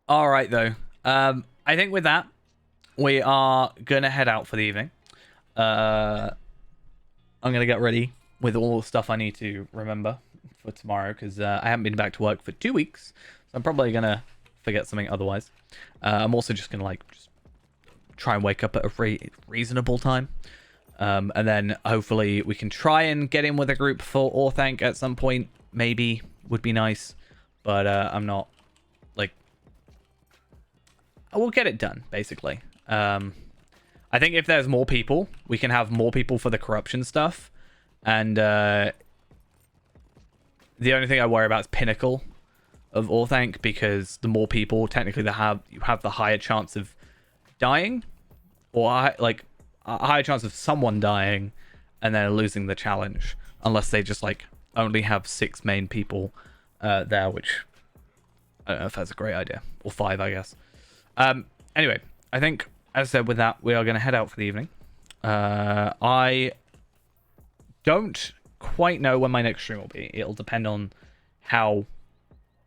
All right, though. I think with that, we are gonna head out for the evening. I'm gonna get ready with all the stuff I need to remember for tomorrow because I haven't been back to work for 2 weeks, so I'm probably gonna forget something otherwise. I'm also just gonna like just try and wake up at a reasonable time, and then hopefully we can try and get in with a group for Orthanc at some point. Maybe would be nice, but I'm not like. We'll get it done basically. I think if there's more people, we can have more people for the corruption stuff, and the only thing I worry about is Pinnacle of Orthanc, because the more people technically you have the higher chance of dying, or like a higher chance of someone dying and then losing the challenge, unless they just like only have 6 main people there, which I don't know if that's a great idea, or 5 I guess. Anyway, I think as I said, with that we are going to head out for the evening. I don't quite know when my next stream will be. It'll depend on how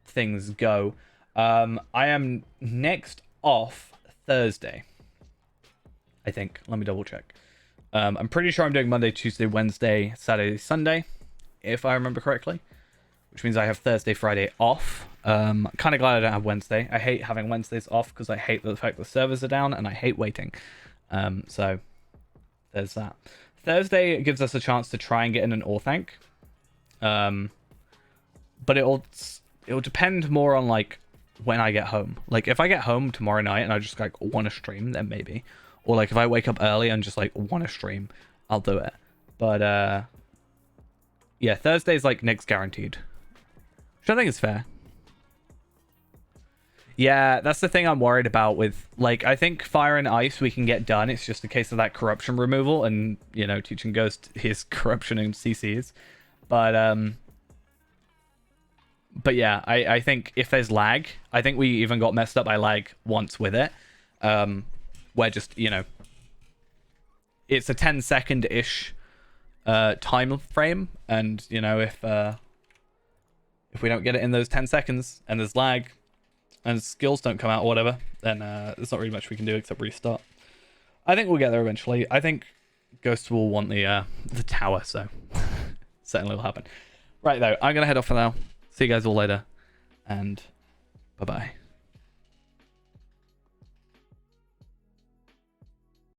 things go. I am next off Thursday, I think. Let me double check. I'm pretty sure I'm doing Monday, Tuesday, Wednesday, Saturday, Sunday, if I remember correctly, which means I have Thursday, Friday off. Kind of glad I don't have Wednesday. I hate having Wednesdays off because I hate the fact the servers are down and I hate waiting. So there's that. Thursday gives us a chance to try and get in an Orthanc. But it'll depend more on like when I get home. Like if I get home tomorrow night and I just like want to stream, then maybe. Or like if I wake up early and just like want to stream, I'll do it. But yeah, Thursday's like Nick's guaranteed, which I think is fair. Yeah, that's the thing I'm worried about with, like, I think Fire and Ice we can get done. It's just a case of that corruption removal and, you know, teaching Ghost his corruption and CCs. But yeah, I think if there's lag, I think we even got messed up by lag once with it. Where just, you know, it's a 10-second-ish time frame. And, you know, if we don't get it in those 10 seconds and there's lag, and skills don't come out or whatever, then there's not really much we can do except restart. I think we'll get there eventually. I think Ghost will want the tower, so certainly will happen. Right though, I'm gonna head off for now. See you guys all later, and bye bye.